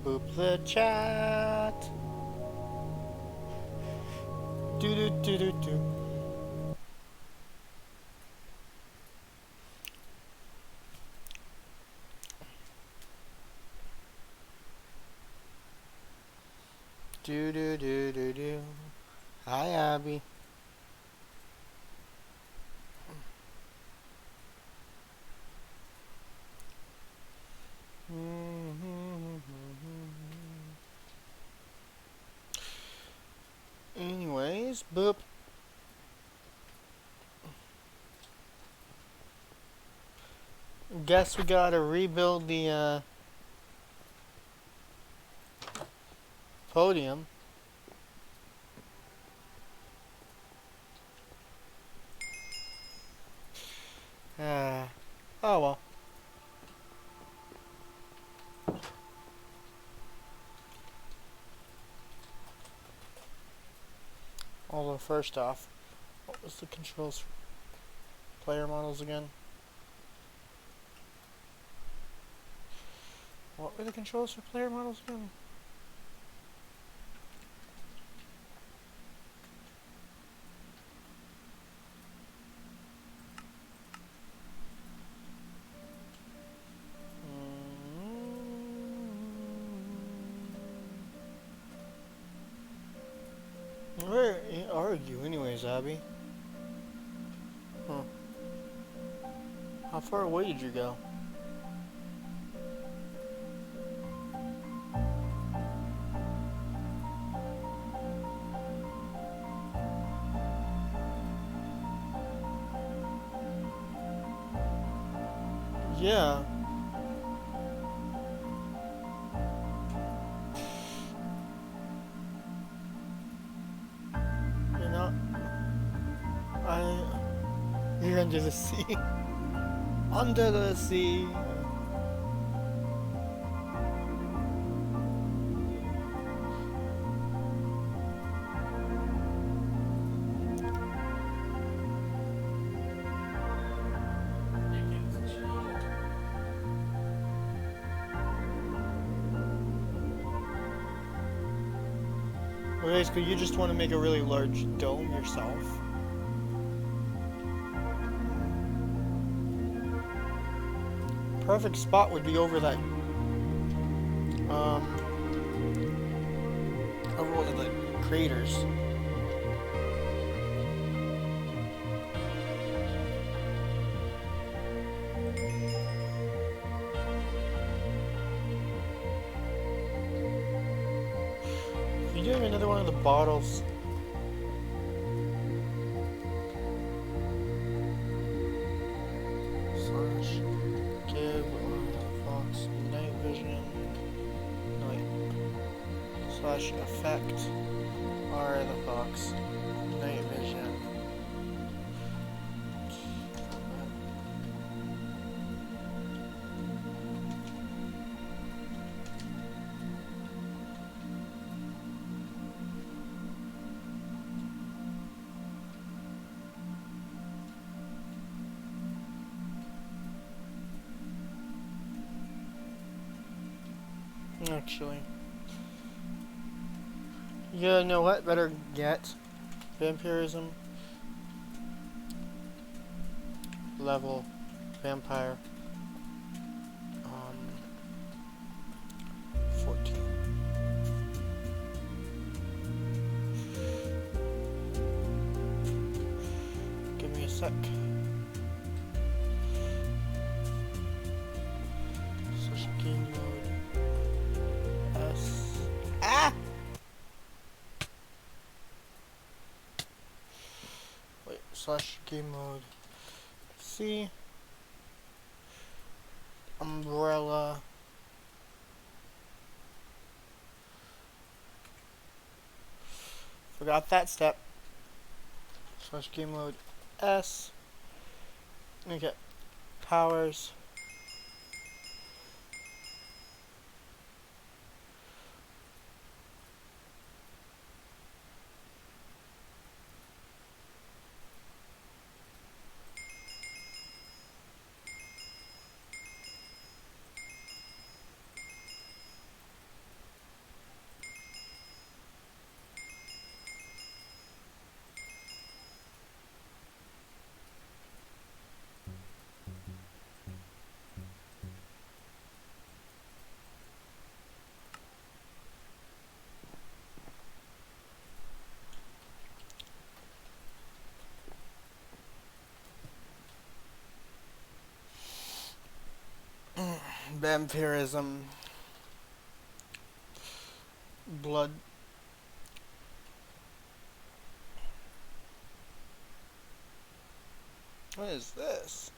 Boop the chat. Do do do do do. Do do do do do. Hi, Abby. Anyways, boop. Guess we gotta rebuild the podium. Oh well. Although first off, what was the controls for player models again? What were the controls for player models again? Where are you anyways, Abby? Huh. How far away did you go? Yeah. You're not. You're under the sea. Under the sea. Well, basically, you just want to make a really large dome yourself. Perfect spot would be over that, over one of the craters. Are you doing another one of the bottles? Slash give fox night vision. No, wait. Slash effect R the fox night vision. Actually, yeah, know what? Better get vampirism level vampire 14. Give me a sec. Switch game mode. S. Ah! Wait, slash game mode. C. Umbrella. Forgot that step. Slash game mode. S. Okay. Powers. Vampirism. Blood. What is this?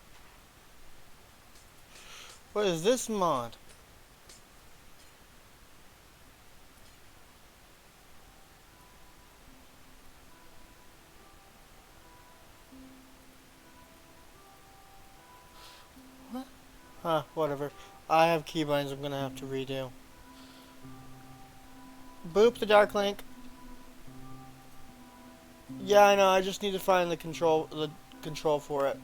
What is this mod? What? Huh, whatever. I have keybinds I'm gonna have to redo. Boop the Dark Link. Yeah, I know, I just need to find the control for it.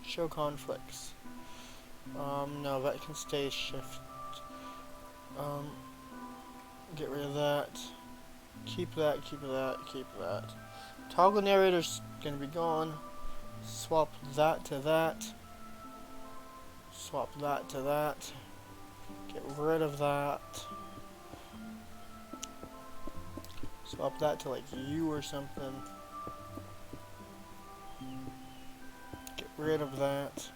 Show conflicts. No, that can stay shift. Get rid of that. Keep that, keep that, keep that. Toggle narrator's gonna be gone. Swap that to that. Swap that to that. Get rid of that. Swap that to like you or something. Get rid of that.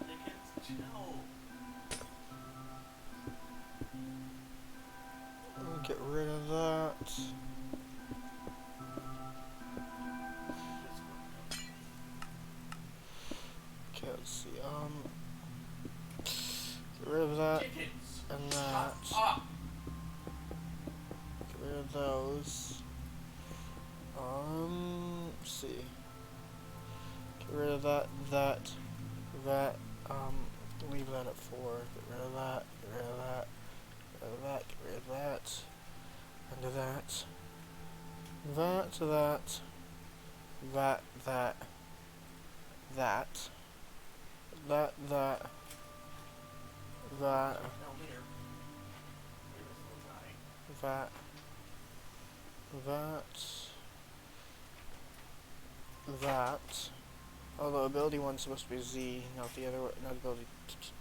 Get rid of that. Okay, let's see. Get rid of that and that. Get rid of those. Let's see. Get rid of that, that. Leave that at 4. Get rid of that. Get rid of that. Get rid of that. Get rid of that. And that. That to that. That. That. That. That. That. That. That. That. Although ability 1's supposed to be Z, not the other one, not ability 2. That's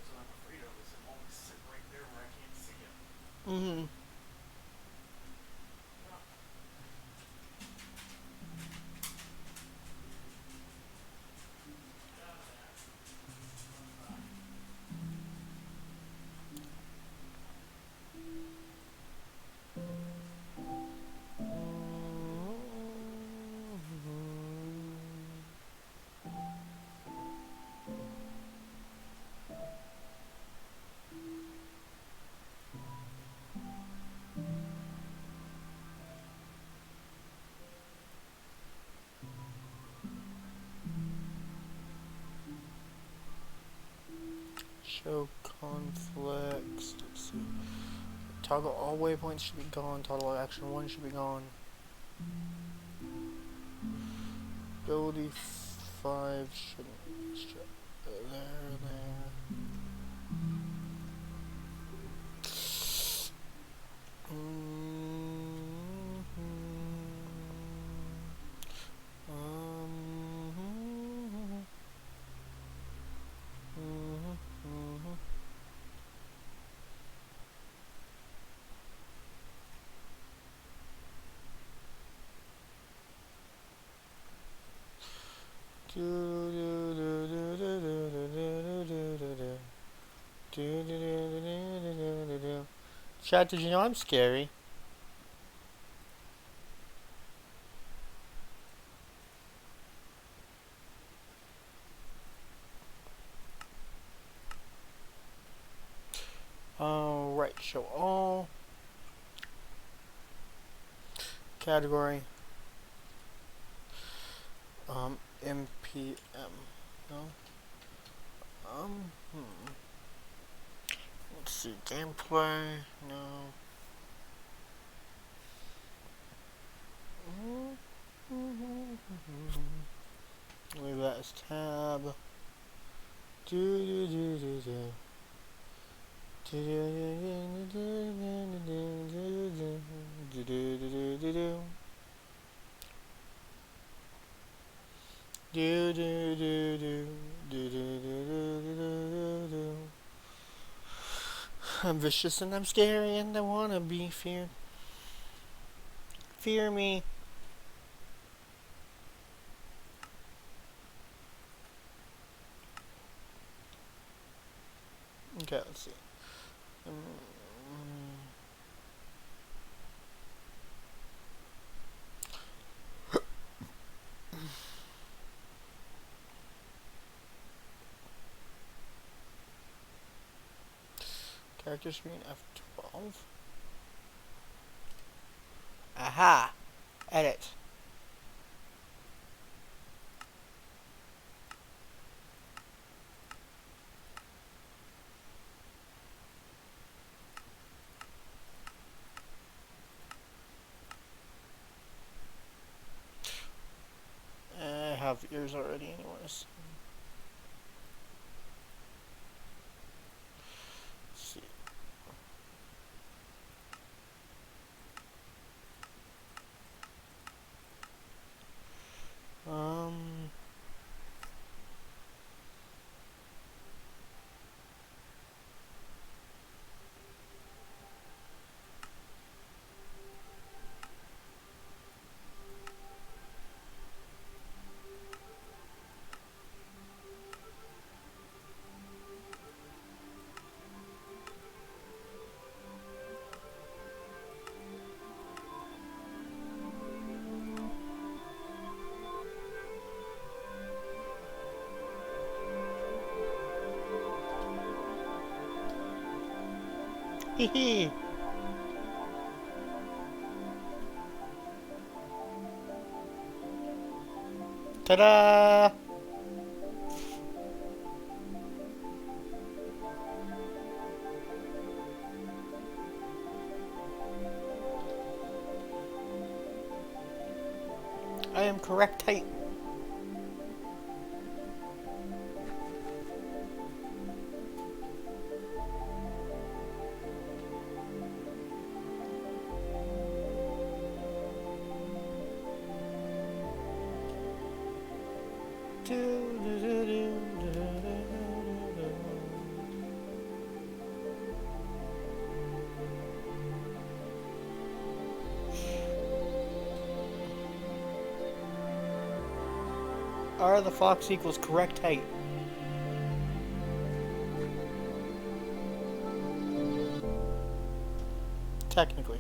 what I'm afraid of, is I'm always sitting right there where I can't see him. Mm-hmm. Show conflicts. Let's see. Toggle all waypoints should be gone. Toggle action 1 should be gone. Ability 5 shouldn't. There. Chat, did you know I'm scary? Right, show all. Category. MPM. No? Let's see, gameplay. No. Leave that as tab. I'm vicious and I'm scary and I wanna be feared. Fear me. Okay. Let's see. Um, Character screen F12. Aha! Edit. I have ears already anyways. Let's see. Um... Hehe. Ta-da! I am correct height. R the fox equals correct height. Technically.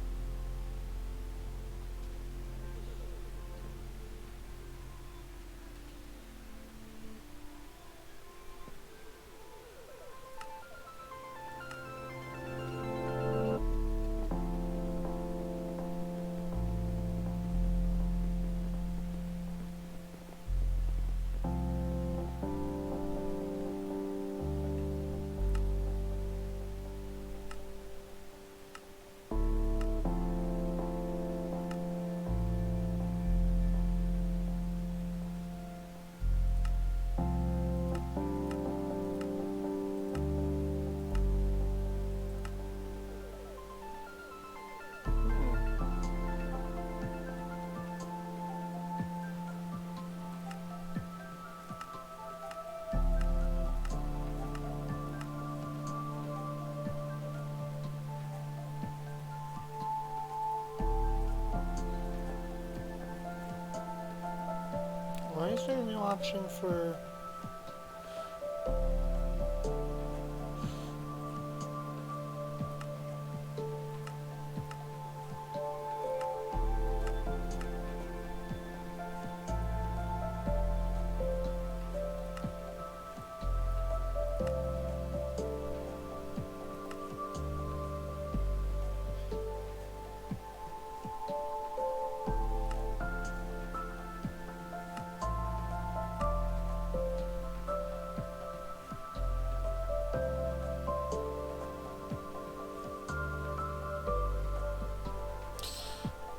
Why is there no option for...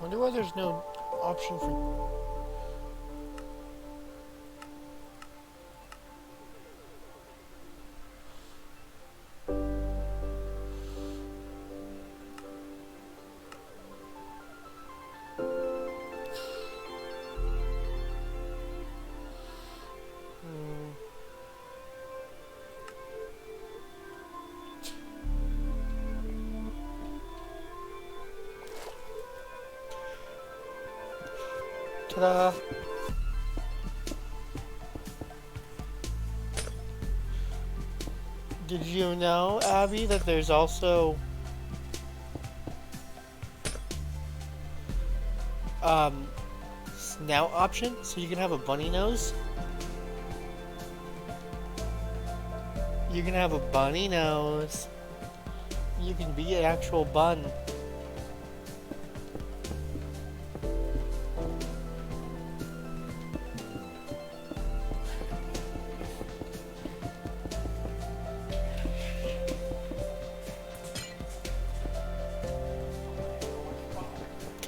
I wonder why there's no option for... Ta-da! Did you know, Abby, that there's also snout option, so you can have a bunny nose? You can have a bunny nose. You can be an actual bun.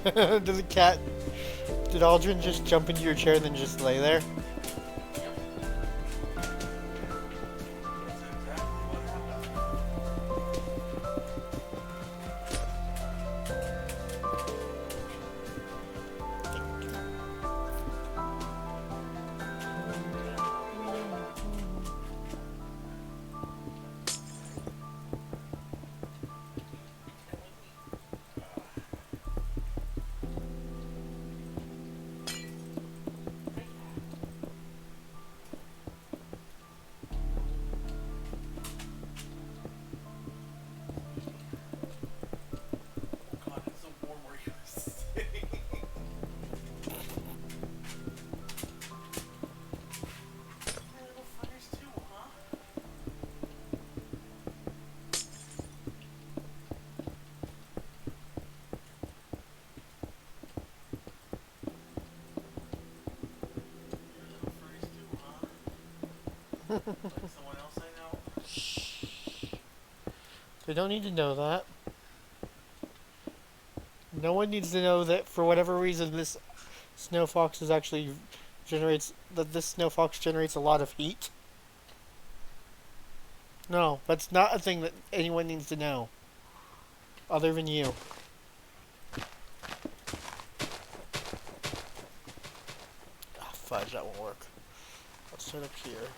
Did the cat... Did Aldrin just jump into your chair and then just lay there? God, it's so warm where you were sitting. Hey, little fires too, huh? Little furries too, huh? Like someone else I know? They don't need to know that. No one needs to know that for whatever reason this snow fox is actually this snow fox generates a lot of heat. No, that's not a thing that anyone needs to know. Other than you. Ah, fudge, that won't work. Let's set up here.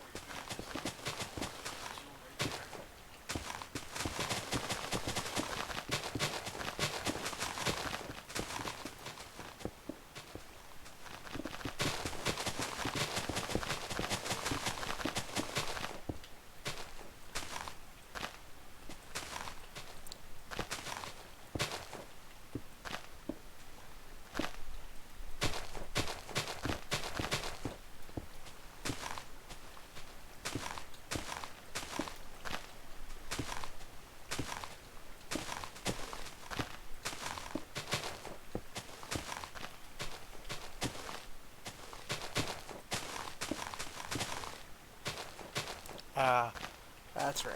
Ah, that's right.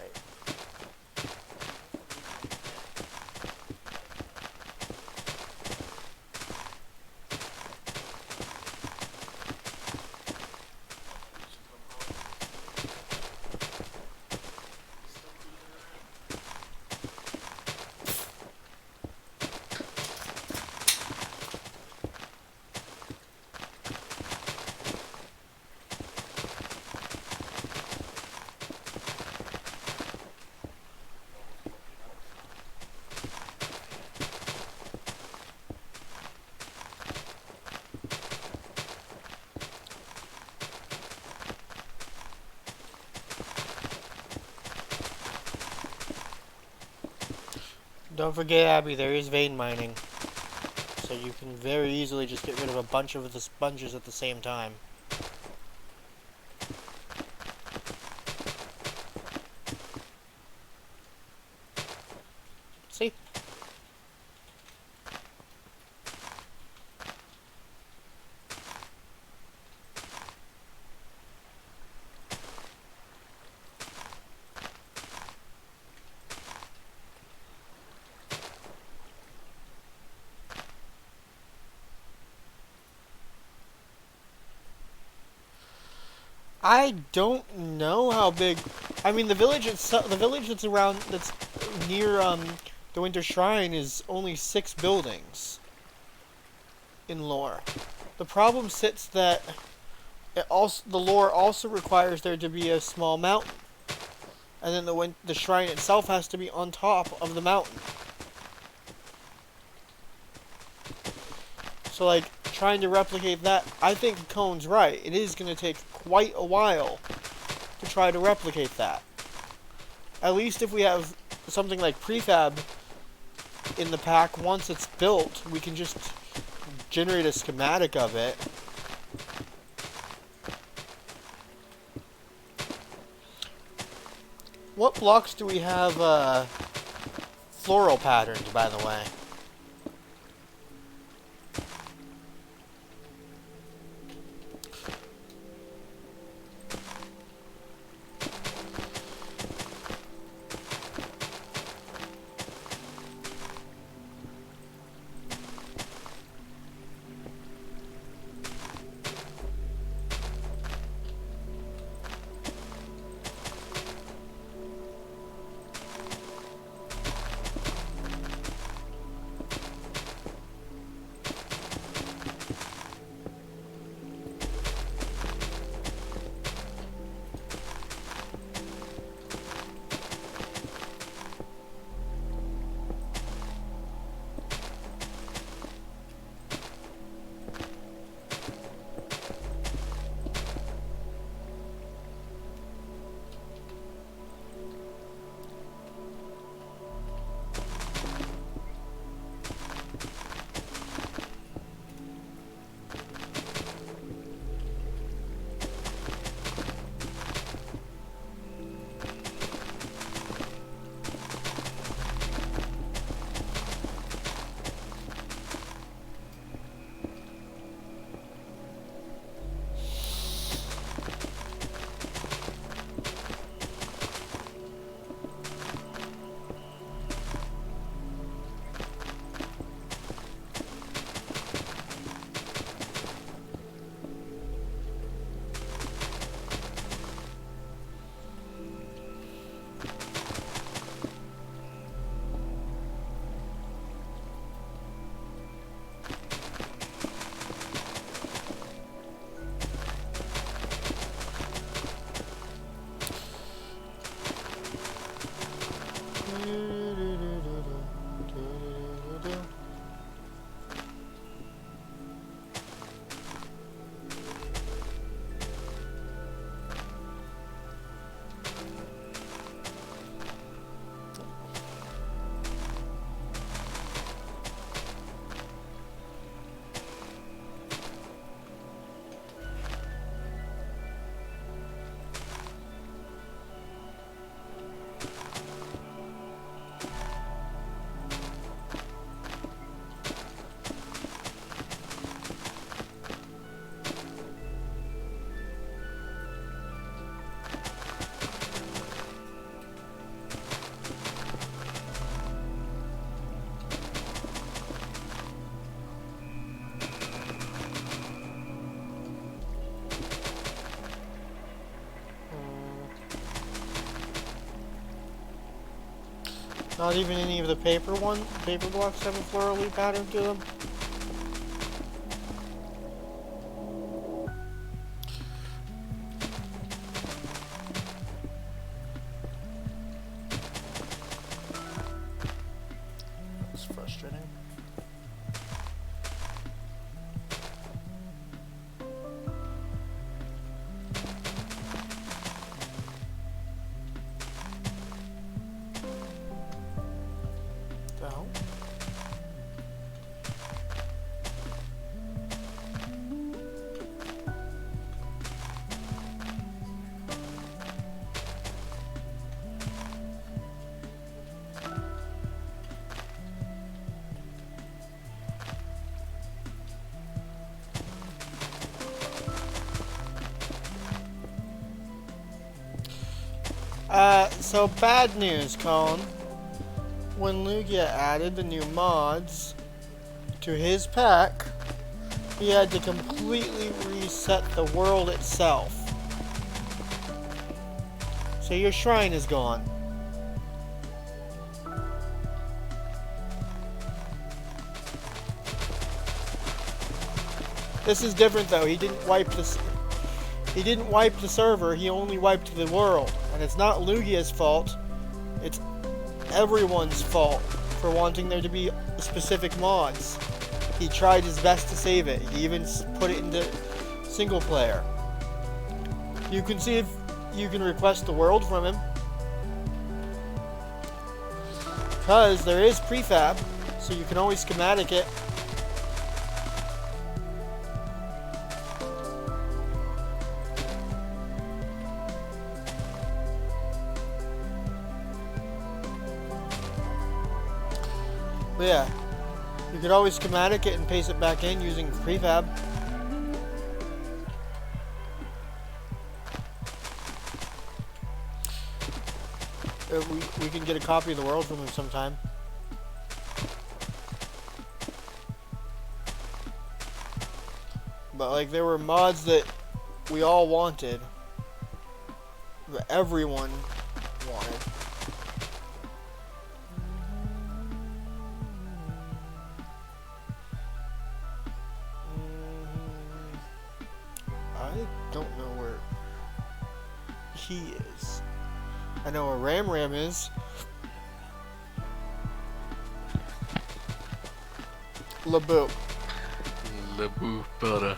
Don't forget, Abby, there is vein mining. So you can very easily just get rid of a bunch of the sponges at the same time. See? I don't know how big. I mean, the village itself, the village that's around, that's near the Winter Shrine, is only 6 buildings in lore. The problem sits that the lore also requires there to be a small mountain, and then the shrine itself has to be on top of the mountain. So, like, trying to replicate that, I think Cone's right. It is going to take quite a while to try to replicate that. At least if we have something like prefab in the pack, once it's built, we can just generate a schematic of it. What blocks do we have floral patterns, by the way? Not even any of the paper blocks have a floral leaf pattern to them. It's frustrating. So bad news, Colin. When Lugia added the new mods to his pack, he had to completely reset the world itself. So your shrine is gone. This is different though. He didn't wipe this. He didn't wipe the server. He only wiped the world. And it's not Lugia's fault, it's everyone's fault for wanting there to be specific mods. He tried his best to save it. He even put it into single player. You can see if you can request the world from him. Because there is prefab, so you can always schematic it. But yeah, you could always schematic it and paste it back in using prefab. We can get a copy of the world from him sometime. But like there were mods that we all wanted, that everyone wanted. I don't know where he is. I know where Ram Ram is. LeBoop. LeBoop, but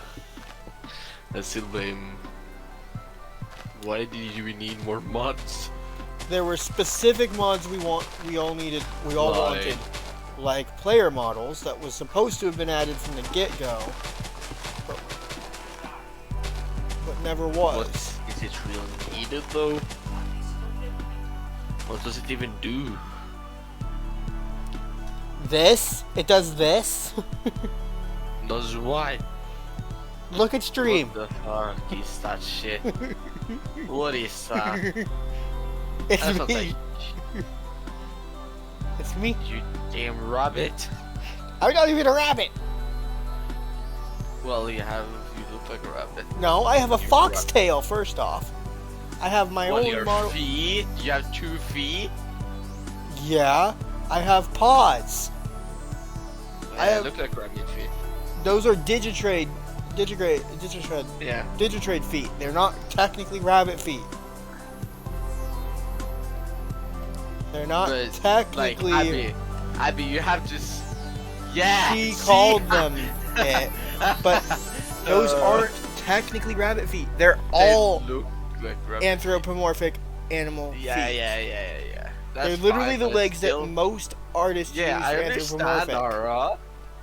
I still blame. Why did you need more mods? There were specific mods we all wanted. Like player models that was supposed to have been added from the get-go, but never was. Is it really needed though? What does it even do? This? It does this? Does what? Look at stream. What the fuck is that shit? What is that? It's That sounds me. like It's me. you damn rabbit. I'm not even a rabbit. Well, you look like a rabbit. No, I have a You foxtail. First off, I have my What, own your model. feet? You have 2 feet? Yeah, I have paws. I Yeah, have- look like rabbit feet. Those are Digitrade Yeah. feet. They're not technically rabbit feet. They're not But, technically. Like, Abby, you have to. Yeah. She see? called them it, but those aren't technically rabbit feet. They're all They look like rabbit. anthropomorphic animal Yeah, feet. yeah. That's They're literally fine, the but legs still, that most artists Yeah, use I for understand, anthropomorphic. Ara.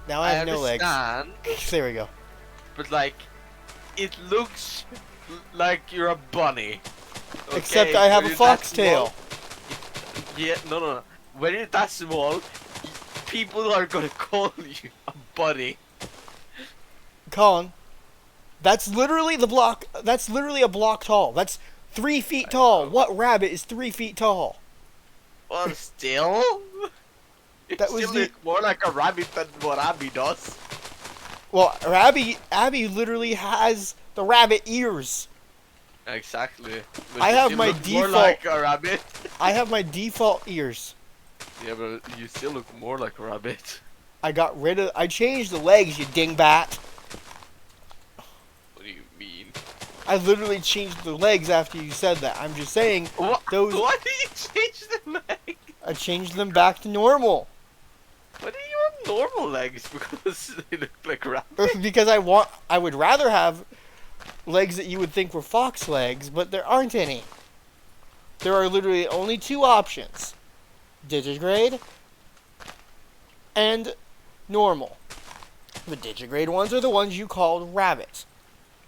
Now I have no legs. understand, There we go. but like, it looks like you're a bunny. Except okay? I have When a you're that foxtail. small- Yeah, no. When you're that small, people are gonna call you a bunny. Colin, that's literally the block. That's literally a block tall. That's 3 feet tall. know. What rabbit is 3 feet tall? Well, still, you That was still the- look more like a rabbit than what Abby does. Well, Abby literally has the rabbit ears. Exactly. But I you have still my look more default- like a rabbit. I have my default ears. Yeah, but you still look more like a rabbit. I changed the legs, you dingbat. What do you mean? I literally changed the legs after you said that. I'm just saying, What? Those- Why did you change the leg? I changed them back to normal. Why do you have normal legs? Because they look like rabbits. Because I would rather have legs that you would think were fox legs, but there aren't any. There are literally only 2 options. Digigrade and normal. The digigrade ones are the ones you called rabbits.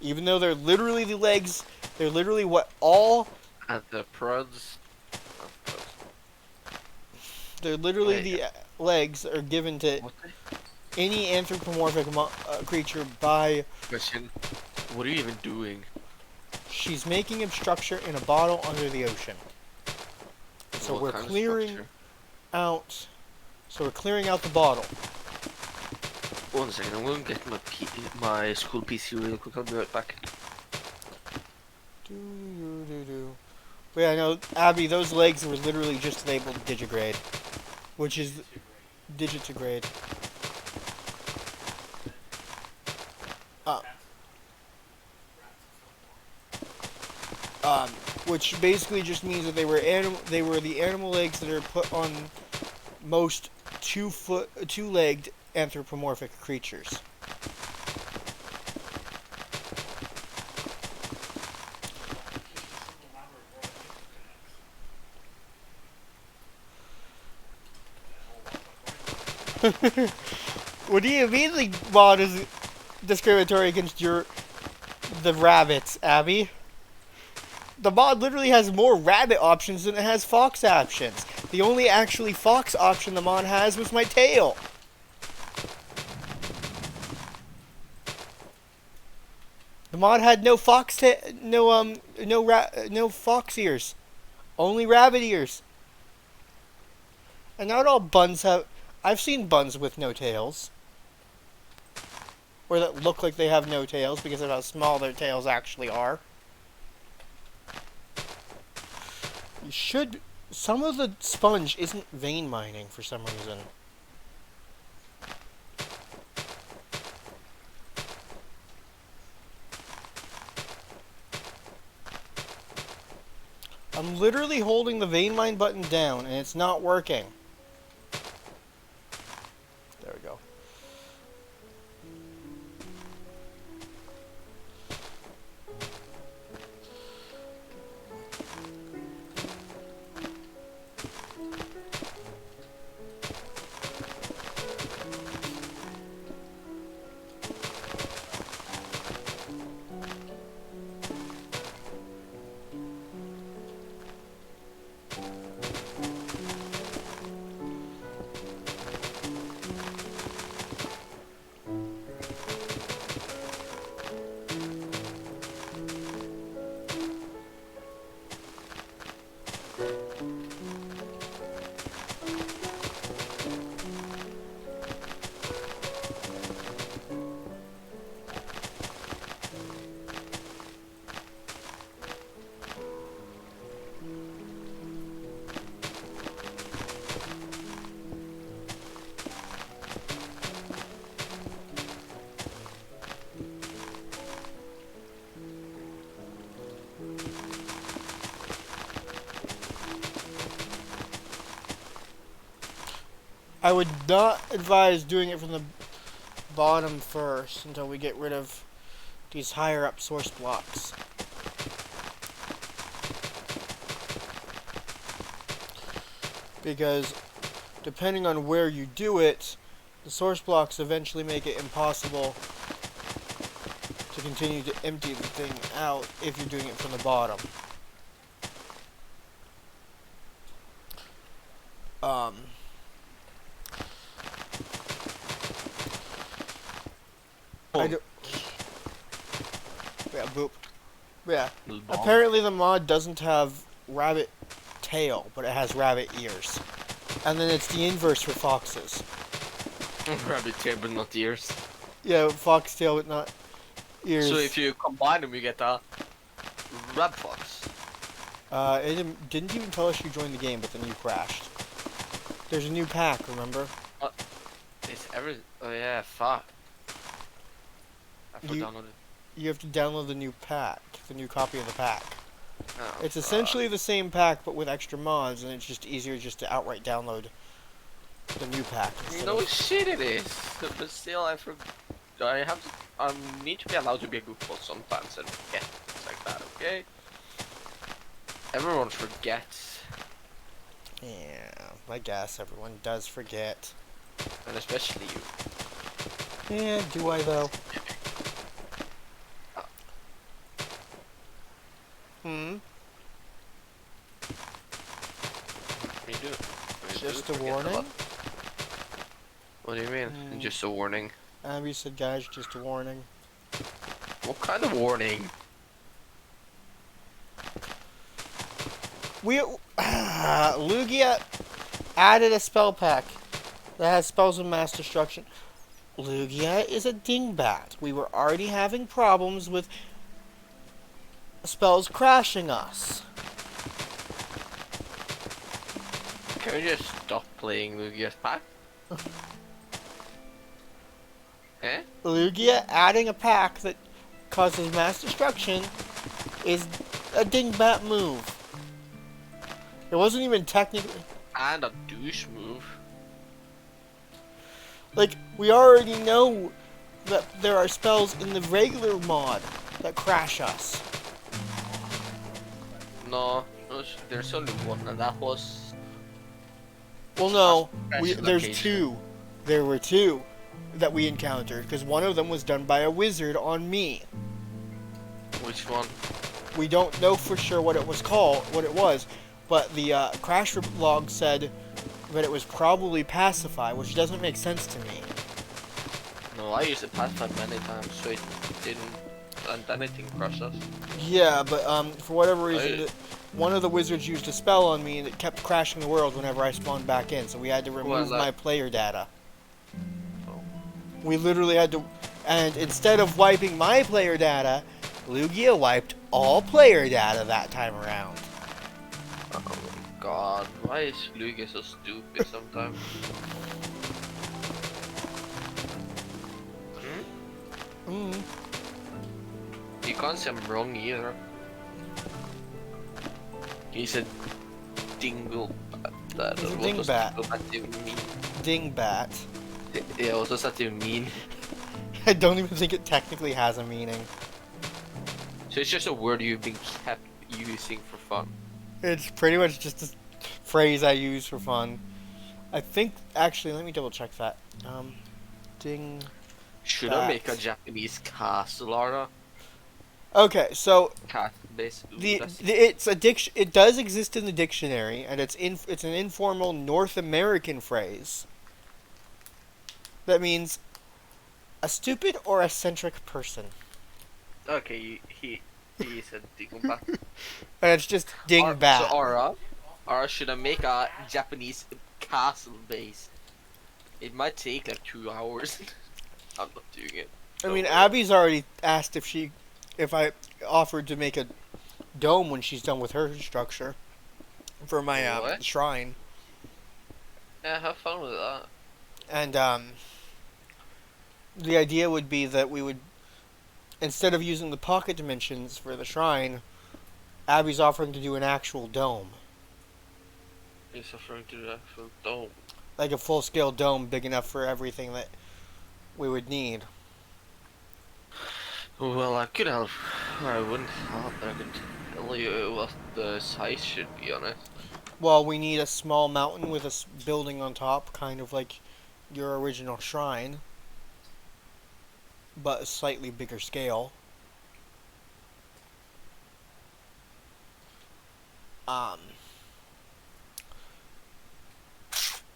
Even though they're literally the legs, they're literally what all, And the prods. they're literally Wait. the legs that are given to What the any anthropomorphic creature by. question? What are you even doing? She's making a structure in a bottle under the ocean. So What we're kind of clearing structure? out. So we're clearing out the bottle. 1 second, I'm going to get my school PC real quick. I'll be right back. Do. But yeah, no, Abby, those legs were literally just labeled digigrade, which is digitigrade. Which basically just means that they were the animal legs that are put on most two-legged anthropomorphic creatures. What do you mean the mod is discriminatory against the rabbits, Abby? The mod literally has more rabbit options than it has fox options. The only actually fox option the mod has was my tail. The mod had no no fox ears, only rabbit ears. And not all buns have. I've seen buns with no tails, or that look like they have no tails because of how small their tails actually are. You should. Some of the sponge isn't vein mining for some reason. I'm literally holding the vein mine button down and it's not working. There we go. I would not advise doing it from the bottom first until we get rid of these higher up source blocks. Because depending on where you do it, the source blocks eventually make it impossible to continue to empty the thing out if you're doing it from the bottom. I do. Yeah, boop. Yeah. Apparently the mod doesn't have rabbit tail, but it has rabbit ears. And then it's the inverse for foxes. Rabbit tail, but not ears. Yeah, fox tail, but not ears. So if you combine them, you get a rab fox. It didn't even tell us you joined the game, but then you crashed. There's a new pack, remember? Oh yeah, fuck. I You- downloaded. You have to download the new pack, the new copy of the pack. Oh, It's essentially the same pack, but with extra mods, and it's just easier just to outright download the new pack. instead No of- shit, it is. But still, I need to be allowed to be a goofball sometimes and forget things like that. Okay. Everyone forgets, Yeah, I guess everyone does forget. and especially you. Yeah, do I though? Hmm? You do. Just a forget warning? lot. What do you mean? Hmm. Just a warning. Abby said, guys, just a warning. What kind of warning? Lugia added a spell pack that has spells of mass destruction. Lugia is a dingbat. We were already having problems with spells crashing us. Can we just stop playing Lugia's pack? Eh? Lugia adding a pack that causes mass destruction is a dingbat move. It wasn't even technically... And a douche move. Like, we already know that there are spells in the regular mod that crash us. No, there's only one, and that was... Well, no, Crashes there's occasionally. two. There were two that we encountered, because one of them was done by a wizard on me. Which one? We don't know for sure what it was called, but the crash log said that it was probably Pacify, which doesn't make sense to me. No, I used it Pacify many times, so it didn't and anything crush us. Yeah, but for whatever reason, Right. one of the wizards used a spell on me and it kept crashing the world whenever I spawned back in, so we had to remove that? my player data. Oh. We literally had to, and instead of wiping my player data, Lugia wiped all player data that time around. Oh my god, why is Lugia so stupid sometimes? Mm. You can't say I'm wrong either. He said dingle. That He's a what does dingbat. dinglebat even mean? Dingbat. Yeah, what does that even mean? I don't even think it technically has a meaning. So it's just a word you've been kept using for fun. It's pretty much just a phrase I use for fun. I think, actually, let me double check that. Ding. Should I make a Bat. Japanese castle, Lara? Okay, so Cat base. it does exist in the dictionary, and it's an informal North American phrase. That means a stupid or eccentric person. Okay, he said dinglebat. And it's just dingbat. So Aura, should I make a Japanese castle base? It might take like 2 hours. I'm not doing it. I mean, So, Abby's already asked if I offered to make a dome when she's done with her structure for my What? shrine, yeah, have fun with that. and the idea would be that we would, instead of using the pocket dimensions for the shrine, Abby's offering to do an actual dome, He's referring to the actual dome. like a full-scale dome big enough for everything that we would need. Well, I could have. I wouldn't have, but I could tell you what the size should be on it. Well, we need a small mountain with a building on top, kind of like your original shrine, but a slightly bigger scale.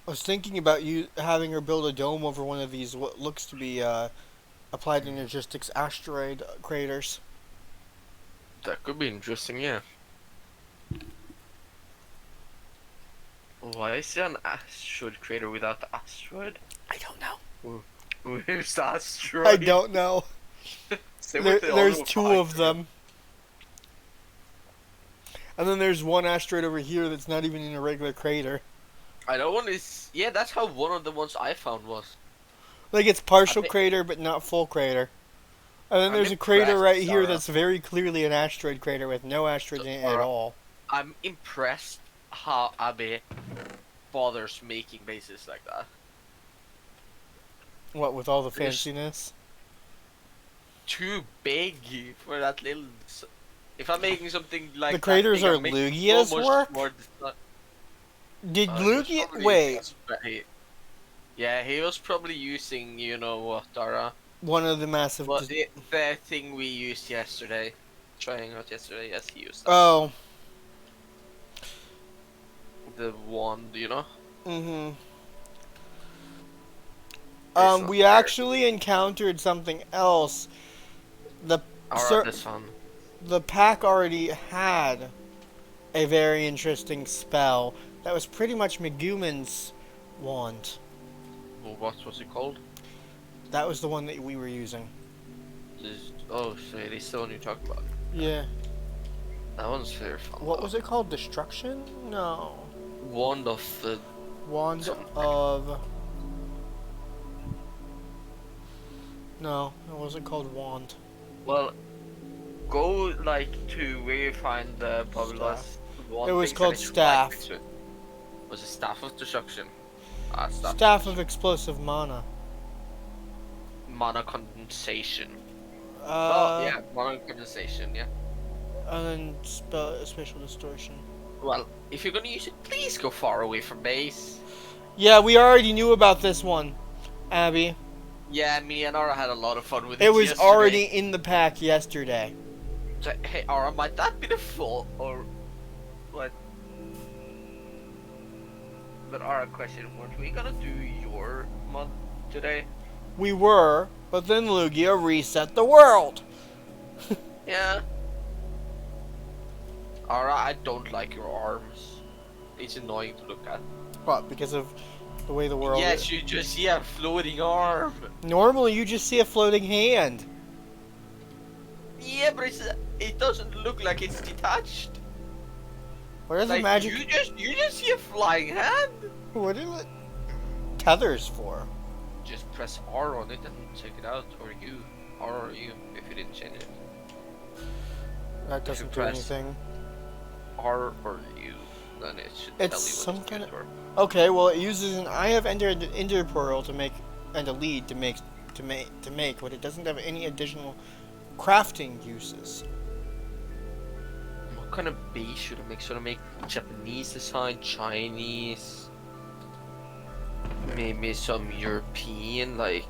I was thinking about you having her build a dome over one of these what looks to be applied energistics asteroid craters. That could be interesting, yeah. Why is there an asteroid crater without the asteroid? I don't know. Where's the asteroid? I don't know. Same with the There's other two one. of them. And then there's one asteroid over here that's not even in a regular crater. I know one is. Yeah, that's how one of the ones I found was. Like it's partial think- crater but not full crater. And then I'm there's a crater impressed, right here Sarah. that's very clearly an asteroid crater with no asteroids in it at Sarah. all. I'm impressed how Abe bothers making bases like that. What with all the There's- fanciness? Too big for that little. If I'm making something like The that craters big, are I'm making Lugia's so much work? more Did there's Lugia probably- wait, Yeah, he was probably using, you know what, Dara? one of the massive Well, the thing we used yesterday, trying out yesterday, yes, he used that. Oh. The wand, you know? Mhm. not We there. actually encountered something else. The Alright, this one. the pack already had a very interesting spell that was pretty much Megumin's wand. Well, what was it called? That was the one that we were using. Oh, so it is the one you're talking about. Yeah. That one's very fun. What though. was it called? Destruction? No. Wand of the. Wand Something. of... No, it wasn't called wand. Well, go like to where you find the Babylon's wand It was things called and it's staff. right next to it. Was it Staff of Destruction? Ah, Staff. Staff of explosive mana. Mana Condensation. Uh, Oh, yeah, Mana Condensation, yeah. And then spatial distortion. Well, if you're gonna use it, please go far away from base. Yeah, we already knew about this one. Abby. Yeah, me and Ara had a lot of fun with it. It was yesterday. already in the pack yesterday. So, hey, Ara, might that be the fault or what? But Ara, question: weren't we gonna do your mod today? We were, but then Lugia reset the world. Yeah. Ara, I don't like your arms. It's annoying to look at. What? Because of the way the world Yes, is? you just see a floating arm. Normally, you just see a floating hand. Yeah, but it doesn't look like it's detached. What is Like the magic? you just see a flying hand. What is it? Tethers for? Just press R on it and check it out, or U, R or U if you didn't change it. That doesn't do press- anything. R or U, then it should It's tell you some what kind it's of- good Okay, well it uses an I have ender pearl to make and a lead to make, but it doesn't have any additional crafting uses. for. What kind of base should I make? Should I make Japanese design, Chinese, maybe some European, like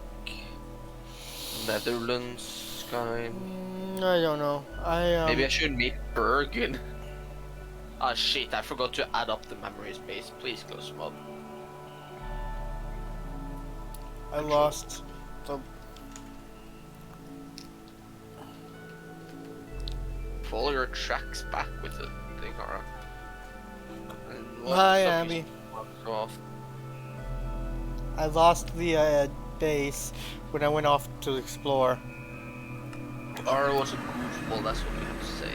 Netherlands kind? I don't know. Maybe I should make Bergen. Ah shit, I forgot to add up the memory space. Please close mod. I lost the. Follow your tracks back with the thing, Ara. And let Hi, some Abby. go off. I lost the base when I went off to explore. Ara was a goofball, that's what we have to say.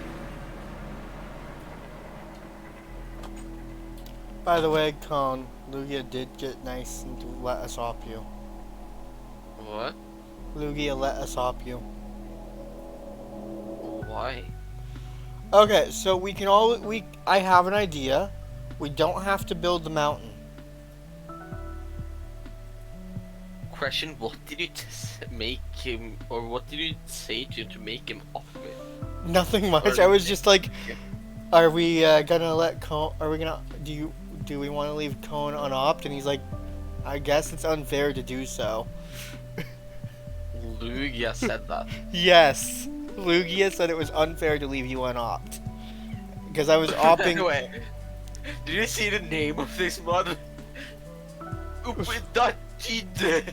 By the way, Cone, Lugia did get nice and to let us op you. What? Lugia let us op you. Why? Okay, so we can all I have an idea. We don't have to build the mountain. Question, what did you make him, or what did you say to him to make him off with? Nothing much. I was just like, are we gonna let Cone? Are we gonna? Do we want to leave Cone unopt? And he's like, I guess it's unfair to do so. Lugia said that. Yes, Lugia said it was unfair to leave you unopt because I was opting. Anyway, did you see the name of this mod? Updatid.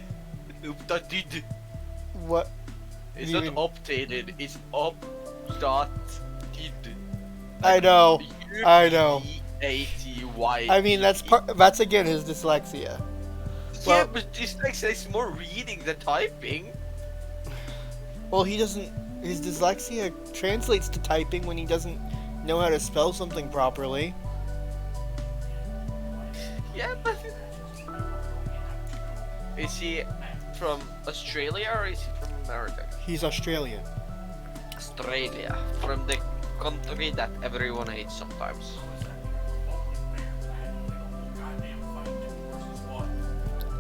Updatid. What? It's You not mean- updated, it's updatid. I know. I know. UPATY. I mean, that's again his dyslexia. Yeah, well- but dyslexia is more reading than typing. Well, he doesn't. His dyslexia translates to typing when he doesn't know how to spell something properly. Yeah, but is he from Australia or is he from America? He's Australian. Australia, from the country that everyone hates sometimes.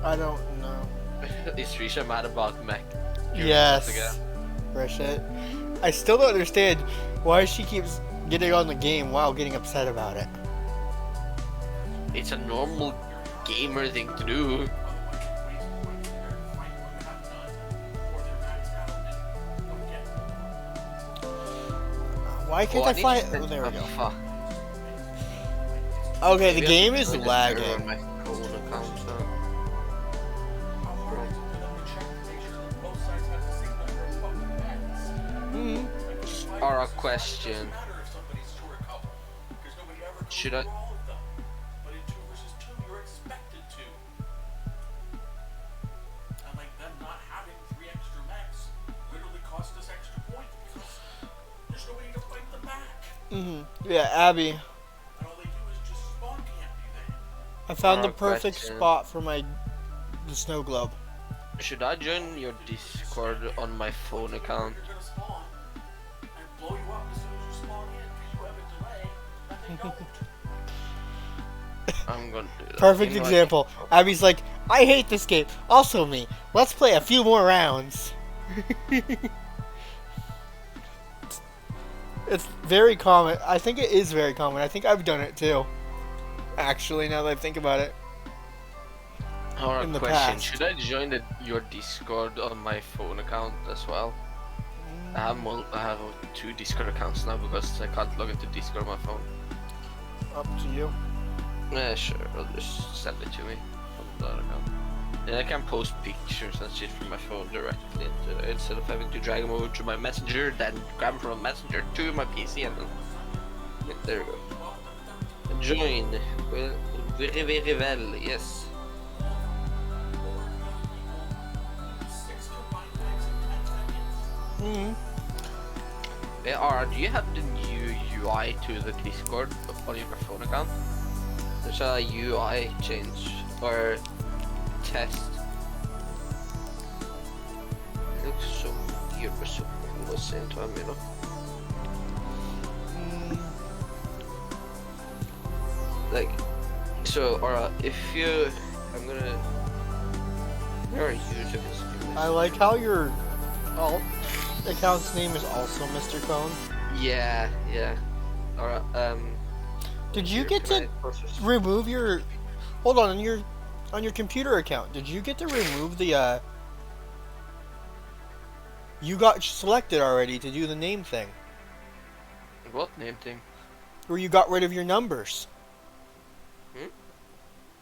I don't know. Is Risha mad about Mac? Yes. Rashid. I still don't understand why she keeps getting on the game while getting upset about it. It's a normal gamer thing to do. Why can't I need find? to send Oh, there we a go. fuck. Okay, the Maybe I game should is join the server on lagging. my own account, Hmm. Or a question. Should I? But in 2 versus 2, you're expected to. And like them not having 3 extra mechs literally cost us extra points because there's nobody to fight them back. Yeah, Abby. And all they do is just spawn camp you then. I found the Alright, perfect question. spot for the snow globe. Should I join your Discord on my phone account? You're gonna spawn and blow you up as soon as you spawn in because you have a delay and they don't. I'm gonna do that. Perfect Invite- example. Abby's like, I hate this game. Also me. Let's play a few more rounds. It's very common. I think it is very common. I think I've done it too. Actually, now that I think about it. Or a in the question: past. should I join your Discord on my phone account as well? I have 2 Discord accounts now because I can't log into Discord on my phone. Up to you. Yeah, sure. I'll just send it to me from that account. And I can post pictures and shit from my phone directly into it instead of having to drag them over to my messenger, then grab them from messenger to my PC, and then yeah, there we go. Join. Well, very very well. Yes. 6 combined bags in 10 seconds. Yeah, do you have the new UI to the Discord on your phone account? There's a UI change or test. It looks so weird but so cool at the same time, you know? Like, so, or if you, I'm gonna, there are user I like how your account's name is also Mr. Cone. Yeah, yeah. Or Did you here, get can to I process- remove your? Hold on your computer account. Did you get to remove the? You got selected already to do the name thing, What name thing? where you got rid of your numbers.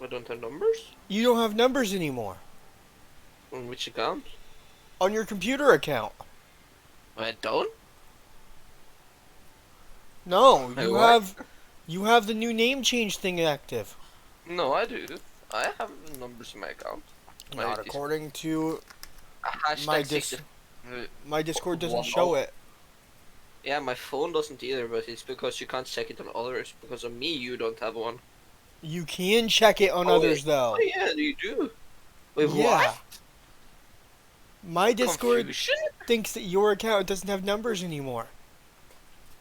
I don't have numbers? You don't have numbers anymore On which account? on your computer account. I don't? No, My you what? have the new name change thing active. No, I do. I have numbers in my account. Not according to Hashtag my 60 my Discord doesn't Wow. show it. Yeah, my phone doesn't either, but it's because you can't check it on others. Because of me, you don't have one. You can check it on Oh, others though. Oh yeah, you do. Wait, Yeah. what? My Discord Confusion? thinks that your account doesn't have numbers anymore.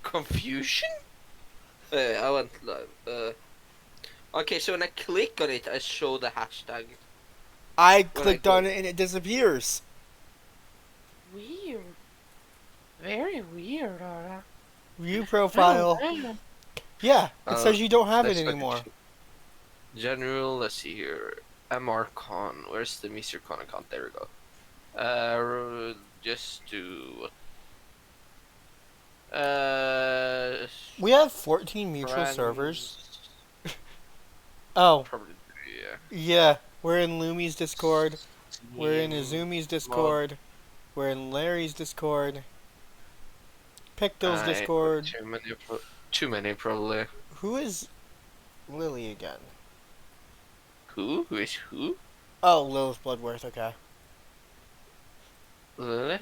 Confusion? I went live. Okay, so when I click on it, I show the hashtag. I clicked on it and it disappears. Weird. Very weird, Aura. View profile. Yeah, it says you don't have it Let's go to anymore. General, let's see here. MR Con. Where's the Mr. Con account? There we go. Just do. We have 14 mutual friends. servers. Oh, Probably, yeah. yeah. We're in Lumi's Discord. We're in Izumi's Discord. We're in Larry's Discord. Picto's I Discord. Too many, probably. Who is Lily again? Who? Who is who? Oh, Lilith Bloodworth, okay. Lily?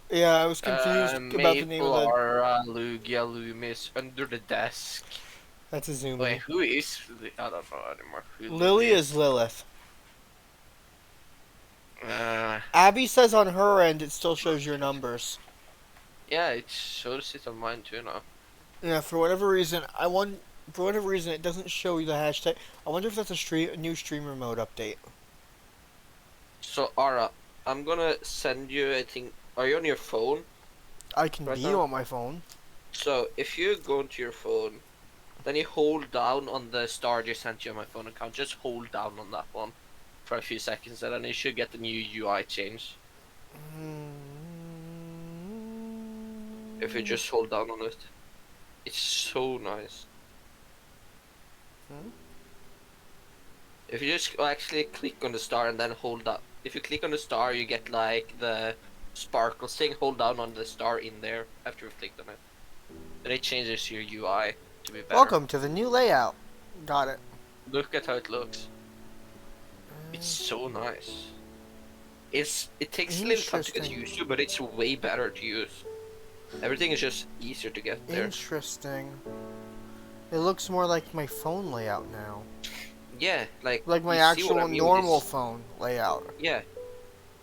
Yeah, I was confused about the name of that. Maple, Lugia, Loomis, Under the Desk. That's Izumi. Wait, who is I don't know anymore. Who Lily is Lilith. Uh, Abby says on her end it still shows your numbers. yeah, it shows it on mine too now. Yeah, for whatever reason, it doesn't show you the hashtag. I wonder if that's a new streamer mode update. So, Ara, I'm gonna send you, I think, are you on your phone? I can Right be now? on my phone. So, if you go into your phone, then you hold down on the star I just sent you on my phone account. Just hold down on that one for a few seconds, and then you should get the new UI change. If you just hold down on it. It's so nice. Hmm? If you just actually click on the star and then hold up. If you click on the star, you get like the sparkles thing. Hold down on the star in there after you've clicked on it. Then it changes your UI to be better. Welcome to the new layout. Got it. Look at how it looks. It's so nice. It takes a little time to get Interesting. used to, but it's way better to use. Everything is just easier to get there. Interesting. It looks more like my phone layout now. Yeah, like Like my you see what actual I mean? normal It's- phone layout. Yeah,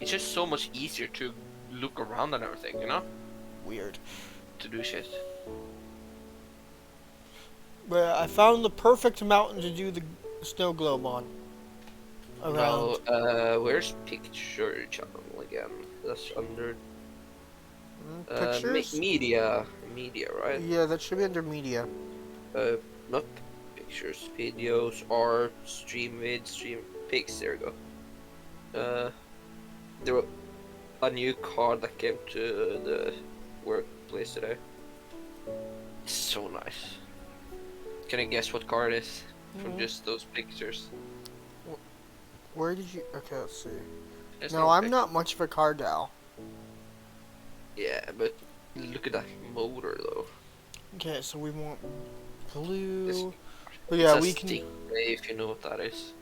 it's just so much easier to look around and everything, you know, Weird. to do shit. But I found the perfect mountain to do the snow globe on. Around. No, where's picture channel again? That's under Pictures? media, right? Yeah, that should be under media. Not pictures, videos, art, stream vid, stream. pigs. There we go. There were a new car that came to the workplace today. It's so nice. Can you guess what car it is from just those pictures? Where did you? Okay, let's see. There's No, I'm pic- not much of a car gal. Yeah, but look at that motor though. Okay, so we want blue. It's- But yeah, it's a we can. Stingray, if you know what that is.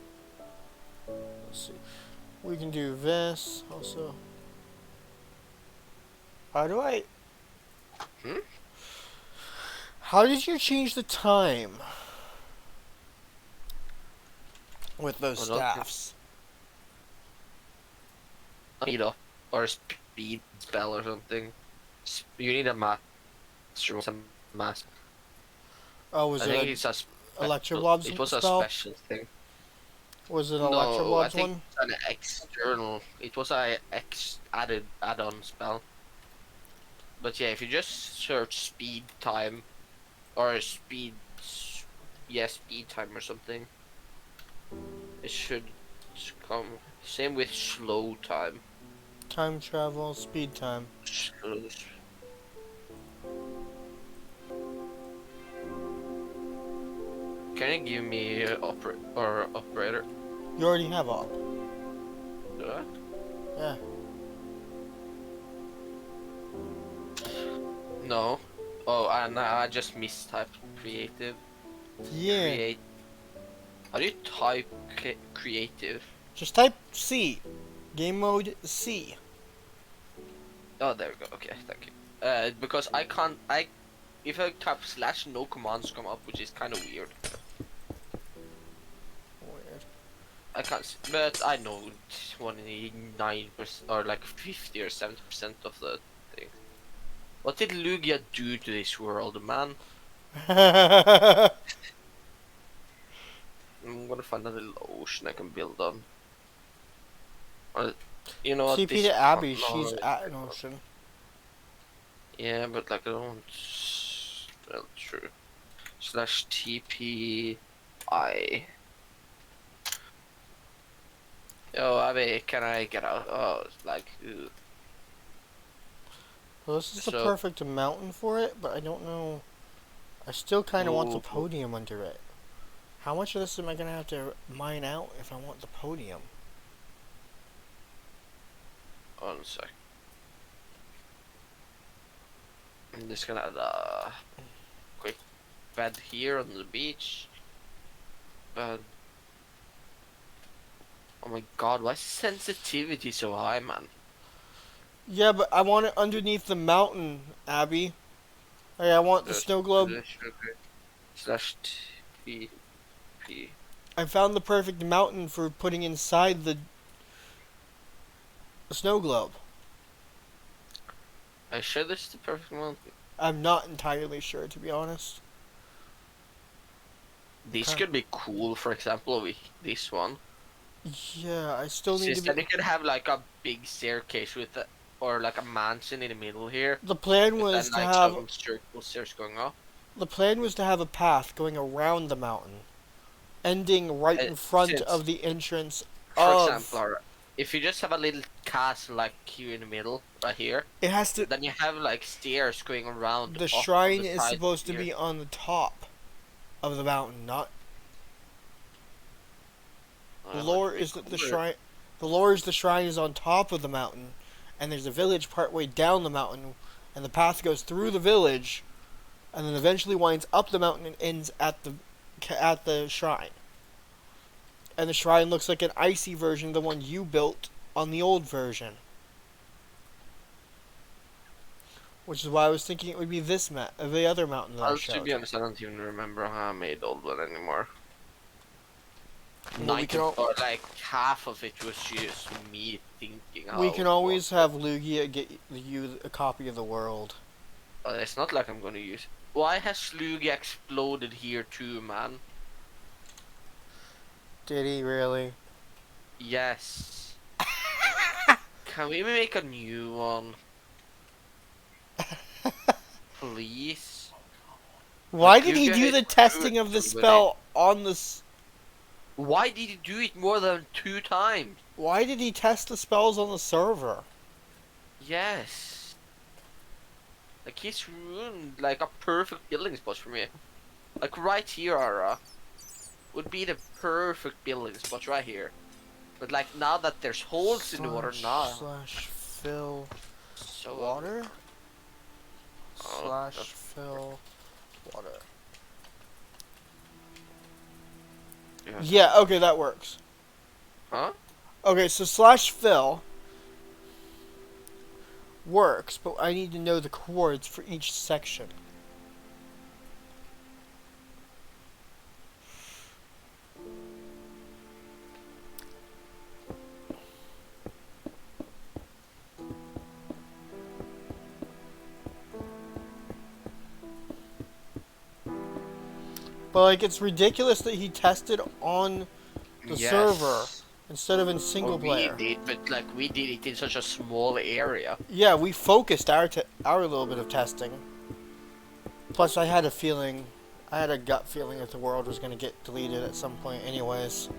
Let's see. We can do this also. How do I? Hmm? How did you change the time with those Well, not- staffs? Speed up or speed spell or something. You need a master. Some master. Oh, was I it think a it's a Electroblob's It was a spell? special thing. Was it No, I Electroblob's think one? it's an external. It was a add-on spell. But yeah, if you just search speed time, or speed time or something, it should come. Same with slow time. Time travel, speed time. Can you give me operator? You already have op. Do I? Yeah. No. Oh, and I just mistyped creative. Yeah. Create. How do you type creative? Just type C. Game mode C. Oh, there we go. Okay, thank you. Because I can't. If I type slash, no commands come up, which is kind of weird. Weird. I can't. But I know 29% or like 50 or 70% of the thing. What did Lugia do to this world, man? I'm gonna find a little ocean I can build on. You know what? TP this to Abby, no, she's at an ocean. Yeah, but like I don't. Well, true. Slash TP I. Yo, Abby, can I get out? Oh, it's like. Ew. Well, this is the So- perfect mountain for it, but I don't know. I still kind of want the Ooh. podium under it. How much of this am I gonna have to mine out if I want the podium? One sec. I'm just gonna add a quick bed here on the beach. Bed. Oh my god, why is sensitivity so high, man? Yeah, but I want it underneath the mountain, Abby. Like, I want the snow globe. Slash TP. I found the perfect mountain for putting inside the snow globe. Are you sure this is the perfect one? I'm not entirely sure, to be honest. This Okay. could be cool, for example, with this one. Yeah, I still need Since to then be... you could have like a big staircase with or like a mansion in the middle here. The plan With was then to like have... some circle stairs going up. The plan was to have a path going around the mountain, ending right in front since- of the entrance For of... example, alright, if you just have a little castle like here in the middle, right here, It has to... then you have like stairs going around. The up shrine on the is side supposed to here. be on the top of the mountain, not... The That lore might be is that the cooler. shrine... The lore is the shrine is on top of the mountain, and there's a village partway down the mountain, and the path goes through the village, and then eventually winds up the mountain and ends at the shrine. And the shrine looks like an icy version of the one you built on the old version. Which is why I was thinking it would be this the other mountain that I To showed. be honest, I don't even remember how I made old one anymore. Well, we can al- or like half of it was just me thinking. How We it can was. always have Lugia get you a copy of the world. It's not like I'm gonna use. Why has Lugia exploded here too, man? Did he really? Yes. Can we make a new one? Please. Why Like, did you he get do it the testing good of the with spell on the Why did he do it more than 2 times? Why did he test the spells on the server? Yes. Like he's ruined like a perfect building spot for me. Like right here, Ara, would be the perfect building spot right here. But like now that there's holes in the water now. Slash fill So water. Oh, Slash that's- fill water. Yeah. Yeah, okay, that works. Huh? Okay, so slash fill works, but I need to know the chords for each section. But like, it's ridiculous that he tested on the Yes. server instead of in single Well, player. We did, but like we did it in such a small area. Yeah, we focused our little bit of testing. Plus, I had a gut feeling that the world was going to get deleted at some point anyways.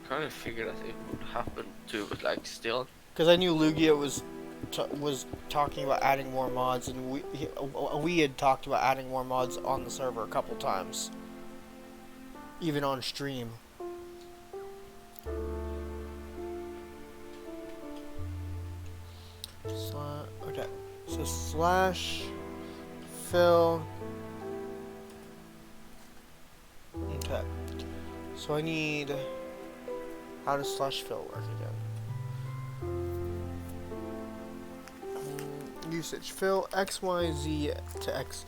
Kind of figured that it would happen too, but like still. Because I knew Lugia was talking about adding more mods, and we had talked about adding more mods on the server a couple times. Even on stream. Okay, so slash fill. Okay, so I need. How does slash fill work again? Usage fill X Y Z to X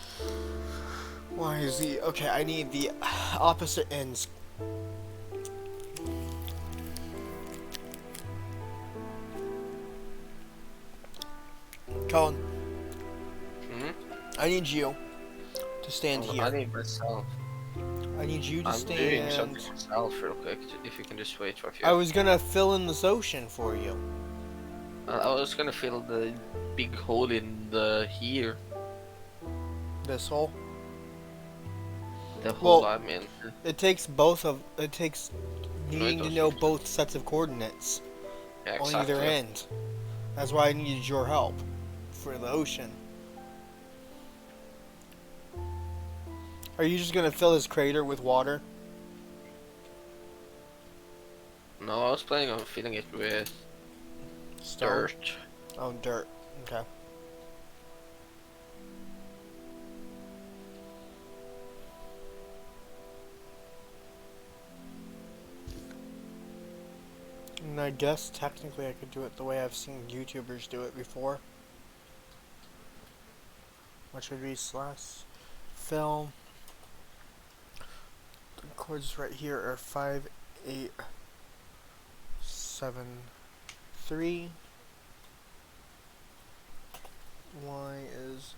Y Z. Okay, I need the opposite ends. Colin, Hmm? I need you to stand I here. need myself. I need you to I'm doing stand. something myself real quick. If you can just wait for a few. I was gonna fill in this ocean for you. I was gonna fill the big hole in the here. This hole. The hole Well, I'm in. It takes both of. It takes needing to doesn't. know both sets of coordinates Yeah, on exactly. either end. That's why I needed your help for the ocean. Are you just gonna fill his crater with water? No, I was planning on filling it with Stone? dirt. Oh, dirt. Okay. And I guess technically I could do it the way I've seen YouTubers do it before. Which would be slash fill. The chords right here are 5, 8, 7, 3. Y is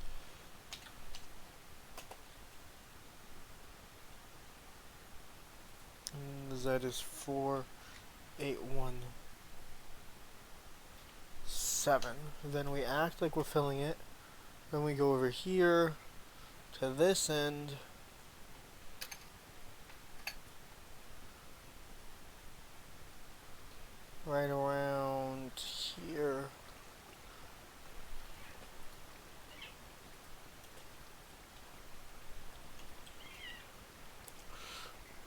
and Z is 4, 8, 1, 7. Then we act like we're filling it. Then we go over here to this end. Right around here.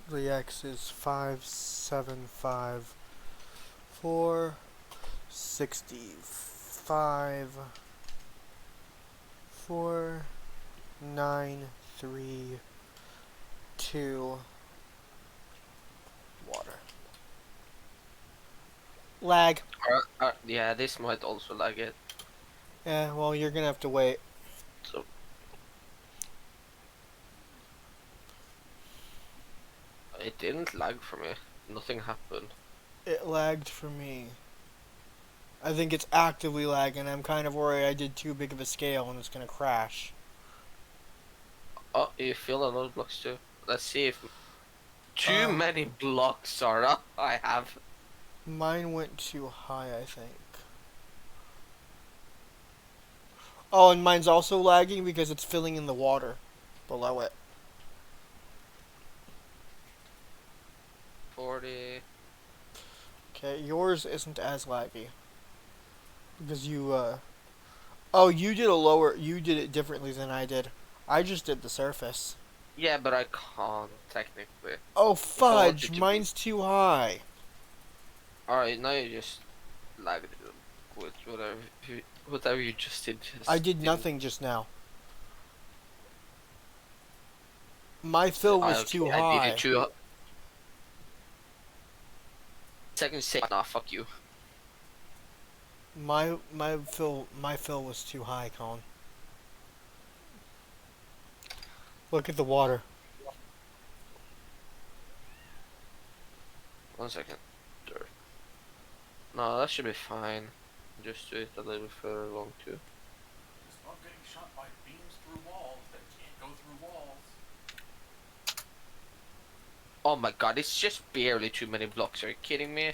The X is 5, 7, 5, 4, 65, 4, 9, 3, 2, water. Lag. Yeah, this might also lag it. Yeah, well, you're gonna have to wait. So it didn't lag for me. Nothing happened. It lagged for me. I think it's actively lagging. I'm kind of worried I did too big of a scale and it's gonna crash. Oh, you fill a lot of blocks too. Let's see if too many blocks are up. I have. Mine went too high, I think. Oh, and mine's also lagging because it's filling in the water below it. 40. 40. Okay, yours isn't as laggy. Because you, oh, you did it differently than I did. I just did the surface. Yeah, but I can't technically. Oh, If I wanted fudge! to be- Mine's too high. Alright, now you just lagged it with whatever you just did. I did nothing just now. My fill was too I high. did it too. Second say, nah, fuck you. My fill was too high, Colin. Look at the water. 1 second. Dirt. No, that should be fine. Just do it a little further along too. Stop getting shot by beams through walls that can't go through walls. Oh my god, it's just barely too many blocks. Are you kidding me?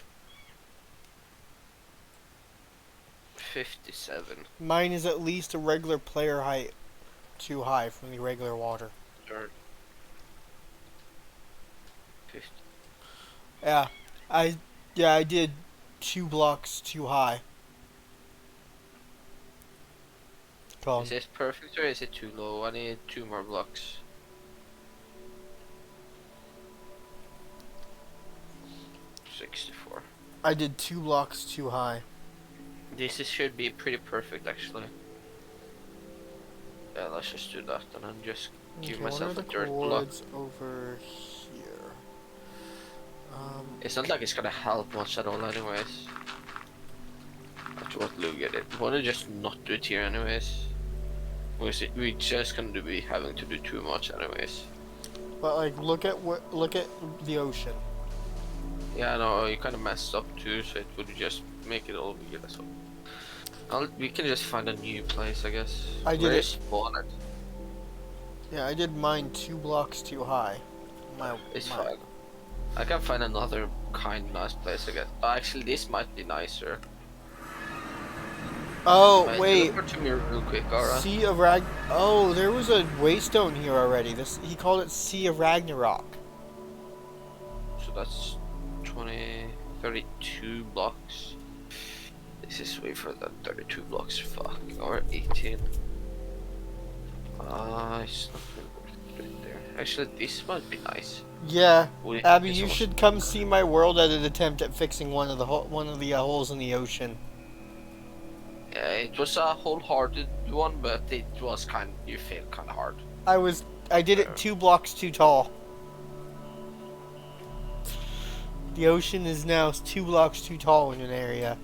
57. Mine is at least a regular player height too high from the regular water. Dirt. 50. Yeah, I did 2 blocks too high. Colin. Is this perfect or is it too low? I need 2 more blocks. $64. I did 2 blocks too high. Should be pretty perfect actually. Yeah, let's just do that and then just give Okay, myself what a are dirt the block. chords over here? It's not like it's gonna help much at all anyways. That's what Lugia did. Why don't just not do it here anyways? We just gonna be having to do too much anyways. But like, look at the ocean. Yeah, no, you kind of messed up too, so it would just make it all weird as well. We can just find a new place, I guess. I did Where it. is spawn it? Yeah, I did mine 2 blocks too high. It's fine. I can find another kind of nice place, I guess. Actually, this might be nicer. Oh wait. Look to me real quick, alright? Sea of Rag. Oh, there was a waystone here already. He called it Sea of Ragnarok. So that's 32 blocks. This is way further than 32 blocks. Fuck, or 18. It's not right there. Actually, this might be nice. Yeah, Wait, Abby, it's you almost- should come see my world edit attempt at fixing one of the holes in the ocean. Yeah, it was a wholehearted one, but it was you failed kind of hard. I did it 2 blocks too tall. The ocean is now 2 blocks too tall in an area,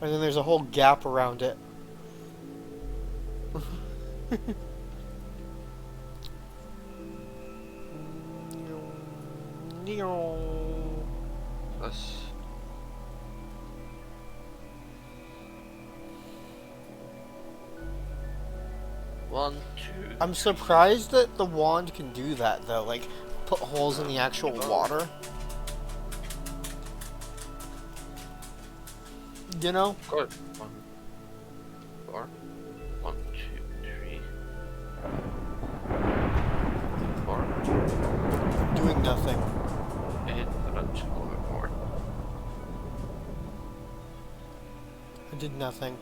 and then there's a whole gap around it. That's... One, two. I'm surprised that the wand can do that though, like put holes in the actual water. You know? Good. 1, 4. 1, 2, 3. 4. Doing nothing. And a little bit more. I did nothing.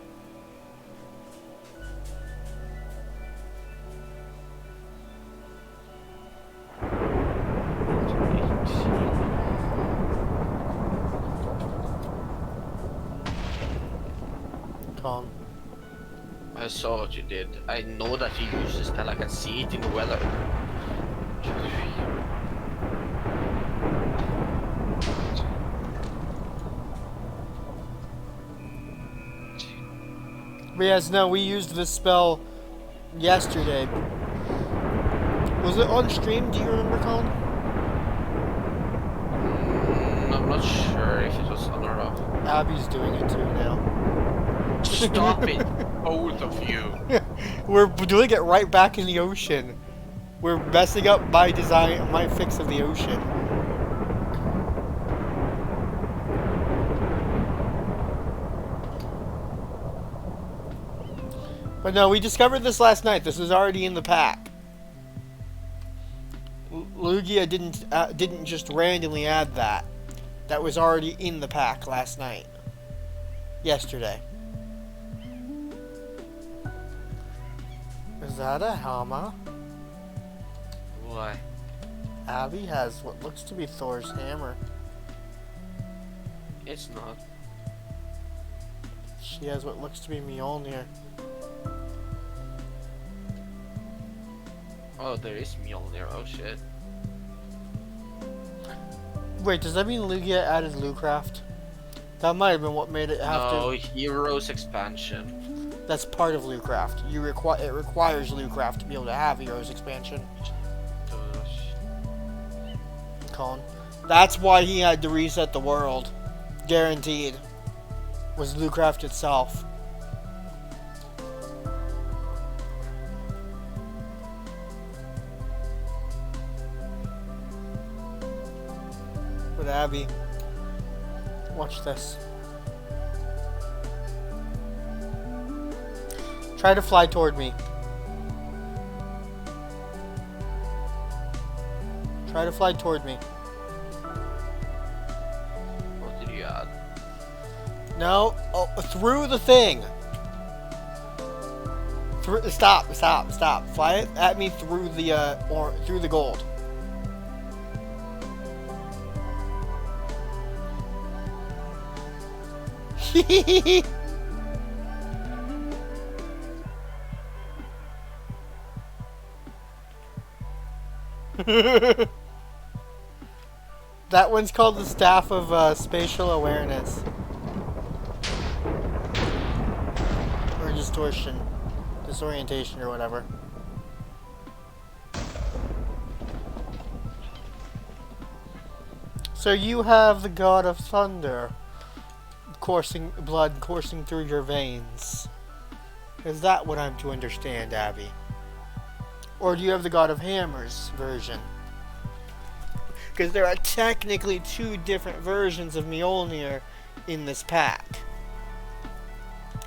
Calm. I saw what you did. I know that you use this spell. I can see it in the weather. But yes, no, we used this spell yesterday. Was it on stream? Do you remember, Colin? I'm not sure if it was on or off. Abby's doing it too now. Stop it, both of you. We're doing it right back in the ocean. We're messing up my design, my fix of the ocean. But no, we discovered this last night. This was already in the pack. Lugia didn't just randomly add that. that was already in the pack last night. Yesterday. Is that a hammer? Why? Abby has what looks to be Thor's hammer. It's not. She has what looks to be Mjolnir. Oh, there is Mjolnir. Oh shit. Wait, does that mean Lugia added Lootcraft? That might have been what made it have No, Heroes expansion. to. That's part of Lootcraft. It requires Lootcraft to be able to have Heroes expansion. Colin. That's why he had to reset the world. Guaranteed. Was Lootcraft itself. But Abby, watch this. Try to fly toward me. Try to fly toward me. What did you add? No, through the thing. Stop. Fly it at me through the through the gold. That one's called the Staff of Spatial Awareness. Or Distortion. Disorientation or whatever. So you have the God of Thunder blood coursing through your veins. Is that what I'm to understand, Abby? Or do you have the God of Hammers version? Because there are technically two different versions of Mjolnir in this pack.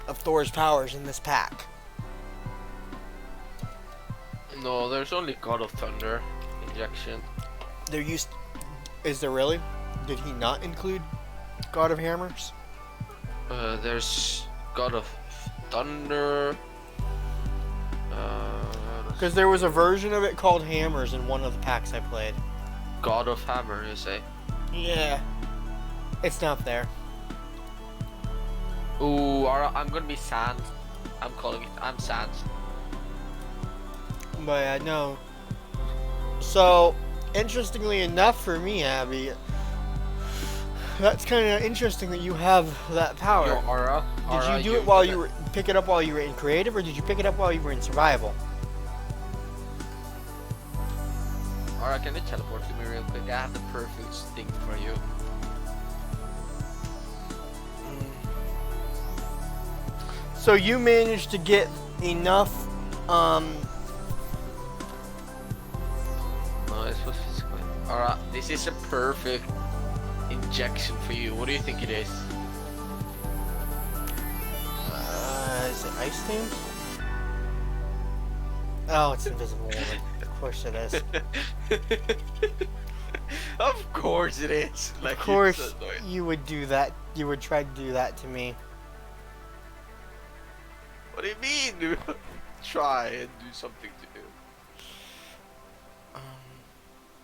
Of Thor's powers in this pack. No, there's only God of Thunder injection. Is there really? Did he not include God of Hammers? There's God of Thunder. Because there was a version of it called Hammers in one of the packs I played. God of Hammer, you say? Yeah. It's not there. Ooh, I'm gonna be Sans. I'm calling it. I'm Sans. But no. So, interestingly enough for me, Abby, that's kind of interesting that you have that power. Yo, Aura. Did you do it while you were pick it up while you were in creative, or did you pick it up while you were in survival? Aura, can you teleport to me real quick? I have the perfect thing for you. So you managed to get enough, No, this was physical. Alright, this is a perfect injection for you. What do you think it is? is it Ice Themed? Oh, it's Invisible Woman. Of course it is. Of course it is. Like, Of course you would do that. You would try to do that to me. What do you mean? Try and do something to you.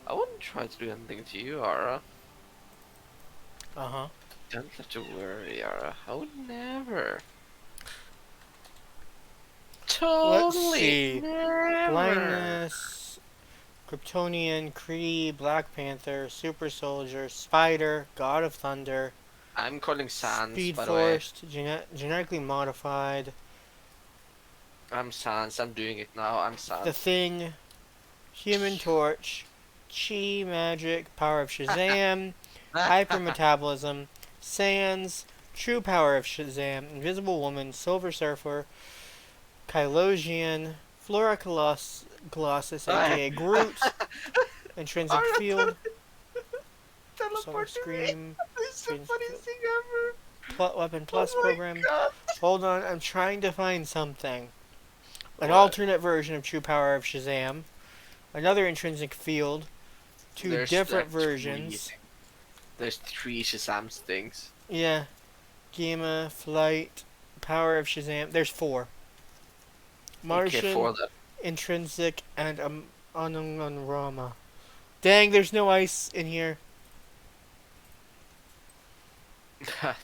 I wouldn't try to do anything to you, Ara. Uh-huh. Don't have to worry, Ara. I would never. Totally. see. Never. Blindness, Kryptonian, Kree, Black Panther, Super Soldier, Spider, God of Thunder, I'm calling Sans, Speed by the way. Force, genetically modified, I'm Sans. I'm doing it now. I'm Sans. The Thing, Human Torch, Chi Magic, Power of Shazam, Hypermetabolism, Sans, True Power of Shazam, Invisible Woman, Silver Surfer, Kylosian, Flora Colossus, aka Groot, Intrinsic Field, Sonic Scream, This is the Intrinsic funniest Field, thing ever. Weapon Plus Oh my program. God. Hold on, I'm trying to find something. An What? alternate version of True Power of Shazam, another Intrinsic Field, two There's different like three versions. There's 3 Shazam's things. Yeah. Gamma, Flight, Power of Shazam. There's 4. Okay, Martian, 4 then. Intrinsic, and Anunrama. Dang, there's no ice in here.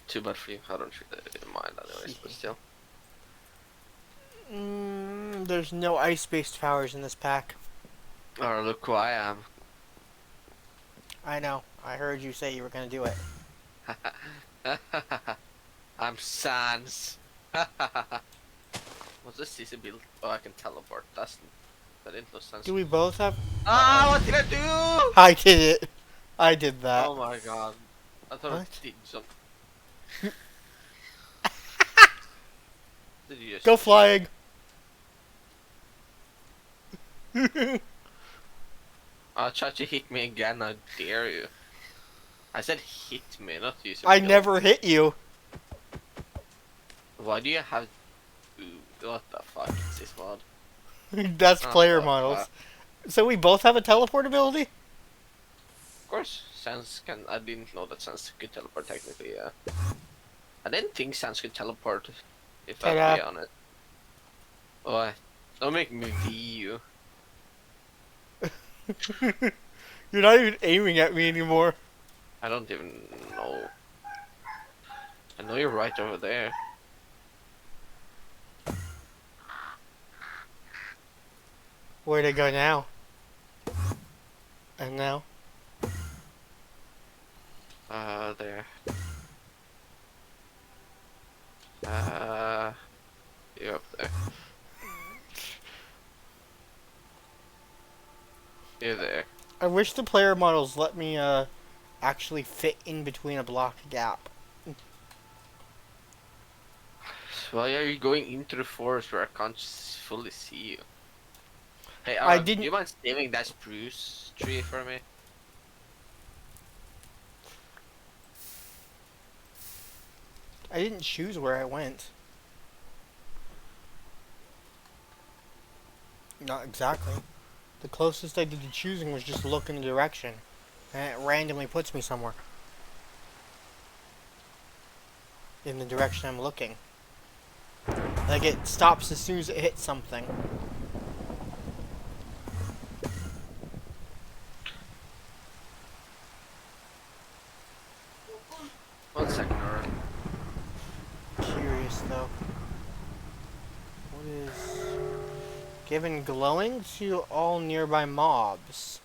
Too bad for you. I don't really mind anyways, but still. There's no ice-based powers in this pack. Or look who I am. I know. I heard you say you were gonna do it. I'm Sans. What's this CC build? Oh, I can teleport. That didn't no sense. Do we both have? Ah, what did I do? I did it. I did that. Oh my god. I thought I What? did something. Did you just Go flying. try to hit me again, I dare you. I said hit me, not use I your never hit you. Why do you have... Ooh, what the fuck is this mod? That's Oh, player fuck models. that. So we both have a teleport ability? Of course, Sans can... I didn't know that Sans could teleport technically, yeah. I didn't think Sans could teleport, if I'd Ta-da. be honest. Oh, don't make me V you. You're not even aiming at me anymore. I don't even know. I know you're right over there. Where'd I go now? And now? There. You're up there. You're there. I wish the player models let me actually fit in between a block gap. Why are you going into the forest where I can't fully see you? Hey, I do didn't- you mind saving that spruce tree for me? I didn't choose where I went. Not exactly. The closest I did to choosing was just look in the direction. And it randomly puts me somewhere. In the direction I'm looking. Like it stops as soon as it hits something. One second, alright. Curious though. What is... Given glowing to all nearby mobs.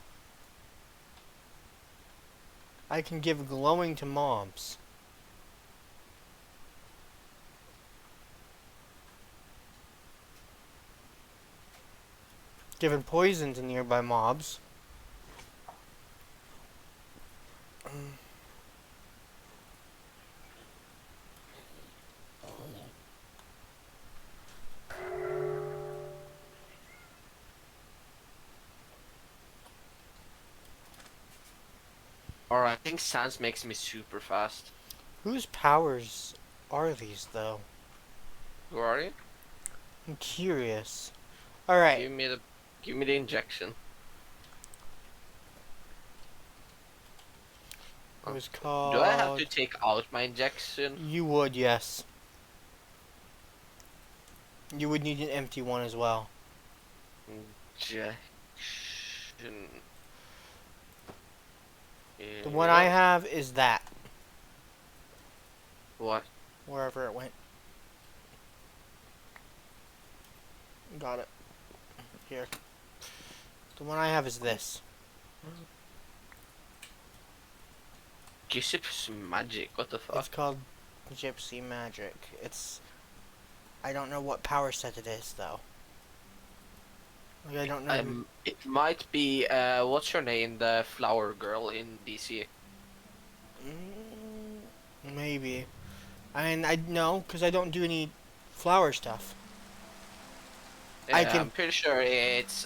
I can give glowing to mobs. Given poison to nearby mobs. Alright, I think Sans makes me super fast. Whose powers are these though? Who are you? I'm curious. Alright. Give me the injection. It was called... Do I have to take out my injection? You would, yes. You would need an empty one as well. Injection. The one I have is that. What? Wherever it went. Got it. Here. The one I have is this. Gypsy magic, what the fuck? It's called Gypsy Magic. It's... I don't know what power set it is, though. Like, I don't know. It might be, what's her name, the flower girl in DC? Maybe. And I know, because I don't do any flower stuff. Yeah, I can- I'm pretty sure it's,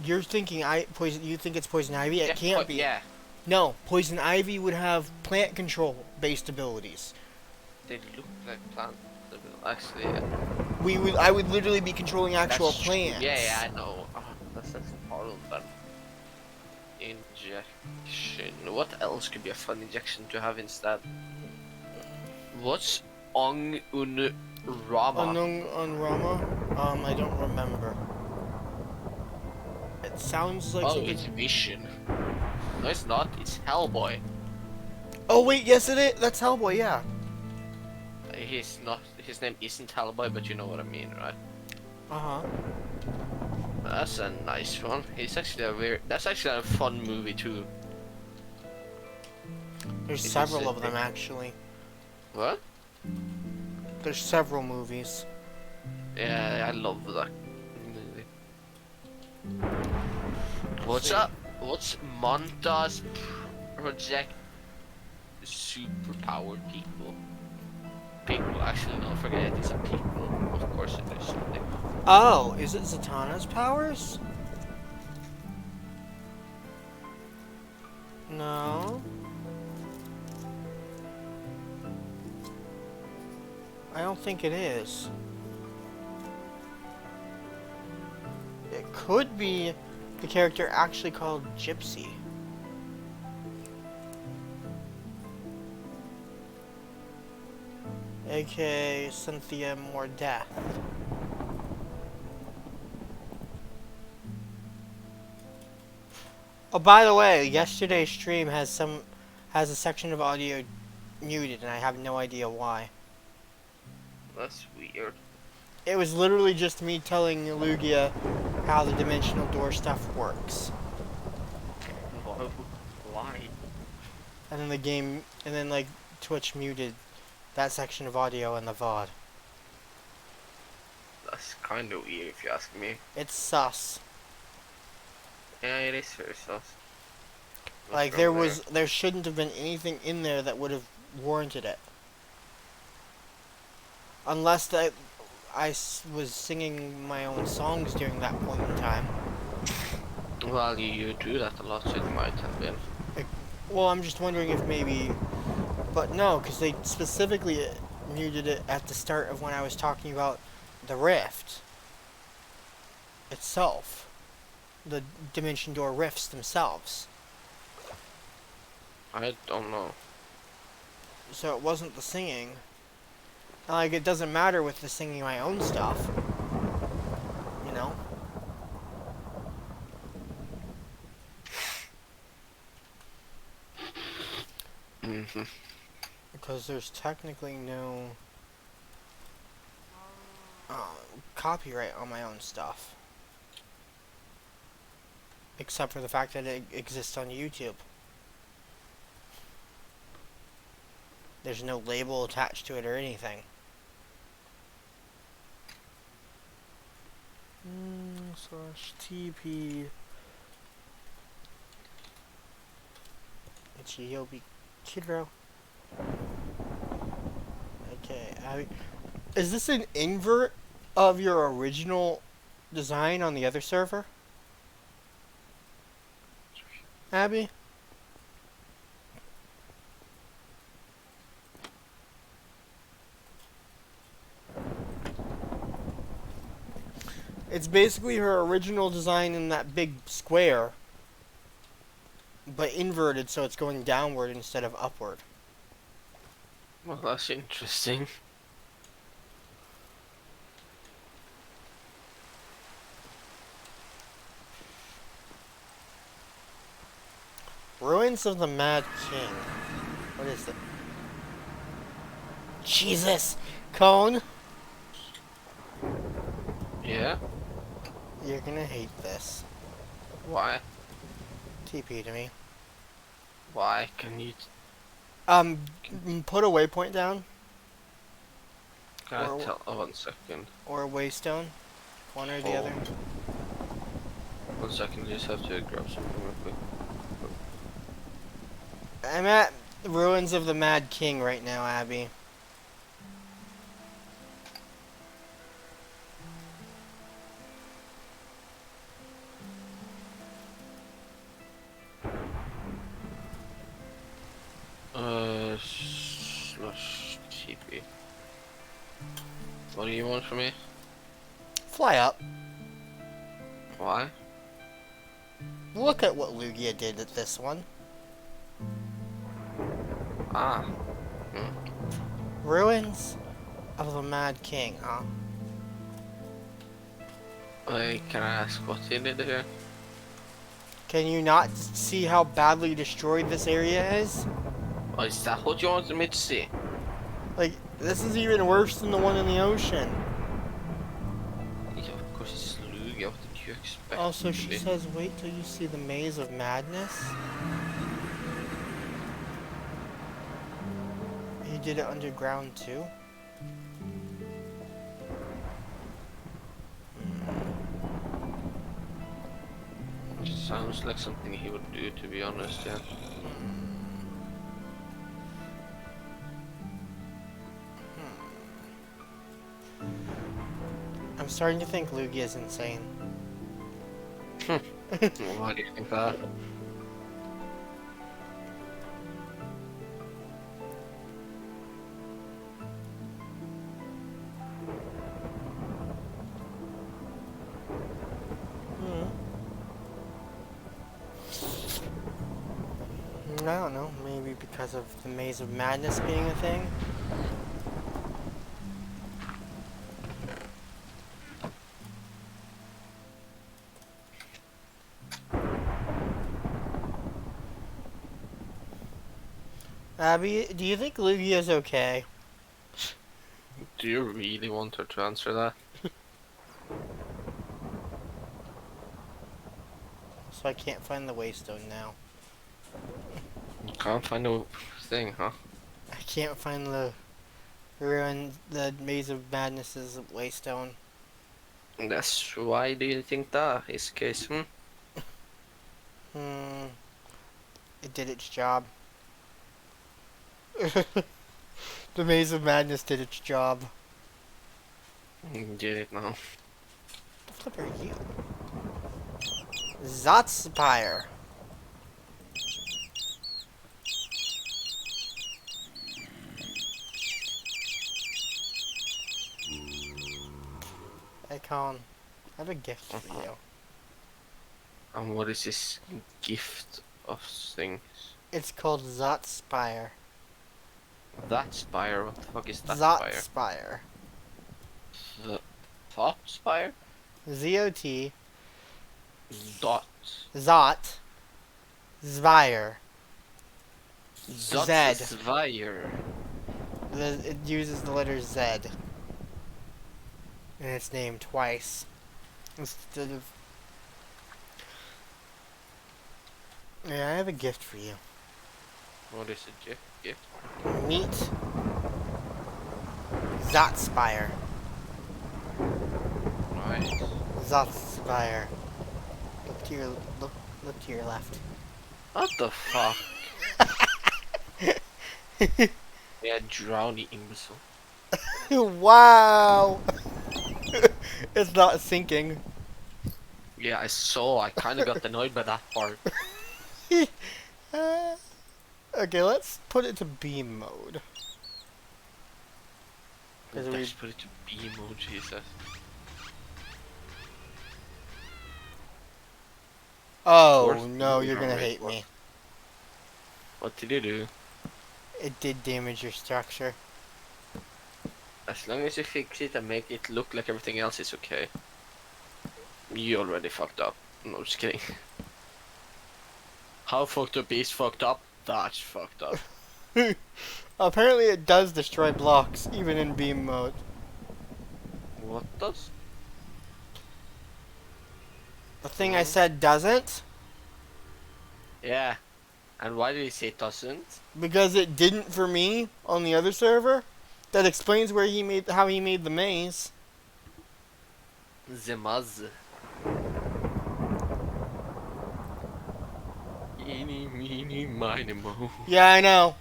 You're thinking poison. You think it's poison ivy? It can't be. Yeah, No, poison ivy would have plant control based abilities. they look like plant. Actually, I would literally be controlling actual that's true. plants. Yeah, I know. Oh, that's horrible, but injection. What else could be a fun injection to have instead? What's Ong Un Rama? On Rama? I don't remember. It sounds like Oh, something. it's Vision. No, it's not. It's Hellboy. Oh wait, yes it is. That's Hellboy, yeah. He's not. His name isn't Hellboy, but you know what I mean, right? Uh huh. That's a nice one. He's actually a weird. That's actually a fun movie too. There's Is several this of them actually. What? There's several movies. Yeah, I love that movie. What's See. up? What's Monta's project? Superpowered people. People, actually, no, forget it. It's a people. Of course, it is something. Oh, is it Zatanna's powers? No. I don't think it is. It could be the character actually called Gypsy. AKA Cynthia Mordeath. Oh, by the way, yesterday's stream has a section of audio muted, and I have no idea why. That's weird. It was literally just me telling Lugia how the dimensional door stuff works, Why? and then the game, and then like Twitch muted that section of audio in the VOD. That's kind of weird if you ask me. It's sus. Yeah, it is very sus. Like there shouldn't have been anything in there that would have warranted it. Unless that was singing my own songs during that point in time. Well, you do that a lot, so it might have been. Well, I'm just wondering if maybe, but no, because they specifically muted it at the start of when I was talking about the rift itself, the dimension door rifts themselves. I don't know. So it wasn't the singing. Like, it doesn't matter with the singing my own stuff. You know? Mm-hmm. Because there's technically no copyright on my own stuff. Except for the fact that it exists on YouTube. There's no label attached to it or anything. /TP It's Yobi Kidro. Okay, is this an invert of your original design on the other server? Abby? It's basically her original design in that big square, but inverted so it's going downward instead of upward. Well, that's interesting. Ruins of the Mad King. What is it? Jesus! Cone? Yeah? You're gonna hate this. Why? TP to me. Why? Can you... Put a waypoint down. Can I Or- tell... Oh, 1 second. Or a waystone. One or the other. 1 second, I just have to grab something real quick. I'm at the Ruins of the Mad King right now, Abby. Slash TP. What do you want from me? Fly up. Why? Look at what Lugia did at this one. Ah. Ruins of the Mad King, huh? Wait, can I ask what he did here? Can you not see how badly destroyed this area is? Oh, is that what you wanted me to see? Like, this is even worse than the one in the ocean. Yeah, of course it's Lugia. What did you expect? Also, she really? says, wait till you see the Maze of Madness. He did it underground too? Sounds like something he would do, to be honest, yeah. I'm starting to think Lugia is insane. Why do you think that? I don't know, maybe because of the Maze of Madness being a thing? Abby, do you think Lugia's okay? Do you really want her to answer that? So I can't find the Waystone now. You can't find a thing, huh? I can't find the Maze of Madness's Waystone. That's why do you think that is the case, It did its job. The Maze of Madness did its job. Get it now. The flip are you? Zotspire. Hey Colin, I have a gift for you. And what is this gift of things? It's called Zotspire. That spire? What the fuck is that spire? Zotspire. The thought spire? Z-O-T. Dot. Zot. Spire. Zot Zed. Spire. It uses the letter Z in its name twice instead of. Yeah, I have a gift for you. What is it, gift? Meet Zotspire. Right. Zotspire. Look to your look to your left. What the fuck? Yeah, drowny imbecile. Wow! It's not sinking. Yeah, I saw. I kind of got annoyed by that part. Okay, let's put it to beam mode. Let's put it to B mode, Jesus. Oh Fourth no, mode, you're gonna right, hate what? me. What did you do? It did damage your structure. As long as you fix it and make it look like everything else is okay. You already fucked up. No, just kidding. How fucked up is fucked up? That's fucked up. Apparently it does destroy blocks, even in beam mode. What does? The thing I said doesn't, Yeah. And why did he say it doesn't? because it didn't for me on the other server. That explains how he made the maze. Zemaz. Eeny, meeny, miny, mo. Yeah, I know.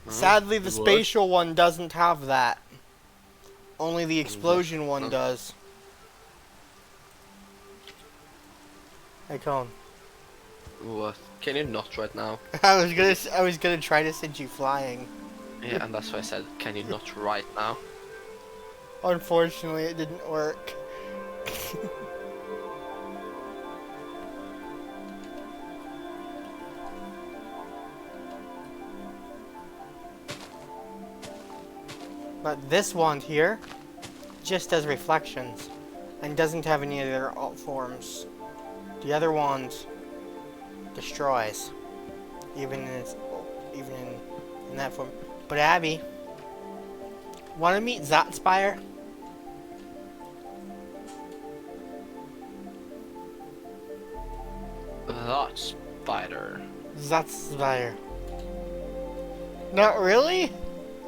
Huh? Sadly, the What? spatial one doesn't have that. Only the explosion one Huh? does. Hey, Colin. What? Can you not right now? I was gonna try to send you flying. Yeah, and that's why I said, can you not right now? Unfortunately, it didn't work. But this wand here just does reflections and doesn't have any other alt forms. The other wand destroys, even in that form. But Abby, want to meet Zotspire? That spider. Zotspire. Not really?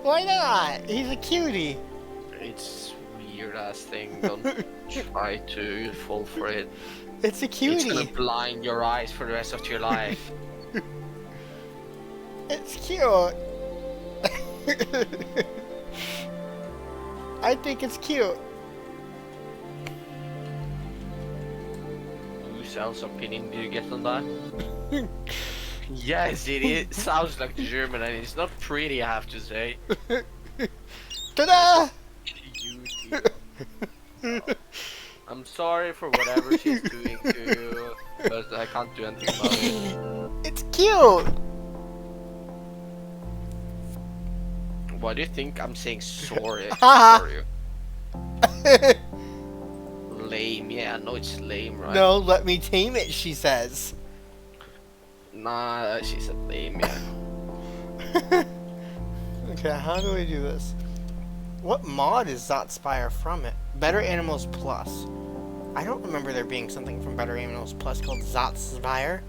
Why not? He's a cutie. It's weird ass thing. Don't try to fall for it. It's a It's gonna cutie. blind your eyes for the rest of your life. It's cute. I think it's cute. Whose else opinion do you get on that? Yes, it sounds like German and it's not pretty, I have to say. Ta-da! You I'm sorry for whatever she's doing to you, but I can't do anything about it. It's cute. Why do you think I'm saying sorry for you? Lame, yeah, I know it's lame, right? No, let me tame it, she says. Nah, she said lame, yeah. Okay, how do I do this? What mod is Zotspire from it? Better Animals Plus. I don't remember there being something from Better Animals Plus called Zotspire.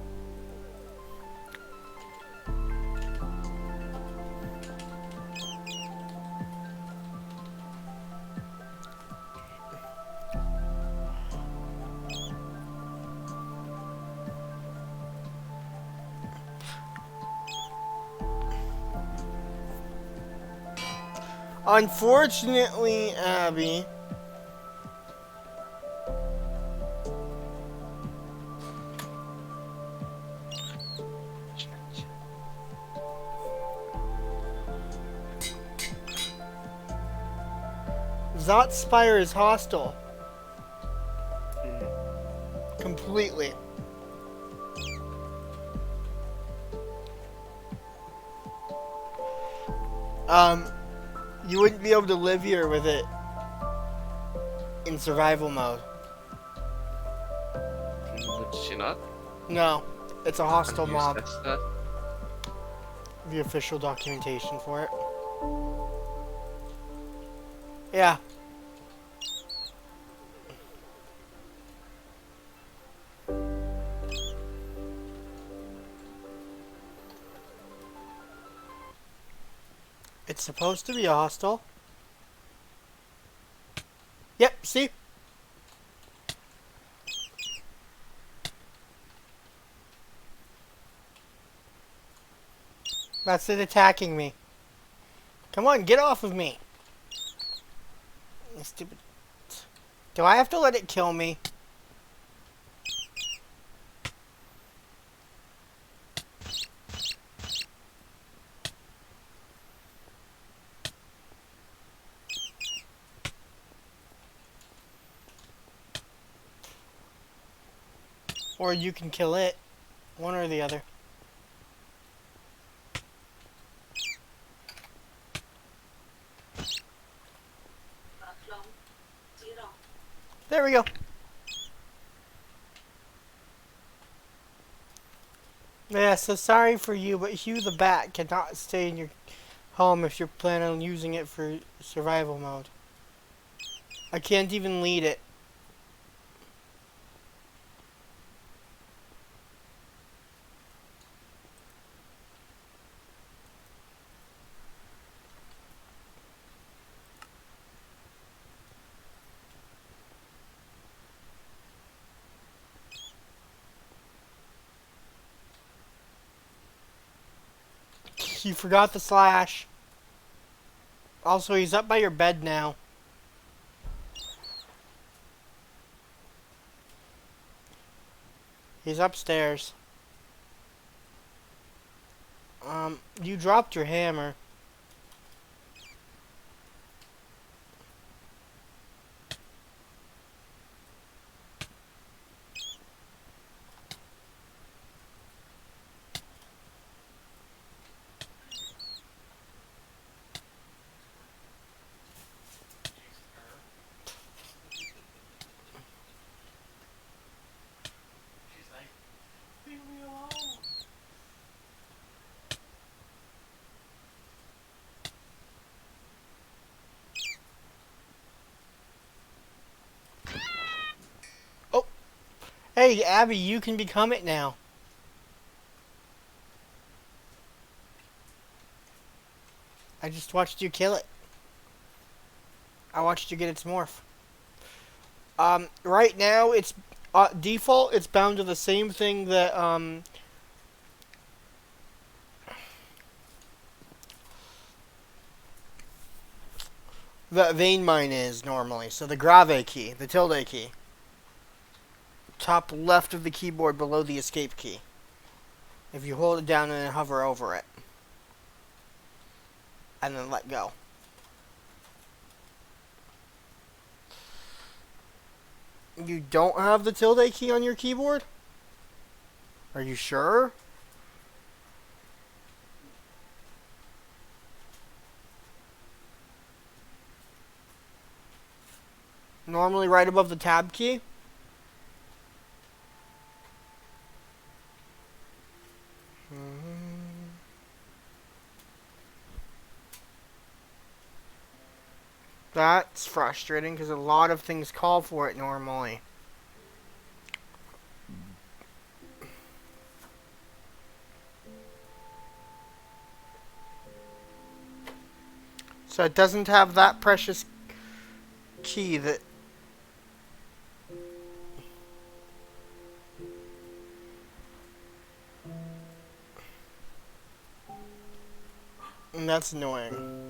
Unfortunately, Abby, Zotspire is hostile. Completely. You wouldn't be able to live here with it in survival mode. Would she not? No, it's a hostile Who mob. says that? The official documentation for it. Yeah. It's supposed to be a hostile. Yep, see? That's it attacking me. Come on, get off of me. You stupid. Do I have to let it kill me? Or you can kill it. One or the other. There we go. Yeah, so sorry for you, but Hugh the Bat cannot stay in your home if you're planning on using it for survival mode. I can't even lead it. You forgot the slash. Also, he's up by your bed now. He's upstairs. You dropped your hammer. Hey, Abby, you can become it now. I just watched you kill it. I watched you get its morph. Right now, it's default. It's bound to the same thing that that vein mine is normally. So the grave key, the tilde key, top left of the keyboard below the escape key. If you hold it down and then hover over it, and then let go. You don't have the tilde key on your keyboard? Are you sure? Normally right above the tab key? That's frustrating because a lot of things call for it normally. So it doesn't have that precious key that... And that's annoying.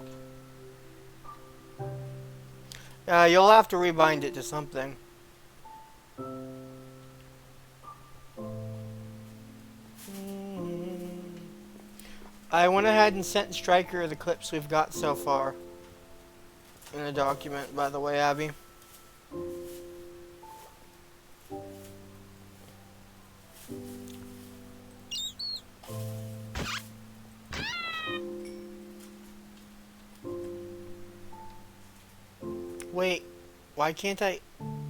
You'll have to rebind it to something. I went ahead and sent Striker the clips we've got so far in a document, by the way, Abby. Wait, why can't I?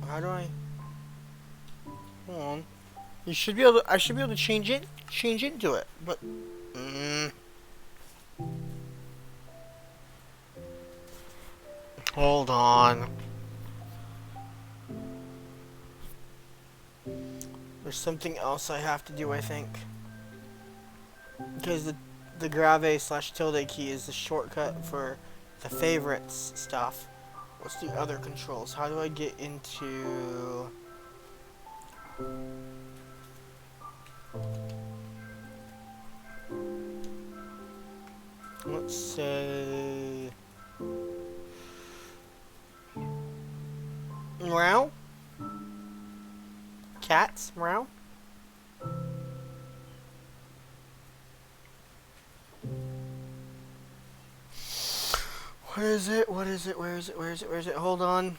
How do I? Hold on. You should be able to. I should be able to change into it, but. Hold on. There's something else I have to do, I think. Because the grave / tilde key is the shortcut for the favorites stuff. What's the other controls? How do I get into... Let's say... Meow? Cats? Meow? Where is it? What is it? Where is it? Where is it? Where is it? Hold on.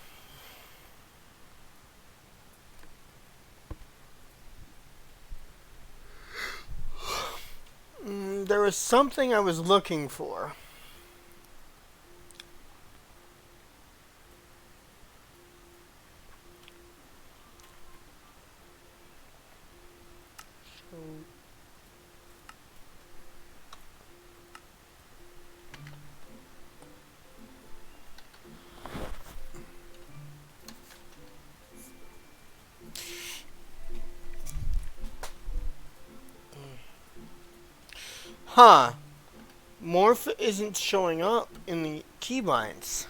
There was something I was looking for. Huh. Morph isn't showing up in the keybinds.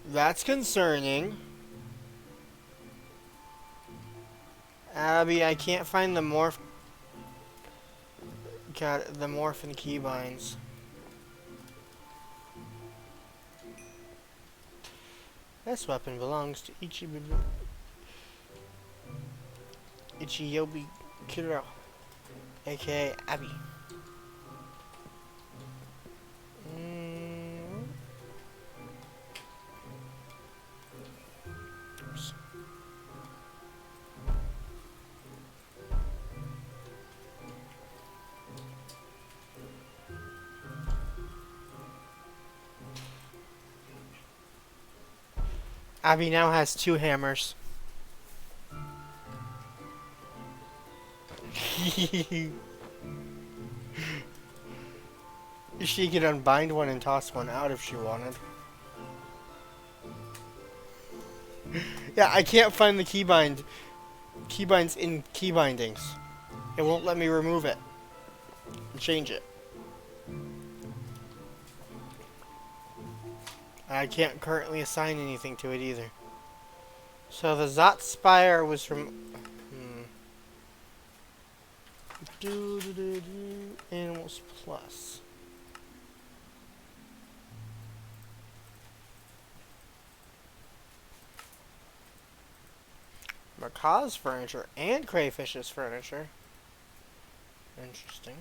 That's concerning. Abby, I can't find the morph. Got it, the morph in keybinds. This weapon belongs to Ichiyobi Kuro, aka Abby. Oops. Abby now has 2 hammers. She could unbind one and toss one out if she wanted. Yeah, I can't find the keybinds in key bindings. It won't let me remove it and change it. I can't currently assign anything to it either. So the Zot Spire was from Animals Plus. Macaw's furniture and Crayfish's furniture. Interesting.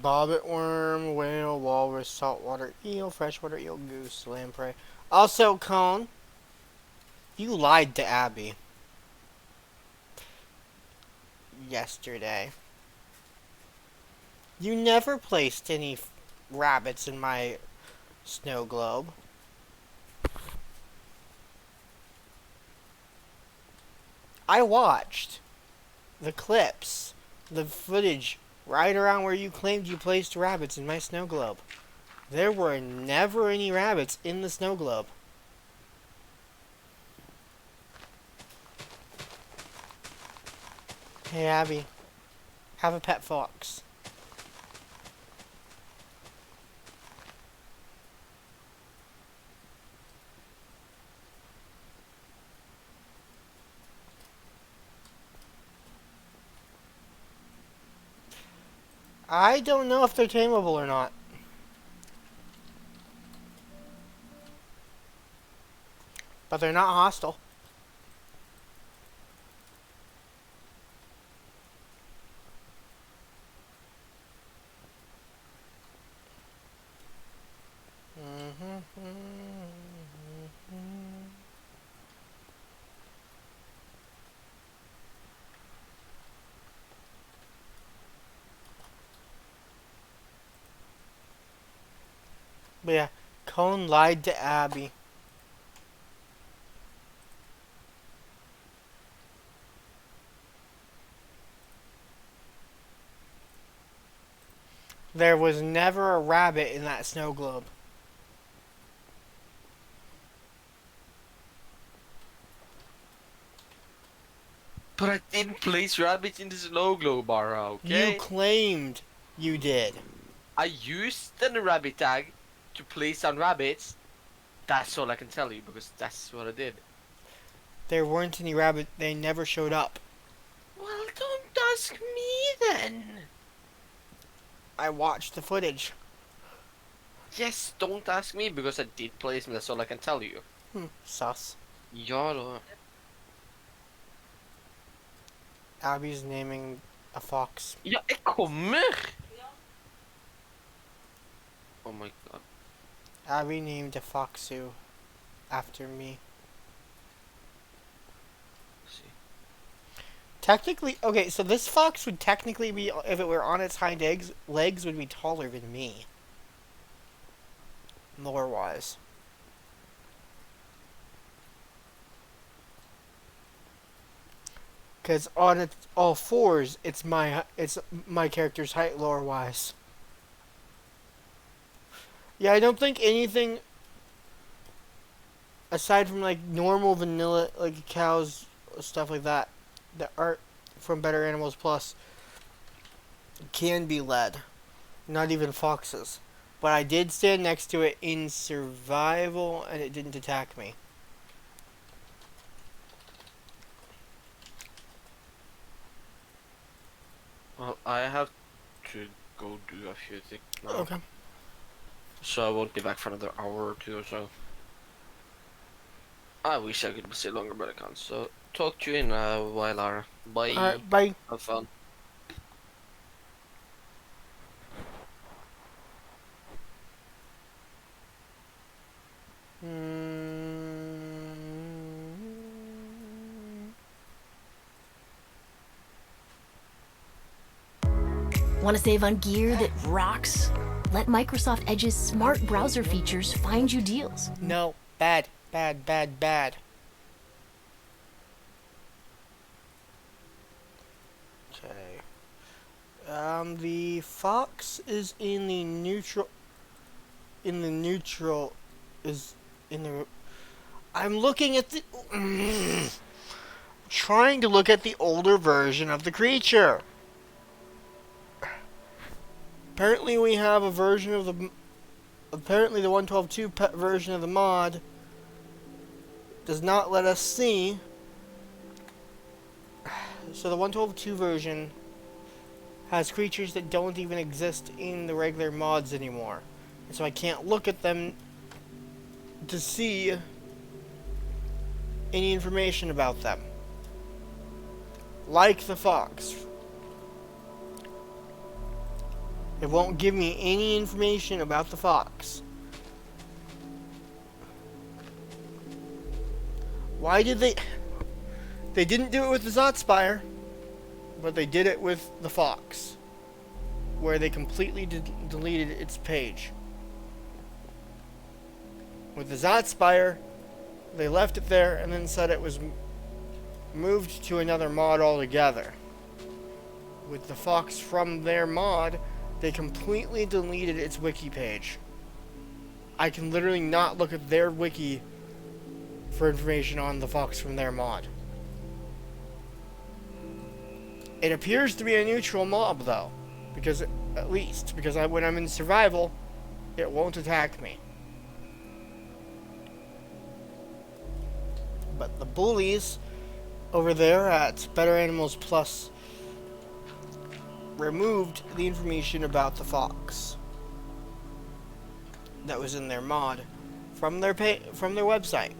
Bobbit worm, whale, walrus, saltwater eel, freshwater eel, goose, lamprey. Also, Cone, you lied to Abby yesterday. You never placed any rabbits in my snow globe. I watched the clips, the footage right around where you claimed you placed rabbits in my snow globe. There were never any rabbits in the snow globe. Hey Abby, have a pet fox. I don't know if they're tameable or not. But they're not hostile. But yeah, Cone lied to Abby. There was never a rabbit in that snow globe. But I didn't place rabbits in the snow globe, Bara, okay? You claimed you did. I used the rabbit tag to place down rabbits. That's all I can tell you, because that's what I did. There weren't any rabbits. They never showed up. Well, don't ask me then. I watched the footage. Yes, don't ask me, because I did place them. That's all I can tell you. Sus. Ja då. Abby's naming a fox. Ja, jag kommer! Oh my god. Abby named a foxu after me. Let's see. Technically, okay, so this fox would technically be, if it were on its hind legs would be taller than me. Lore-wise. Because on its all fours, it's my character's height lore-wise. Yeah, I don't think anything aside from like normal vanilla, like cows, stuff like that aren't from Better Animals Plus can be led. Not even foxes. But I did stand next to it in survival and it didn't attack me. Well, I have to go do a few things now. Okay. So I won't be back for another hour or two or so. I wish I could stay longer, but I can't. So talk to you in a while, Lara. Bye. Alright, bye. Have fun. Want to save on gear that rocks? Let Microsoft Edge's smart browser features find you deals. No, bad, bad, bad, bad. Okay. The fox is in the neutral. In the neutral is in the. I'm looking at the. Trying to look at the older version of the creature. Apparently, we have a version of the. Apparently, the 1.12.2 version of the mod does not let us see. So the 1.12.2 version has creatures that don't even exist in the regular mods anymore. And so I can't look at them to see any information about them. Like the fox. It won't give me any information about the fox. Why did they... They didn't do it with the Zotspire, but they did it with the fox, where they completely deleted its page. With the Zotspire, they left it there and then said it was moved to another mod altogether. With the fox from their mod, they completely deleted its wiki page. I can literally not look at their wiki for information on the fox from their mod. It appears to be a neutral mob, though, because when I'm in survival, it won't attack me. But the bullies over there at Better Animals Plus removed the information about the fox that was in their mod from their website.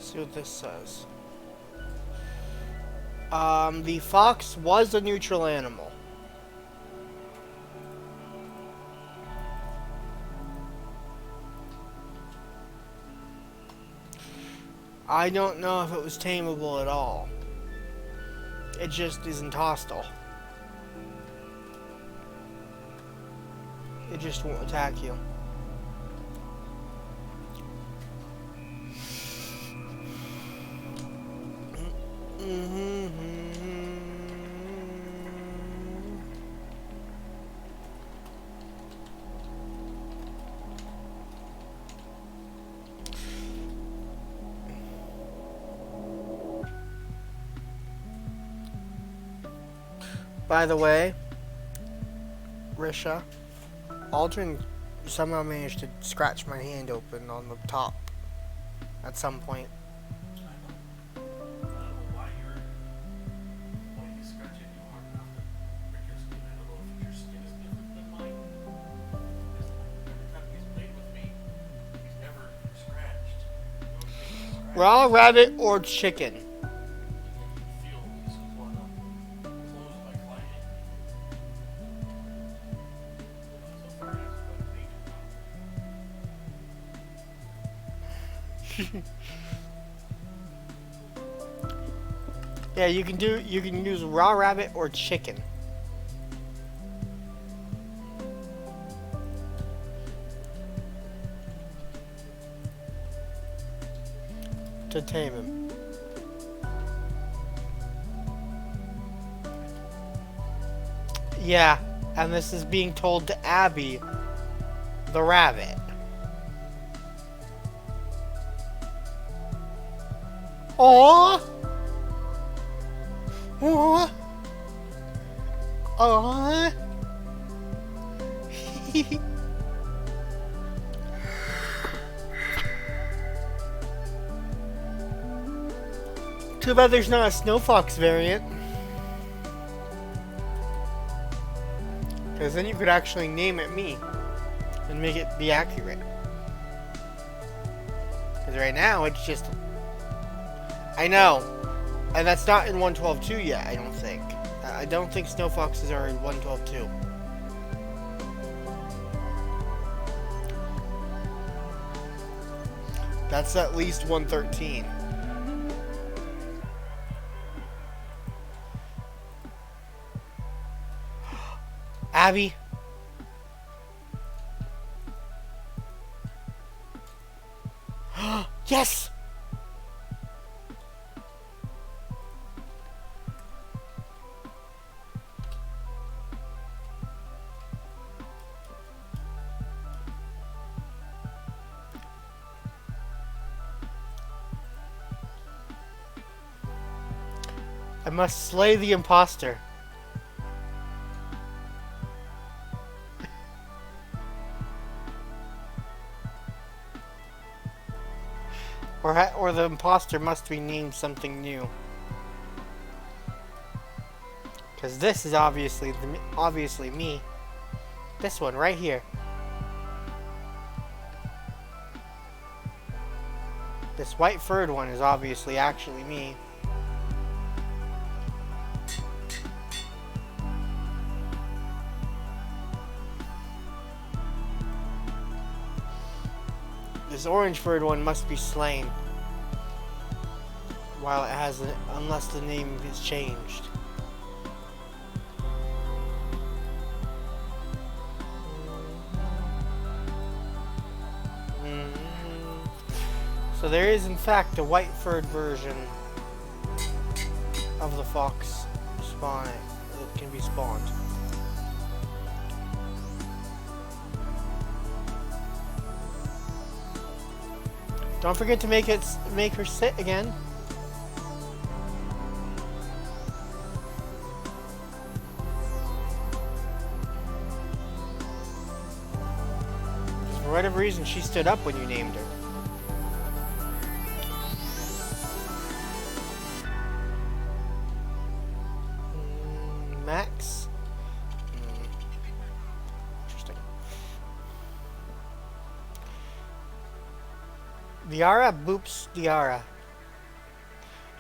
See what this says. The fox was a neutral animal. I don't know if it was tameable at all. It just isn't hostile. It just won't attack you. By the way, Risha, Aldrin somehow managed to scratch my hand open on the top at some point. I don't know why you scratch it hard enough to break your skin. I don't know if your skin is different than mine. Because every time he's played with me, he's never scratched. The only thing he's scratched Raw rabbit or chicken? is feel his blood up close by climbing. So far, that's what I think Yeah, you can use raw rabbit or chicken to tame him. Yeah, and this is being told to Abby, the rabbit. Aww! Aww! Aww! Too bad there's not a Snow Fox variant. Because then you could actually name it me and make it be accurate. Because right now it's just... I know. And that's not in 112.2 yet, I don't think. I don't think Snow Foxes are in 112.2. That's at least 113. Abby. Yes! I must slay the imposter. Or the imposter must be named something new. Because this is obviously me. This one right here. This white furred one is obviously actually me. This orange furred one must be slain. While it has unless the name is changed. So there is in fact a white furred version of the fox spawn that can be spawned. Don't forget to make her sit again. For whatever reason, she stood up when you named her. Max? Interesting. Diara boops Diara.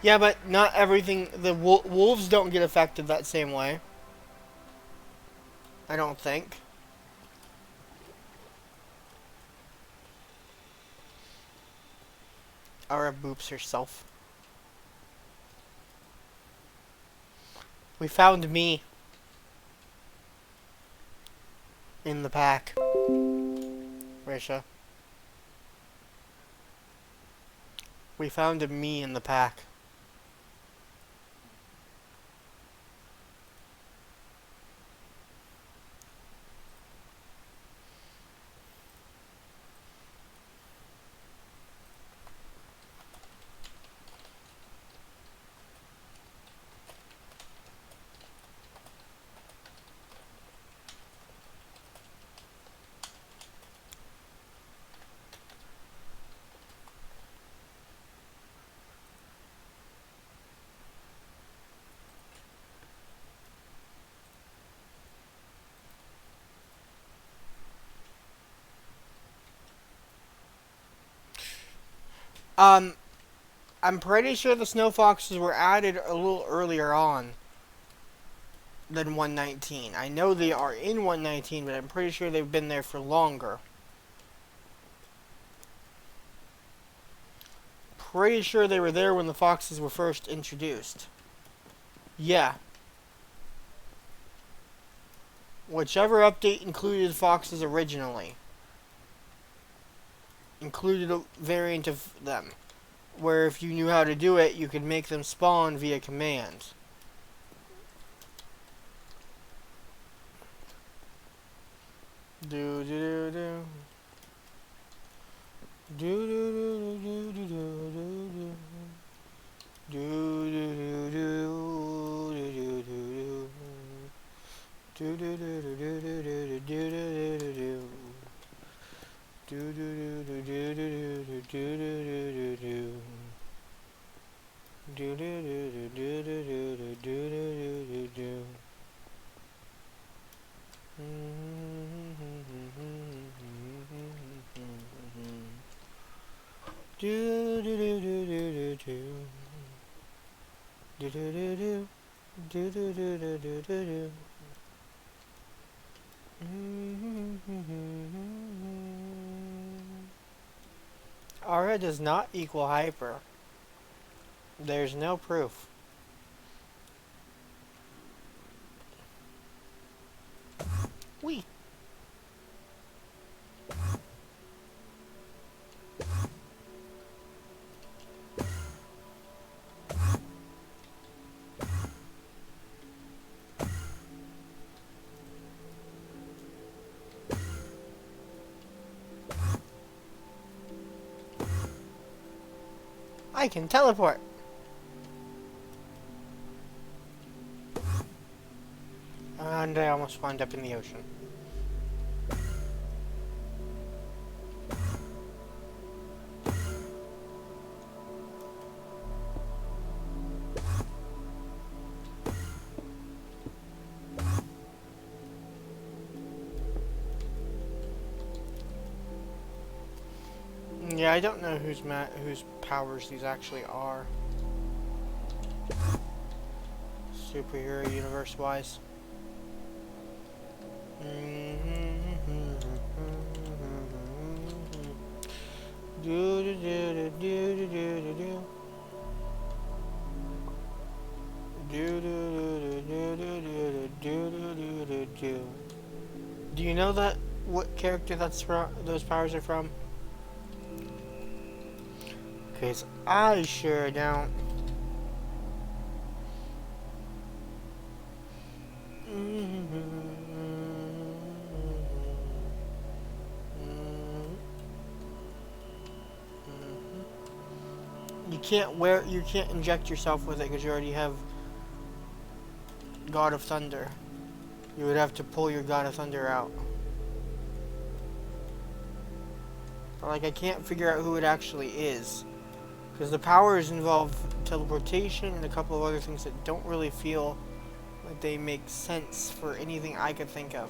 Yeah, but not everything... The wolves don't get affected that same way. I don't think. Ara boops herself. We found me in the pack. Risha. We found a me in the pack. I'm pretty sure the Snow Foxes were added a little earlier on than 119. I know they are in 119, but I'm pretty sure they've been there for longer. Pretty sure they were there when the Foxes were first introduced. Yeah. Whichever update included Foxes originally included a variant of them, where if you knew how to do it, you could make them spawn via command. Do do do do do do do do do do do do do do do. Do do do do do do do do do do. Do do do do do do do do do do. Do do do do do do do do do do do do do do do do. Aura does not equal hyper. There's no proof. Wee. I can teleport. And I almost wound up in the ocean. Yeah, I don't know whose powers these actually are. Superhero universe-wise. Do you know that what character that's from? Those powers are from? Cause I sure don't. You can't inject yourself with it because you already have God of Thunder. You would have to pull your God of Thunder out. But like I can't figure out who it actually is. Because the powers involve teleportation and a couple of other things that don't really feel like they make sense for anything I could think of.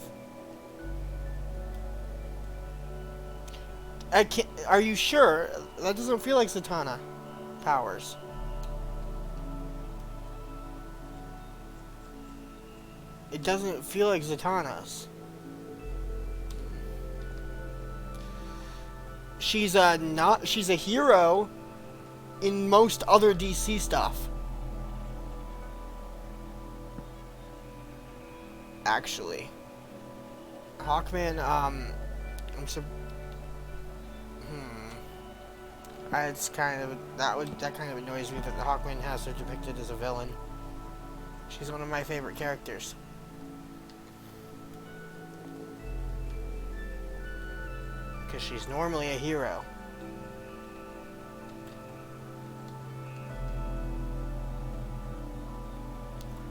Are you sure? That doesn't feel like Zatanna powers. It doesn't feel like Zatanna's. She's a hero in most other DC stuff. Actually. Hawkman, it's kind of that kind of annoys me that the Hawkman has her depicted as a villain. She's one of my favorite characters. Because she's normally a hero.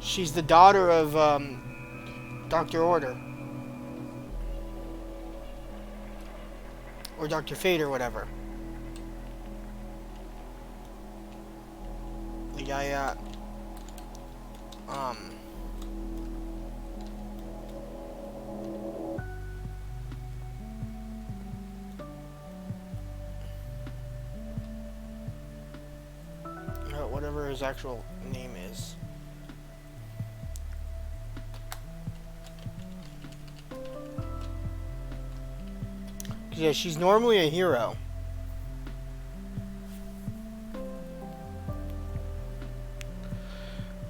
She's the daughter of Dr. Order. Or Dr. Fate or whatever. The guy, whatever his actual name is. Yeah, she's normally a hero.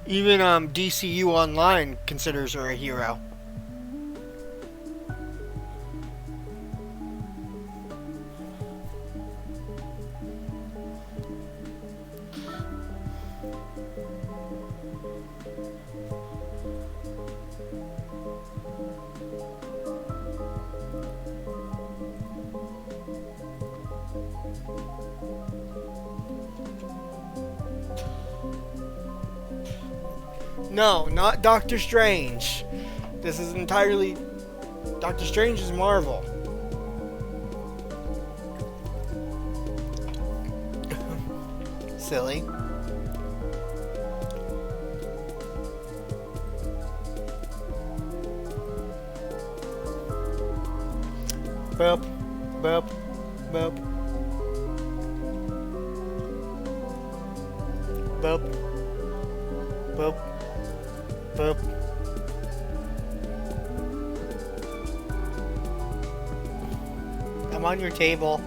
Even DCU Online considers her a hero. No, not Doctor Strange. This is entirely... Doctor Strange is Marvel. Silly. Boop. Boop. Boop. Boop. Boop. Boop. I'm on your table.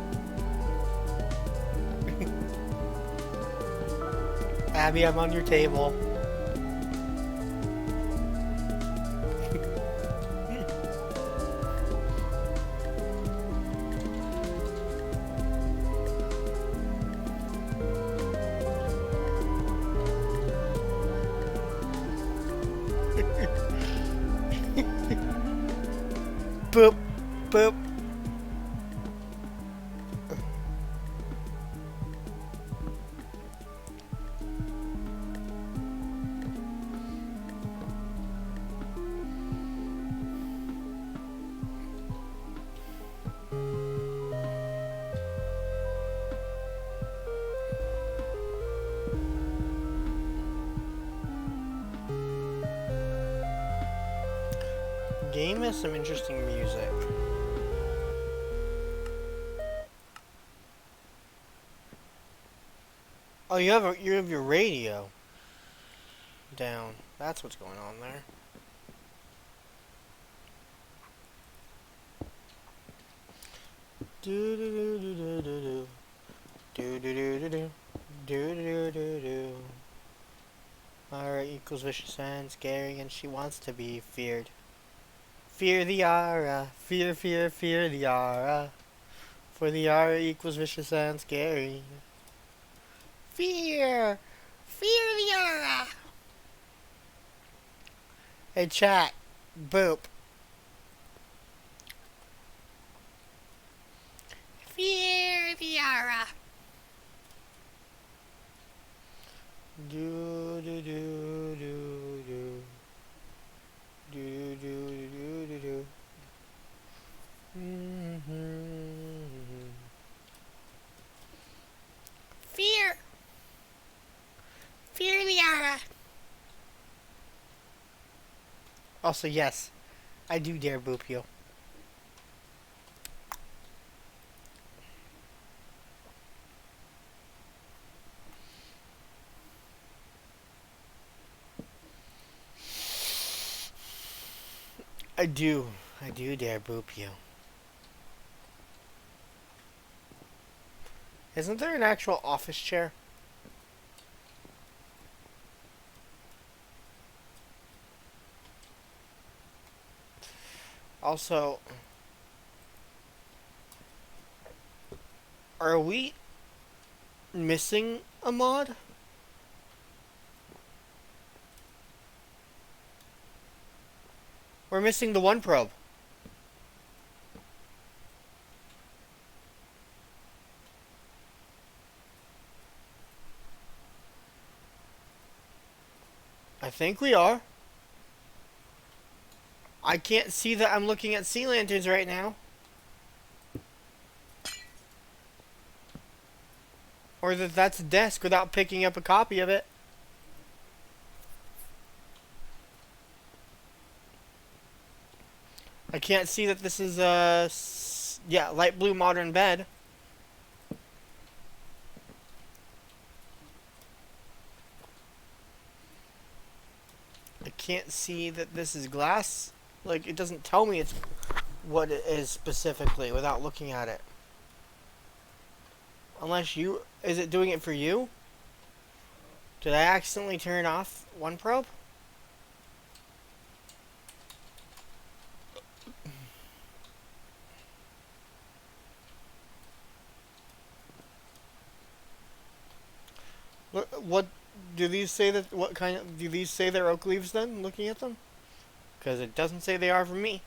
Abby, I'm on your table. Boop. Boop. Game has some interesting music. Oh, you have your radio down. That's what's going on there. Do do do do do do do do do do do do do do do. Ara equals vicious and scary, and she wants to be feared. Fear the Ara, fear, fear, fear the Ara. For the Ara equals vicious and scary. Fear! Fear the Ara! Hey chat, boop. Fear the Ara. Do do do do do. Do do do do do. Fear. Fear the Ara. Also, yes, I do dare boop you. I do dare boop you. Isn't there an actual office chair? Also, are we missing a mod? We're missing the one probe. I think we are. I can't see that I'm looking at sea lanterns right now. Or that that's a desk without picking up a copy of it. I can't see that this is a, yeah, light blue modern bed. I can't see that this is glass. Like, it doesn't tell me it's what it is specifically without looking at it. Unless you... Is it doing it for you? Did I accidentally turn off one probe? What do these say that? What kind of do these say they're oak leaves then? Looking at them, because it doesn't say they are for me.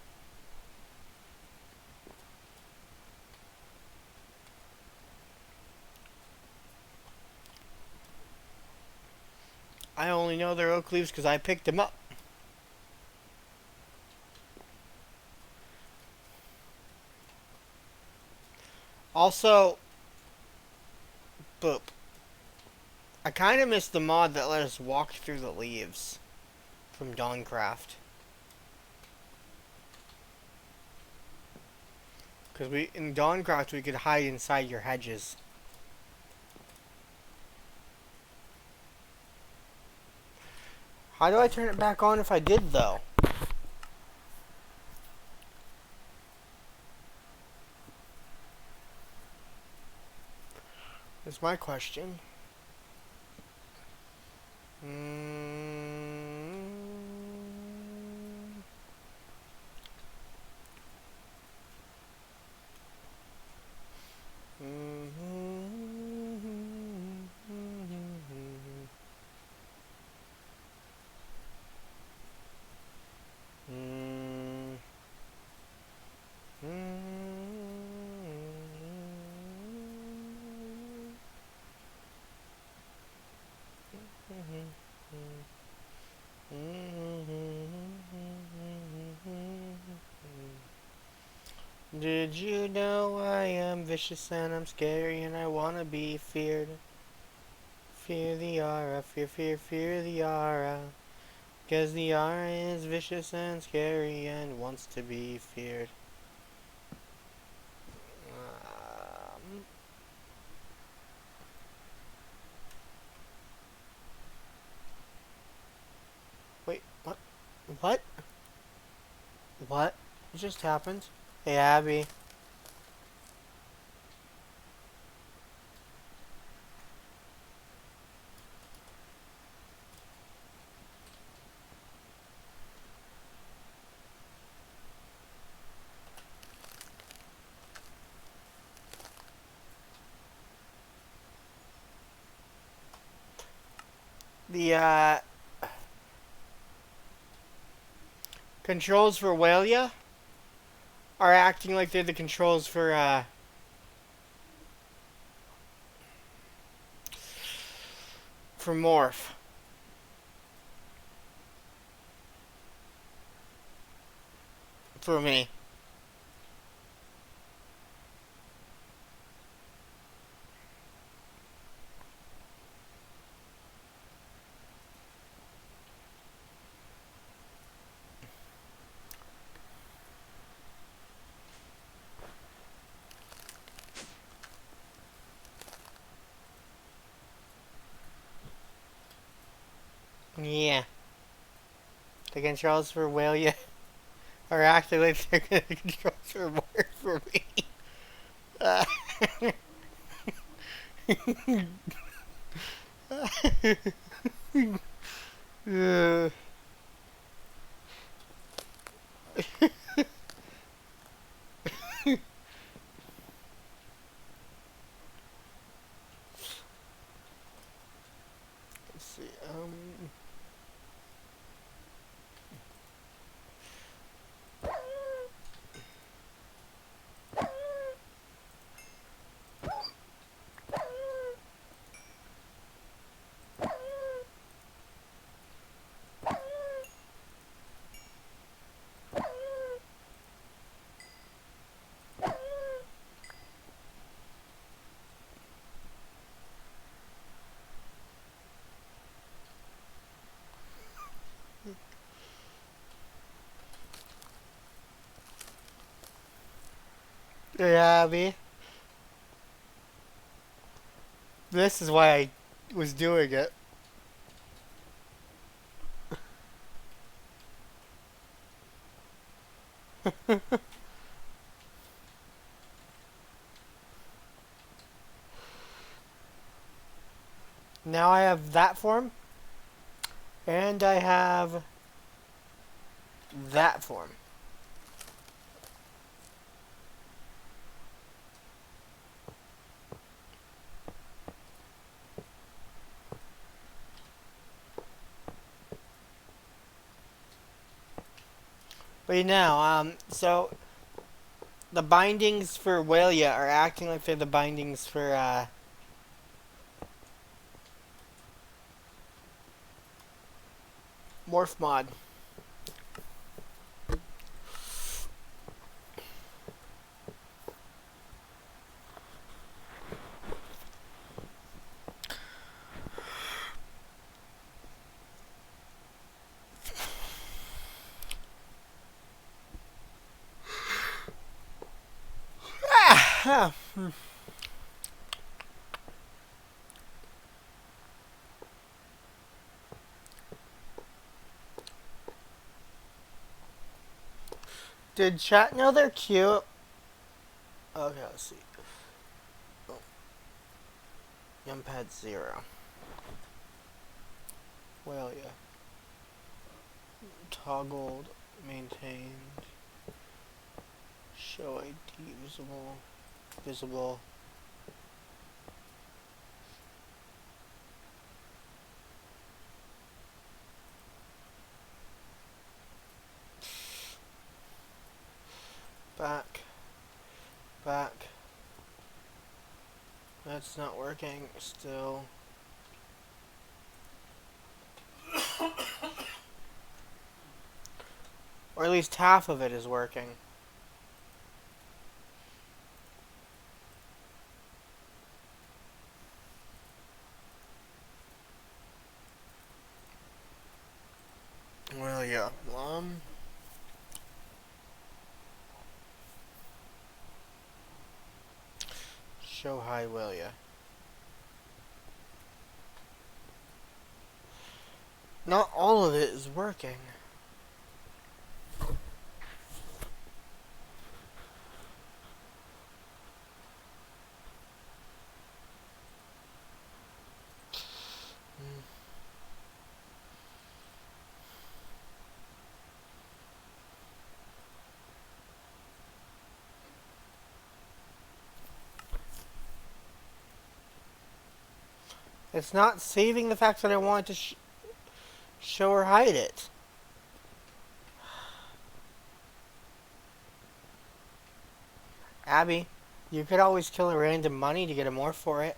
I only know they're oak leaves because I picked them up. Also, boop. I kind of missed the mod that let us walk through the leaves from Dawncraft. Because in Dawncraft we could hide inside your hedges. How do I turn it back on if I did though? That's my question. Did you know I am vicious and I'm scary and I wanna be feared? Fear the aura, fear, fear, fear the aura. 'Cause the aura is vicious and scary and wants to be feared. Wait, what? What? What just happened? Hey, Abby. The, controls for Walia are acting like they're the controls for Morph. For me. Yeah. The controls for Walia are acting like they're the controls for Morph for me. Let's see, yeah, Abby. This is why I was doing it. Now I have that form, and I have that form. But now, so the bindings for Walia are acting like they're the bindings for Morph Mod. Did chat know they're cute? Okay, let's see. Oh. Numpad 0. Well, yeah. Toggled, maintained. Show ID visible. Visible. Back. Back. That's not working still. Or at least half of it is working. Well, yeah. Show hi, will ya? Not all of it is working. It's not saving the fact that I want to show or hide it. Abby, you could always kill a random money to get a morph for it.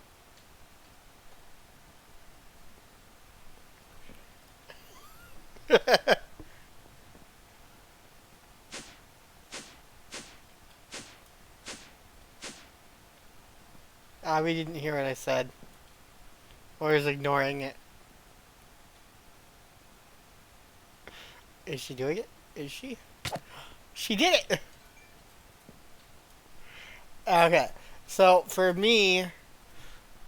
Abby didn't hear what I said. Or is ignoring it. Is she doing it? Is she? She did it! Okay. So, for me,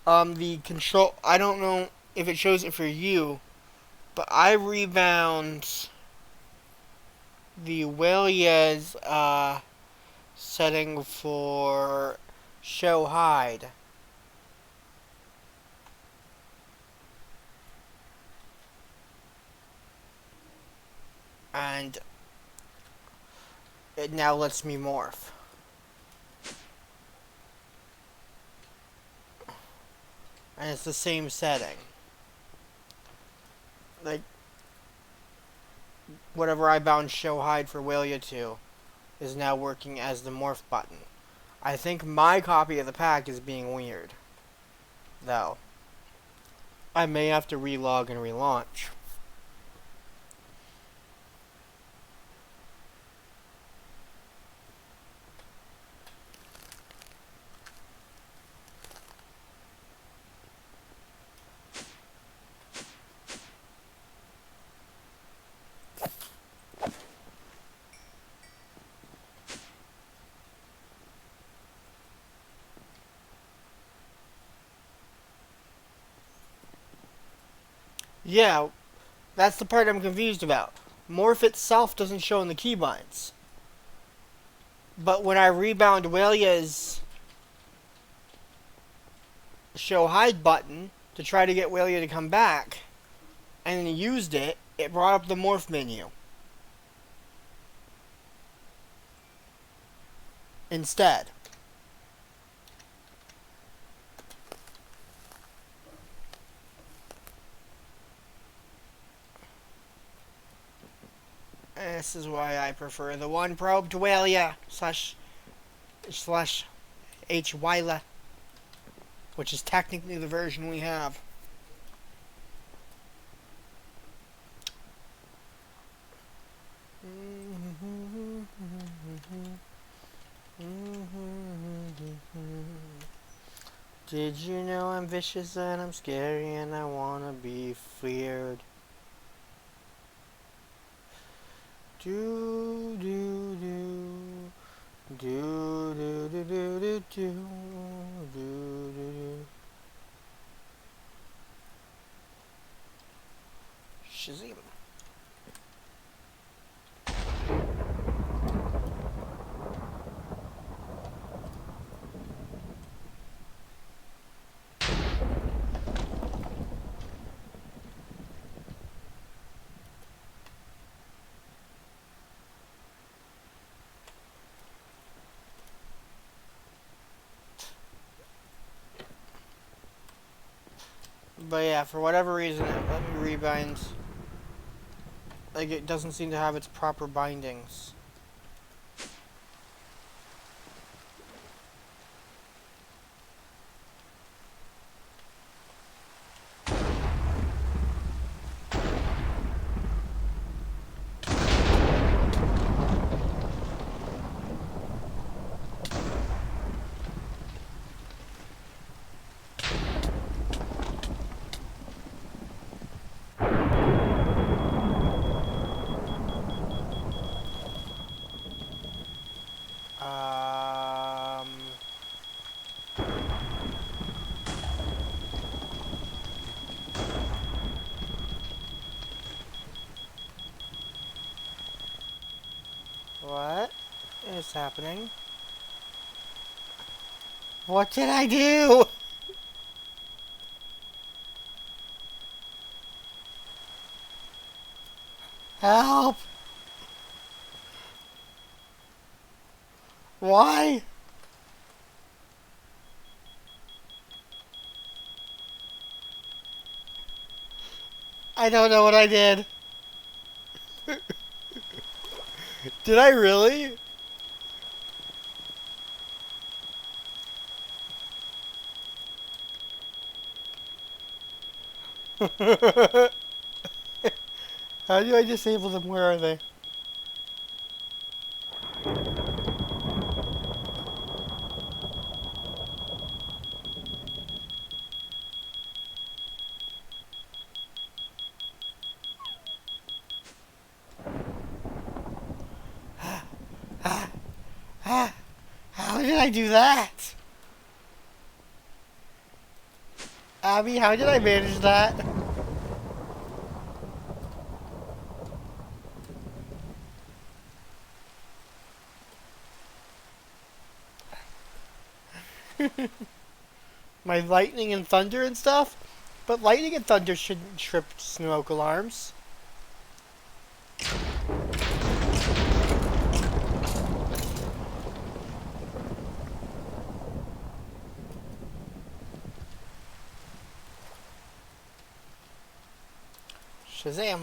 the control... I don't know if it shows it for you, but I rebound the Walia's, setting for show hide. And it now lets me morph. And it's the same setting. Like, whatever I bound show hide for Walia to is now working as the morph button. I think my copy of the pack is being weird, though. I may have to relog and relaunch. Yeah, that's the part I'm confused about. Morph itself doesn't show in the keybinds. But when I rebound Walia's show hide button to try to get Walia to come back, and then used it, it brought up the morph menu. Instead. This is why I prefer the one probe to Walia slash H-Wyla, which is technically the version we have. Did you know I'm vicious and I'm scary and I wanna be feared? Do do do do do do do do Do, do, do. Shazam. But yeah, for whatever reason, it let me rebind. Like, it doesn't seem to have its proper bindings. Um... What is happening? What did I do? Help! Why? I don't know what I did. Did I really? How do I disable them? Where are they? How did I do that? Abby, how did I manage that? My lightning and thunder and stuff? But lightning and thunder shouldn't trip smoke alarms. Shazam.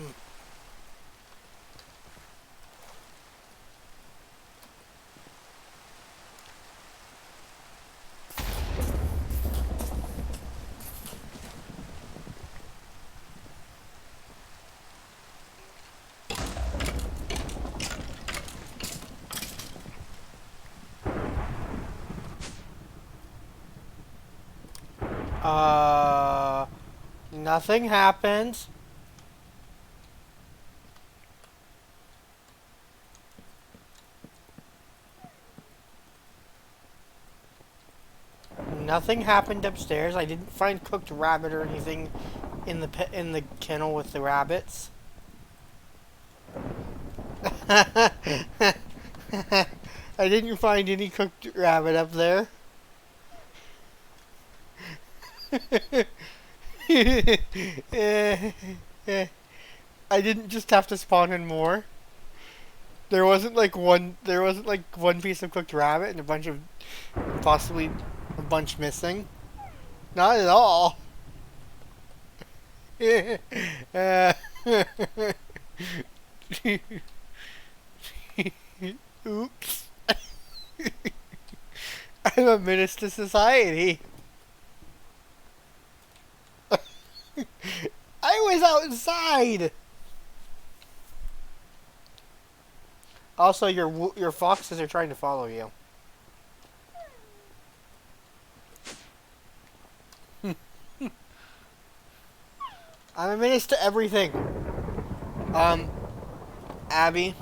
Nothing happened. Nothing happened upstairs. I didn't find cooked rabbit or anything in the kennel with the rabbits. I didn't find any cooked rabbit up there. I didn't just have to spawn in more. There wasn't like one piece of cooked rabbit and a bunch of possibly a bunch missing. Not at all. Oops. I'm a menace to society. I was outside. Also, your foxes are trying to follow you. I'm a menace to everything. Abby,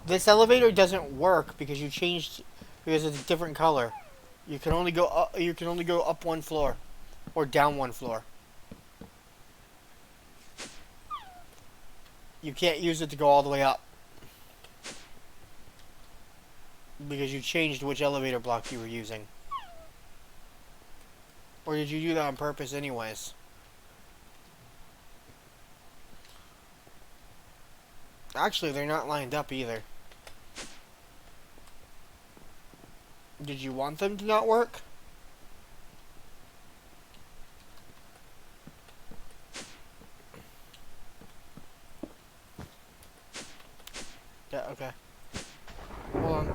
this elevator doesn't work because because it's a different color. You can only go up, one floor or down one floor. You can't use it to go all the way up because you changed which elevator block you were using. Or did you do that on purpose anyways? Actually, they're not lined up either. Did you want them to not work? Yeah, okay. Hold on.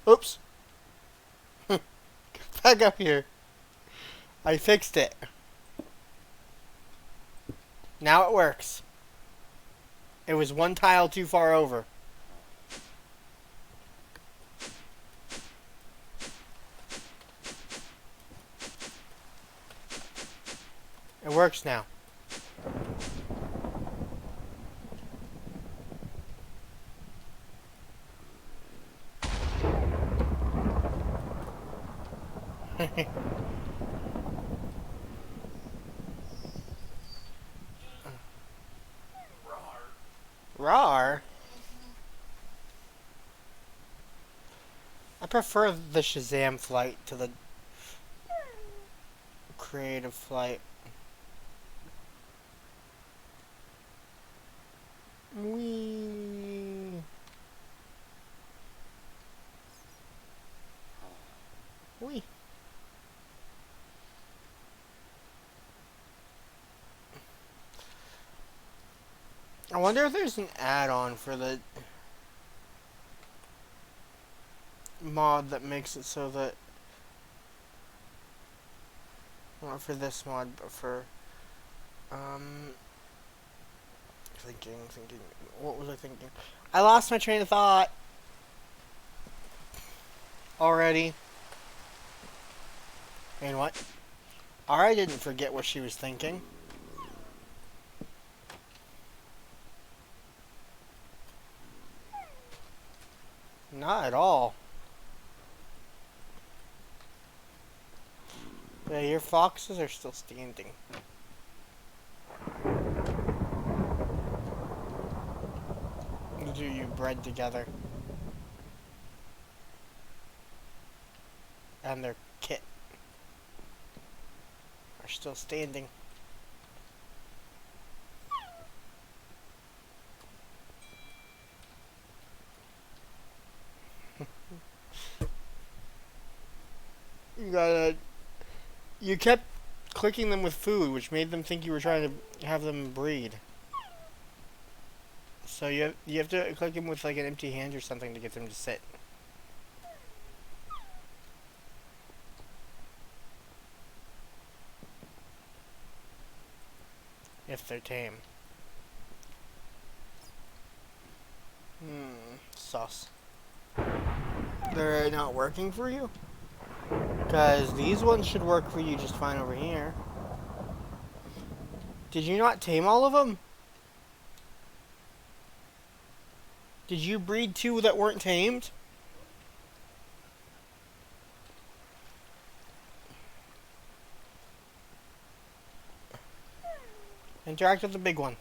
Oops. Get back up here. I fixed it. Now it works. It was one tile too far over. It works now. Rawr. I prefer the Shazam flight to the creative flight. Wee. Wee. I wonder if there's an add-on for the mod that makes it so that, not for this mod, but for thinking, what was I thinking? I lost my train of thought already. And what? I didn't forget what she was thinking. Not at all. Yeah, your foxes are still standing. Do you bred together? And their kit are still standing. You kept clicking them with food, which made them think you were trying to have them breed. So you have to click them with like an empty hand or something to get them to sit. If they're tame. Sus. They're not working for you? Because these ones should work for you just fine over here. Did you not tame all of them? Did you breed 2 that weren't tamed? Interact with the big one.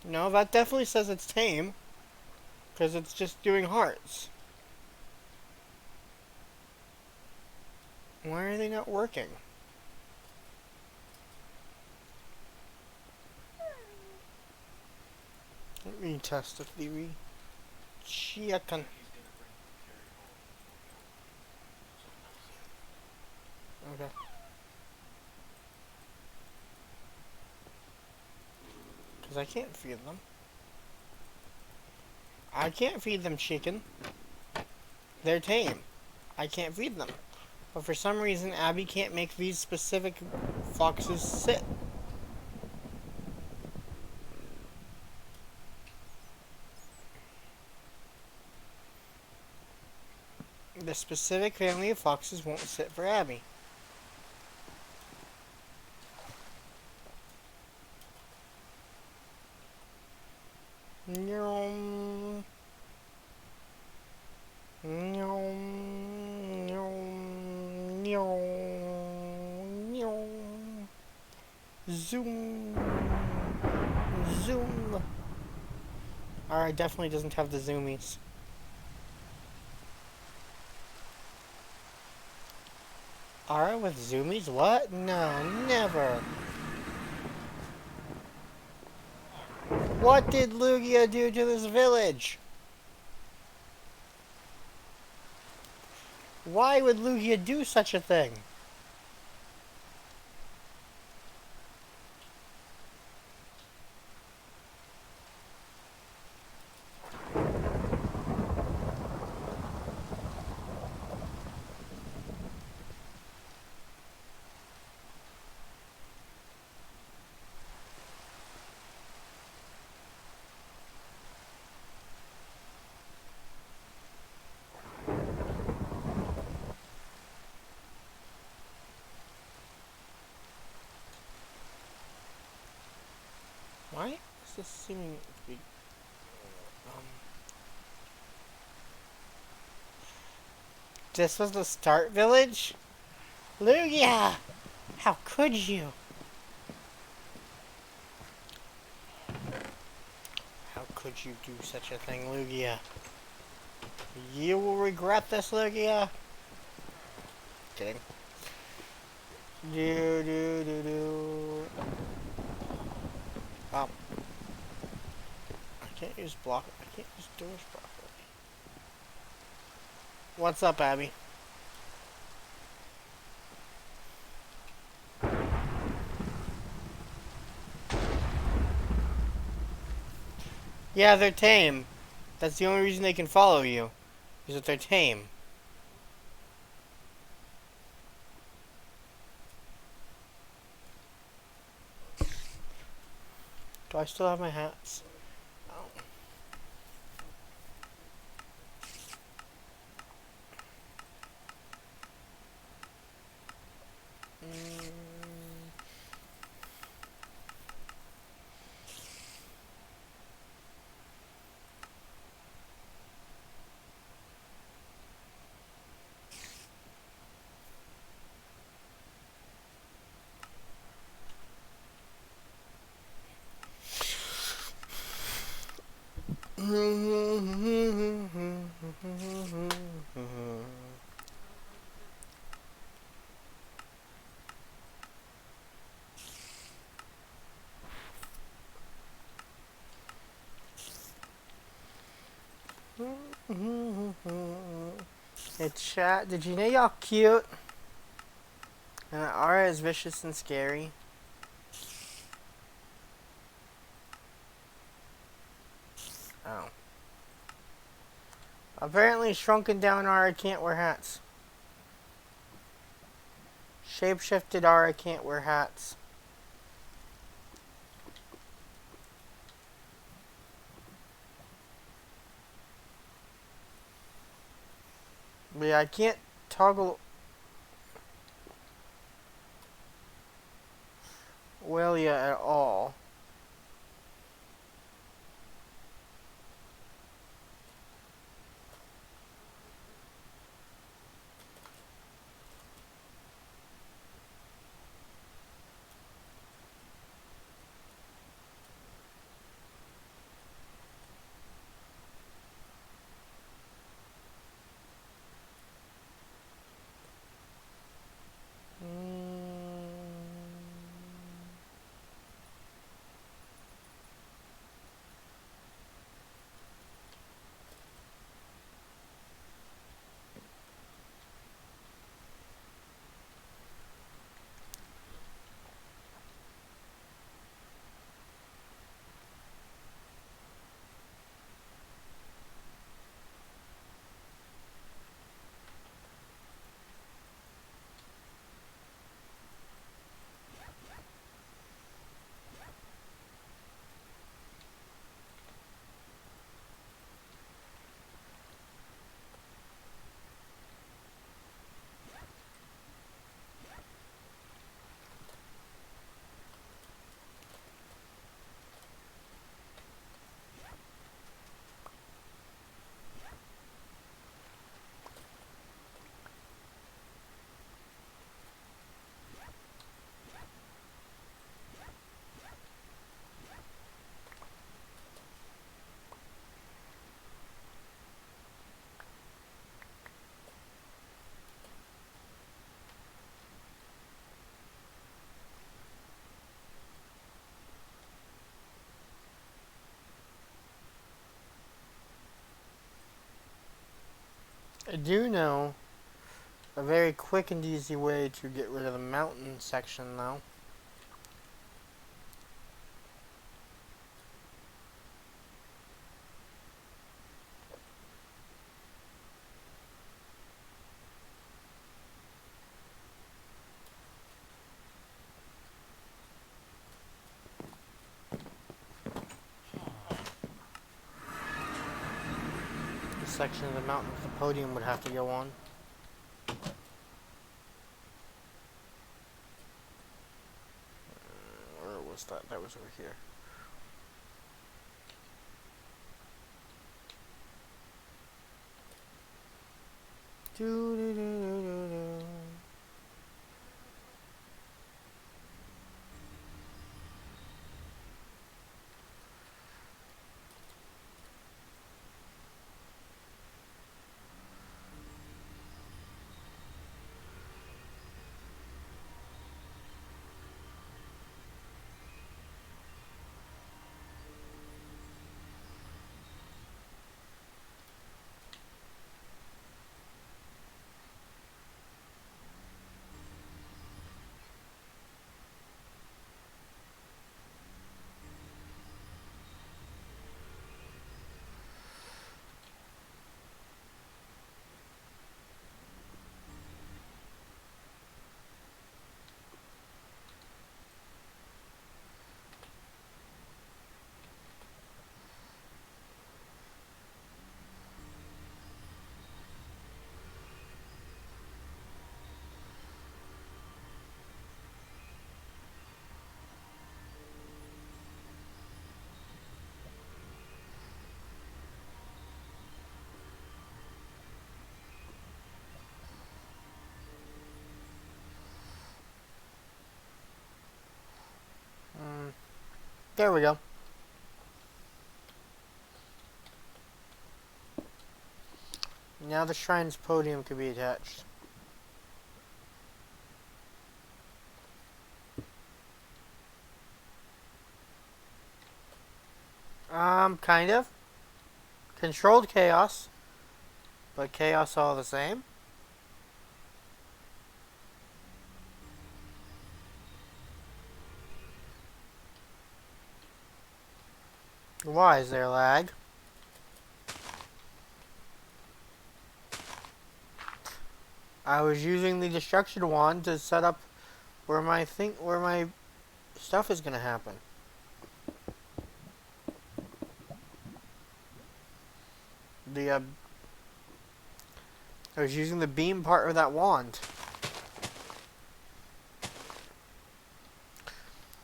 No, that definitely says it's tame. Because it's just doing hearts. Why are they not working? Let me test a theory. Chicken. Okay. Because I can't feed them. I can't feed them chicken. They're tame. I can't feed them. But for some reason, Abby can't make these specific foxes sit. The specific family of foxes won't sit for Abby. Nyom. Nyom. Nyom. Nyom. Nyom. Zoom. Zoom. Alright, definitely doesn't have the zoomies. Ara with zoomies? What? No, never. What did Lugia do to this village? Why would Lugia do such a thing? Why is this seeming to be... This was the start village? Lugia! How could you? How could you do such a thing, Lugia? You will regret this, Lugia. Kidding. Do. I can't use block. I can't use doors properly. What's up, Abby? Yeah, they're tame. That's the only reason they can follow you. Is that they're tame. Do I still have my hats? Oh. Hey chat, did you know y'all cute? And Ara is vicious and scary. Oh. Apparently shrunken down Ara can't wear hats. Shapeshifted Ara can't wear hats. But yeah, I can't toggle Willia at all. I do know a very quick and easy way to get rid of the mountain section, though. The section of the mountain the podium would have to go on. Where was that? That was over here. Do-do-do-do-do-do. There we go. Now the shrine's podium could be attached. Kind of. Controlled chaos, but chaos all the same. Why is there lag? I was using the destruction wand to set up where my stuff is gonna happen. I was using the beam part of that wand.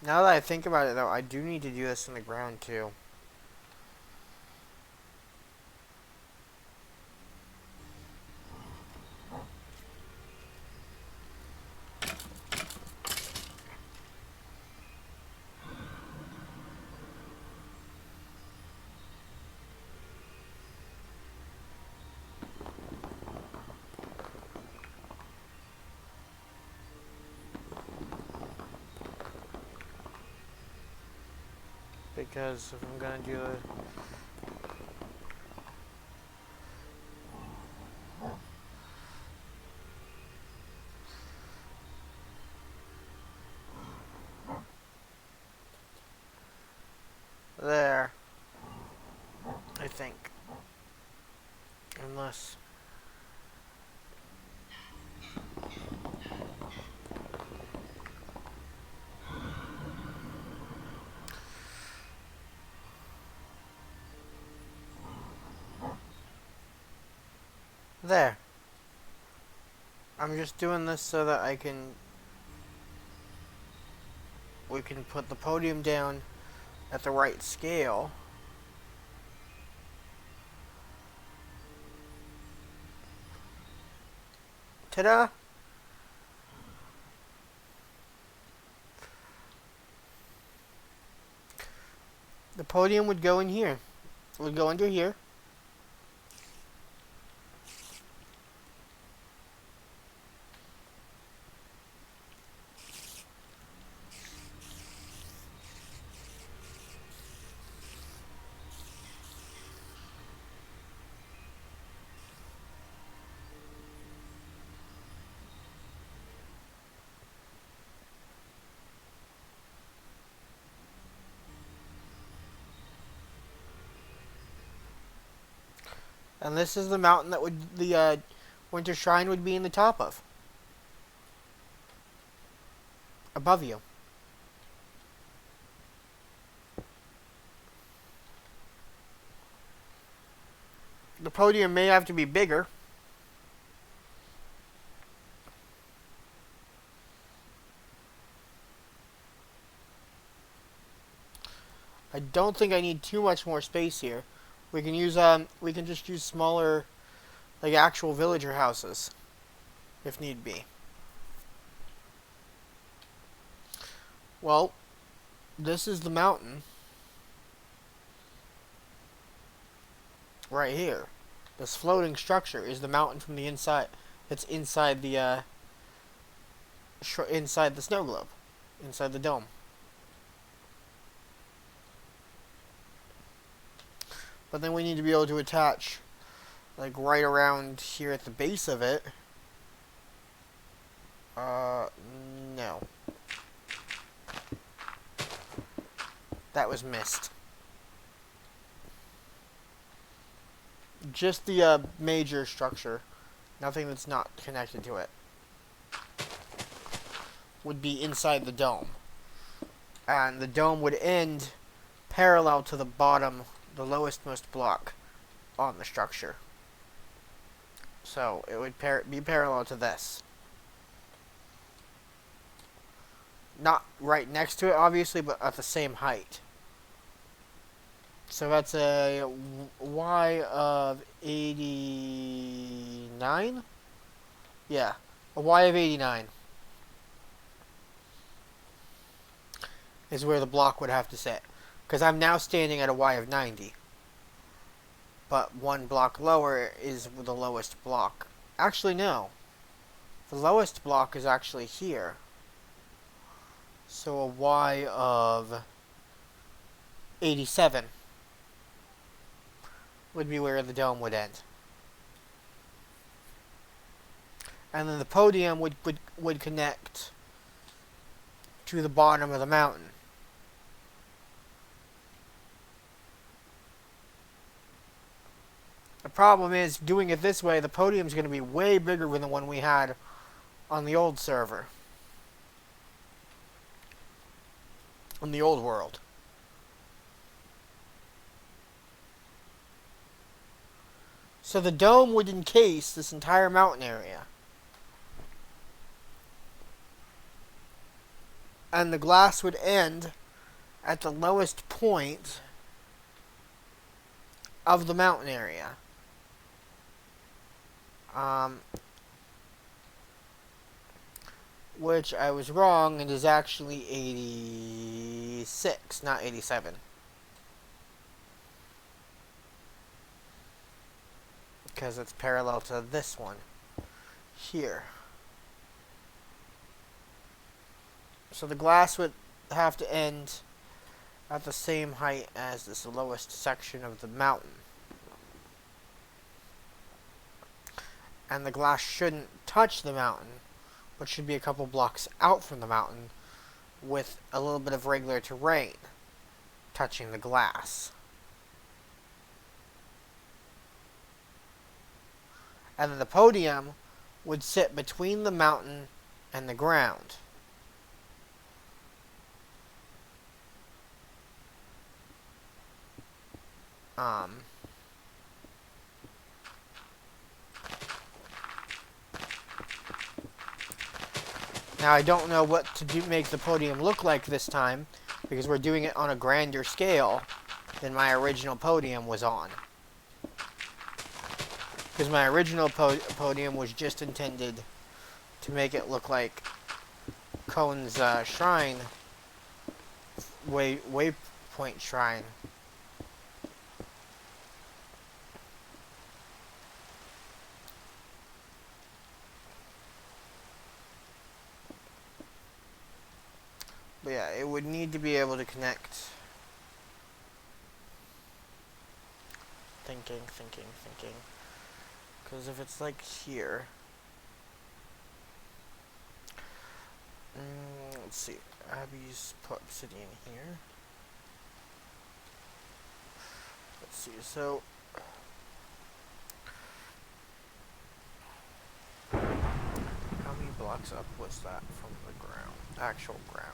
Now that I think about it, though, I do need to do this in the ground too. Because if I'm gonna do it, there, I think, unless. There. I'm just doing this so that we can put the podium down at the right scale. Ta-da! The podium would go in here. It would go under here. And this is the mountain that would the Winter Shrine would be in the top of. Above you. The podium may have to be bigger. I don't think I need too much more space here. We can use we can just use smaller, like actual villager houses, if need be. Well, this is the mountain. Right here. This floating structure is the mountain from the inside. It's inside the inside the snow globe, inside the dome. But then we need to be able to attach, like right around here at the base of it. No. That was missed. Just the major structure, nothing that's not connected to it, would be inside the dome. And the dome would end parallel to the bottom, the lowest most block on the structure. So it would be parallel to this. Not right next to it, obviously, but at the same height. So that's a Y of 89? Yeah, a Y of 89 is where the block would have to sit. Because I'm now standing at a Y of 90. But one block lower is the lowest block. Actually, no. The lowest block is actually here. So a Y of 87 would be where the dome would end. And then the podium would connect to the bottom of the mountain. The problem is, doing it this way, the podium is going to be way bigger than the one we had on the old server. On the old world. So the dome would encase this entire mountain area. And the glass would end at the lowest point of the mountain area. Which I was wrong, and is actually 86, not 87. Because it's parallel to this one here. So the glass would have to end at the same height as this lowest section of the mountain. And the glass shouldn't touch the mountain, but should be a couple blocks out from the mountain with a little bit of regular terrain touching the glass. And then the podium would sit between the mountain and the ground. Now I don't know what to make the podium look like this time, because we're doing it on a grander scale than my original podium was on. Because my original podium was just intended to make it look like Cone's shrine, waypoint shrine. But yeah, it would need to be able to connect. Thinking. Because if it's like here. Let's see. Abby's put obsidian here. Let's see. So blocks up was that from the ground? Actual ground.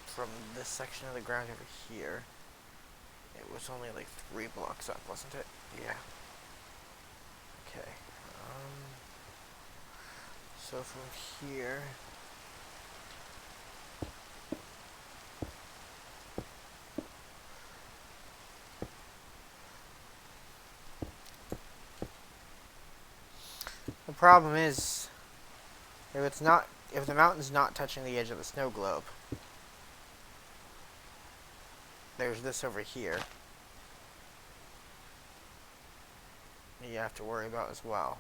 From this section of the ground over here, it was only like 3 blocks up, wasn't it? Yeah. Okay. So from here, the problem is, if the mountain's not touching the edge of the snow globe, there's this over here you have to worry about as well.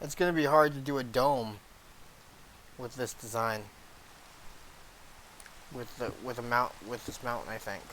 It's going to be hard to do a dome with this design. With this mountain, I think.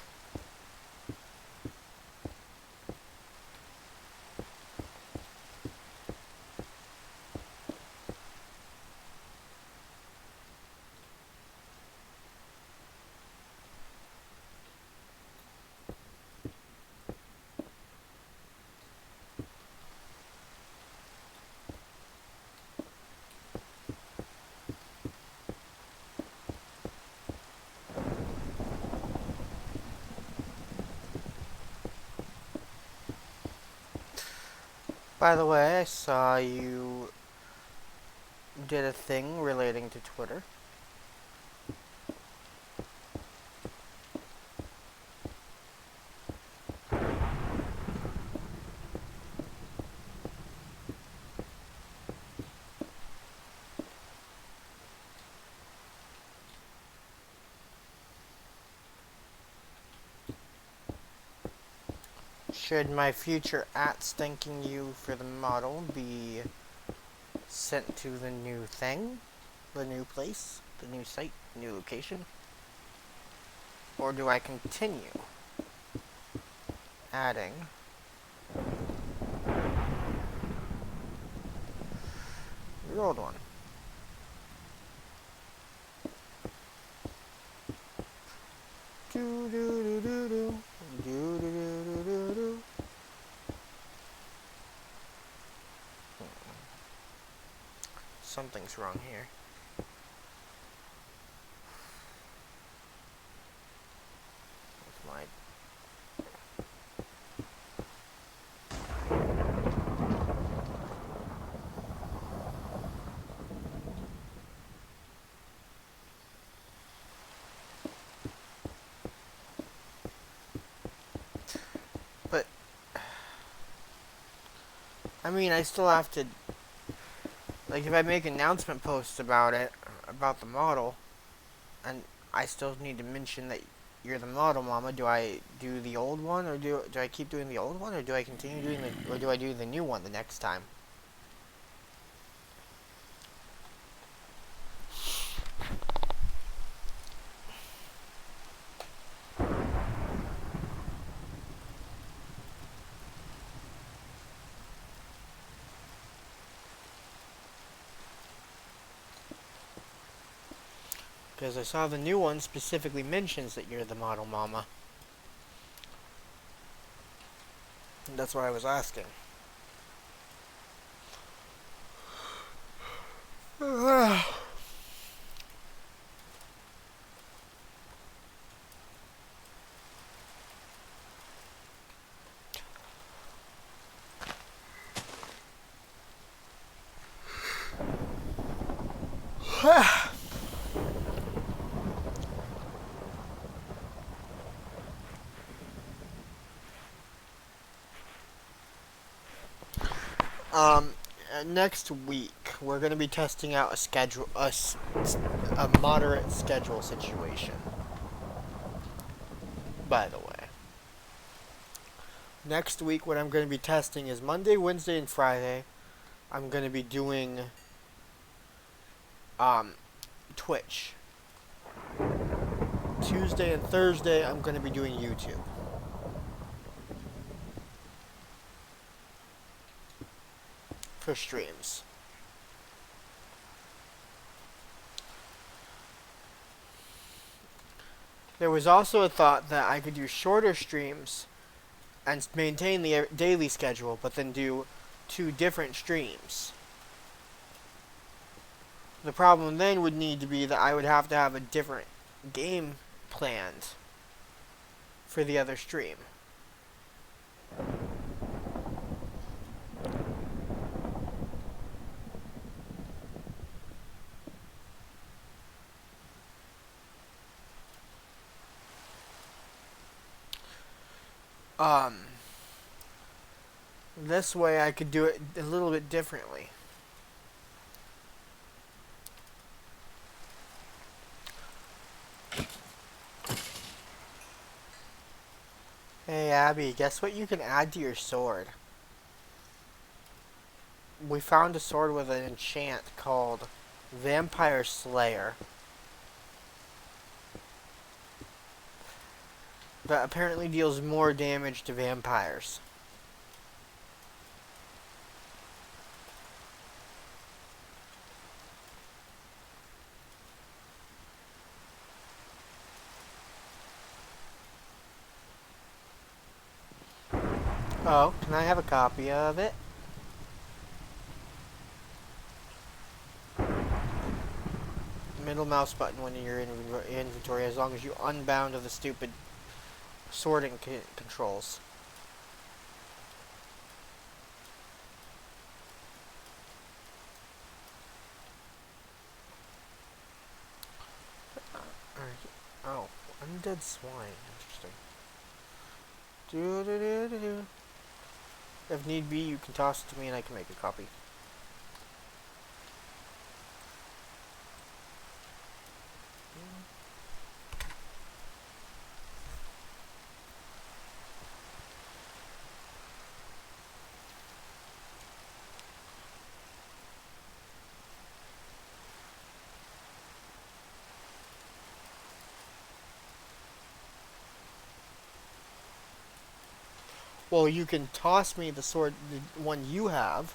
By the way, I saw you did a thing relating to Twitter. Should my future ats thanking you for the model be sent to the new thing? The new place? The new site? New location? Or do I continue adding your old one? Do do do do do. Do do do do do do. Something's wrong here. With my But I mean, I still have to, like, if I make announcement posts about it, about the model, and I still need to mention that you're the model mama, do I do the old one, or do I keep doing the old one, or do I continue doing or do I do the new one the next time? Because I saw the new one specifically mentions that you're the model mama. And that's why I was asking. Next week we're going to be testing out a moderate schedule situation. By the way, next week what I'm going to be testing is Monday, Wednesday, and Friday. I'm going to be doing Twitch. Tuesday and Thursday I'm going to be doing YouTube. for streams. There was also a thought that I could do shorter streams and maintain the daily schedule, but then do 2 different streams. The problem then would need to be that I would have to have a different game planned for the other stream. This way I could do it a little bit differently. Hey Abby, guess what you can add to your sword? We found a sword with an enchant called Vampire Slayer that apparently deals more damage to vampires. Oh, can I have a copy of it? Middle mouse button when you're in inventory, as long as you unbound of the stupid sorting controls. Oh, undead swine. Interesting. Do. If need be, you can toss it to me and I can make a copy. Well, you can toss me the sword, the one you have,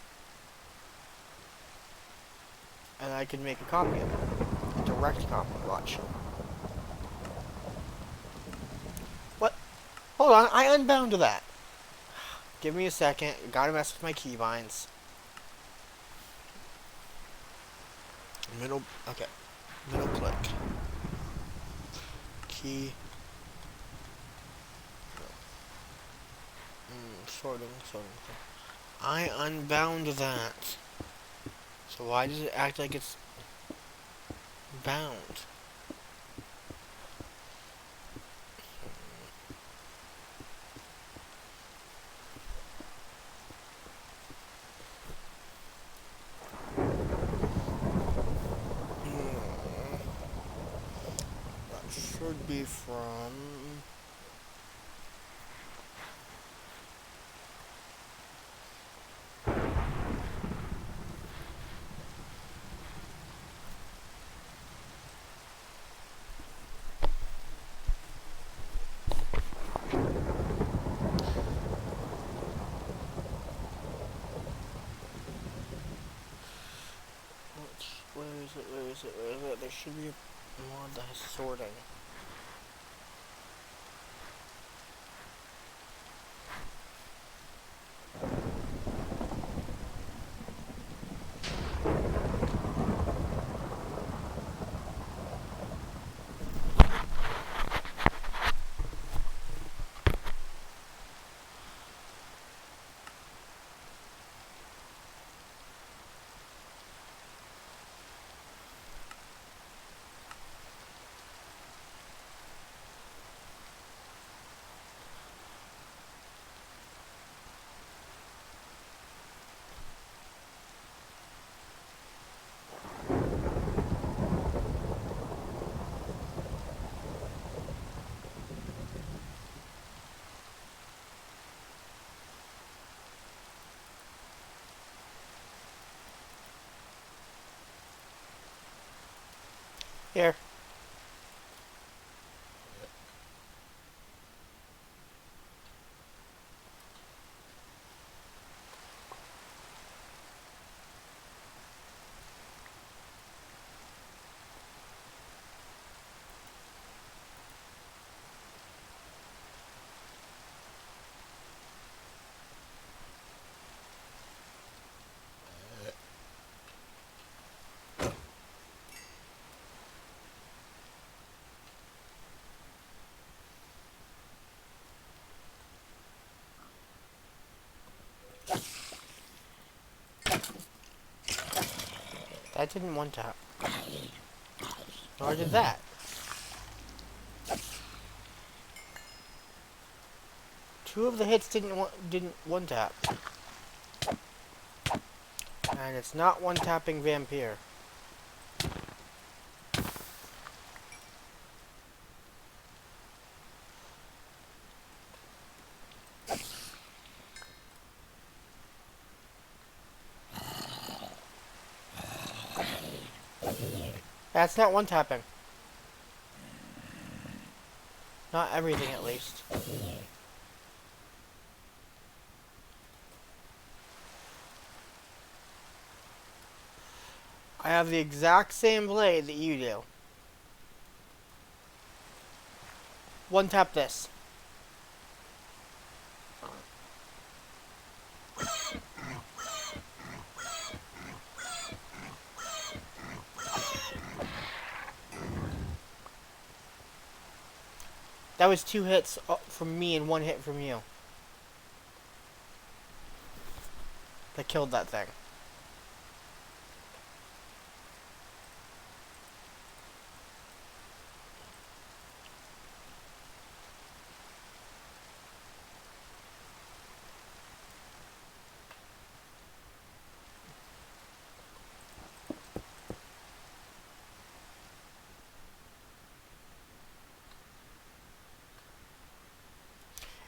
and I can make a copy of it. A direct copy. Watch. What? Hold on, I unbound to that. Give me a second. Gotta mess with my keybinds. Middle. Okay. Middle click. Key. Sorting. I unbound that. So why does it act like it's bound? That should be from... Where is it? There should be a mod that has sorting. Here. That didn't one tap. Nor did that. Two of the hits didn't one tap. And it's not one tapping Vampire. That's not one tapping. Not everything, at least. I have the exact same blade that you do. One tap this. That was 2 hits from me and 1 hit from you. That killed that thing.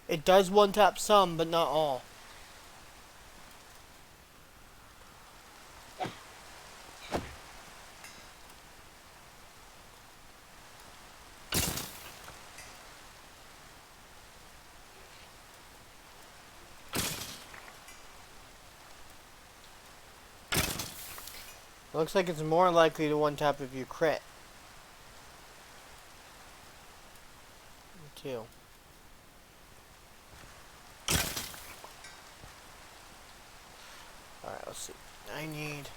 It does one tap some, but not all. Looks like it's more likely to one tap if you crit. Too. Alright, let's see. I need...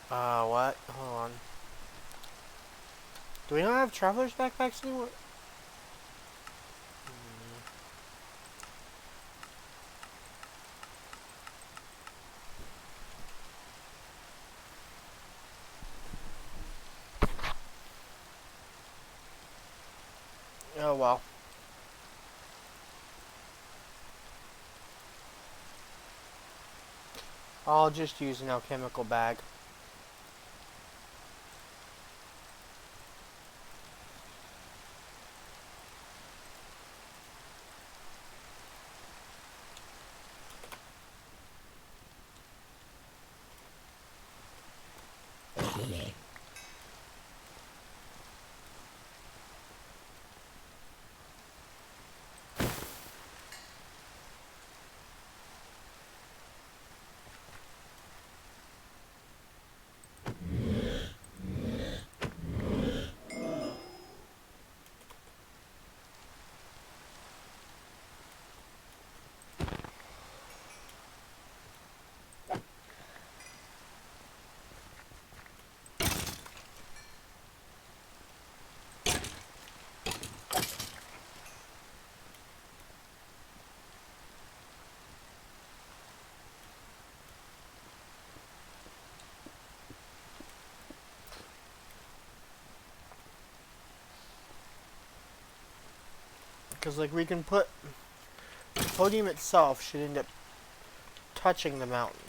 what? Hold on. Do we not have traveler's backpacks anymore? Oh well. I'll just use an alchemical bag. Because, like, we can put... The podium itself should end up touching the mountain.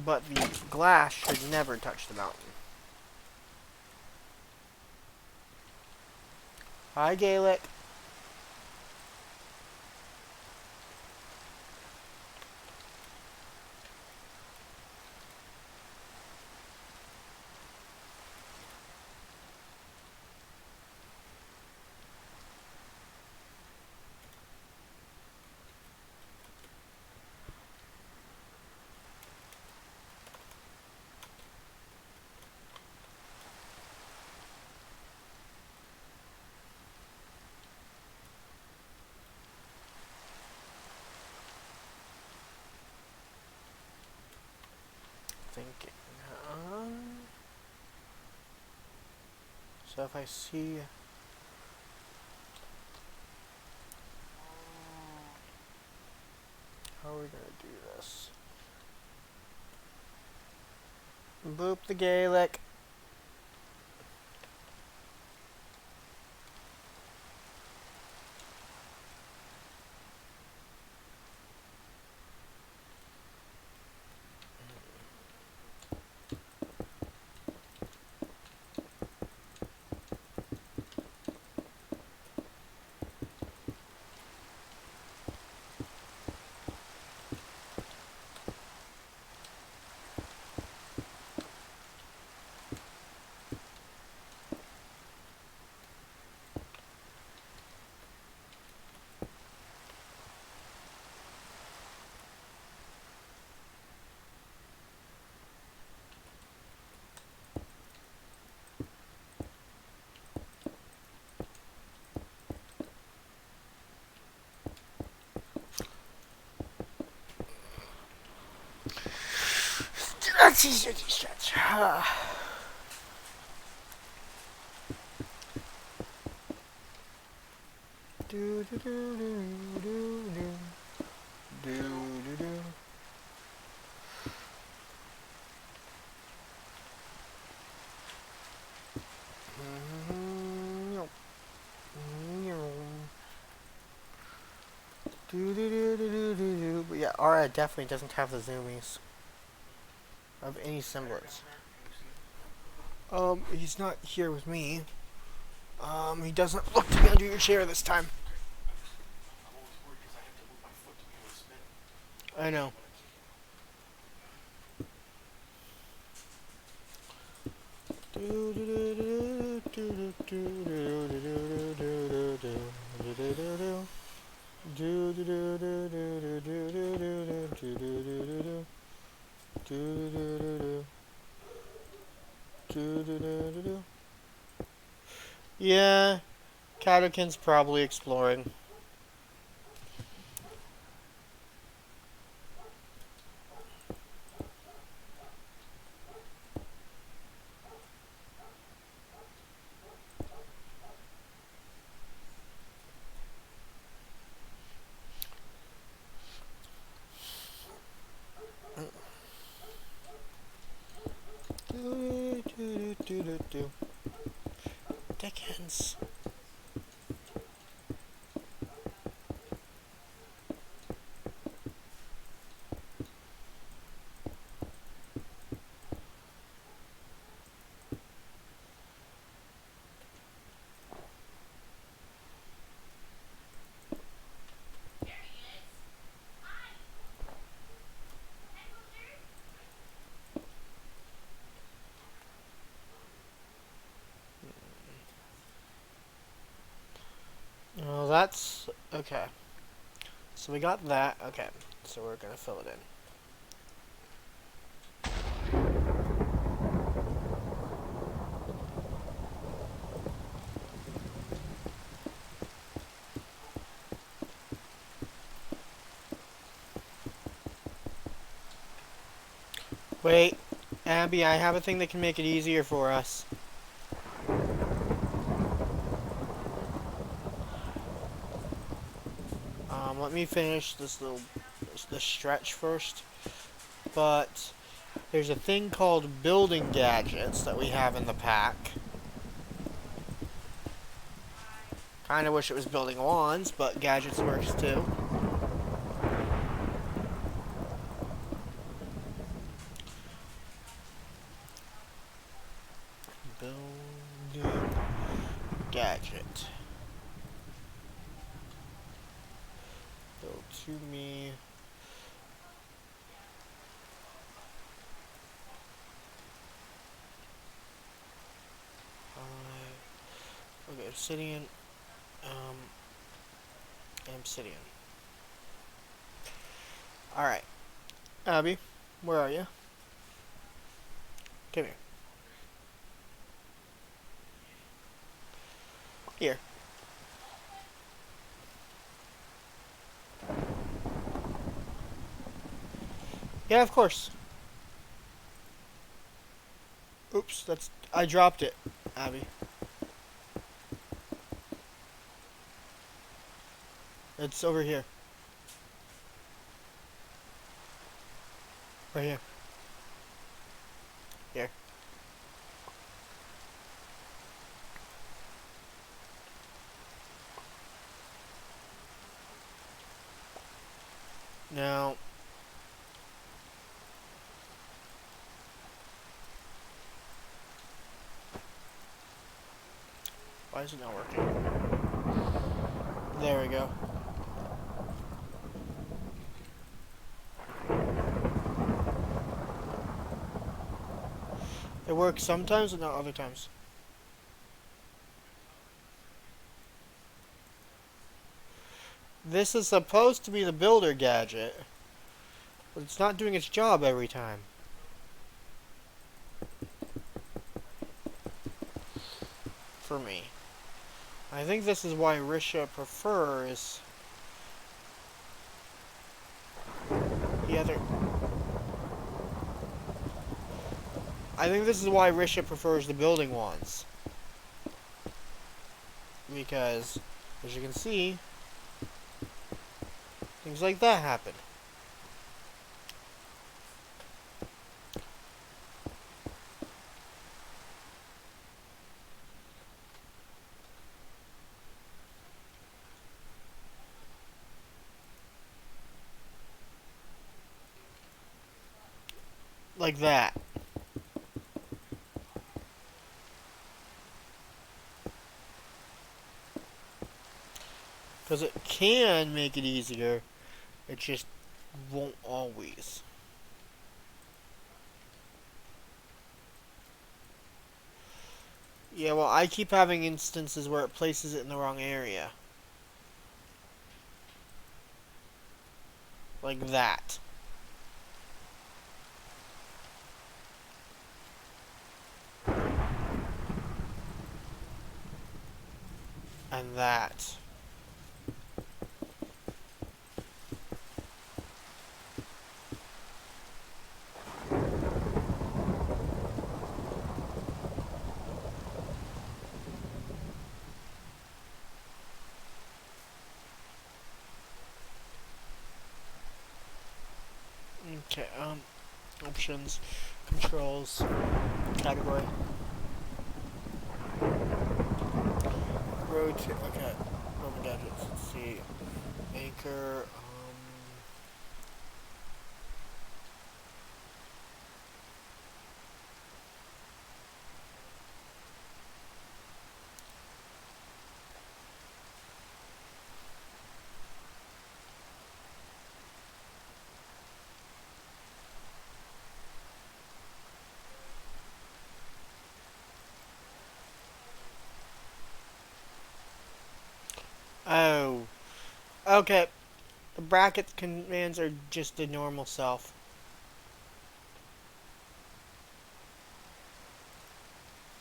But the glass should never touch the mountain. Hi, Gaelic. Thinking. So if I see gonna do this. Boop the Gaelic. That's easier to stretch. Do do do do do do do do do. But yeah, Aura definitely doesn't have the zoomies of any semblance. He's not here with me. He doesn't look to be under your chair this time. I'm always worried because I have to move my foot to be able to spin. I know. Yeah, Catakin's probably exploring. Dickens. Well, that's okay. So we got that. Okay, so we're gonna fill it in. Wait, Abby, I have a thing that can make it easier for us. Let me finish this stretch first. But there's a thing called building gadgets that we have in the pack. Kinda wish it was building wands, but gadgets works too. Building gadget. Build to me. Okay, obsidian. Obsidian. Alright. Abby, where are you? Come here. Here. Yeah, of course. Oops, I dropped it, Abby. It's over here. Right here. Here. Now, why is it not working? There we go. It works sometimes, but not other times. This is supposed to be the builder gadget, but it's not doing its job every time. For me. I think this is why Risha prefers the other... I think this is why Risha prefers the building ones. Because, as you can see, things like that happen. Like that. Because it can make it easier, it just won't always. Yeah, well, I keep having instances where it places it in the wrong area. Like that. And that. Okay, options, controls, category. Rotate, okay, Roman gadgets, let's see. Anchor, oh. Okay. The bracket commands are just the normal self.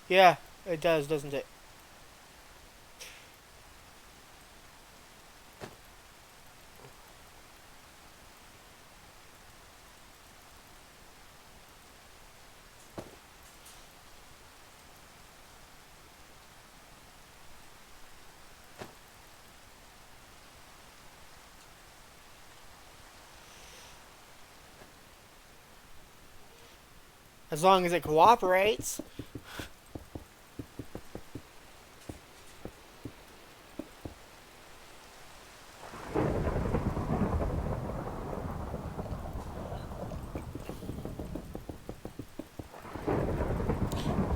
Yeah, it does, doesn't it? As long as it cooperates.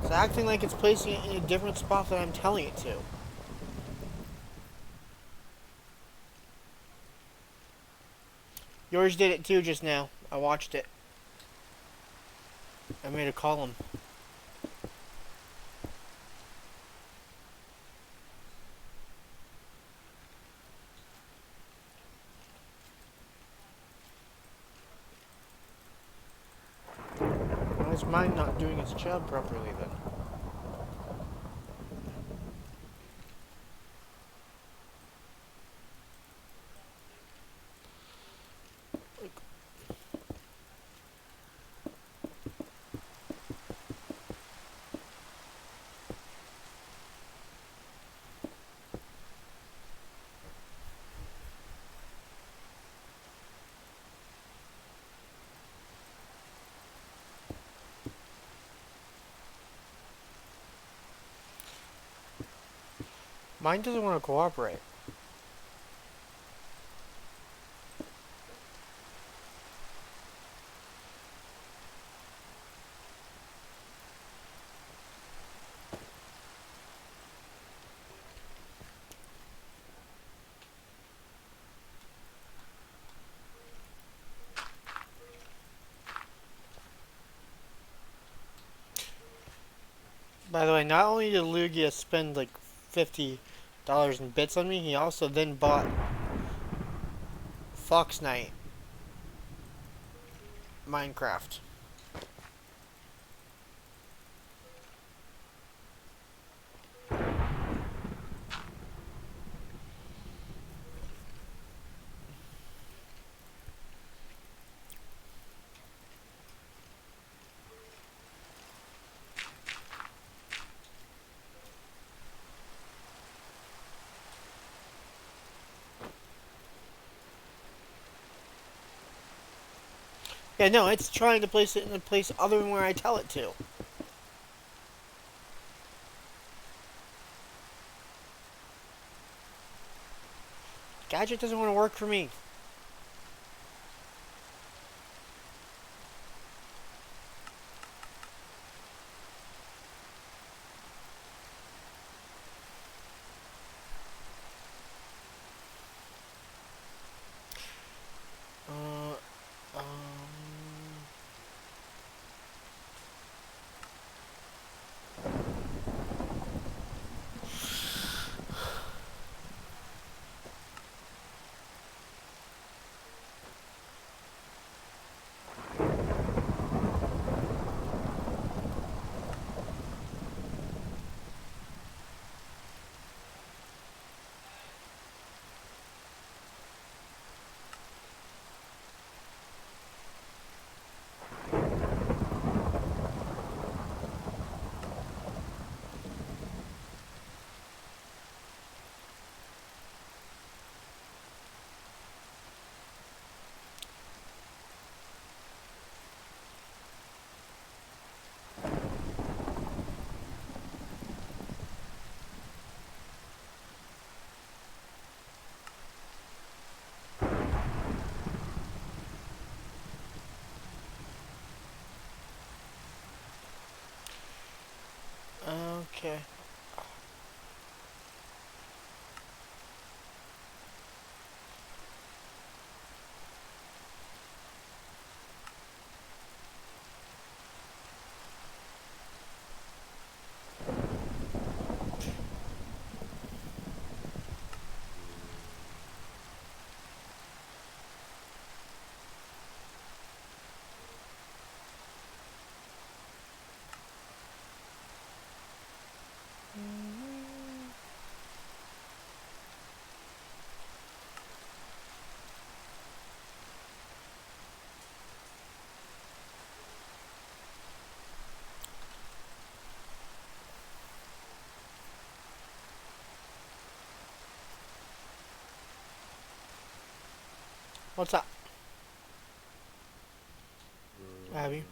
It's acting like it's placing it in a different spot than I'm telling it to. Yours did it too just now. I watched it. I made a column. Why is mine not doing its job properly then? Mine doesn't want to cooperate. By the way, not only did Lugia spend like $50 in bits on me, he also then bought Fox Knight Minecraft. Yeah, no, it's trying to place it in a place other than where I tell it to. Gadget doesn't want to work for me. Uh, um... Okay. What's up, Abby?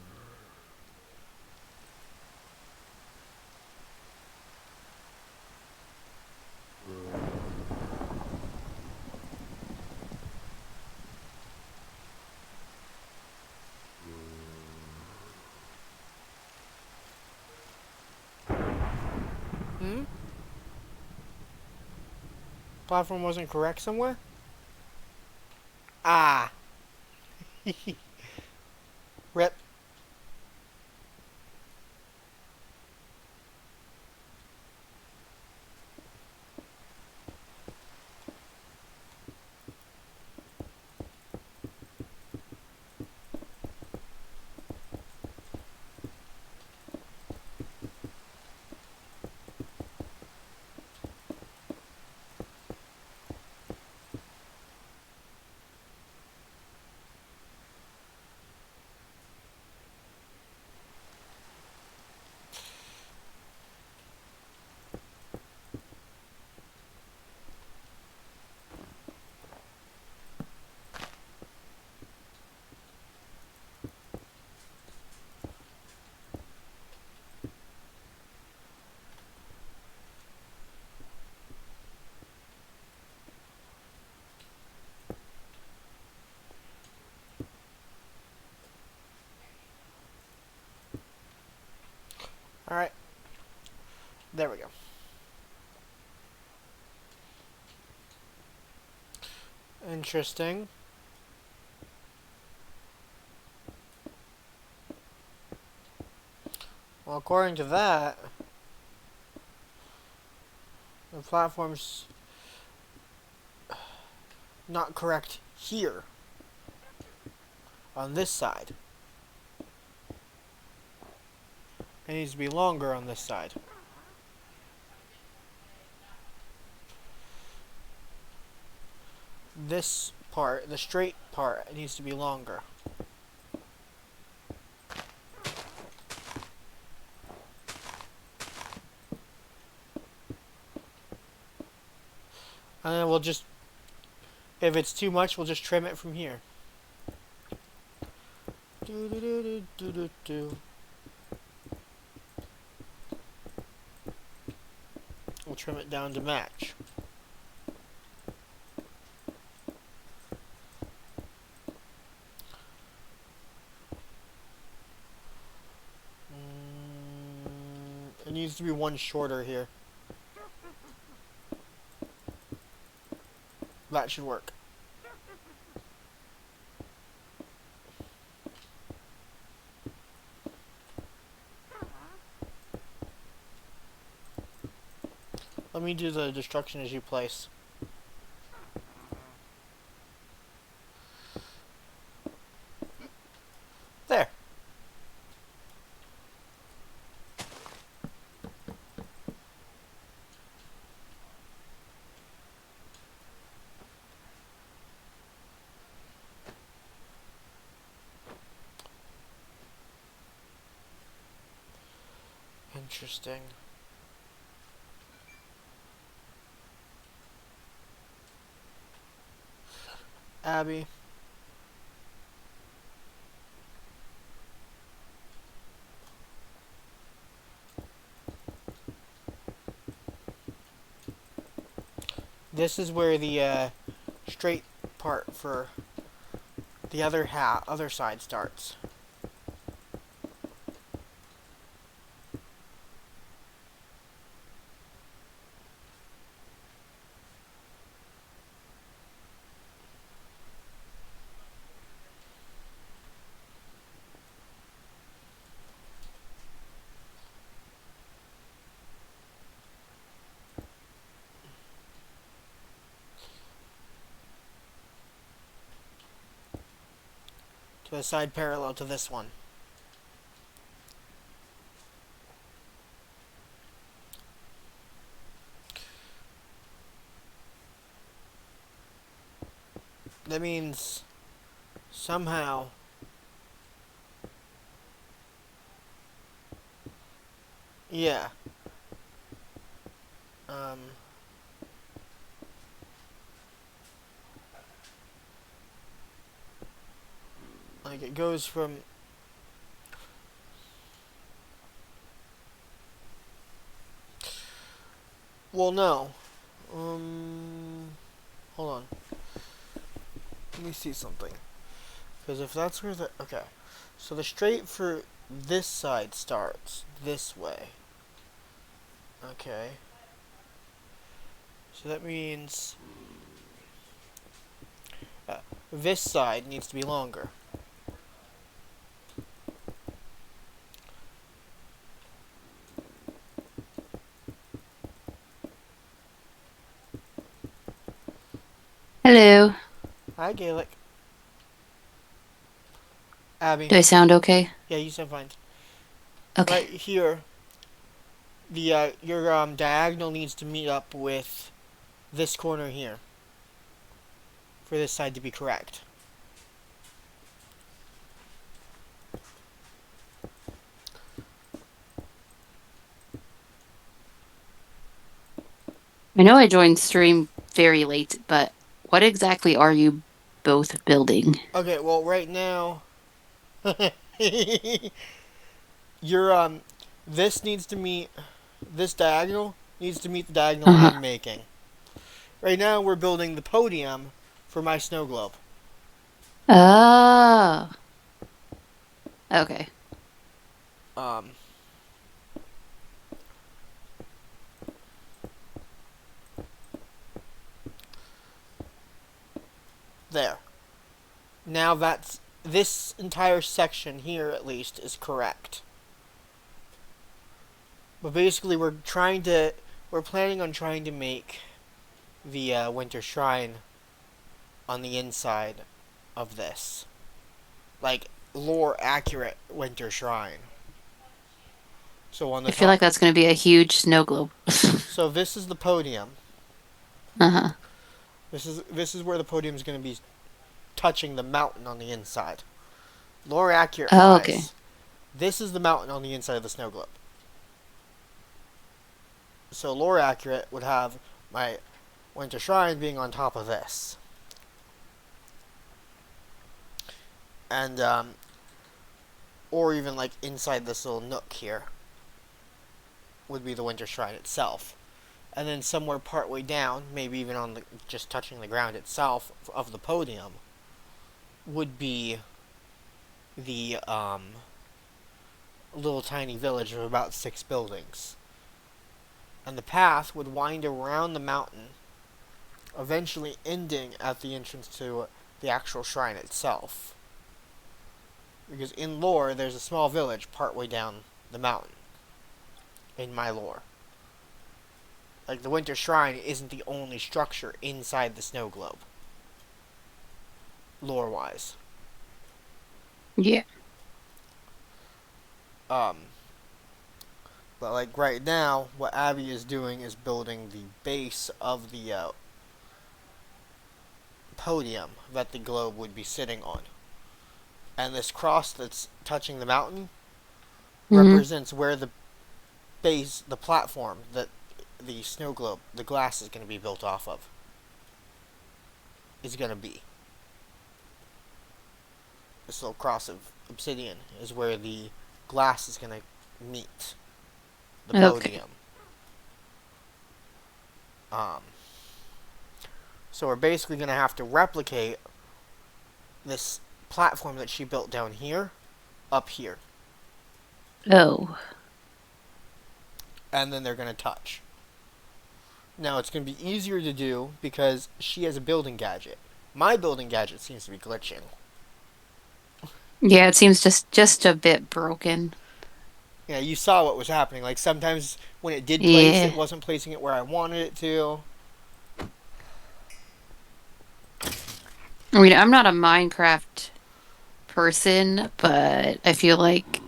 Hmm? Platform wasn't correct somewhere? Ah. Rip. There we go. Interesting. Well, according to that, the platform's not correct here. On this side. It needs to be longer on this side. This part, the straight part, needs to be longer. And then we'll just, if it's too much, we'll just trim it from here. Do do do do do do do. We'll trim it down to match. It needs to be one shorter here. That should work. Let me do the destruction as you place. There. Interesting. Abby. This is where the straight part for the other side starts. To the side parallel to this one. That means somehow yeah. Like it goes from well, no. Hold on. Let me see something. Because if that's where the okay, so the straight for this side starts this way. Okay. So that means this side needs to be longer. Hello. Hi, Gaelic. Abby. Do I sound okay? Yeah, you sound fine. Okay. Right here, the your diagonal needs to meet up with this corner here for this side to be correct. I know I joined stream very late, but what exactly are you both building? Okay, well right now your this needs to meet this diagonal needs to meet the diagonal I'm making. Right now we're building the podium for my snow globe. Oh. Okay. now that's this entire section here at least is correct. But basically we're planning on trying to make the Winter Shrine on the inside of this. Like lore accurate Winter Shrine. So on the I feel like that's going to be a huge snow globe. so this is the podium. Uh-huh. This is where the podium is going to be touching the mountain on the inside. Lore accurate Oh, wise, okay. this is the mountain on the inside of the snow globe. So lore accurate would have my Winter Shrine being on top of this. And or even like inside this little nook here would be the Winter Shrine itself. And then somewhere partway down, maybe even on the just touching the ground itself of the podium, would be the little tiny village of about 6 buildings. And the path would wind around the mountain, eventually ending at the entrance to the actual shrine itself. Because in lore, there's a small village partway down the mountain. In my lore. Like, the Winter Shrine isn't the only structure inside the snow globe. Lore-wise. Yeah. But, like, right now, what Abby is doing is building the base of the podium that the globe would be sitting on. And this cross that's touching the mountain represents where the base, the platform that the snow globe, the glass is going to be built off of, is going to be. This little cross of obsidian is where the glass is going to meet the Okay. podium. So we're basically going to have to replicate this platform that she built down here, up here. Oh. And then they're going to touch. Now, it's going to be easier to do because she has a building gadget. My building gadget seems to be glitching. Yeah, it seems just a bit broken. Yeah, you saw what was happening. Like, sometimes when it did place, Yeah. it wasn't placing it where I wanted it to. I mean, I'm not a Minecraft person, but I feel like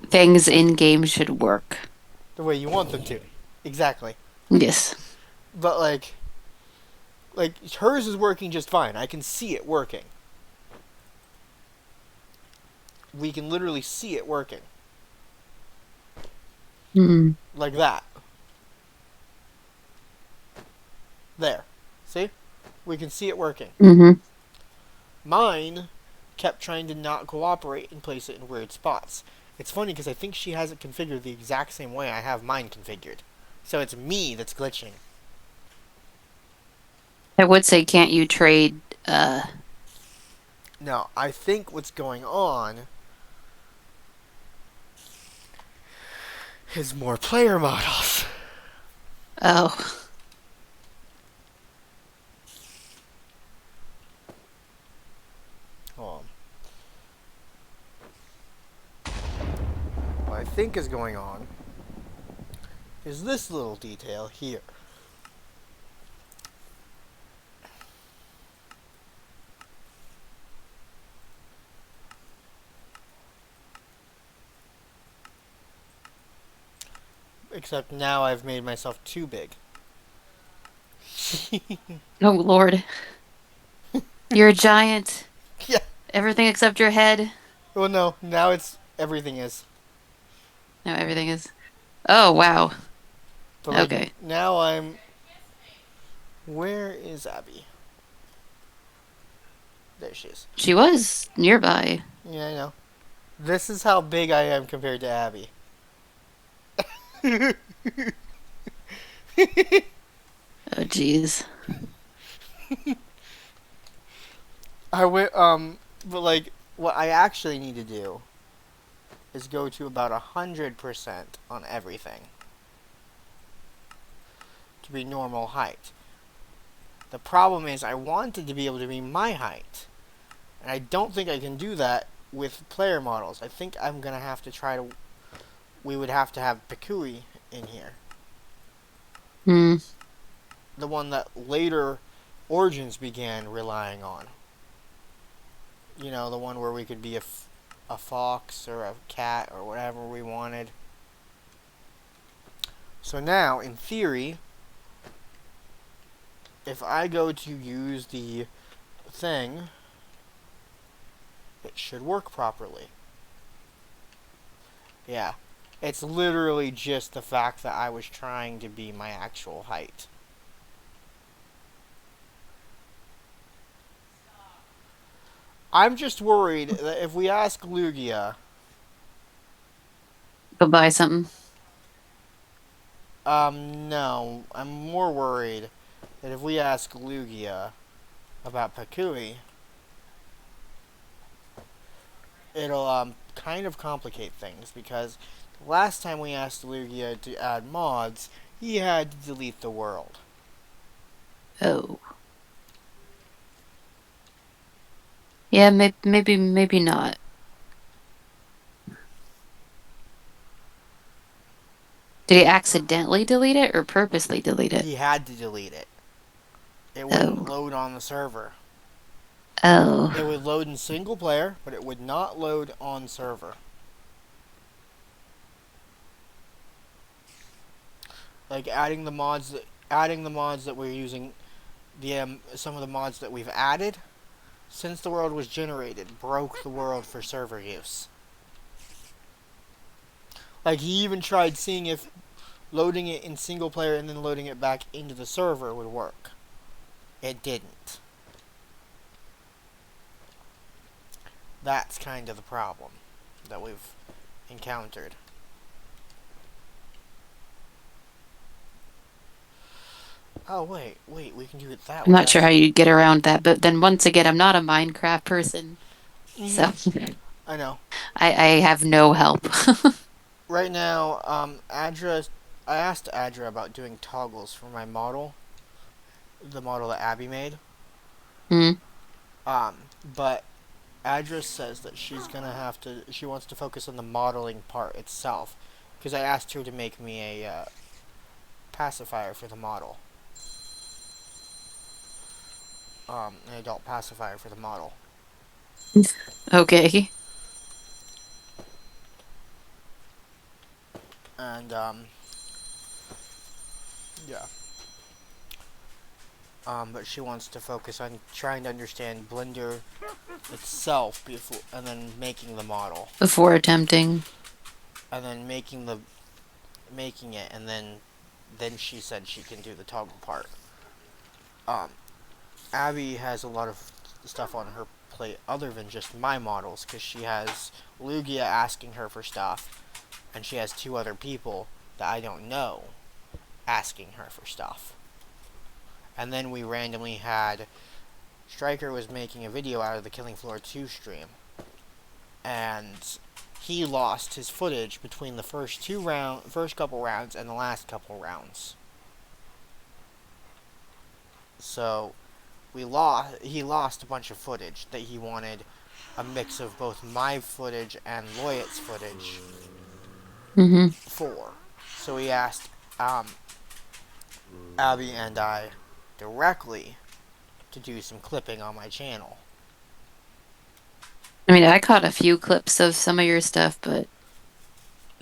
things in game should work. The way you want them to. Exactly. Yes. But, like, hers is working just fine. I can see it working. We can literally see it working. Mm. Like that. There. See? We can see it working. Mm-hmm. Mine kept trying to not cooperate and place it in weird spots. It's funny because I think she has it configured the exact same way I have mine configured. So it's me that's glitching. I would say, can't you trade? Now, I think what's going on is more player models. Oh. Hold on. What I think is going on is this little detail here. Except now I've made myself too big. Oh, Lord. You're a giant. Yeah. Everything except your head. Well, no. Now it's everything is. No, everything is. Oh, wow. But like, Okay. now I'm. Where is Abby? There she is. She was nearby. Yeah, I know. This is how big I am compared to Abby. Oh, jeez. I went, but like, what I actually need to do is go to about 100% on everything to be normal height. The problem is I wanted to be able to be my height, And I don't think I can do that with player models. I think I'm going to have to try to... We would have to have Pikui in here. Hmm. The one that later Origins began relying on. You know, the one where we could be a fox or a cat or whatever we wanted. So now, in theory, if I go to use the thing, it should work properly. Yeah. It's literally just the fact that I was trying to be my actual height. I'm just worried that if we ask Lugia, Go buy something. no, I'm more worried that if we ask Lugia about Pikui, it'll kind of complicate things, because last time we asked Lugia to add mods, he had to delete the world. Oh. Yeah, maybe not. Did he accidentally delete it or purposely delete it? He had to delete it. It wouldn't Oh. load on the server. Oh. It would load in single player, but it would not load on server. Like adding the mods that we're using, the some of the mods that we've added since the world was generated broke the world for server use. Like, he even tried seeing if loading it in single player and then loading it back into the server would work. It didn't. That's kind of the problem that we've encountered. Oh, wait, we can do it that way. I'm not sure how you get around that, but then once again, I'm not a Minecraft person, so I know. I have no help. Right now, Adra, I asked Adra about doing toggles for my model, the model that Abby made. Hmm. But Adra says that she's gonna have to. She wants to focus on the modeling part itself, because I asked her to make me a pacifier for the model. An adult pacifier for the model. Okay. And yeah. But she wants to focus on trying to understand Blender itself before, and then making the model, Before attempting. and then making it, and then she said she can do the toggle part. Abby has a lot of stuff on her plate other than just my models, because she has Lugia asking her for stuff, and she has 2 other people that I don't know asking her for stuff. And then we randomly had Striker was making a video out of the Killing Floor 2 stream, and he lost his footage between the first couple rounds and the last couple rounds. So he lost a bunch of footage that he wanted a mix of both my footage and Loyet's footage Mm-hmm. for. So he asked Abby and I directly to do some clipping on my channel. I mean, I caught a few clips of some of your stuff, but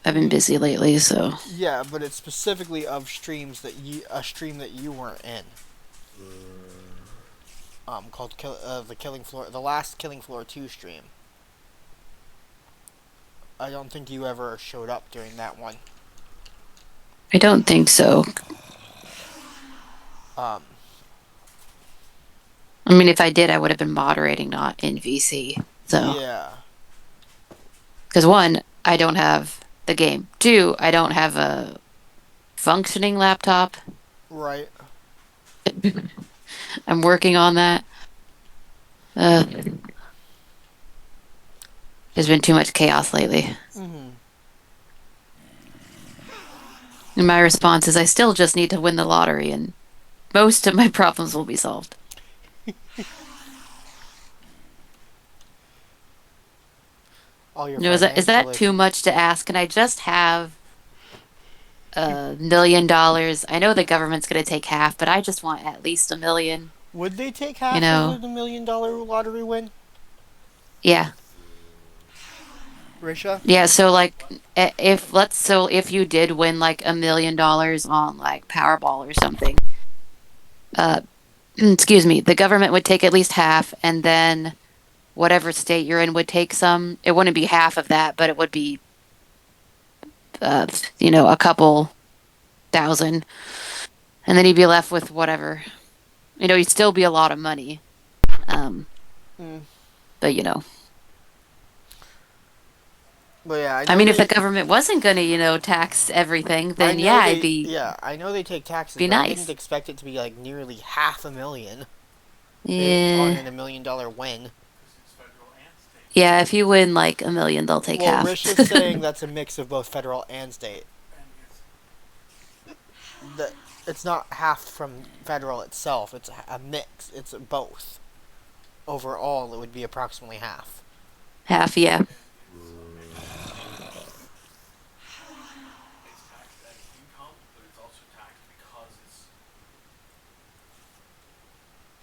I've been busy lately, so. Yeah, but it's specifically of streams that a stream that you weren't in. Called the Killing Floor, the last Killing Floor 2 stream. I don't think you ever showed up during that one. I don't think so. Um, I mean, if I did, I would have been moderating, not in VC. So. yeah. Because 1, I don't have the game. 2, I don't have a functioning laptop. Right. I'm working on that. There's been too much chaos lately. Mm-hmm. And my response is I still just need to win the lottery and most of my problems will be solved. all your You know, is that financial too issues. much to ask? Can I just have $1 million? I know the government's gonna take half, but I just want at least 1 million. Would they take You half of know? the $1 million lottery win, Yeah. Risha? Yeah, so like if you did win like $1 million on like Powerball or something, uh excuse me, the government would take at least half, and then whatever state you're in would take some. It wouldn't be half of that, but it would be uh a couple thousand, and then you'd be left with whatever. You'd still be a lot of money. Um Mm. but But yeah, I I know mean if the they. government wasn't going to, tax everything, I then know yeah, they. it'd be Yeah, I know they take taxes, be but I didn't nice. expect it to be like nearly half a million on Yeah. an $1 million win. Because it's federal and state. Yeah, if you win like 1 million, they'll take Well, half. Rich is saying that's a mix of both federal and state. And it's The, it's not half from federal itself. It's a mix. It's both. Overall, it would be approximately half. Half, yeah. it's taxed as income, but it's also taxed because it's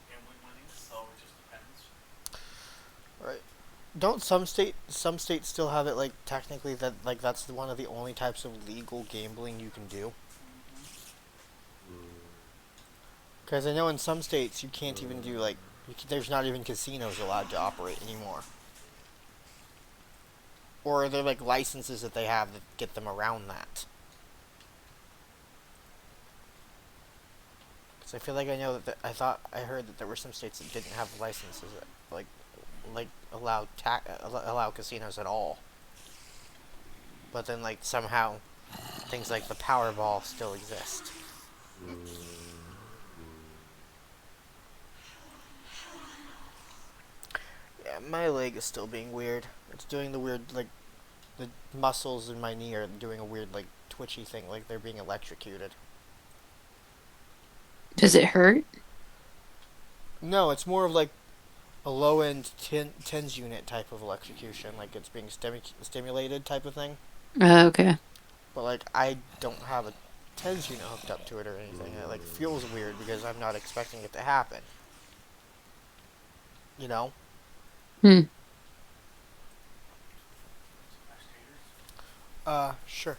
gambling money. So it just depends. Right. Don't some states still have it like technically that like that's one of the only types of legal gambling you can do? Because I know in some states you can't even do like there's not even casinos allowed to operate anymore. Or are there like licenses that they have that get them around that? Because I feel like I know I heard that there were some states that didn't have licenses that like allow casinos at all. But then like somehow things like the Powerball still exist. Yeah, my leg is still being weird. It's doing the weird like the muscles in my knee are doing a weird like twitchy thing, like they're being electrocuted. Does it hurt? No, it's more of like a low end tens unit type of electrocution, like it's being stimulated type of thing. Okay. But like I don't have a tens unit hooked up to it or anything. It like feels weird because I'm not expecting it to happen. You know? Hmm. Some mashed taters. Sure.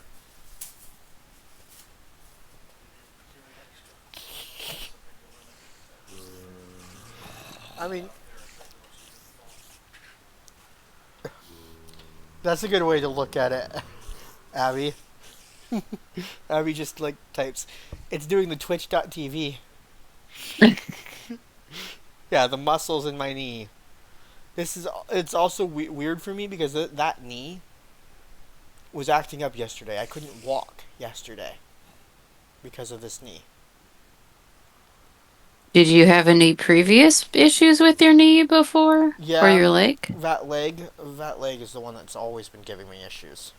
I mean, that's a good way to look at it, Abby. Abby just like types, it's doing the twitch.tv. Yeah, the muscles in my knee. It's also weird for me because that knee was acting up yesterday. I couldn't walk yesterday because of this knee. Did you have any previous issues with your knee before? Or Yeah, your leg? that leg is the one that's always been giving me issues.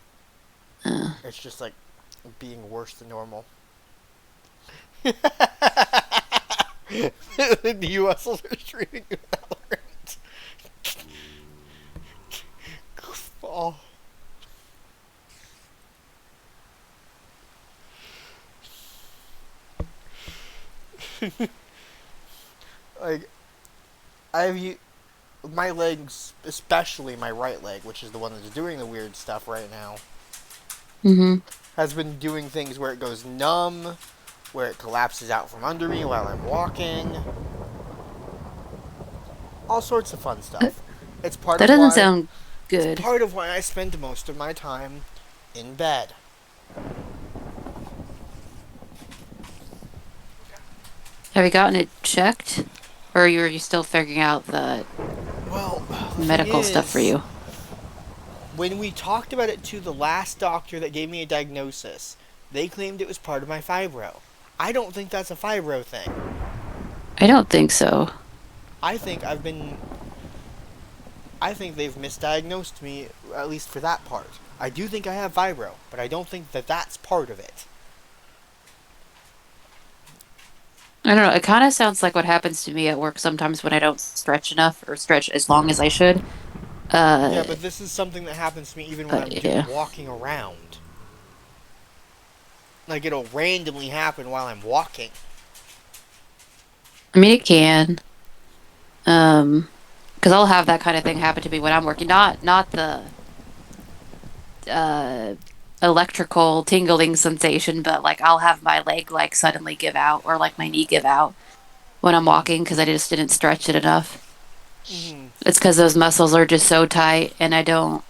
Uh, It's just like being worse than normal. The new muscles are streaming Valorant. Goofball. Like, my legs, especially my right leg, which is the one that's doing the weird stuff right now, mm-hmm. has been doing things where it goes numb, where it collapses out from under me while I'm walking. All sorts of fun stuff. It's part That of doesn't why sound it's good. part of why I spend most of my time in bed. Have you gotten it checked? Or are you still figuring out the Well, the medical thing stuff for is, you? when we talked about it to the last doctor that gave me a diagnosis, they claimed it was part of my fibro. I don't think that's a fibro thing. I don't think so. I think they've misdiagnosed me, at least for that part. I do think I have fibro, but I don't think that that's part of it. I don't know. It kind of sounds like what happens to me at work sometimes when I don't stretch enough or stretch as long as I should. Yeah, but this is something that happens to me even when I'm just yeah. walking around. Like, it'll randomly happen while I'm walking. I mean, it can. Because I'll have that kind of thing happen to me when I'm working. Not the uh electrical tingling sensation, but like I'll have my leg like suddenly give out or like my knee give out when I'm walking because I just didn't stretch it enough. Mm-hmm. It's because those muscles are just so tight, and I don't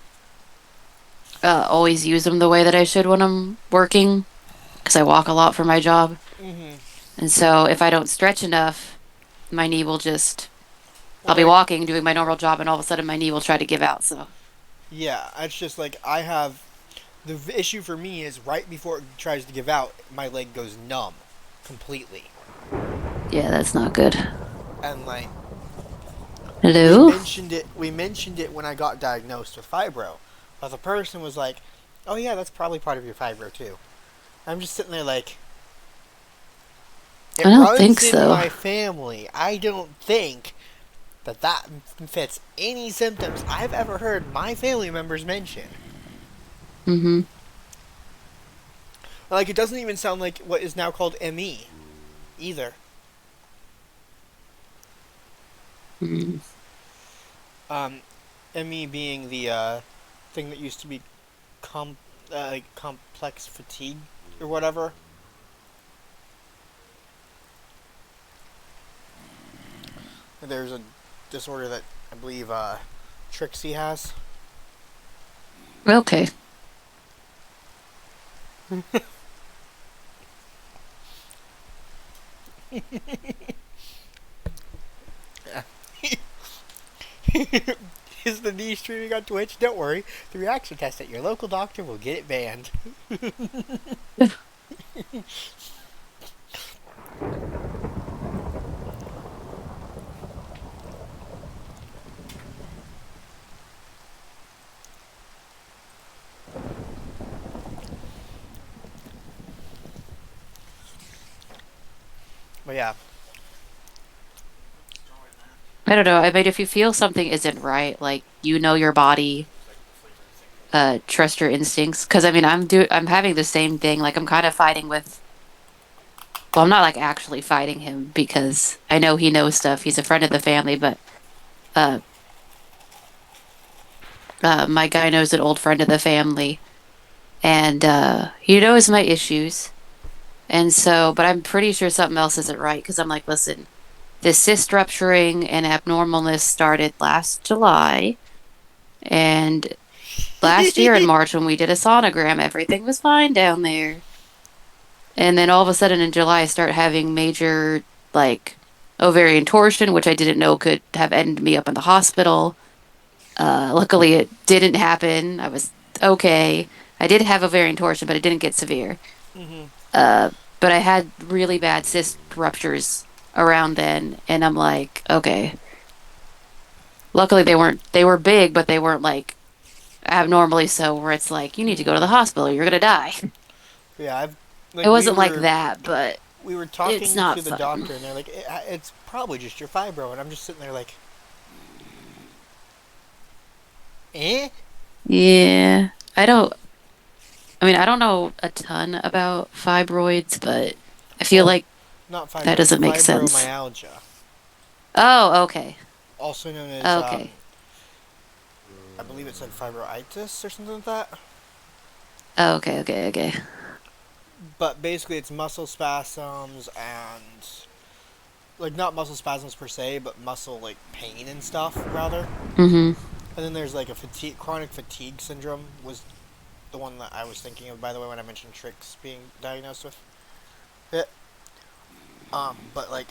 always use them the way that I should when I'm working because I walk a lot for my job. Mm-hmm. And so if I don't stretch enough, my knee will just. I'll be Like, walking, doing my normal job, and all of a sudden my knee will try to give out. So yeah, it's just like I have. The issue for me is right before it tries to give out, my leg goes numb completely. yeah, that's not good. And like Hello. we mentioned it when I got diagnosed with fibro. But the person was like, "Oh yeah, that's probably part of your fibro too." I'm just sitting there like, it I don't runs think in so. my family. I don't think that fits any symptoms I've ever heard my family members mention. Mm-hmm. Like, it doesn't even sound like what is now called ME either. Mm. ME being the thing that used to be complex fatigue or whatever. There's a disorder that I believe Trixie has. Okay. Is the knee streaming on Twitch? Don't worry. The reaction test at your local doctor will get it banned. But yeah. I don't know. I mean, if you feel something isn't right, like you know your body, trust your instincts. Because I mean, I'm having the same thing. Like I'm kind of fighting with. Well, I'm not like actually fighting him because I know he knows stuff. He's a friend of the family, but uh, my guy knows an old friend of the family, and he knows my issues. And so, but I'm pretty sure something else isn't right because I'm like, listen, this cyst rupturing and abnormalness started last July, and last year in March when we did a sonogram, everything was fine down there. And then all of a sudden in July, I start having major, like, ovarian torsion, which I didn't know could have ended me up in the hospital. Luckily, it didn't happen. I was okay. I did have ovarian torsion, but it didn't get severe. Mm-hmm. But I had really bad cyst ruptures around then, and I'm like, okay. Luckily, they were big, but they weren't like abnormally so, where it's like, you need to go to the hospital, you're gonna die. Yeah, It wasn't like that, but we were talking it's not to the fun. doctor, and they're like, it's probably just your fibro, and I'm just sitting there like, eh? Yeah. I don't know a ton about fibroids, but I feel Well, like Not fibro. that doesn't make sense. Fibromyalgia, Oh, okay. also known as Okay. I believe it said fibroitis or something like that. Oh, okay. But basically, it's muscle spasms and like not muscle spasms per se, but muscle like pain and stuff rather. Mm-hmm. And then there's like a chronic fatigue syndrome was the one that I was thinking of, by the way, when I mentioned Trix being diagnosed with it. But like,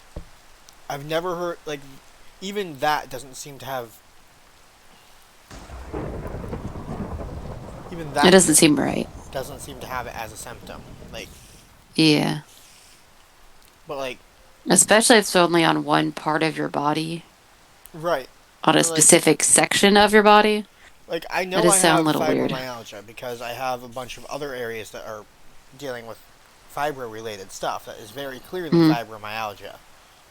I've never heard, like, even that doesn't seem to have, even that It doesn't seem right. doesn't seem to have it as a symptom. Like, Yeah. but like, Especially if it's only on one part of your body, right. on a Like- specific section of your body. Like, I know That does I sound have a little weird. fibromyalgia because I have a bunch of other areas that are dealing with fibro-related stuff that is very clearly fibromyalgia.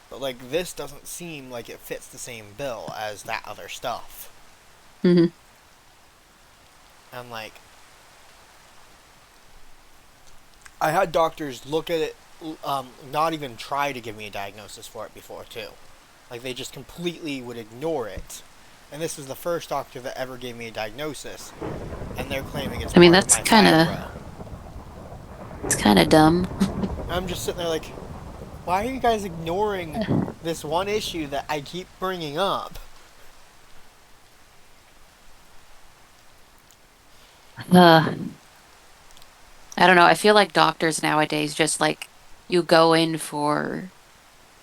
But, like, this doesn't seem like it fits the same bill as that other stuff. Mm-hmm. And like, I had doctors look at it, not even try to give me a diagnosis for it before too. Like they just completely would ignore it. And this is the first doctor that ever gave me a diagnosis, and they're claiming it's I mean, part of that's my kind of fibro. it's kind of dumb. I'm just sitting there like, why are you guys ignoring this one issue that I keep bringing up? Uh, I don't know. I feel like doctors nowadays just like you go in for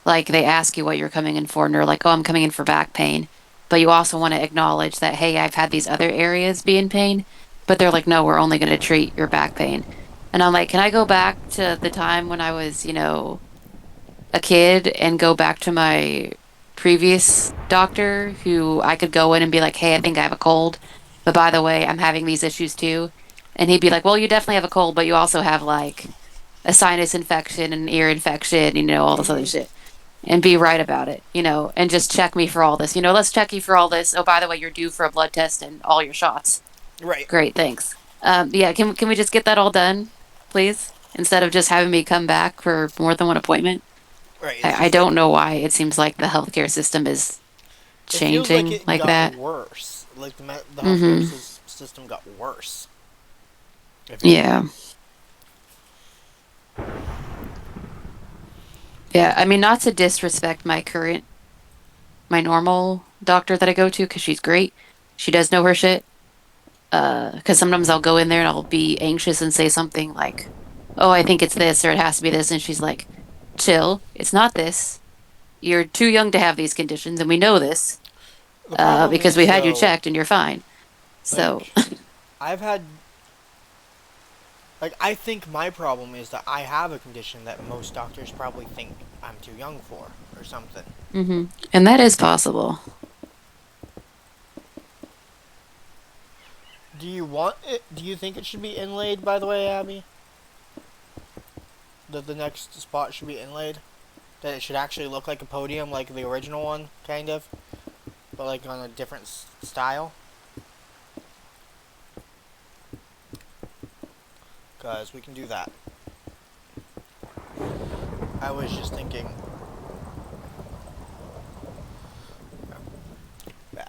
like they ask you what you're coming in for, and they're like, "Oh, I'm coming in for back pain," but you also want to acknowledge that, hey, I've had these other areas be in pain, but they're like, "No, we're only going to treat your back pain," and I'm like, "Can I go back to the time when I was, a kid and go back to my previous doctor who I could go in and be like, hey, I think I have a cold, but by the way, I'm having these issues too." And he'd be like, well, you definitely have a cold, but you also have like a sinus infection and ear infection, all this other Hmm. shit. And be right about it, and just check me for all this. Let's check you for all this. Oh, by the way, you're due for a blood test and all your shots. Right. Great, thanks. Yeah, can we just get that all done, please? Instead of just having me come back for more than one appointment. Right. It's I just like, don't know why it seems like the healthcare system is it feels like changing it like got that. worse. Like the healthcare Mm-hmm. system got worse. If Yeah. anything. Yeah. I mean, not to disrespect my normal doctor that I go to because she's great. She does know her shit. Because sometimes I'll go in there and I'll be anxious and say something like, "Oh, I think it's this or it has to be this," and she's like, "Chill. It's not this. You're too young to have these conditions, and we know this The problem because we is had you though, checked and you're fine." So, like I've had, like I think my problem is that I have a condition that most doctors probably think I'm too young for or something. hmm, and that is possible. Do you want it? Do you think it should be inlaid? By the way, Abby, that the next spot should be inlaid. That it should actually look like a podium, like the original one, kind of, but like on a different style. Cause we can do that. I was just thinking.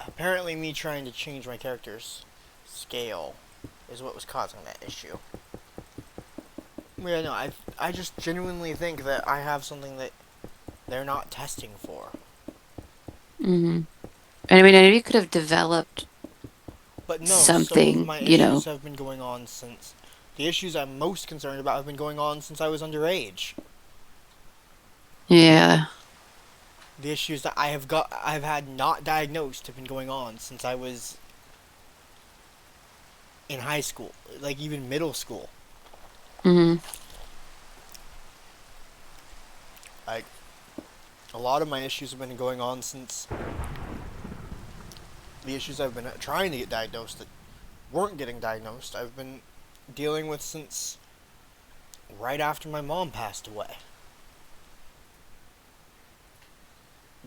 Apparently, me trying to change my character's scale is what was causing that issue. Yeah, no, I just genuinely think that I have something that they're not testing for. Hmm. And I mean, if you could have developed But no, some of something, my issues have been going on since. The issues I'm most concerned about have been going on since I was underage. yeah. The issues that I've had not diagnosed have been going on since I was in high school, like even middle school. Hmm. Like, a lot of my issues have been going on since the issues I've been trying to get diagnosed that weren't getting diagnosed, I've been dealing with since right after my mom passed away.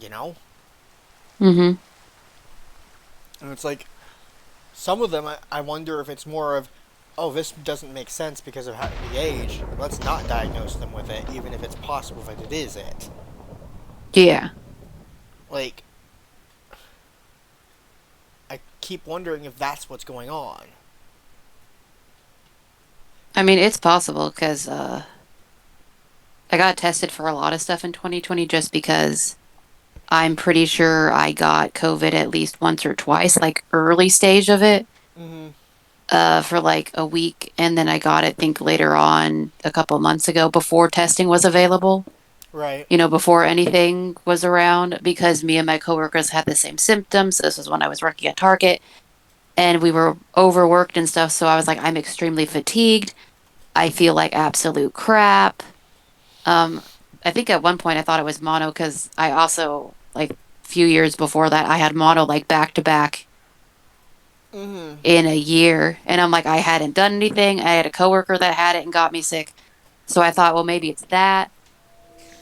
You know? Hmm. And it's like, some of them, I wonder if it's more of, oh, this doesn't make sense because of the age. Let's not diagnose them with it, even if it's possible that it is it. Yeah. Like, I keep wondering if that's what's going on. I mean, it's possible because I got tested for a lot of stuff in 2020 just because I'm pretty sure I got COVID at least once or twice, like early stage of it, Mm-hmm. for like a week. And then I got it, I think, later on a couple months ago before testing was available, Right. before anything was around because me and my coworkers had the same symptoms. This was when I was working at Target and we were overworked and stuff. So I was like, I'm extremely fatigued. I feel like absolute crap. Um, I think at one point I thought it was mono because I also like a few years before that I had mono like back to back Mm-hmm. in a year, and I'm like I hadn't done anything. I had a coworker that had it and got me sick, so I thought, well, maybe it's that.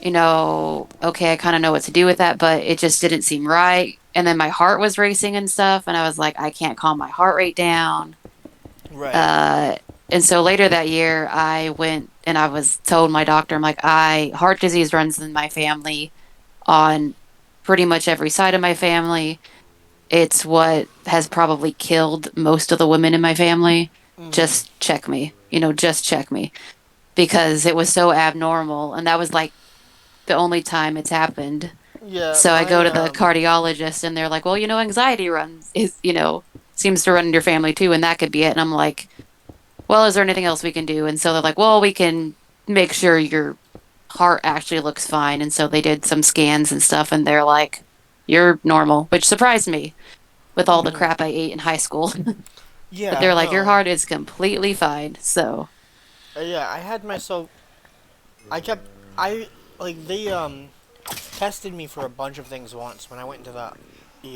okay, I kind of know what to do with that, but it just didn't seem right. And then my heart was racing and stuff, and I was like, I can't calm my heart rate down. Right. Uh, and so later that year, I went and I was told my doctor, I'm like, heart disease runs in my family on pretty much every side of my family. It's what has probably killed most of the women in my family. Mm-hmm. Just check me, just check me because it was so abnormal. And that was like the only time it's happened. Yeah, So I go my to the cardiologist and they're like, well, anxiety seems to run in your family too. And that could be it. And I'm like, well, is there anything else we can do? And so they're like, well, we can make sure your heart actually looks fine. And so they did some scans and stuff. And they're like, you're normal, which surprised me with all the mm-hmm. crap I ate in high school. But Yeah, they're like, your no. heart is completely fine. So, Yeah, I had myself. I kept. I like they tested me for a bunch of things once when I went into the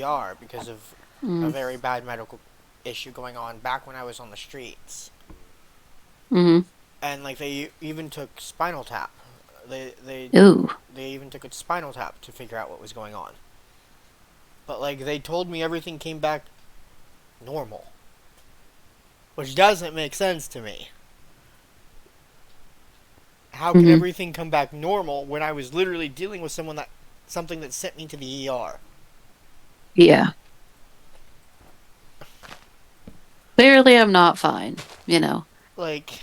ER because of a mm, very bad medical issue going on back when I was on the streets. mm-hmm. And like they even took spinal tap. They they Ooh, they even took a spinal tap to figure out what was going on. But like they told me everything came back normal, which doesn't make sense to me. How can mm-hmm. everything come back normal when I was literally dealing with something that sent me to the ER? Yeah. Clearly, I'm not fine. Like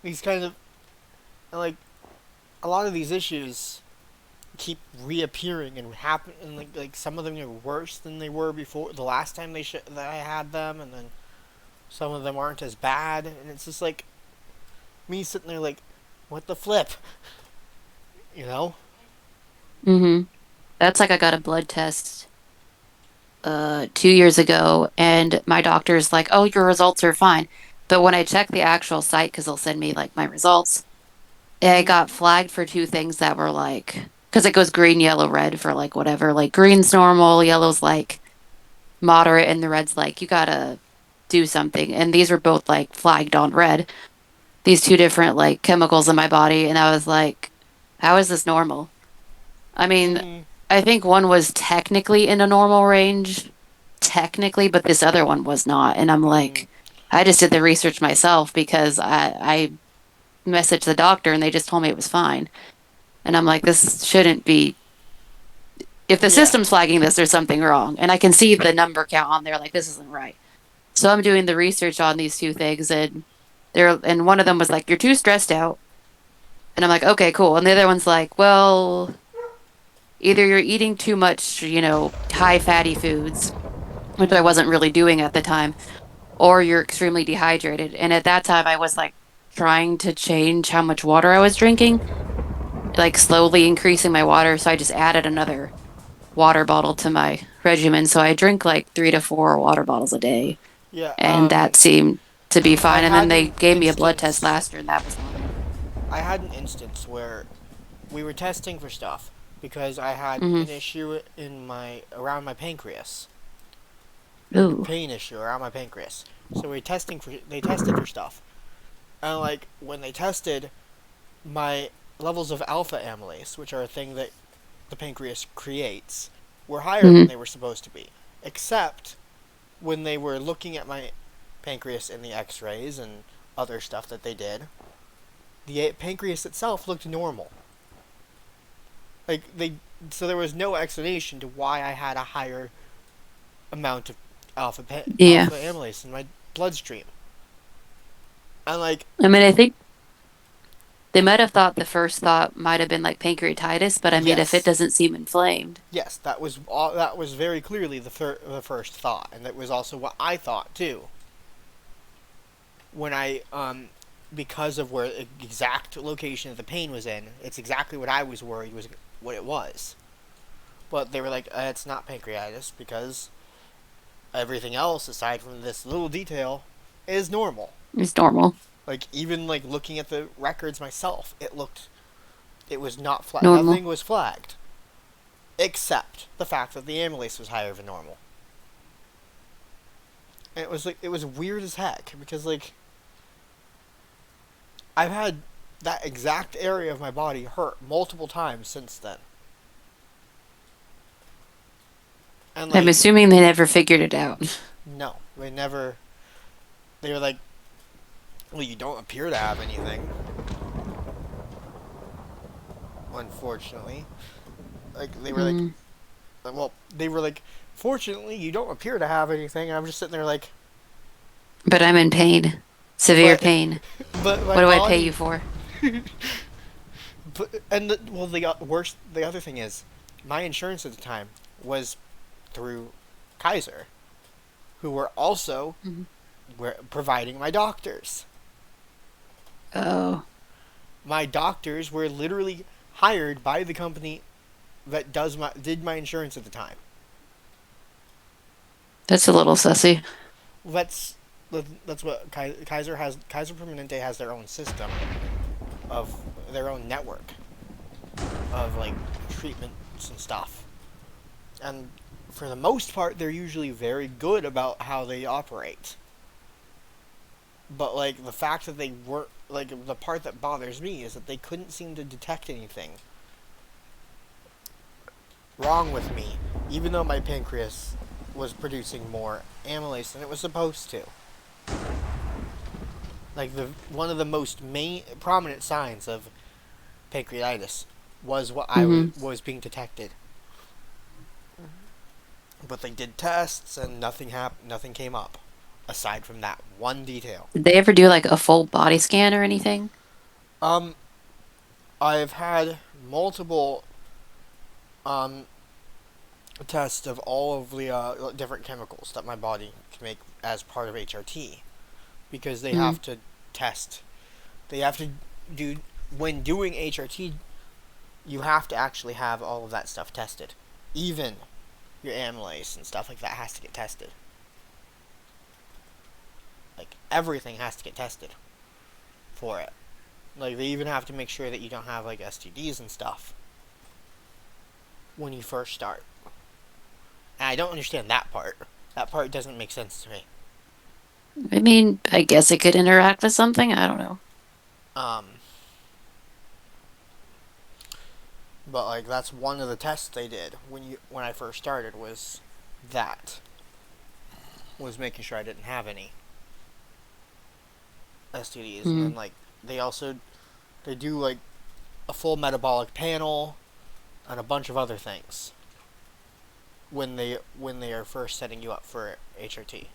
these kind of like a lot of these issues keep reappearing and happen, and like some of them are worse than they were before the last time that I had them, and then some of them aren't as bad, and it's just like me sitting there like, what the flip, you know? Mm-hmm. That's like I got a blood test 2 years ago, and my doctor's like, "Oh, your results are fine." But when I check the actual site, because they'll send me like my results, I Mm-hmm. got flagged for two things that were like, because it goes green, yellow, red for like whatever. Like green's normal, yellow's like moderate, and the red's like you gotta do something. And these were both like flagged on red. These two different like chemicals in my body, and I was like, "How is this normal?" I mean, Mm-hmm. I think one was technically in a normal range, technically, but this other one was not. And I'm Mm-hmm. like, I just did the research myself because I messaged the doctor and they just told me it was fine. And I'm like, this shouldn't be. If the Yeah. system's flagging this, there's something wrong. And I can see the number count on there, like, this isn't right. So I'm doing the research on these two things, and one of them was like, you're too stressed out. And I'm like, okay, cool. And the other one's like, well, either you're eating too much, high fatty foods, which I wasn't really doing at the time, or you're extremely dehydrated. And at that time, I was like trying to change how much water I was drinking, like slowly increasing my water. So I just added another water bottle to my regimen. So I drink like 3 to 4 water bottles a day. Yeah. And that seemed to be I fine. And then had they an gave me a blood test instance. last year, and that was fine. I had an instance where we were testing for stuff because I had Mm-hmm. an issue in my around my pancreas, a Ooh. pain issue around my pancreas. So they tested for stuff, and like when they tested, my levels of alpha amylase, which are a thing that the pancreas creates, were higher than Mm-hmm. they were supposed to be. Except when they were looking at my pancreas in the X-rays and other stuff that they did, the pancreas itself looked normal. Like so there was no explanation to why I had a higher amount of Yeah. alpha amylase in my bloodstream. And like, I mean, I think they might have thought the first thought might have been like pancreatitis, but I mean, if it yes, doesn't seem inflamed. yes, that was very clearly the first thought, and that was also what I thought too. When I because of where the exact location of the pain was in, it's exactly what I was worried was what it was. But they were like, it's not pancreatitis because everything else aside from this little detail is normal. It's normal. Like even like looking at the records myself, it was not flagged. Normal. Nothing was flagged except the fact that the amylase was higher than normal. And it was weird as heck because like I've had that exact area of my body hurt multiple times since then. And I'm like, assuming they never figured it out. no, they never. They were like, well, you don't appear to have anything. Unfortunately, like they were like, well, they were like, fortunately, you don't appear to have anything. And I'm just sitting there like, But I'm in pain. Severe But- pain. but my What do I pay body- you for? But, and the other thing is, my insurance at the time was through Kaiser, who were also were providing my doctors. Oh. My doctors were literally hired by the company that did my insurance at the time. That's a little sussy. That's what Kaiser has. Kaiser Permanente has their own system of their own network of like treatments and stuff, and for the most part, they're usually very good about how they operate. But like the fact that they weren't, like, the part that bothers me is that they couldn't seem to detect anything wrong with me, even though my pancreas was producing more amylase than it was supposed to. Like one of the most prominent signs of pancreatitis was what I was being detected. But they did tests and nothing happened. Nothing came up, aside from that one detail. Did they ever do like a full body scan or anything? I've had multiple tests of all of the different chemicals that my body can make as part of HRT, because they have to test. They have to do, when doing HRT, you have to actually have all of that stuff tested. Even your amylase and stuff like that has to get tested. Like, everything has to get tested for it. Like, they even have to make sure that you don't have, like, STDs and stuff when you first start. And I don't understand that part. That part doesn't make sense to me. I mean, I guess it could interact with something. I don't know. But like that's one of the tests they did when I first started was making sure I didn't have any STDs, and then like they do like a full metabolic panel and a bunch of other things when they are first setting you up for HRT.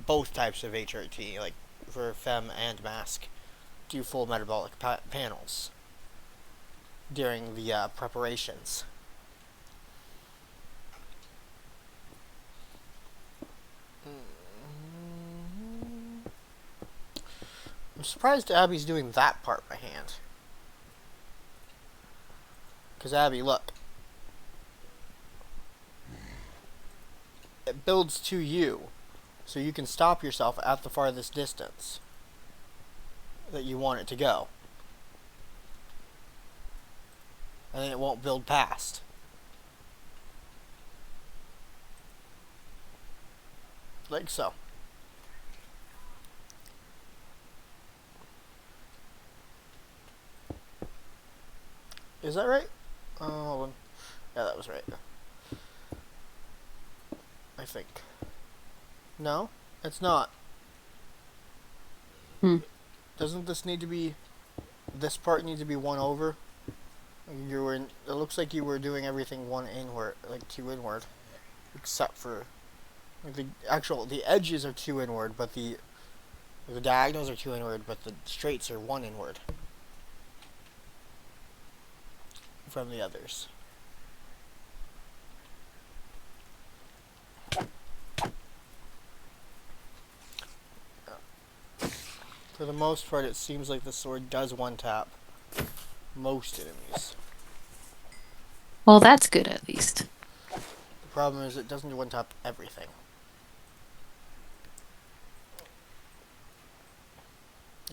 Both types of HRT, like for Fem and Mask, do full metabolic panels during the preparations. I'm surprised Abby's doing that part by hand. Because Abby, look. It builds to you, so you can stop yourself at the farthest distance that you want it to go. And then it won't build past. Like so. Is that right? Hold on. Yeah, that was right. I think. No, it's not. Doesn't this need to be... This part need to be one over? It looks like you were doing everything one inward, like two inward, except for like the edges are two inward, but the diagonals are two inward, but the straights are one inward from the others. For the most part, it seems like the sword does one tap most enemies. Well, that's good at least. The problem is it doesn't one tap everything.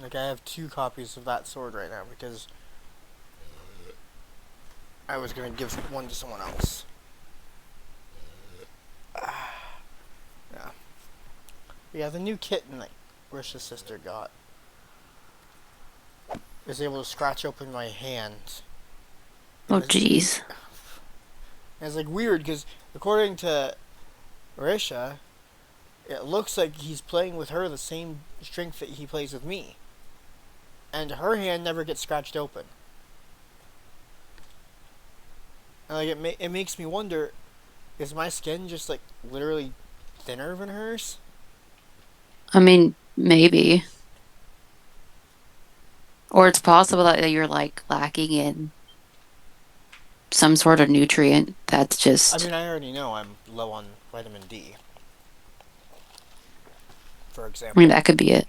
Like, I have 2 copies of that sword right now because I was going to give one to someone else. Yeah. Yeah, the new kitten that Risha's sister got. is able to scratch open my hand. Oh, jeez. And it's like weird because according to Risha, it looks like he's playing with her the same strength that he plays with me. And her hand never gets scratched open. And like it makes me wonder, is my skin just like literally thinner than hers? I mean, maybe. Or it's possible that you're like lacking in some sort of nutrient that's just. I mean, I already know I'm low on vitamin D, for I example. mean, that could be it.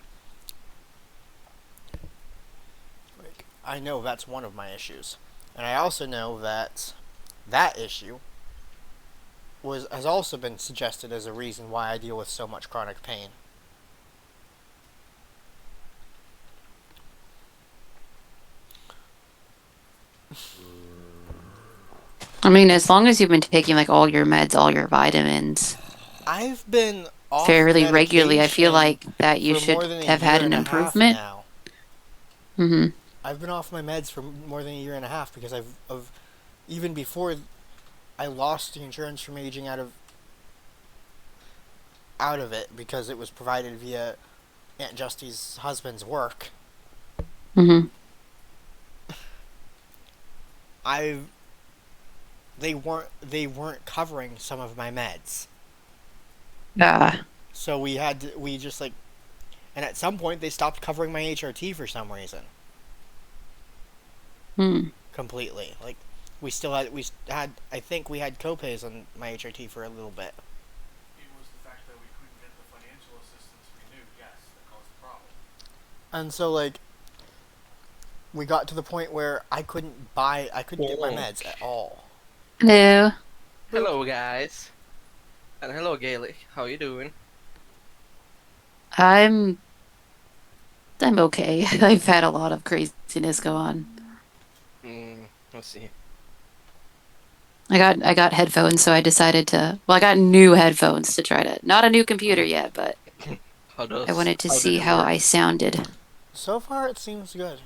Like, I know that's one of my issues. And I also know that that issue has also been suggested as a reason why I deal with so much chronic pain. I mean, as long as you've been taking like all your meds, all your vitamins I've been off fairly regularly, I feel medication like that you for should more than a have had year an and a half improvement. now. Mm-hmm. I've been off my meds for more than a year and a half because of even before I lost the insurance from aging out of it because it was provided via Aunt Justy's husband's work. Mm-hmm. They weren't covering some of my meds. So we just like, and at some point they stopped covering my HRT for some reason. Completely. Like, we had, I think we had copays on my HRT for a little bit. It was the fact that we couldn't get the financial assistance we knew, yes, that caused the problem. And so, like, we got to the point where I couldn't get my meds at all. Hello. Hello, guys. And hello, Gaelic. How you doing? I'm okay. I've had a lot of craziness go on. Let's see. I got headphones, so I decided to. Well, I got new headphones to try to. Not a new computer yet, but I wanted to see how I sounded. So far, it seems good.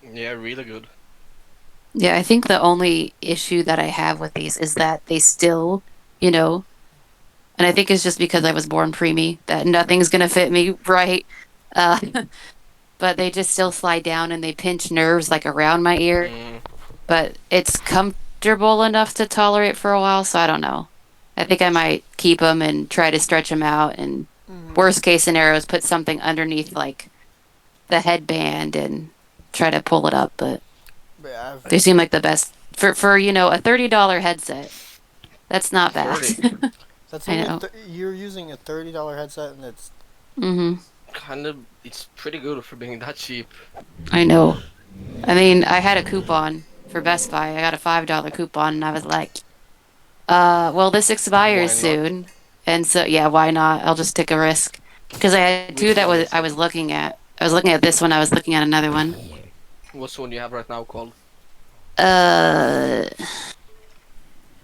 Yeah, really good. Yeah, I think the only issue that I have with these is that they still, you know, and I think it's just because I was born preemie that nothing's gonna fit me right. Uh, but they just still slide down and they pinch nerves like around my ear. But it's comfortable enough to tolerate for a while, so I don't know. I think I might keep them and try to stretch them out. And worst case scenario is put something underneath like the headband and try to pull it up. But Yeah, they seem like the best for a $30 headset. That's not bad. 30. that's I only know. You're using a $30 headset, and it's It's pretty good for being that cheap. I know. I mean, I had a coupon for Best Buy. I got a $5 coupon, and I was like, well, this expires Why not? soon, and so yeah, why not? I'll just take a risk because I had two Which that one was is I it? was looking at. I was looking at this one. I was looking at another one. What's the one you have right now called? Uh,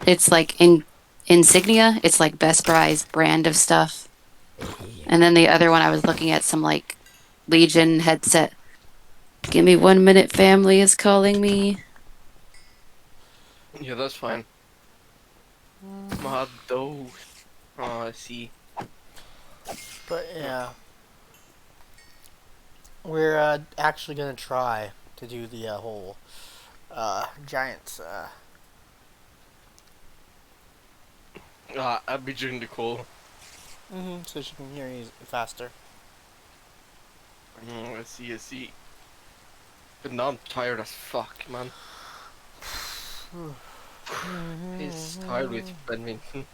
it's like Insignia. It's like Best Buy's brand of stuff. And then the other one, I was looking at some like Legion headset. Give me 1 minute, family is calling me. Yeah, that's fine. My dose. Oh, I see. But yeah, we're actually gonna try to do the whole Giants. I'll be during the call. So she can hear you faster. I see. But now I'm tired as fuck, man. He's tired with badminton.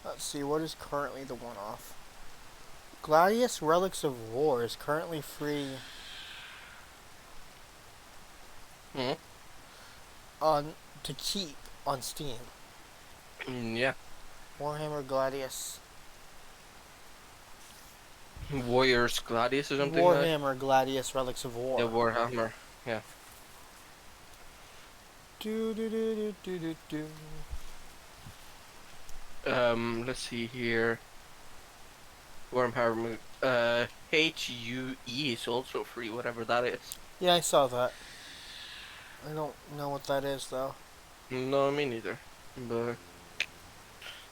Let's see, what is currently the one-off? Gladius Relics of War is currently free to keep on Steam. Yeah. Warhammer Gladius. Warriors Gladius or something like Warhammer Gladius Relics of War. that? Yeah, Warhammer. Yeah. Do. Let's see here. Warhammer HUE is also free, whatever that is. Yeah, I saw that. I don't know what that is though. No, me neither. But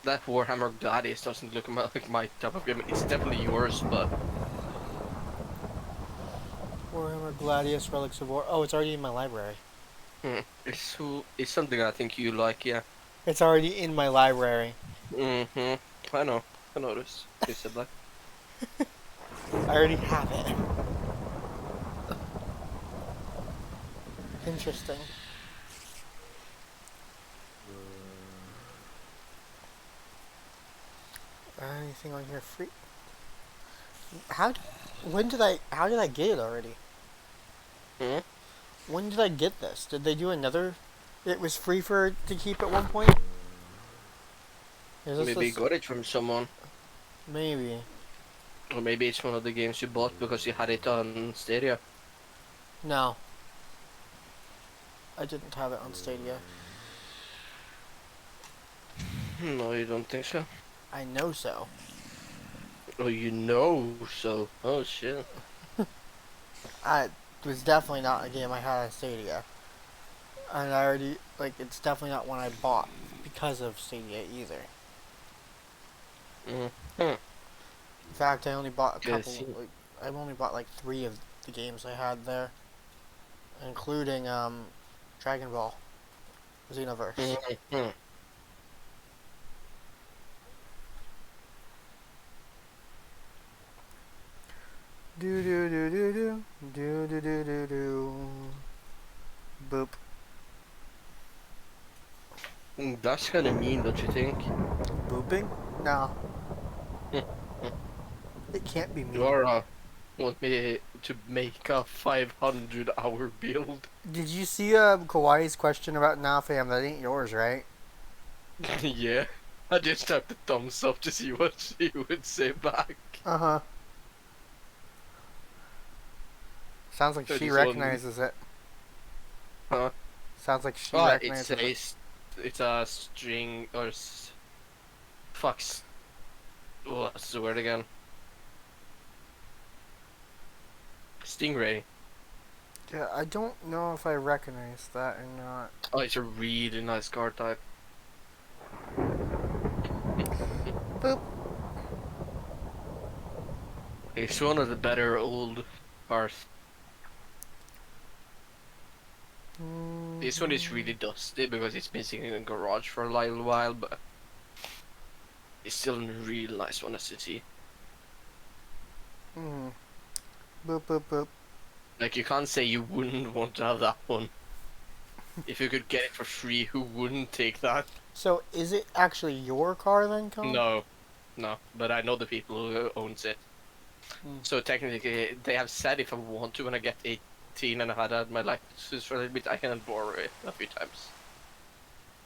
that Warhammer Gladius doesn't look like my type of game. It's definitely yours, but Warhammer Gladius Relics of War. Oh, it's already in my library. it's something I think you like, yeah. It's already in my library. Mm-hmm. I know. I noticed. You said that. I already have it. Interesting. Anything on here free? How did I get it already? Hmm? When did I get this? Did they do another? It was free to keep at one point? Is this Maybe you got it from someone. Maybe. Or maybe it's one of the games you bought because you had it on Stadia. No. I didn't have it on Stadia. No, you don't think so? I know so. Oh, you know so. Oh, shit. It was definitely not a game I had on Stadia. And I already, it's definitely not one I bought because of Stadia either. Mm-hmm. In fact, I only bought a couple, Yes. I've only bought 3 of the games I had there. Including, Dragon Ball Xenoverse. Mm-hmm. Do do do do do do do do do do. Boop. That's kind of mean, don't you think? Booping? No. It can't be me. Laura want me to make a 500-hour build. Did you see Kawaii's question about Nafam? That ain't yours, right? Yeah. I just tapped the thumbs up to see what she would say back. Uh-huh. Sounds like I she just wanted- recognizes it. Huh? Sounds like she Oh, it recognizes it. says it's a string or fucks. Oh, that's the word again. Stingray. Yeah, I don't know if I recognize that or not. Oh, it's a really nice card type. Boop. It's one of the better old cards. This one is really dusty because it's been sitting in the garage for a little while, but it's still a real nice one as you see. Mm. Boop, boop, boop. Like, you can't say you wouldn't want to have that one. If you could get it for free, who wouldn't take that? So, is it actually your car then, Colin? No, but I know the people who owns it. So technically, they have said if I want to when I get 18 and I had my license for a little bit, I can borrow it a few times.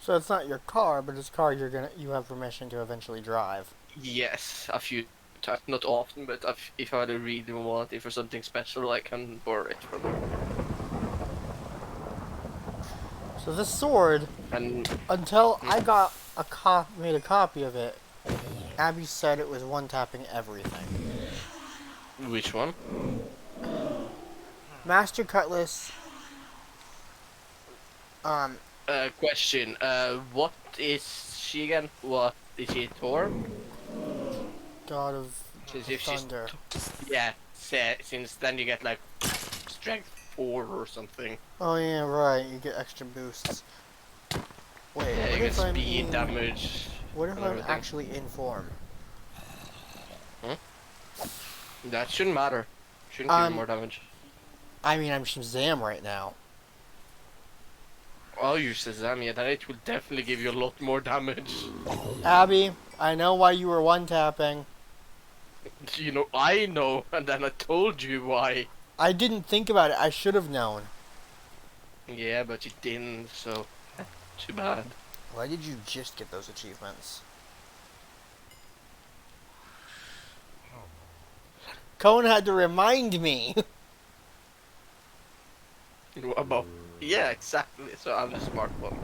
So it's not your car, but it's a car you have permission to eventually drive. Yes, a few times, not often, but if I really want it for something special, I can borrow it from them. So this sword, And until I got made a copy of it, Abby said it was one-tapping everything. which one? Master Cutlass. Question. What is she again? What is she? Thor? God of Since if she's Thunder. yeah, since then you get like strength 4 or something. Oh yeah, right. You get extra boosts. Wait, Yeah, what you get if I'm speed, in, damage. What if and I'm everything. actually in form? That shouldn't matter. Shouldn't give you more damage. I mean, I'm Shazam right now. Oh, you Shazam, yeah, then it will definitely give you a lot more damage. Abby, I know why you were one-tapping. You know, I know, and then I told you why. I didn't think about it. I should have known. Yeah, but you didn't, so too bad. Why did you just get those achievements? Cone had to remind me. About yeah, exactly. So I'm the smart one.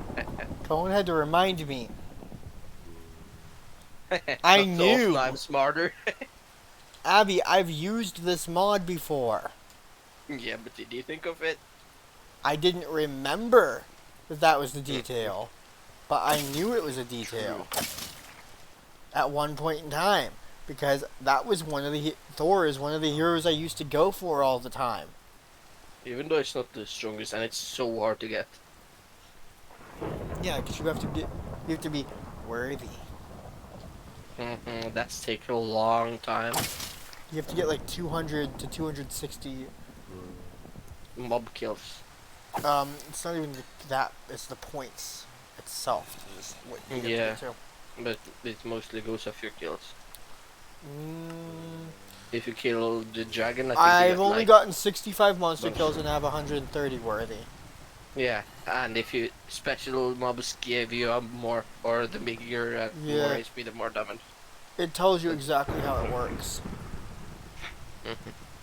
Cone had to remind me. I Not so knew. often I'm smarter. Abby, I've used this mod before. Yeah, but did you think of it? I didn't remember that that was the detail, but I knew it was a detail at one point in time because that was one of the Thor is one of the heroes I used to go for all the time. Even though it's not the strongest and it's so hard to get. Yeah, because you have to be worthy. That's taken a long time. You have to get like 200 to 260. Mob kills. It's not even that. It's the points itself. Is what you have Yeah. to get to. But it mostly goes off your kills. Mm, If you kill the dragon, I think I've you get, only like, gotten 65 monster bunch. kills and have 130 worthy. Yeah, and if you special mobs give you a more, or the bigger, more Yeah. HP, the more damage. It tells you exactly how it works.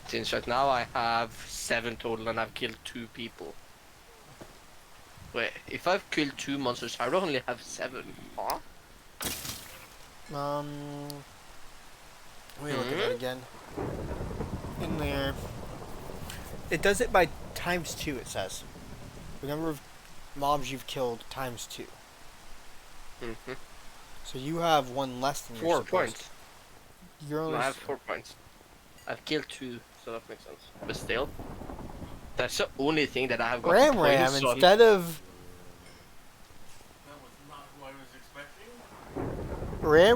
Since right now I have 7 total and I've killed 2 people. Wait, if I've killed 2 monsters, I only have 7. Huh? Let me look at that again. In there. It does it by ×2, it says. The number of mobs you've killed ×2. Mm-hmm. So you have one less than 4 you're supposed points. to. You're No, only I have 4 points. I've killed 2, so that makes sense. But still, that's the only thing that I have got Ram points on. instead of That was not who I was expecting.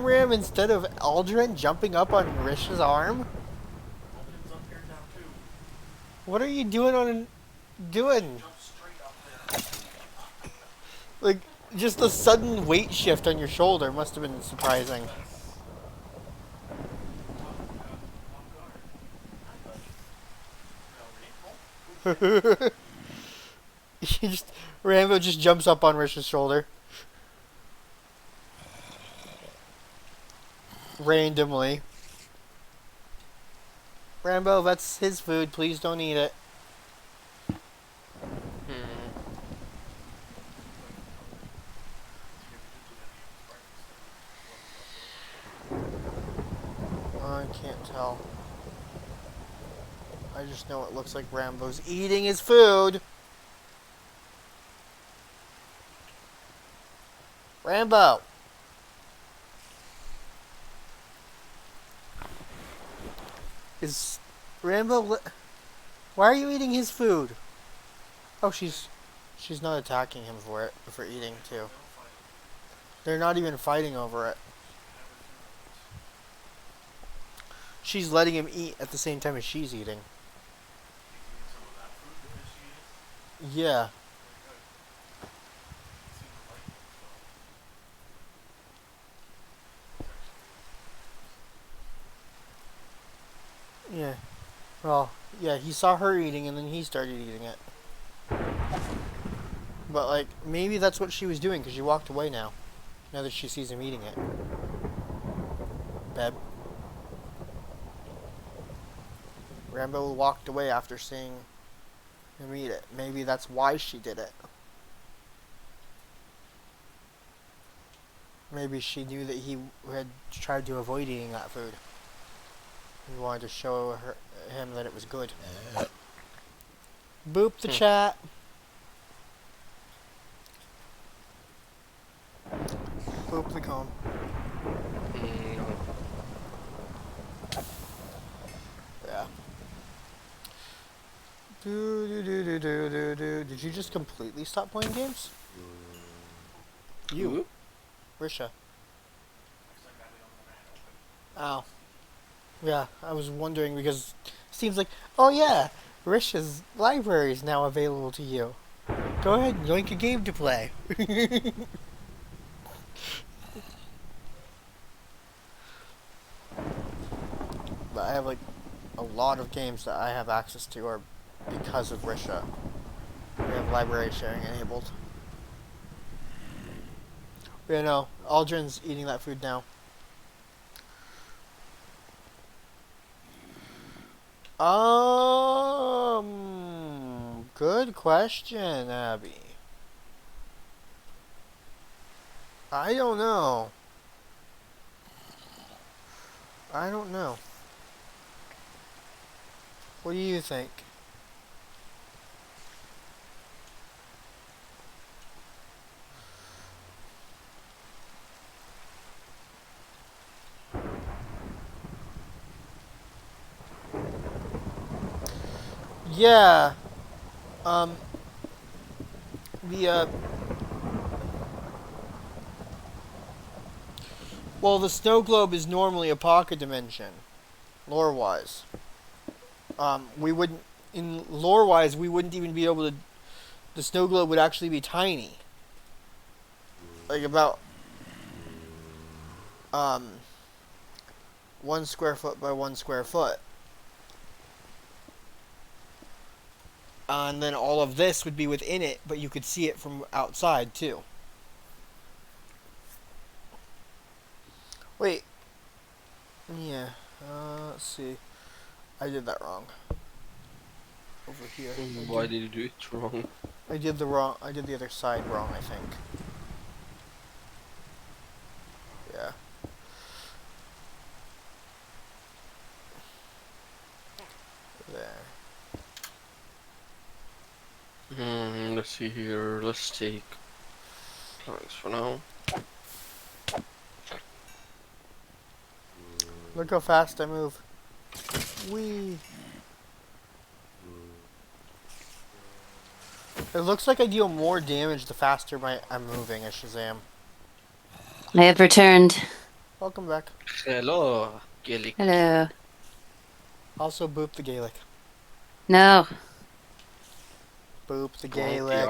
Ram instead of Aldrin jumping up on Rish's arm. Opens up here now too. What are you doing doing? Jump straight up there. Like just the sudden weight shift on your shoulder must have been surprising. Rambo just jumps up on Rish's shoulder. Randomly. Rambo, that's his food. Please don't eat it. I can't tell. I just know it looks like Rambo's eating his food. Rambo. Is Rambo? Why are you eating his food? Oh, she's not attacking him for it, for eating too. They're not even fighting over it. She's letting him eat at the same time as she's eating. Yeah. Yeah. Well, yeah, he saw her eating and then he started eating it. But, like, maybe that's what she was doing because she walked away now. Now that she sees him eating it. Beb. Rambo walked away after seeing him eat it. Maybe that's why she did it. Maybe she knew that he had tried to avoid eating that food. He wanted to show him that it was good. Boop the chat. Boop the cone. Yeah. Did you just completely stop playing games? You. Risha. Oh. Yeah, I was wondering because it seems like, oh yeah, Risha's library is now available to you. Go ahead and yoink a game to play. But I have like a lot of games that I have access to are because of Risha. We have library sharing enabled. Yeah, no, Aldrin's eating that food now. Good question, Abby. I don't know. What do you think? Yeah. Um. The Well, the snow globe is normally a pocket dimension, lore-wise. We wouldn't, in lore-wise, we wouldn't even be able to. The snow globe would actually be tiny, like about 1 square foot by 1 square foot. And then all of this would be within it, but you could see it from outside too. Wait. Yeah. Let's see. I did that wrong. Over here. Why did you do it wrong? I did the other side wrong, I think. Yeah. There. Let's see here. Let's take planks for now. Look how fast I move. Whee! It looks like I deal more damage the faster I'm moving as Shazam. I have returned. Welcome back. Hello, Gilly. Hello. Also, boop the Gaelic. No. Boop the Gaelic.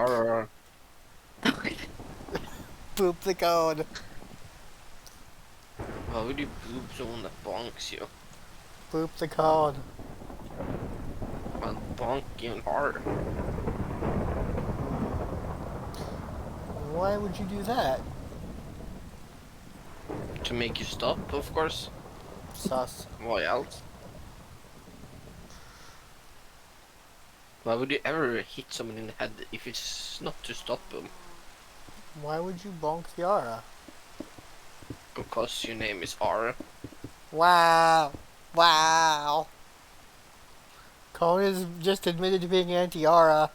Gaelic. Boop the code. Why would you boob someone that bonks you? Boop the code. I'll bonk even harder. Why would you do that? To make you stop, of course. Sus. Why else? Why would you ever hit someone in the head if it's not to stop them? Why would you bonk the aura? Because your name is Ara. Wow. Wow. Cone has just admitted to being anti-aura.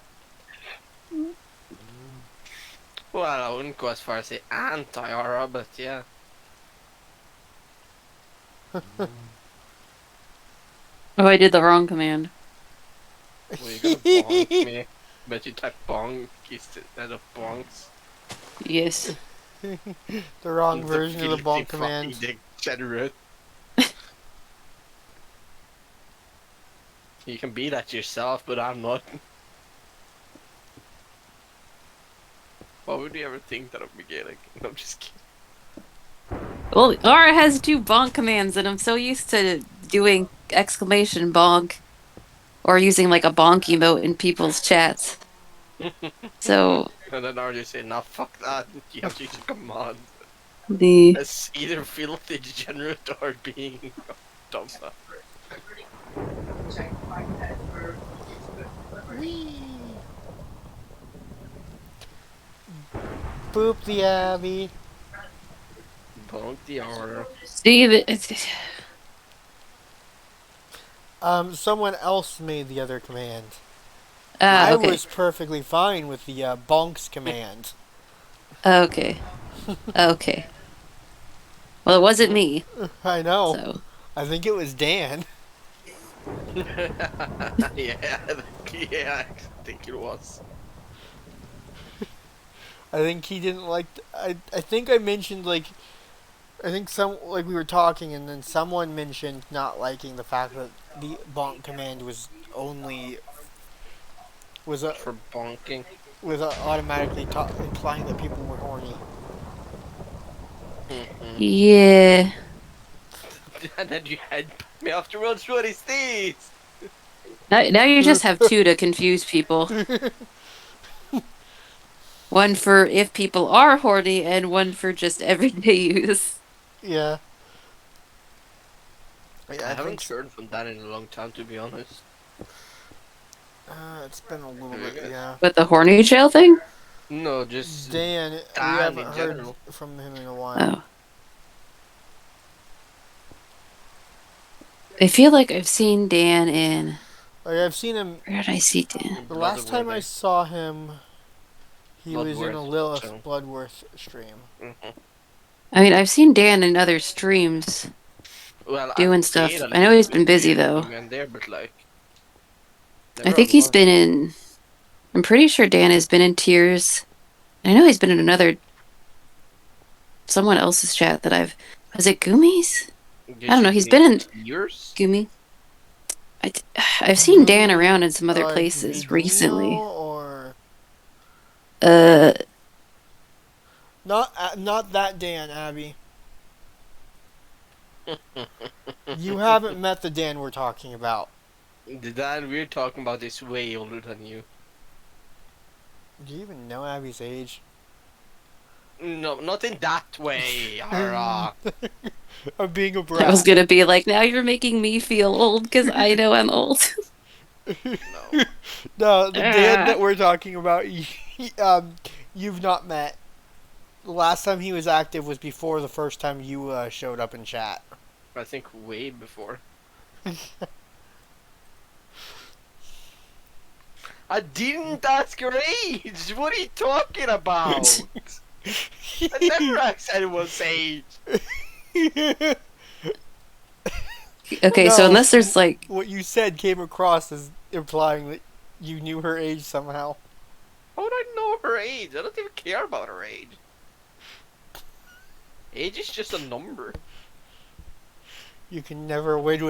Well, I wouldn't go as far as say anti-Ara, but yeah. Oh, I did the wrong command. Well, you're gonna bonk me. But you type bonk instead of bonks. Yes. The wrong version of the bonk command. Degenerate. You can be that yourself, but I'm not. Why would you ever think that of me, Gaelic? I'm just kidding. Well, Aura has 2 bonk commands, and I'm so used to doing exclamation bonk or using like a bonk emote in people's chats. So And then Ara just say, nah, fuck that. You have to use a command. the As either filthy degenerate or being dumb. Whee! Boop the Abby. Bonk the Ara. Steve. Someone else made the other command. I Okay. was perfectly fine with the bonks command. Okay. Okay. Well, it wasn't me. I know. So I think it was Dan. Yeah, I think it was. I think he didn't like. I think I mentioned like. I think we were talking and then someone mentioned not liking the fact that the bonk command was only For bonking. automatically implying that people were horny. yeah. And then you had me afterwards. What is this? Now you just have 2 to confuse people. One for if people are horny, and one for just everyday use. Yeah. I haven't heard from that in a long time, to be honest. It's been a little bit, yeah. But the horny jail thing? No, just Dan, we Dan haven't in heard general. from him in a while. Oh. I feel like I've seen Dan in Like, I've seen him. Where did I see Dan? The last time I saw him, he was in a Bloodworth, Lilith so. Bloodworth stream. I mean, I've seen Dan in other streams. Well, Doing I've stuff. played a I know little he's been bit busy, here though. and there, but like. I never think a he's lot. been in. I'm pretty sure Dan has been in Tears. I know he's been in another. Someone else's chat that I've. Was it Gumi's? I don't know, he's been in- years. Gumi. I've seen Dan around in some other Like places Vigino recently. Or not that Dan, Abby. You haven't met the Dan we're talking about. The Dan we're talking about is way older than you. Do you even know Abby's age? No, not in that way. Hurrah. Of being a brat. I was gonna be like, now you're making me feel old because I know I'm old. No. No, the Dan that we're talking about, you've not met. The last time he was active was before the first time you showed up in chat. I think way before. I didn't ask your age. What are you talking about? I never asked anyone's age. Okay, so No. unless there's like, What you said came across as implying that you knew her age somehow. How would I know her age? I don't even care about her age. Age is just a number. You can never win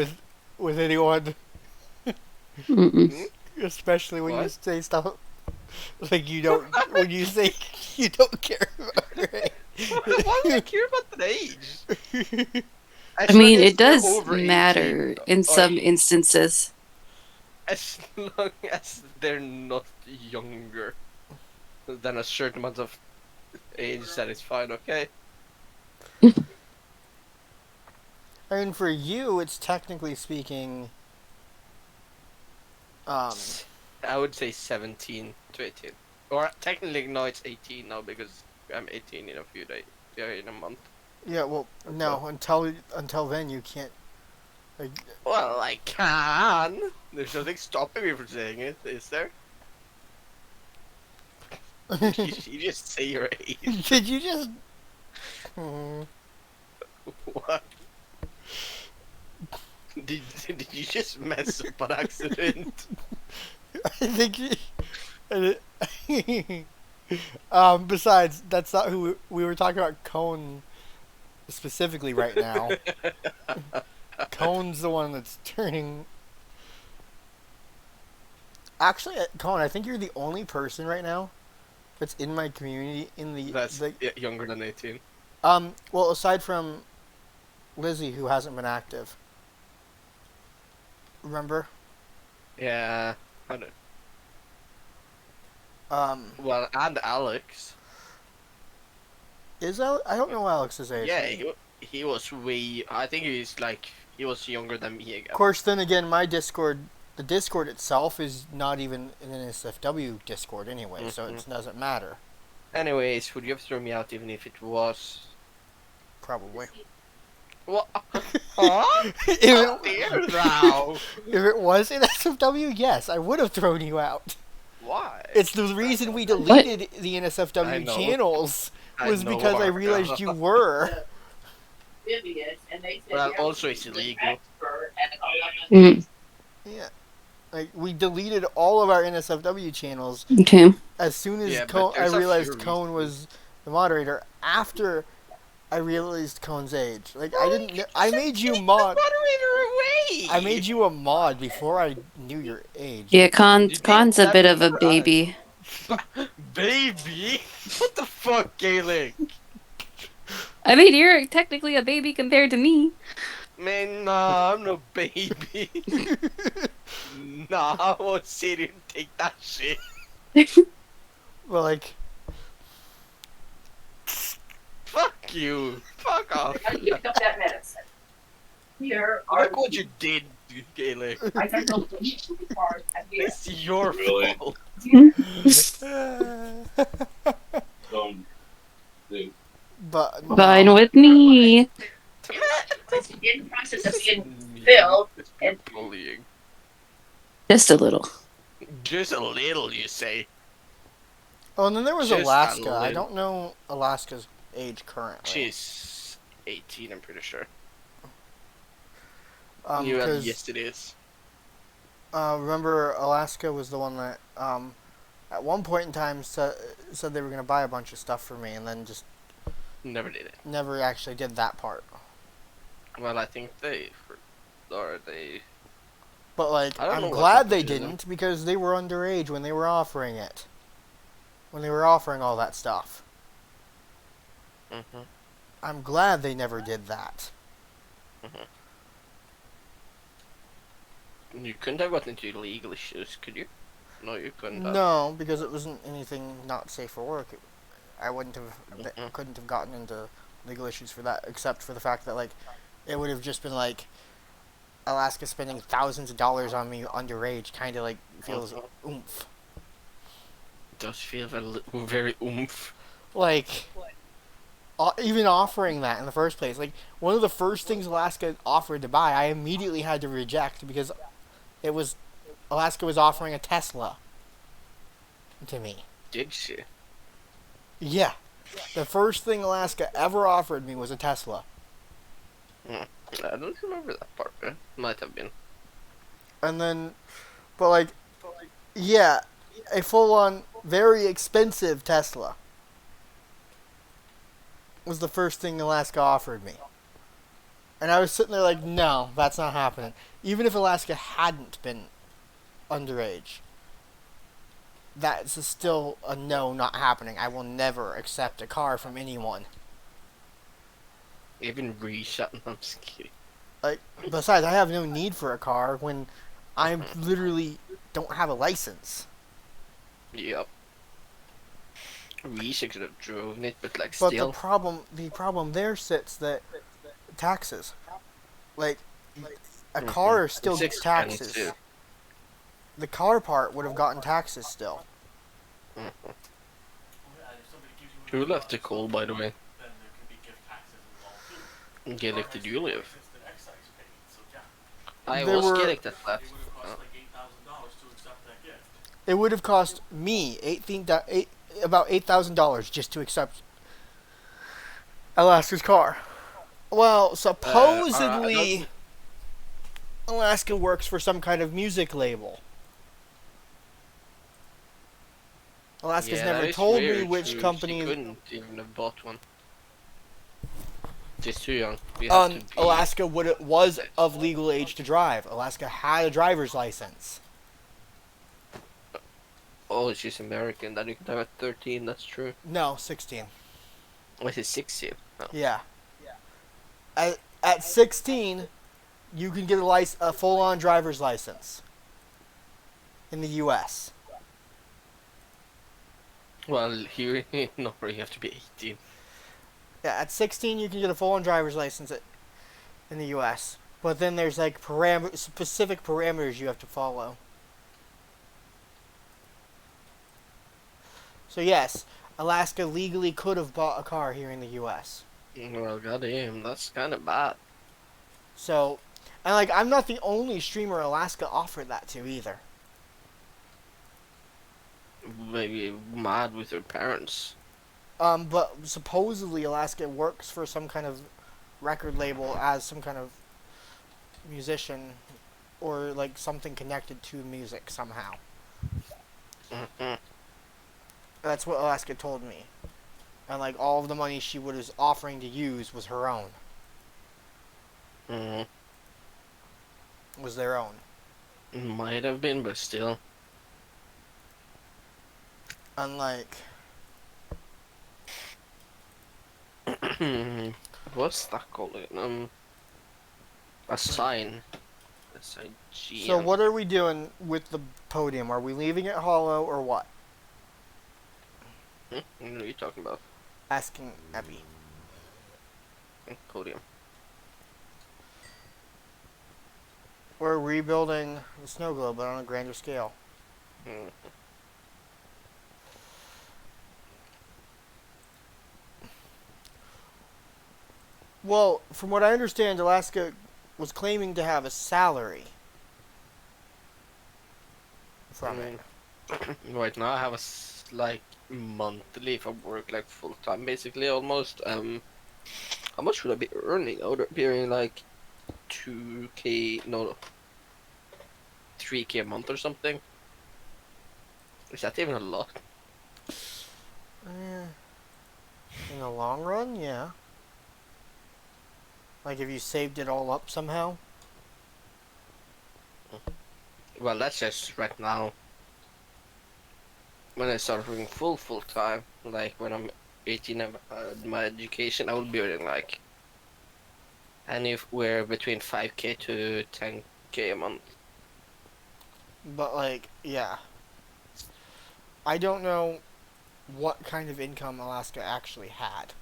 with anyone, mm-mm. especially when you What? say stuff like you don't. When you say you don't care about her age. Why would I care about the age? I mean, it does matter in some instances. As long as they're not younger than a certain amount of age, that is fine, okay? I mean, for you, it's technically speaking. I would say 17 to 18. Or technically, no, it's 18 now because I'm 18 in a few days. Yeah, in a month. Yeah, well, no. Until then, you can't. Like, Well, I can. There's nothing stopping me from saying it, is there? You just say your age. did you just? Hmm. What? Did you just mess up an accident? I think. Besides, that's not who we were talking about. Cone specifically right now. Cone's the one that's turning. Actually, Cone, I think you're the only person right now that's in my community in the. That's younger than 18. Well, aside from Lizzie, who hasn't been active. Remember? Yeah. I don't. Well, and Alex. is Alex? I don't know Alex's age. Yeah, he was way. I think he was younger than me again. Of course, then again, my Discord, the Discord itself is not even an NSFW Discord anyway, so it doesn't matter. Anyways, would you have thrown me out even if it was? Probably. What? Huh? How dare thou? If it was NSFW, yes, I would have thrown you out. Why? It's the reason we deleted the I NSFW know. channels was know, because I Arca. realized you were. Well, also it's illegal. Mm. Yeah. Like, we deleted all of our NSFW channels Okay. as soon as Yeah, but I there's a realized few Cone was the moderator. After I realized Cone's age, like I didn't. I made you mod. Moderator away. I made you a mod before I knew your age. Yeah, You did Khan's a that bit of a before baby. Baby. What the fuck, Gaelic? I mean, you're technically a baby compared to me. Man, nah, I'm no baby. Nah, I won't sit here and take that shit. Well, like, Fuck you. Fuck off. You pick up that medicine. Here are Look what you did, Gaelic. I can go to cars and here. It's your Really? fault. but Fine with me. It's in process of being filled and Bullying. Just a little. Just a little, you say? Oh, and then there was Just a Alaska. I little. don't know Alaska's age currently. She's 18, I'm pretty sure. Because Yes, it is. remember Alaska was the one that at one point in time said they were going to buy a bunch of stuff for me, and then just Never did it. never actually did that part. Well, I think they But like, I don't know I'm what glad they happened to them. didn't, because they were underage when they were offering it. When they were offering all that stuff. Mhm. I'm glad they never did that. You couldn't have gotten into legal issues, could you? No, you couldn't have. No, because it wasn't anything not safe for work. I Mhm. couldn't have gotten into legal issues for that, except for the fact that like, it would have just been like, Alaska spending thousands of dollars on me underage, kind of like feels oomph. Does feel very oomph. Like, even offering that in the first place, like one of the first things Alaska offered to buy, I immediately had to reject because it was Alaska was offering a Tesla to me. Did she? Yeah, the first thing Alaska ever offered me was a Tesla, I don't remember that part. Might have been. and then, but like, yeah, a full-on very expensive Tesla was the first thing Alaska offered me. And I was sitting there like, no, that's not happening. Even if Alaska hadn't been underage, that's still a no, not happening. I will never accept a car from anyone. Even reshot. I'm just kidding. Like, besides, I have no need for a car when I literally don't have a license. Yep. Reese could have driven it, but like But still. the problem there sits that taxes. Like, a car still It's gets expensive. taxes. The car part would have gotten taxes still. If somebody gives you Who another left the car, call, by the way? then there can be gift taxes involved too. Gaelic, did you live? It's the excise paid, so yeah, I There was were- Gaelic that it left. would have cost like $8,000 to accept that gift. It would have cost me about $8,000 just to accept Alaska's car. Well, supposedly Alaska works for some kind of music label. Alaska's Yeah, never that is told me weird. which She company. couldn't even have bought one. She's too young. We have to be. Alaska was of legal age to drive. Alaska had a driver's license. Oh, she's American. Then you can have at 13. That's true. No, 16. What is 16? Oh. Yeah. At 16, you can get a full-on driver's license in the U.S. Well, here in Norway you have to be 18. Yeah, at 16 you can get a full-on driver's license in the U.S. But then there's like specific parameters you have to follow. So yes, Alaska legally could have bought a car here in the U.S. Well, goddamn, that's kind of bad. So, and like I'm not the only streamer Alaska offered that to either. Maybe mad with her parents. But supposedly Alaska works for some kind of record label as some kind of musician or like something connected to music somehow. Mhm. That's what Alaska told me. And like all of the money she was offering to use was her own. Mhm. Was their own. Might have been, but still. Unlike What's that called? A sign. S-I-G-N. so what are we doing with the podium? Are we leaving it hollow or what? What are you talking about? Asking Epi. Podium. We're rebuilding the snow globe but on a grander scale. Mhm. Well, from what I understand, Alaska was claiming to have a salary. from it. Right now I have like monthly if I work like full time basically almost. How much would I be earning? I would be earning like 2k, no, 3k a month or something. Is that even a lot? Eh, in the long run, yeah. Like if you saved it all up somehow. Well, that's just right now. When I start working full time, like when I'm 18 and my education, I will be earning like anywhere between 5k to 10k a month. But like, yeah. I don't know what kind of income Alaska actually had.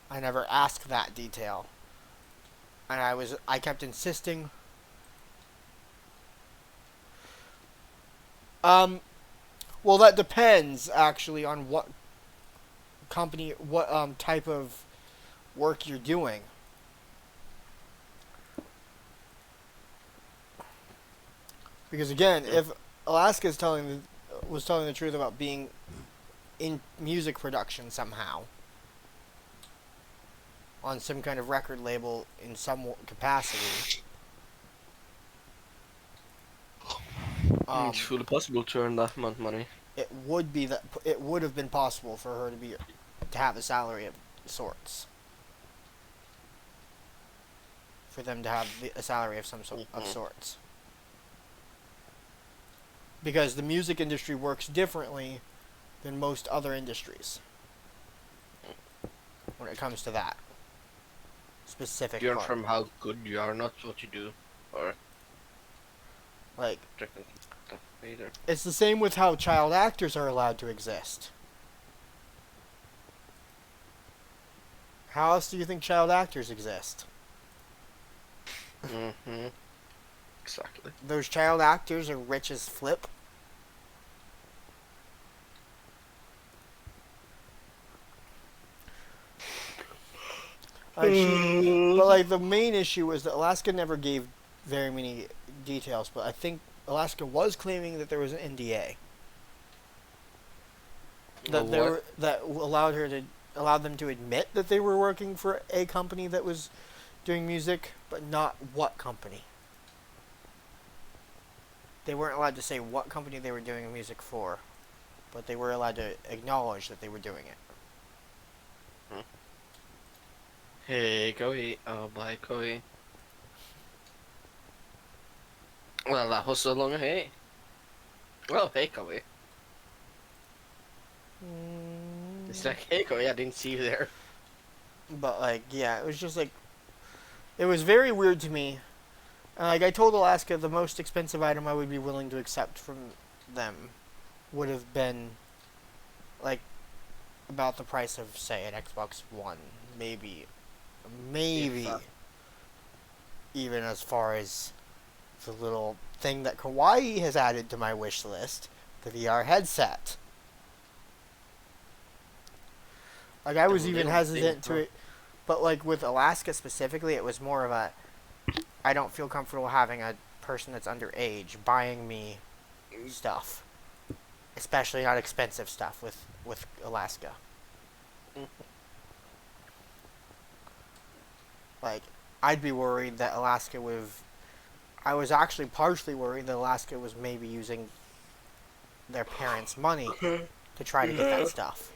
I never asked that detail. And I kept insisting. Well, that depends actually on what company, what type of work you're doing. Because again, if Alaska was telling the truth about being in music production somehow, on some kind of record label in some capacity, It's fully possible to earn that amount of money. it would have been possible for her to have a salary of sorts. For them to have a salary of some sort of sorts. Because the music industry works differently than most other industries when it comes to that specific You earn part. from how good you are, not what you do, or Like, technical stuff either. it's the same with how child actors are allowed to exist. How else do you think child actors exist? Mm-hmm. Exactly. Those child actors are rich as flip. But like the main issue was that Alaska never gave very many details. But I think Alaska was claiming that there was an NDA that allowed them to admit that they were working for a company that was doing music, but not what company. They weren't allowed to say what company they were doing music for, but they were allowed to acknowledge that they were doing it. Hey, Koei. Oh, bye, Koei. Well, that was so long. Hey. Well, hey, Koei. It's like, hey, Koei, I didn't see you there. But like, yeah, it was just like, it was very weird to me. And like I told Alaska, the most expensive item I would be willing to accept from them would have been like about the price of, say, an Xbox One, maybe even as far as the little thing that Kawaii has added to my wish list, the VR headset. Like I was even hesitant to it, but like with Alaska specifically, it was more of a, I don't feel comfortable having a person that's underage buying me stuff, especially not expensive stuff with Alaska. Like, I'd be worried that Alaska I was actually partially worried that Alaska was maybe using their parents' money to try to get that stuff.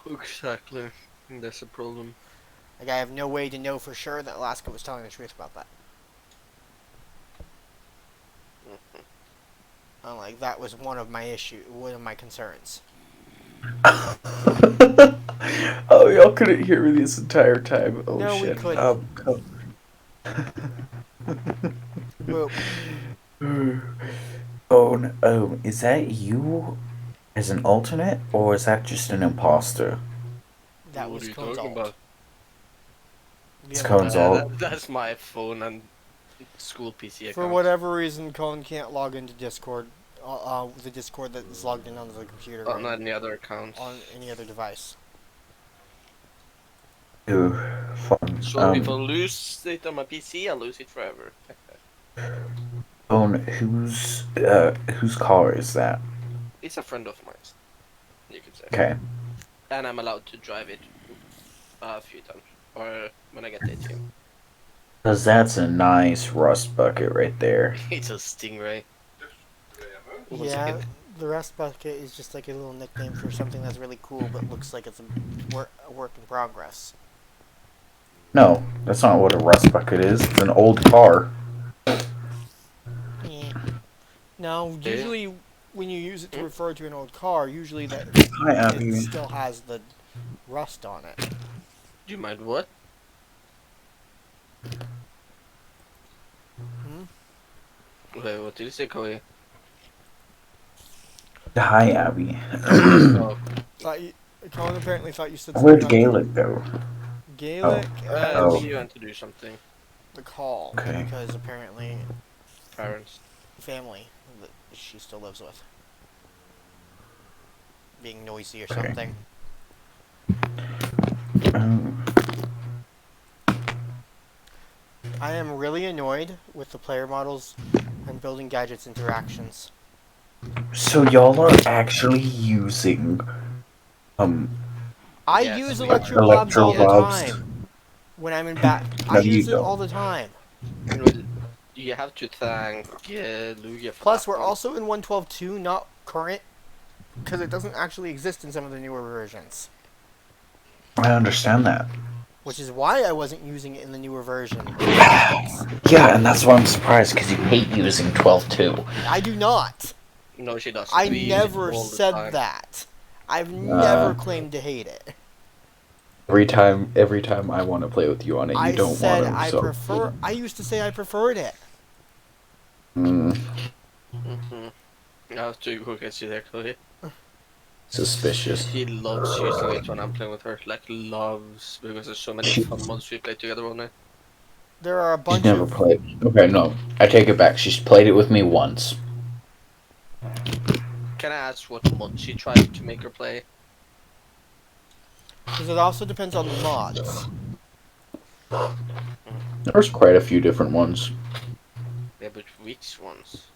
Exactly. That's a problem. Like, I have no way to know for sure that Alaska was telling the truth about that. And, like, that was one of my concerns. Oh, y'all couldn't hear me this entire time. Oh, No, we shit. couldn't. Well, Oh, is that you as an alternate, or is that just an imposter? that What was are you Cone's talking alt. about? It's Cone's alt. That's my phone and school PC account. For whatever reason, Cone can't log into Discord. The Discord that is logged in on the computer. On any other accounts. On any other device. Ooh, fun. So if I lose it on my PC, I lose it forever. Whose car is that? It's a friend of mine, you could say. Okay. And I'm allowed to drive it a few times, or when I get the ATM. Cause that's a nice rust bucket right there. It's a Stingray. One Yeah, second. the rust bucket is just like a little nickname for something that's really cool but looks like it's a work in progress. No, that's not what a rust bucket is. It's an old car. Yeah. No, Yeah. usually when you use it to refer to an old car, usually that Hi, Abby. it still has the rust on it. Do you mind what? Wait, what did you say, Koya? Hi, Abby. Oh, Thought you, Colin apparently thought you said Where'd something about Gaelic go? Gaelic Oh. and you want to do something, the call Okay. because apparently parents. family that she still lives with being noisy or Okay. something. Um, I am really annoyed with the player models and building gadgets interactions. so y'all are actually using I Yes, use we are. electro blobs all the Electro-blobs. time when I'm in back. No, I you use it don't. all the time. You have to thank Lugia for Plus, that we're one. also in 1.12.2, not current, because it doesn't actually exist in some of the newer versions. I understand that. Which is why I wasn't using it in the newer version. Yeah, and that's why I'm surprised because you hate using 12.2. I do not. No, she doesn't. I We use it never all the said time. that. I've never claimed to hate it. Every time I want to play with you on it, you I don't said want to. I So. prefer. I used to say I preferred it. Mm, I have to go get you there, Chloe. suspicious. She loves using it when I'm playing with her. Like, loves, because there's so many fun mods we play together on it. There are a She's bunch never of. played. Okay, no, I take it back. She's played it with me once. Can I ask what mod she tried to make her play? Because it also depends on the mods. There's quite a few different ones. Yeah, but which ones?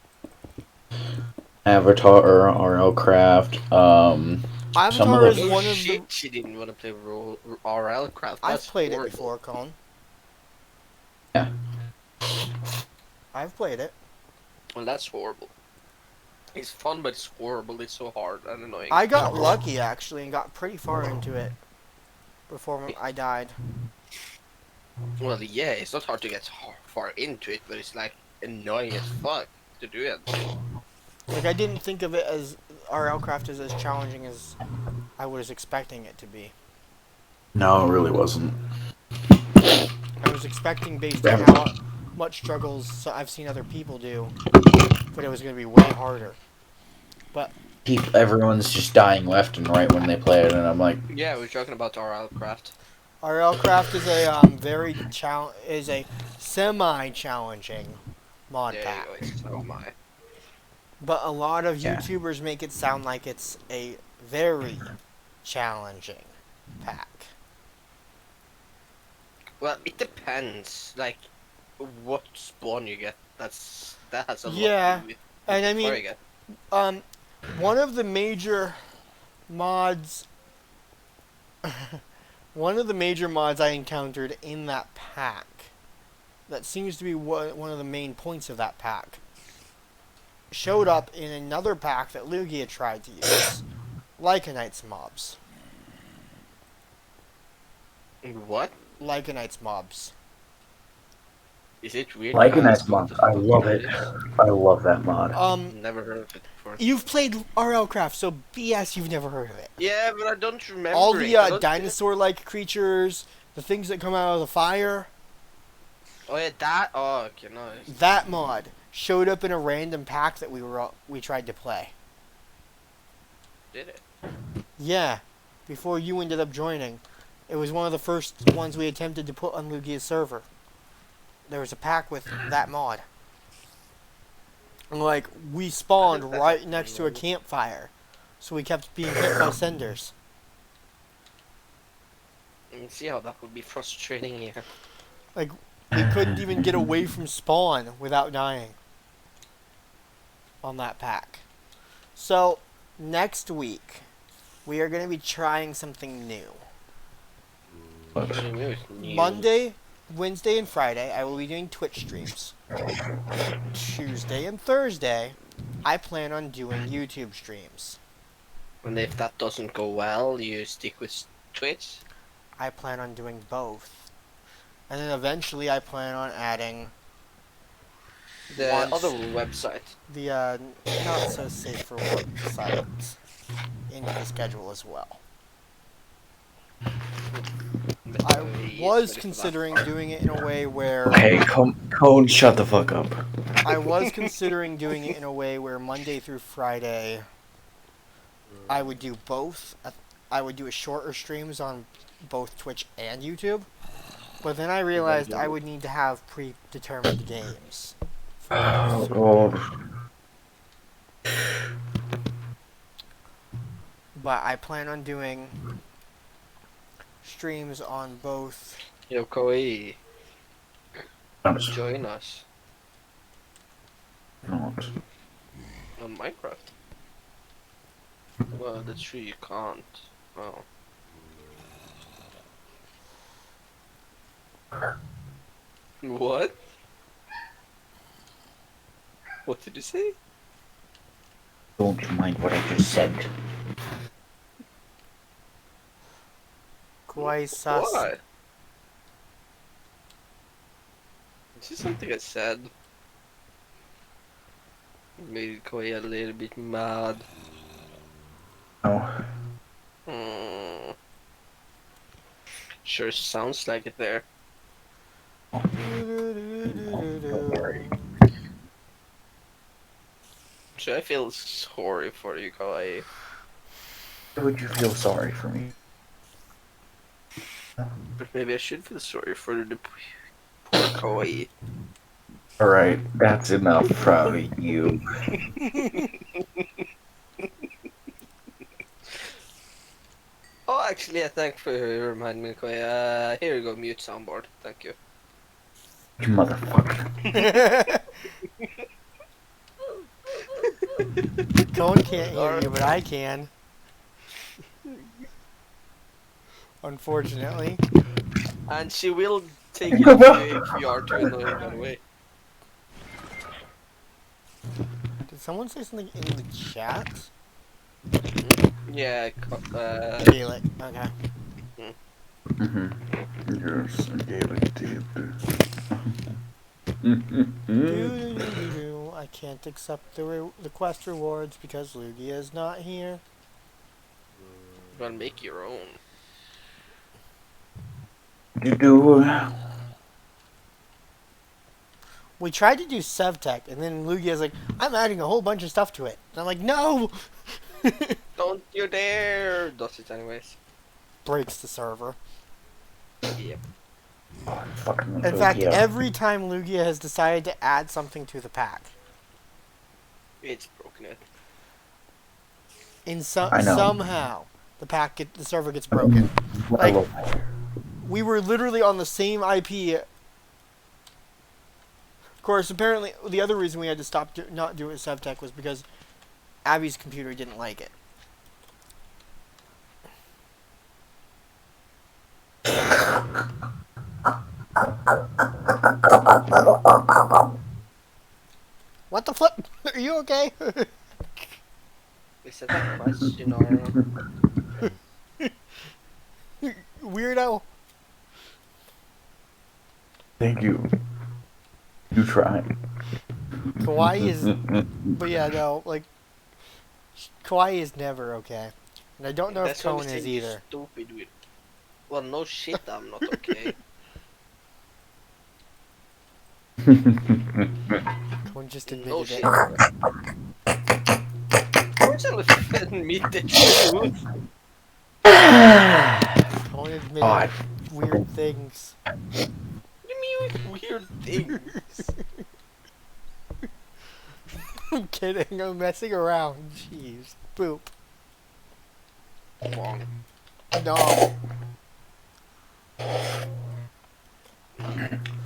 Avatar, RL Craft. Some of Avatar the- is one of the. Shit, she didn't want to play RL Craft. I've That's played horrible. it before, Colin. Yeah. I've played it. Well, that's horrible. It's fun, but it's horrible. It's so hard and annoying. I got lucky actually and got pretty far into it before I died. Well, yeah, it's not hard to get far into it, but it's like annoying as fuck to do it. Like I didn't think of it as RL Craft is as challenging as I was expecting it to be. No, it really wasn't. I was expecting based on how much struggles I've seen other people do, but it was going to be way harder. But Everyone's just dying left and right when they play it, and I'm like, Yeah, we're talking about RL Craft. RL Craft is a is a semi-challenging mod There pack. you go. It's oh my. But a lot of Yeah. YouTubers make it sound like it's a very challenging pack. Well, it depends. Like, what spawn you get. That has a lot Yeah, to do with and I what mean, you get. One of the major mods one of the major mods I encountered in that pack that seems to be one of the main points of that pack showed up in another pack that Lugia tried to use. Lycanites mobs. What? Lycanites mobs. Is it weird? like a to nice ask mod. what the I fuck love that it. is? I love that mod. Never heard of it before. You've played RL Craft, so BS you've never heard of it. Yeah, but I don't remember. All it. the I don't- dinosaur-like creatures, the things that come out of the fire, Oh yeah, that. Oh, okay, nice. that mod showed up in a random pack that we tried to play. Did it? Yeah, before you ended up joining. It was one of the first ones we attempted to put on Lugia's server. There was a pack with that mod. And like, we spawned right next to a campfire. So we kept being hit by cinders. Let me see how that would be frustrating here. Like, we couldn't even get away from spawn without dying. on that pack. So, next week, we are going to be trying something new. What do you mean with new? Monday, Wednesday, and Friday, I will be doing Twitch streams. Tuesday and Thursday, I plan on doing YouTube streams. And if that doesn't go well, you stick with Twitch? I plan on doing both. And then eventually I plan on adding The Once- other website. the not so safe for work sites into the schedule as well. I was considering doing it in a way where Okay, Cone, shut the fuck up. I was considering doing it in a way where Monday through Friday I would do both. I would do a shorter streams on both Twitch and YouTube. But then I realized I would need to have predetermined games. Oh god. But I plan on doing streams on both. Yo, Kawaii, I'm join us not. on Minecraft. Well, that's true, you can't. Oh. What? What did you say? Don't you mind what I just said? Kawaii sus. Why? This is something I said. Made Kawaii a little bit mad. Oh. Sure sounds like it there. Should I feel sorry for you, Kawaii? Would you feel sorry for me? But maybe I should feel sorry for the poor Kawaii. Alright, that's enough from you. Oh, actually, yeah, thanks for reminding me, Kawaii. Here you go, mute soundboard. Thank you. You motherfucker. Cone can't hear you, but I can. Unfortunately. And she will take it if you are too annoying, by the way. Did someone say something in the chat? Yeah, Gaelic. Okay. Yes, Gaelic did. I can't accept the quest rewards because Lugia is not here. you gotta make your own. You do. We tried to do Sevtech, and then Lugia's like, I'm adding a whole bunch of stuff to it. And I'm like, no! Don't you dare! Does it anyways. Breaks the server. Yep. Oh, fucking In fact, Lugia. every time Lugia has decided to add something to the pack, It's broken it. I know. somehow the server gets broken. Like, Well, we were literally on the same IP. Of course, apparently, the other reason we had to stop not doing Sevtech was because Abby's computer didn't like it. What the fuck? Are you okay? Is that a question or... Weirdo. thank you. You tried. Kawaii is... But yeah, no, like... Kawaii is never okay. And I don't know if That's what I'm Cone is saying, you're either. stupid with... Well, no shit, I'm not okay. Cone just No admitted shit. it. Fortunately, fed me the truth. Cone admitted God. weird things. What do you mean with weird things? I'm kidding, I'm messing around. Jeez. Boop. Wrong. No.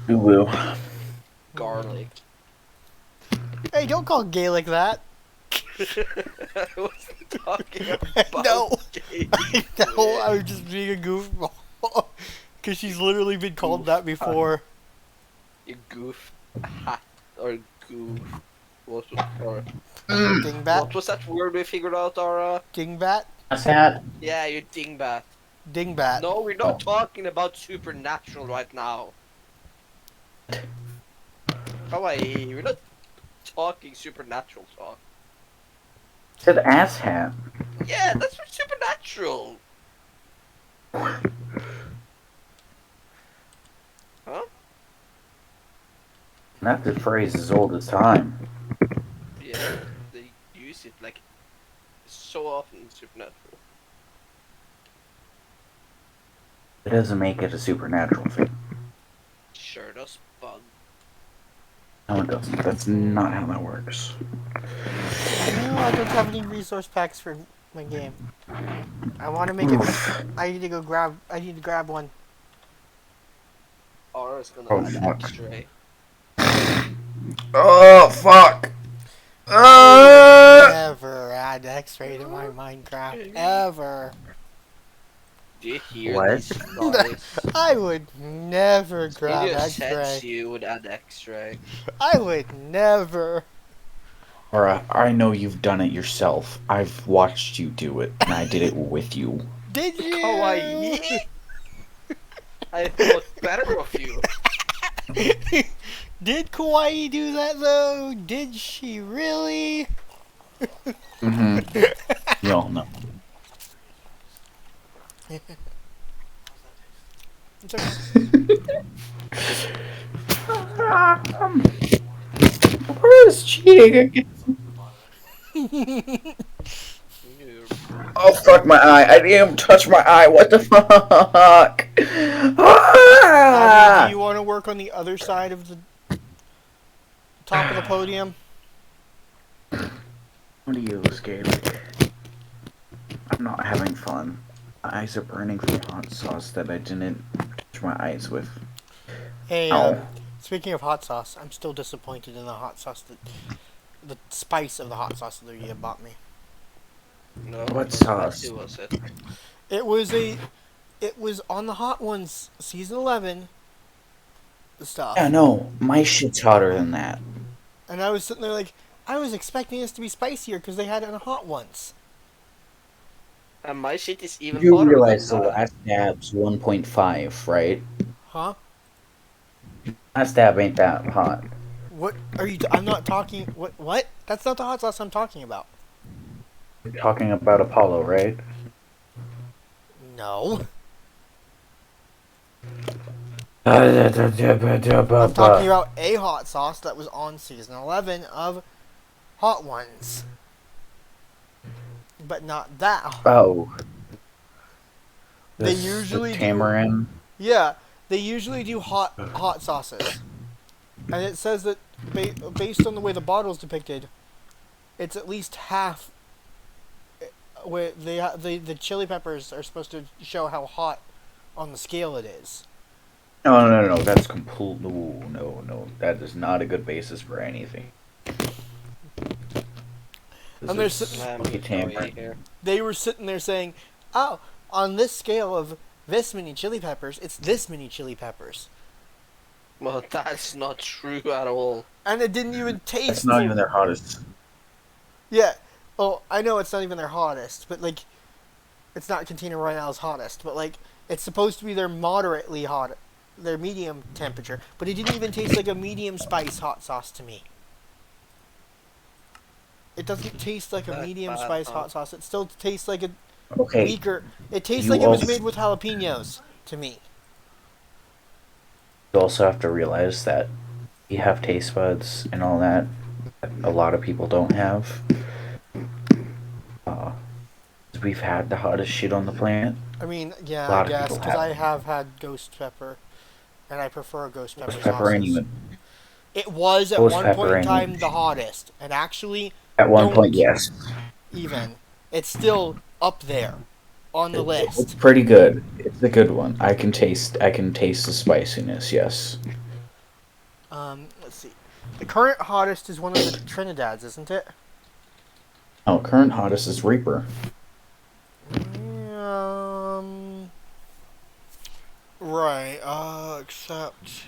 You will. Garlic. Hey, don't call Gaelic that. I wasn't talking about No. gay No, I was just being a goofball. Because she's literally been called that before. You goof hat or goof. What was, or, Dingbat? what was that word we figured out, Aura? Dingbat? What's that? Yeah, you dingbat. Dingbat. No, we're not talking about supernatural right now. Kawaii, we're not talking supernatural talk. Said asshat. Yeah, that's what supernatural. Huh? That the phrase is old as time. Yeah, they use it like so often in supernatural. It doesn't make it a supernatural thing. Sure does, bug. Oh, No, it doesn't. That's not how that works. No, I don't have any resource packs for my game. I want to make it. I need to go grab. I need to grab one. Aura's gonna Oh, add fuck. X-ray. Oh, fuck! Never add X-ray to my Minecraft ever. Do you hear What? these stories? I would never grab You said X-ray. you would add X-ray. I would never. Alright, I know you've done it yourself. I've watched you do it, and I did it with you. Did you? Kawaii. I thought better of you. Did Kawaii do that though? Did she really? Mm-hmm. You all know. It's okay. What is cheating again? Oh, fuck my eye. I didn't even touch my eye. What the fuck? Do Ah! you want to work on the other side of the top of the podium? What are you, scared? I'm not having fun. My eyes are burning from hot sauce that I didn't touch my eyes with. Hey, Ow. speaking of hot sauce, I'm still disappointed in the hot sauce the spice of the hot sauce that you bought me. No. What sauce? Who was it? It was on the Hot Ones season 11 stuff. Yeah, no. My shit's hotter than that. And I was sitting there like, I was expecting this to be spicier because they had it on Hot Ones. And my shit is even You hotter realize the than that. last dab's 1.5, right? Huh? Last dab ain't that hot. What are you? I'm not talking. What? That's not the hot sauce I'm talking about. You're talking about Apollo, right? No. I'm talking about a hot sauce that was on season 11 of Hot Ones. But not that. Oh. They This- usually the do- tamarind. Yeah, they usually do hot sauces. And it says that based on the way the bottle's depicted, it's at least half where the chili peppers are supposed to show how hot on the scale it is. No, that's complete. No, that is not a good basis for anything. And there's fucking tamarind. here. They were sitting there saying, "Oh, on this scale of this many chili peppers, it's this many chili peppers." Well, that's not true at all. And it didn't even taste. It's not even their hottest. Yeah. Oh, I know it's not even their hottest, but like, it's not Cantina Royale's hottest, but like, it's supposed to be their moderately hot, their medium temperature, but it didn't even taste like a medium spice hot sauce to me. It doesn't taste like a That's medium bad, spice huh? hot sauce. It still tastes like a Okay, weaker. It tastes You like it was also- made with jalapenos to me. you also have to realize that you have taste buds and all that. A lot of people don't have. We've had the hottest shit on the planet. I mean, yeah, A lot I of guess people because have. I have had ghost pepper, and I prefer ghost pepper Ghost pepper sauces. ain't even. It was at Ghost one pepper point in ain't time even- the hottest, and actually, At one Don't- point, yes. even it's still up there on the It's list. pretty good. It's a good one. I can taste the spiciness, yes. Let's see. The current hottest is one of the Trinidad's, isn't it? Oh, current hottest is Reaper. Right, except...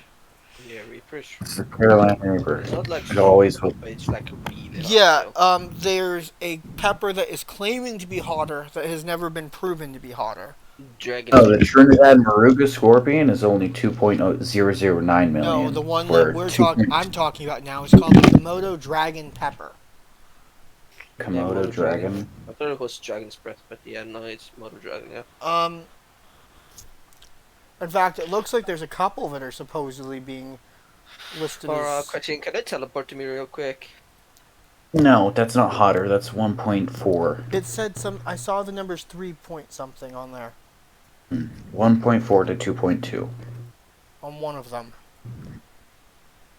Yeah, Reapers. It's the Carolina Reaper. It's not like It always super was. hot, but it's like really hot. Yeah, So. there's a pepper that is claiming to be hotter that has never been proven to be hotter. Dragon. Oh, the Trinidad Moruga Scorpion is only 2.009 million. No, the one where that I'm talking about now is called the Komodo Dragon Pepper. Komodo Moto Dragon. I thought it was Dragon's Breath, but yeah, no, it's Moto Dragon, yeah. In fact, it looks like there's a couple that are supposedly being listed Or, as... Question, can I teleport to me real quick? No, that's not hotter. That's 1.4. It said I saw the numbers 3 point something on there. 1.4 to 2.2. On one of them.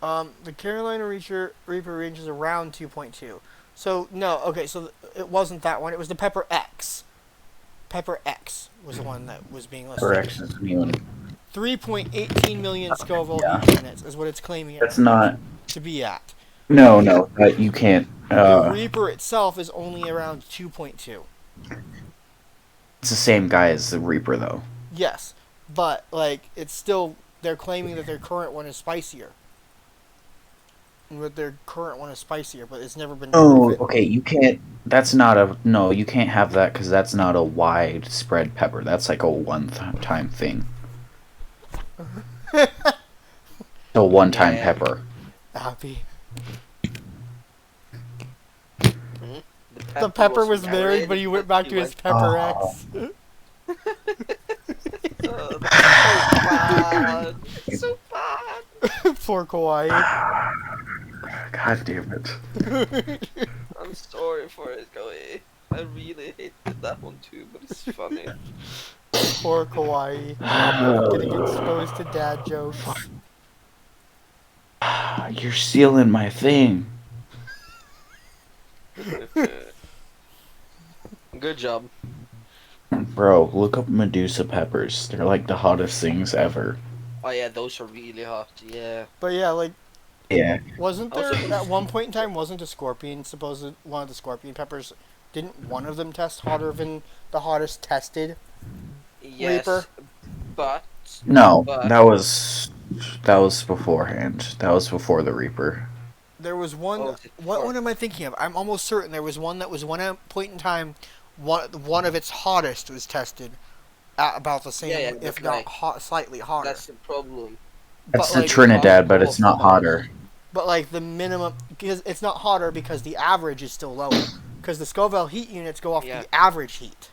The Carolina Reaper range is around 2.2. So, no, okay, so it wasn't that one. It was the Pepper X. Pepper X was the one that was being listed. Correct. 3.18 million Scoville Yeah. heat units is what it's claiming That's not. to be at. No, you can't. The Reaper itself is only around 2.2. It's the same guy as the Reaper, though. Yes, but, like, it's still... They're claiming that their current one is spicier. But their current one is spicier, but it's never been Oh, proven. okay. You can't. That's not a. No, you can't have that because that's not a widespread pepper. That's like a one-time thing. A one-time Yeah. pepper. Happy. The The pepper was married, but he went back to his Pepper Oh. X. Oh, that's so bad. Poor Kawaii. God damn it. I'm sorry for it, Koi. I really hated that one too, but it's funny. Poor Kawaii. Getting exposed to dad jokes. You're stealing my thing. Good job. Bro, look up Medusa peppers. They're like the hottest things ever. Oh yeah, those are really hot. Yeah. But yeah, like, Yeah. wasn't there Also- at one point in time wasn't a scorpion supposed one of the scorpion peppers? Didn't one of them test hotter than the hottest tested? Yes. Reaper? But No, But- that was beforehand. That was before the Reaper. There was one. Oh, is it What before? one am I thinking of? I'm almost certain there was one that was one point in time. One of its hottest was tested at about the same, Yeah, if but not like, slightly hotter. that's the problem. That's But, the like, Trinidad, but it's not hotter. But like the minimum, because it's not hotter because the average is still lower. Because the Scoville heat units go off Yeah. the average heat,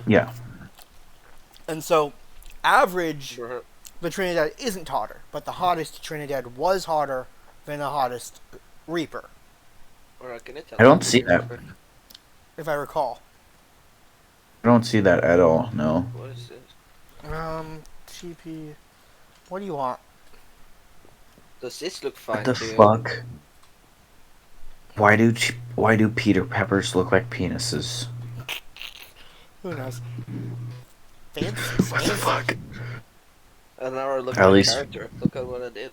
Yeah. and so average Bruh. the Trinidad isn't hotter, but the hottest Trinidad was hotter than the hottest Reaper, Alright, can I tell I don't you? see that. if I recall. I don't see that at all, no. What is this? TP. What do you want? Does this look fine What the to you? fuck? Why do Peter Peppers look like penises? Who knows? Fancy. What the fuck? And now I look At at the least- character. Look at what I did.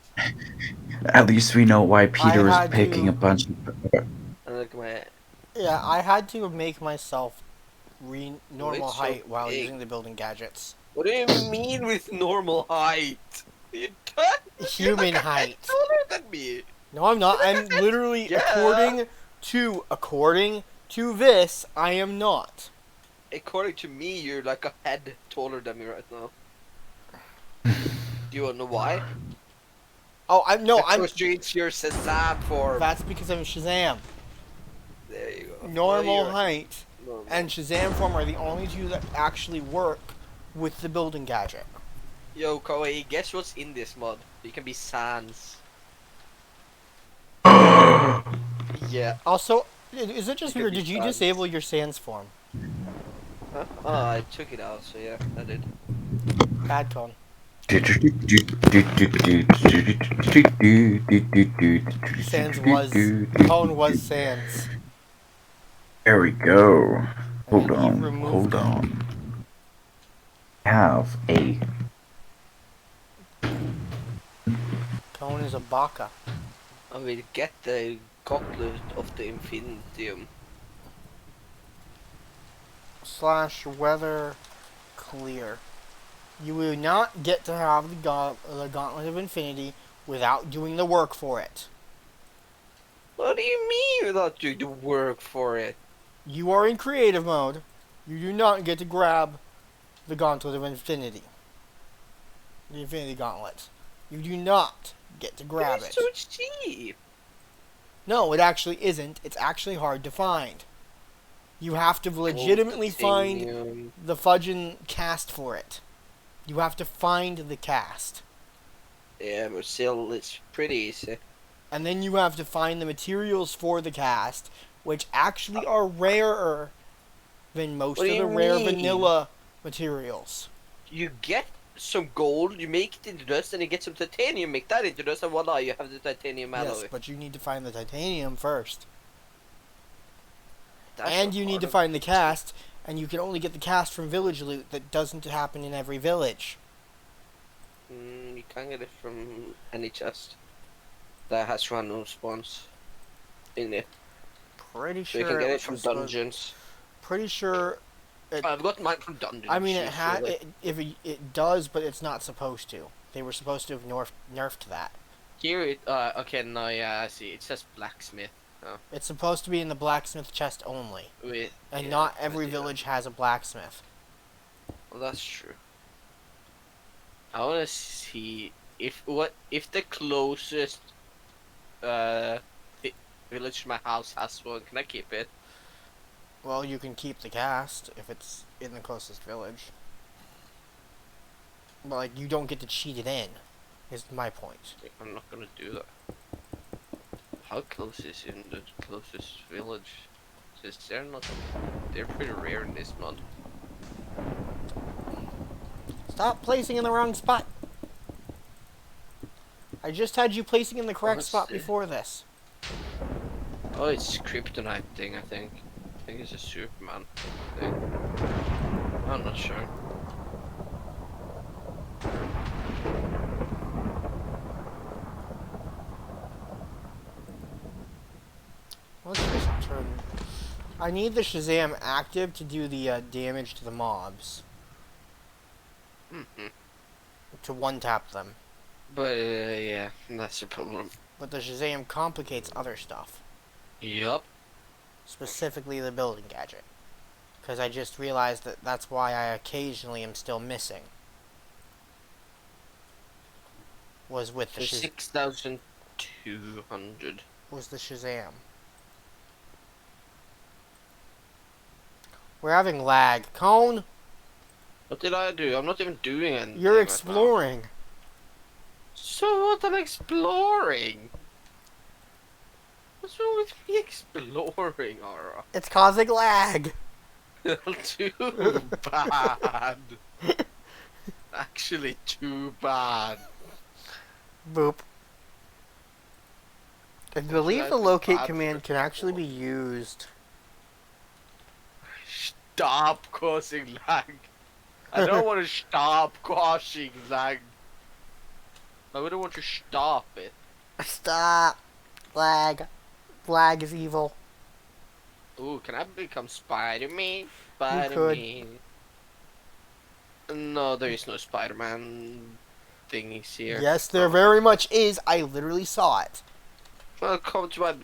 At least we know why Peter was had picking to- a bunch of... And look at my. Yeah, I had to make myself normal It's so height while big. using the building gadgets. What do you mean with normal height? You don't. Human You're height. taller than me. No, I'm not. I'm literally Yeah. according to this, I am not. According to me, you're like a head taller than me right now. Do you wanna know why? Oh, I'm Because it's your Shazam form. That's because I'm Shazam. There you go. Normal Well, height you're normal. and Shazam form are the only two that actually work with the building gadget. Yo, Kawaii, guess what's in this mod? You can be Sans. Yeah. Also, is it just You weird? could be Did you Sans. disable your Sans form? Huh? Oh, I took it out, so yeah, I did. Bad cone. Cone was Sans. There we go. Hold And he on, removed hold it. on. Have a Cone is a baka. I will get the gauntlet of the Infinitum. / weather clear. You will not get to have the Gauntlet of Infinity without doing the work for it. What do you mean without doing the work for it? You are in creative mode. You do not get to grab the Gauntlet of Infinity. The Infinity Gauntlet. You do not get to grab it. It's so cheap. No, it actually isn't. It's actually hard to find. You have to legitimately find Titanium. the fudging cast for it. You have to find the cast. Yeah, but still, it's pretty easy. And then you have to find the materials for the cast, which actually are rarer than most What of do the you rare mean? vanilla materials. You get some gold, you make it into dust, and you get some titanium, make that into dust, and voila, you have the titanium alloy. Yes, but you need to find the titanium first. That's And not you need hard to of- find the cast, and you can only get the cast from village loot that doesn't happen in every village. You can't get it from any chest that has random spawns in it. Pretty So sure you can get was it from supposed- dungeons. Pretty sure. I've got mine from dungeons. I mean, it usually. it does, but it's not supposed to. They were supposed to have nerfed that. Here it, okay, no, yeah, I see. It says blacksmith. It's supposed to be in the blacksmith chest only, With, and yeah, not I every see that. village has a blacksmith. Well, that's true. I want to see if the closest village to my house has one. Can I keep it? Well, you can keep the cast if it's in the closest village. But, like, you don't get to cheat it in, is my point. I'm not gonna do that. How close is in the closest village? Just they're pretty rare in this mod. Stop placing in the wrong spot! I just had you placing in the correct What's spot the- before this. Oh, it's kryptonite thing, I think. I think it's a Superman thing. I'm not sure. Let's just turn... I need the Shazam active to do the damage to the mobs. Mm-hmm. To one-tap them. But yeah, that's the problem. But the Shazam complicates other stuff. Yup. Specifically the building gadget. Because I just realized that that's why I occasionally am still missing. Was with the There's Shazam. 6,200. Was the Shazam. We're having lag. Cone, What did I do? I'm not even doing anything. you're right now. exploring. So what? I'm exploring. What's wrong with me exploring, Aura? It's causing lag. Too bad. Actually, too bad. Boop. I believe the That's locate bad command for can actually be people. used. Stop causing lag. I don't want to stop causing lag. I wouldn't want to stop it. Stop. Lag. Lag is evil. Ooh, can I become Spider-Man? could. Spider-Man. No, there is no Spider-Man thingies here. Yes, there very much is. I literally saw it. Well, come to my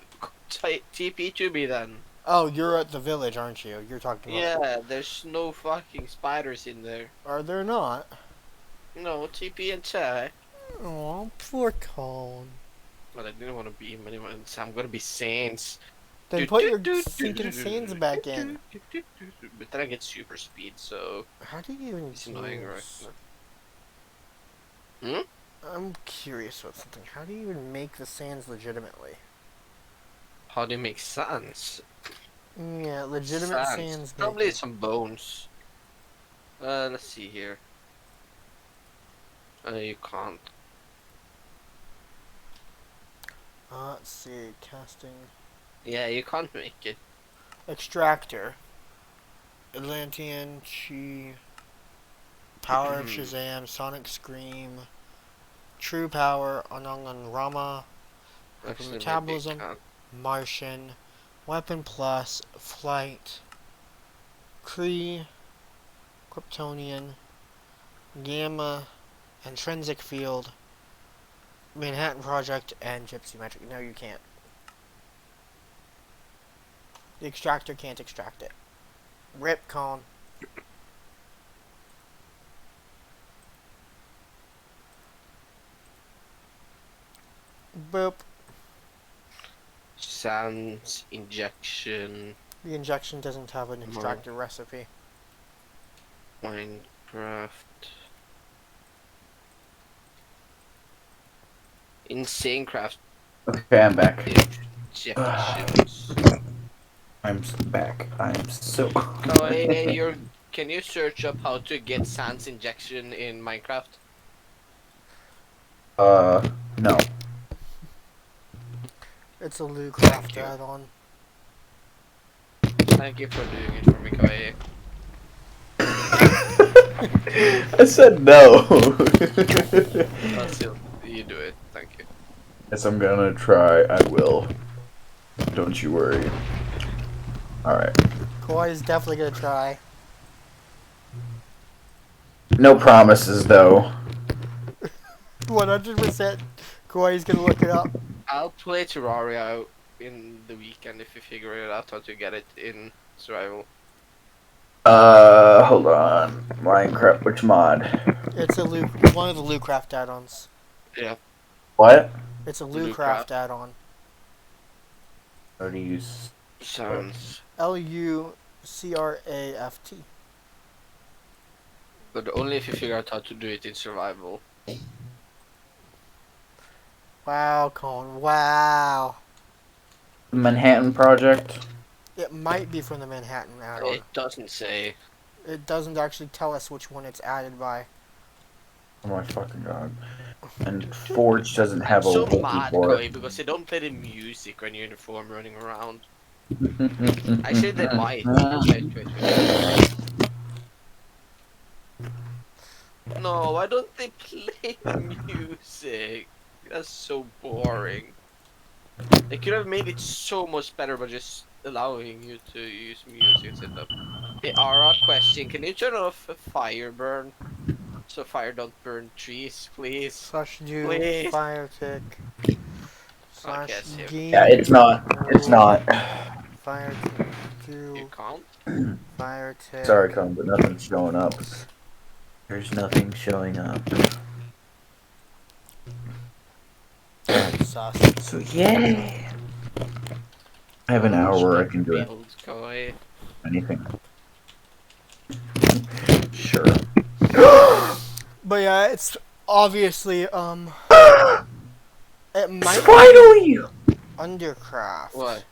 TP to me then. Oh, you're at the village, aren't you? You're talking about... Yeah, there's no fucking spiders in there. Are there not? No, TP and chat. Oh, poor Cone. But I didn't want to be him anyway, so I'm gonna be Sans. Then put your sinking sands back in. But then I get super speed, so How do you even it's annoying right use- now. I'm curious about something. How do you even make the sands legitimately? How do you make sands? Yeah, legitimate sands. Probably making. some bones. Let's see here. You can't. Let's see. Casting. Yeah, you can't make it. Extractor. Atlantean, Chi. Power of Shazam, Sonic Scream. True Power, Anangan Rama. Actually, maybe you Metabolism. can't. Martian. Weapon Plus. Flight. Kree, Kryptonian, Gamma, Intrinsic Field, Manhattan Project, and Gypsy Magic. No, you can't. The extractor can't extract it. Rip, Colin. Boop. Sans injection. The injection doesn't have an extractor recipe. Minecraft. Insane craft Okay, I'm back. injections. I'm back. I'm so. Oh, hey, can you search up how to get sans injection in Minecraft? No. It's a Lootcraft you. add-on. Thank you for doing it for me, Kai. I said no. Well, still, you do it. Thank you. Yes, I'm gonna try. I will. Don't you worry. Alright. Kawhi is definitely gonna try. No promises, though. 100% Kawhi's gonna look it up. I'll play Terraria in the weekend if you figure it out how to get it in survival. Hold on. Minecraft, which mod? It's a one of the Lootcraft add-ons. Yeah. What? It's a Lootcraft. Lootcraft add-on. How do you use? Sounds. Lucraft. But only if you figure out how to do it in survival. Wow, Colin. Wow. Manhattan Project? It might be from the Manhattan add-on. It doesn't say. It doesn't actually tell us which one it's added by. Oh my fucking god. And Forge doesn't have a So wiki mad, for Koi, it. because they don't play the music when you're in the form running around. Actually, they might. Wait. No, why don't they play the music? That's so boring. They could have made it so much better by just allowing you to use music instead of. Hey, Ara, question: can you turn off a fire burn so fire don't burn trees, please? Slash do Please. fire tick. Slash yes, yeah. game. Yeah, it's not. It's not. Fire tick. You Do can't. fire tick. Sorry, Colin, but nothing's showing up. There's nothing showing up. Sus. So, yay! I have an hour where I can do Build, Koi. anything. Sure. But yeah, it's obviously it might Finally! be Undercraft. What?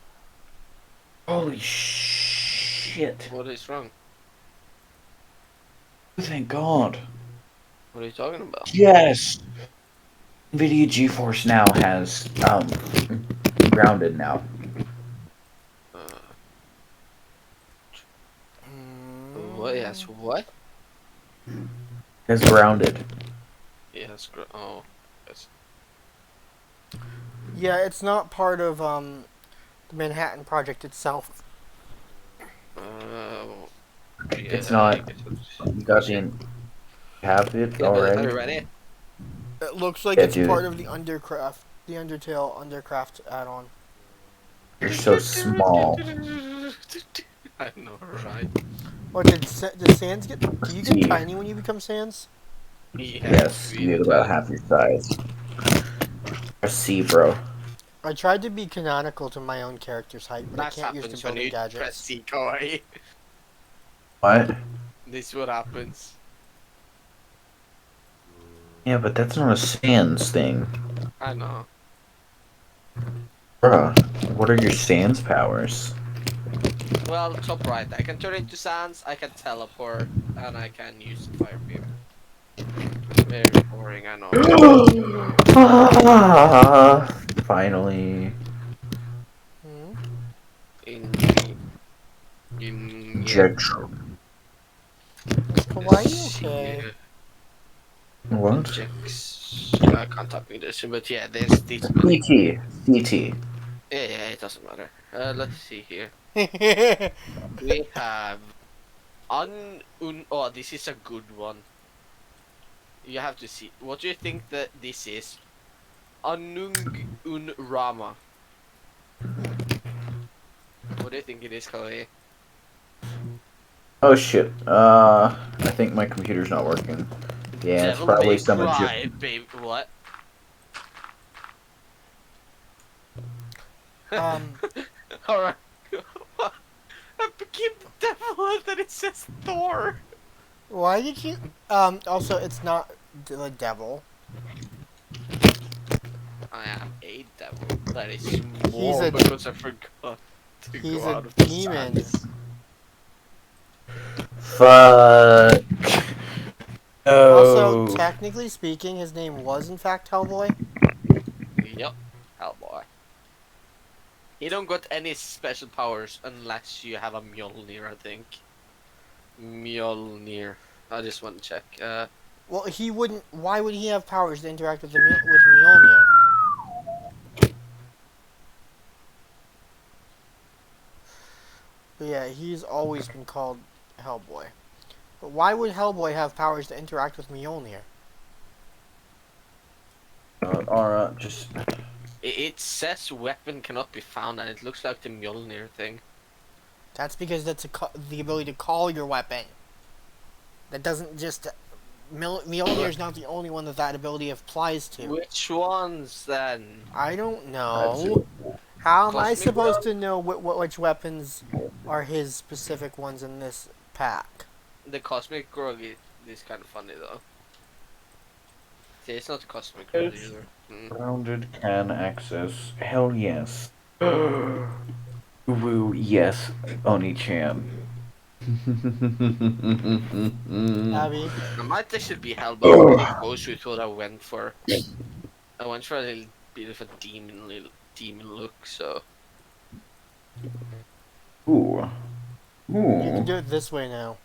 Holy shit. What is wrong? Thank God. What are you talking about? Yes! NVIDIA GeForce Now has, grounded now. What? Yes. What? Has grounded. Yes. Oh. Yes. Yeah, it's not part of the Manhattan Project itself. It's not. You got the. Have it Are you already? ready? It looks like Yeah, it's dude. part of the Undercraft, the Undertale Undercraft add-on. You're so small. I know, right? What did Sans get? Do you get Yeah. tiny when you become Sans? Yes, you get about half your size. A C, bro. I tried to be canonical to my own character's height, but That I can't use the happens when building you press gadgets. C, Koi. What? This is what happens. Yeah, but that's not a Sans thing. I know. Bruh, what are your Sans powers? Well, top right. I can turn into Sans, I can teleport, and I can use Fire Beam. Very boring, I know. Finally. Hmm? In Judge. Why okay? What? Checks. I can't talk English, but yeah, there's these. CT. CT. Yeah, it doesn't matter. Let's see here. We have Oh, this is a good one. You have to see. What do you think that this is? Anung un Rama. What do you think it is, Chloe? Oh shit. I think my computer's not working. Yeah, it's Devil probably May some Cry, babe. What? Um, Alright. I became the devil and then it says Thor. why did you? Also, it's not the devil. I am a devil. That is He's more a- because I forgot to He's go a out of the demon. sun. Fuck. Also, Oh. technically speaking, his name was in fact Hellboy. Yep. Hellboy. He don't got any special powers unless you have a Mjolnir, I think. Mjolnir. I just want to check. Well, he wouldn't. Why would he have powers to interact with with Mjolnir? But yeah, he's always been called Hellboy. But why would Hellboy have powers to interact with Mjolnir? Alright, just. It says weapon cannot be found and it looks like the Mjolnir thing. That's because that's the ability to call your weapon. That doesn't just. Mjolnir is not the only one that ability applies to. Which ones then? I don't know. How am I Cosmic supposed to know which weapons are his specific ones in this pack? The Cosmic Grog is kind of funny though. See, it's not the Cosmic Grog Yes. either. Rounded can access. Hell yes. Woo, yes, Oni-chan. Abby? I might actually be Hellboy. I think most with what I went for. I went for a little bit of a demon look, so. Ooh. You can Ooh. do it this way now.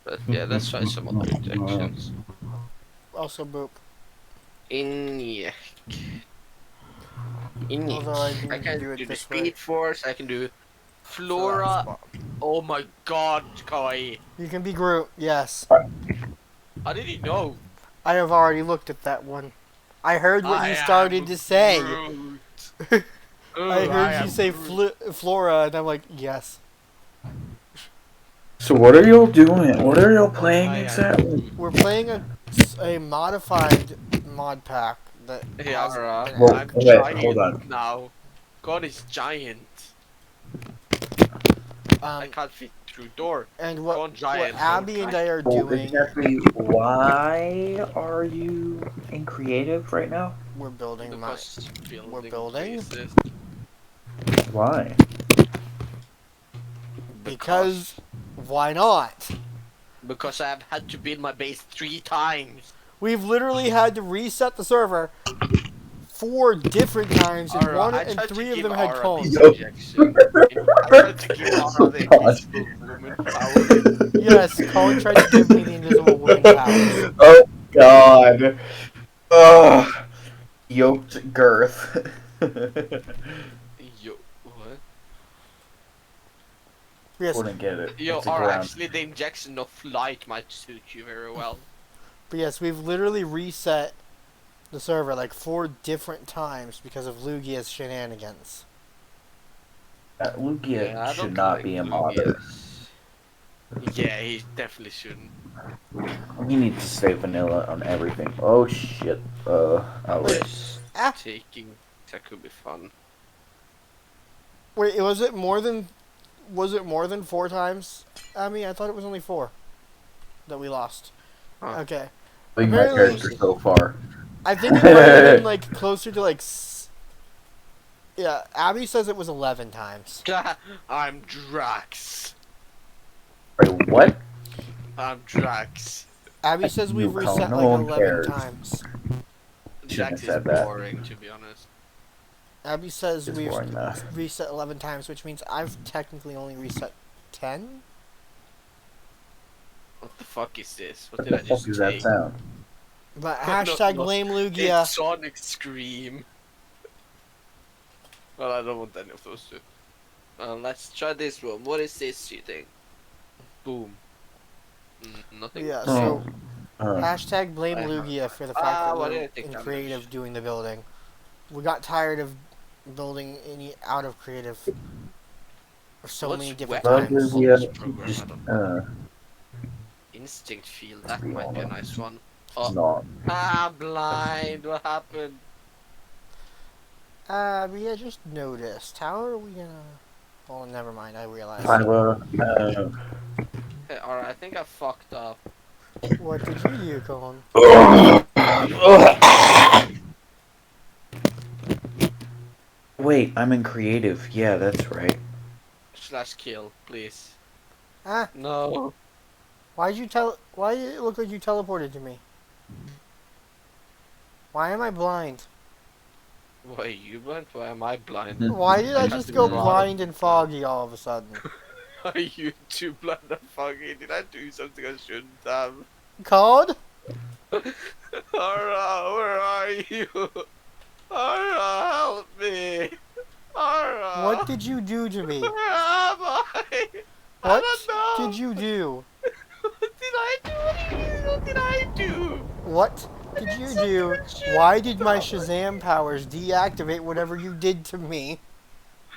But yeah, let's try some other injections. Also, boop. Inject. Although I I can can do it do the this way. Speed Force, I can do So Flora. that's fine. Oh my god, Kai. You can be Groot, yes. How did he know? I have already looked at that one. I heard what I you am started to say. Groot. I heard am you say Groot. Flora, and I'm like, yes. So what are y'all doing? What are y'all playing I am exactly? Groot. We're playing a modified mod pack that Yeah, has alright. an Well, I'm okay, giant hold on. now. God is giant. I Um, can't fit through door. and Go what on, giant. Abby and I are Well, doing, exactly why are you in creative right now? we're building my. Because we're building? places. Why? Because why not? Because I've had to build my base 3 times. We've literally had to reset the server 4 different times, and Alright, I and tried to 3 of give them had Aura cones. this injection. I tried to give Aura the invisible woman power. Yes, Colin tried to give me the invisible woman powers. Oh god. Ugh. Yoked girth. Yo, what? Yes, Wouldn't get it. Yo, It's a or ground. actually the injection of flight might suit you very well. but yes, we've literally reset the server like 4 different times because of Lugia's shenanigans. Lugia I should don't not like be a modder. Lugia's. Yeah, he definitely shouldn't. He needs to stay vanilla on everything. Oh shit. Ouch. Ah. Taking that could be fun. Wait, was it more than 4 times? I mean, I thought it was only 4 that we lost. Huh. Okay. Being my Apparently- character so far. I think it might have been like closer to like yeah, Abby says it was 11 times. I'm Drax. Wait, what? I'm Drax. Abby says we've You reset call, like no one 11 cares. times. Drax is said that. boring, to be honest. Abby says It's we've boring, though. reset 11 times, which means I've technically only reset 10? What the fuck is this? What What did I the fuck just is say? that sound? But No, hashtag no. blame Lugia. It's Sonic Scream. Well, I don't want any of those two. Let's try this one. What is this, you think? Boom. Nothing. Yeah, Oh. so Uh, hashtag blame I- Lugia for the fact that why we're did I take in damage? creative doing the building. We got tired of building any out of creative for so What's many different wet? times. Lugia, This program, just I don't Instinct field. That be might be a honest. nice one. Oh. not. Blind. What happened? But yeah, just noticed. How are we gonna... Well, never mind, I realized. Tyler, Hey, alright, I think I fucked up. What did you do, Colin? wait, I'm in creative. Yeah, that's right. Slash kill, please. Ah, No. why did it look like you teleported to me? Why am I blind? Why are you blind? Why am I blind? Why did I Has just to go be blind and foggy all of a sudden? Are you too blind and foggy? Did I do something I shouldn't have? Code? Ara, where are you? Ara, help me! Ara! What did you do to me? Where am I? What I don't know. did you do? What did I do? What do you mean? What did I do? What did you do? Why did my Shazam powers deactivate whatever you did to me?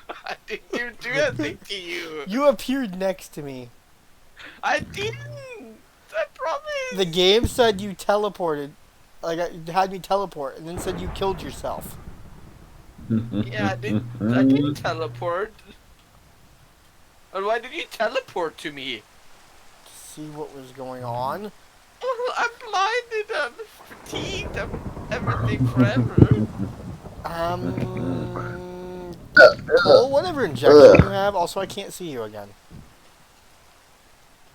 I didn't do anything to you. You appeared next to me. I didn't. I promise. The game said you teleported. Like, it had me teleport, and then said you killed yourself. Yeah, I didn't teleport. And why did you teleport to me? To see what was going on. Well, I'm blinded, I'm fatigued, I'm everything forever. Cole, whatever injection you have, also I can't see you again.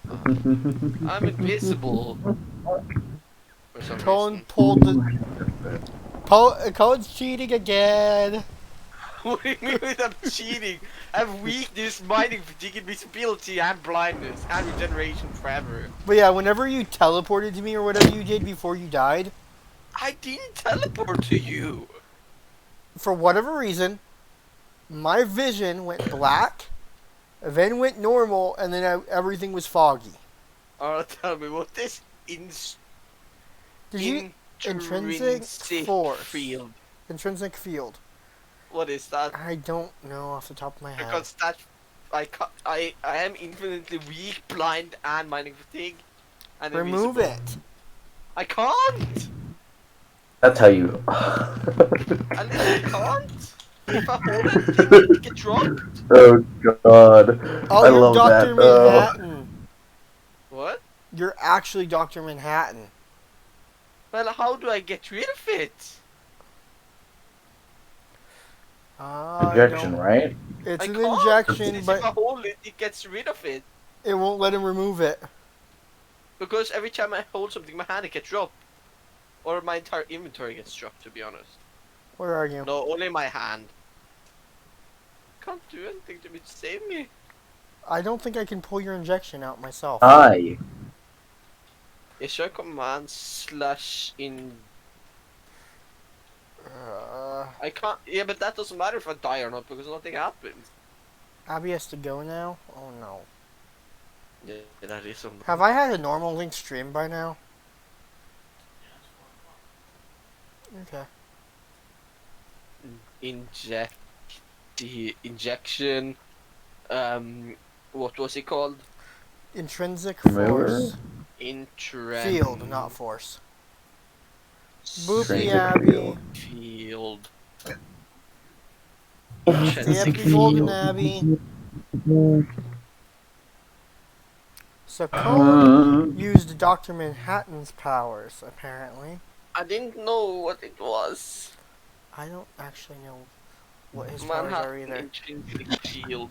I'm invisible. For some Colin reason. pulled the... Colin's cheating again! What do you mean with I'm cheating? I have weakness, mining fatigue, invisibility, and blindness, and regeneration forever. But yeah, whenever you teleported to me or whatever you did before you died, I didn't teleport to you. for whatever reason, my vision went black, then went normal, and then everything was foggy. Alright, tell me what this Did you... Intrinsic force. field. Intrinsic field. What is that? I don't know off the top of my head. Because that I am infinitely weak, blind, and mining fatigue. And Remove invisible. it. I can't. That's how you. I literally can't. If I hold anything, it get dropped. Oh god. Oh, I you're love Dr. that. Oh. Manhattan. What? You're actually Dr. Manhattan. Well, how do I get rid of it? Injection, right? It's I an can't. injection, If but I hold it, it gets rid of it. it won't let him remove it. Because every time I hold something, my hand it gets dropped. Or my entire inventory gets dropped, to be honest. Where are you? No, only my hand. Can't do anything to me to save me. I don't think I can pull your injection out myself. Hi. Is your command slash in... I can't... Yeah, but that doesn't matter if I die or not, because nothing happens. Abby has to go now? Oh no. Yeah, that is something. Have I had a normal link stream by now? Okay. Injection... what was it called? Intrinsic Remember? force. Field, not force. Boopy Intrinsic Abby. field. Field. Stay up your golden Abby. So Colin used Dr. Manhattan's powers, apparently. I didn't know what it was. I don't actually know what his powers are Manhattan either. intrinsic field.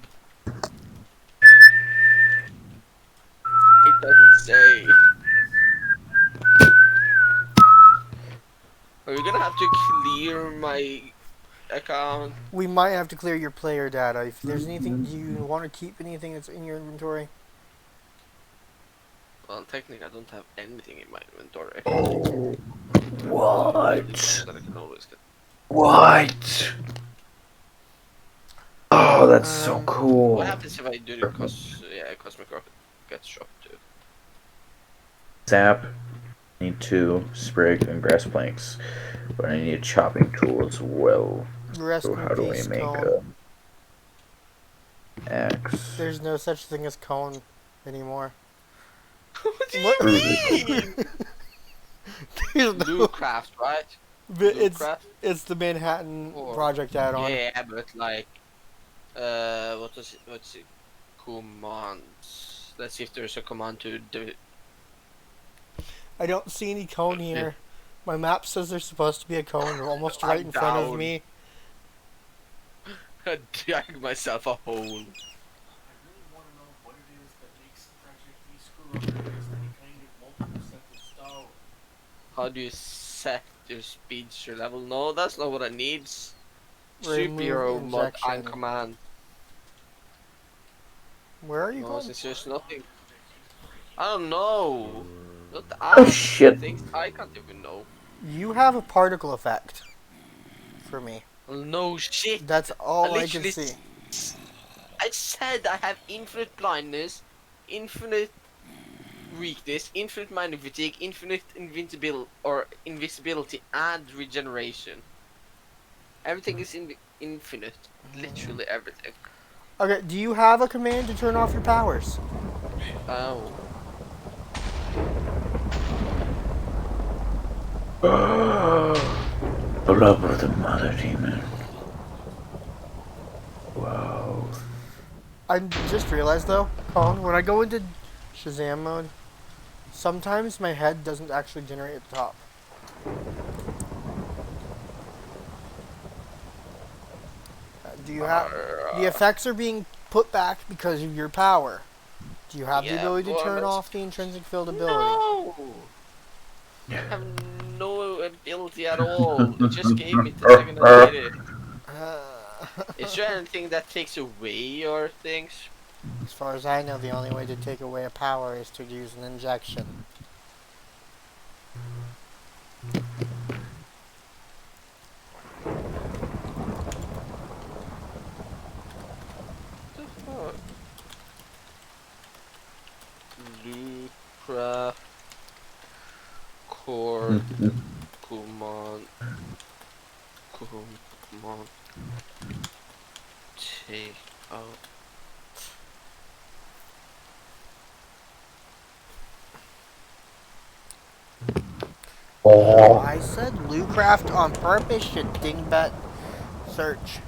It doesn't say. Are you gonna have to clear my account? We might have to clear your player data. If there's anything, do you want to keep anything that's in your inventory? Well, technically, I don't have anything in my inventory. What? That I can always get. What? Oh, that's so cool. What happens if I do the cosmic rocket? gets dropped too. Sap. Need 2 sprig and grass planks, but I need a chopping tool as well. Rest So in how do we peace, make Cone. a axe? There's no such thing as Cone anymore. What do What? you mean? There's no- Bluecraft, right? But Bluecraft? it's the Manhattan Or- Project add-on. Yeah, but like, what's it? Commands. Let's see if there's a command to do. I don't see any cone here. My map says there's supposed to be a cone almost right in front of down. me. I dug myself a hole. I really want to know what it is that makes Project E screw up against any kind of multiple set of style. How do you set your speedster level? No, that's not what it needs. Remove Superhero mod injection. and command. Where are you No, going? since there's nothing. I don't know. Not Oh, shit. Things I can't even know. You have a particle effect for me. No shit. That's all I can literally see. I said I have infinite blindness, infinite weakness, infinite mind fatigue, infinite invisibility, and regeneration. Everything is infinite. Literally everything. Okay, do you have a command to turn off your powers? Oh. Blood of the mother demon. Wow. I just realized though, Colin, when I go into Shazam mode, sometimes my head doesn't actually generate at the top. Do you have the effects are being put back because of your power? Do you have the Yeah, ability to well, turn that's- off the intrinsic field ability? No! I have no ability at all. It just gave me the second I did it. Is there anything that takes away your things? As far as I know, the only way to take away a power is to use an injection. Lucra Core Command take out. Oh. I said Bluecraft on purpose, you dingbat. Search.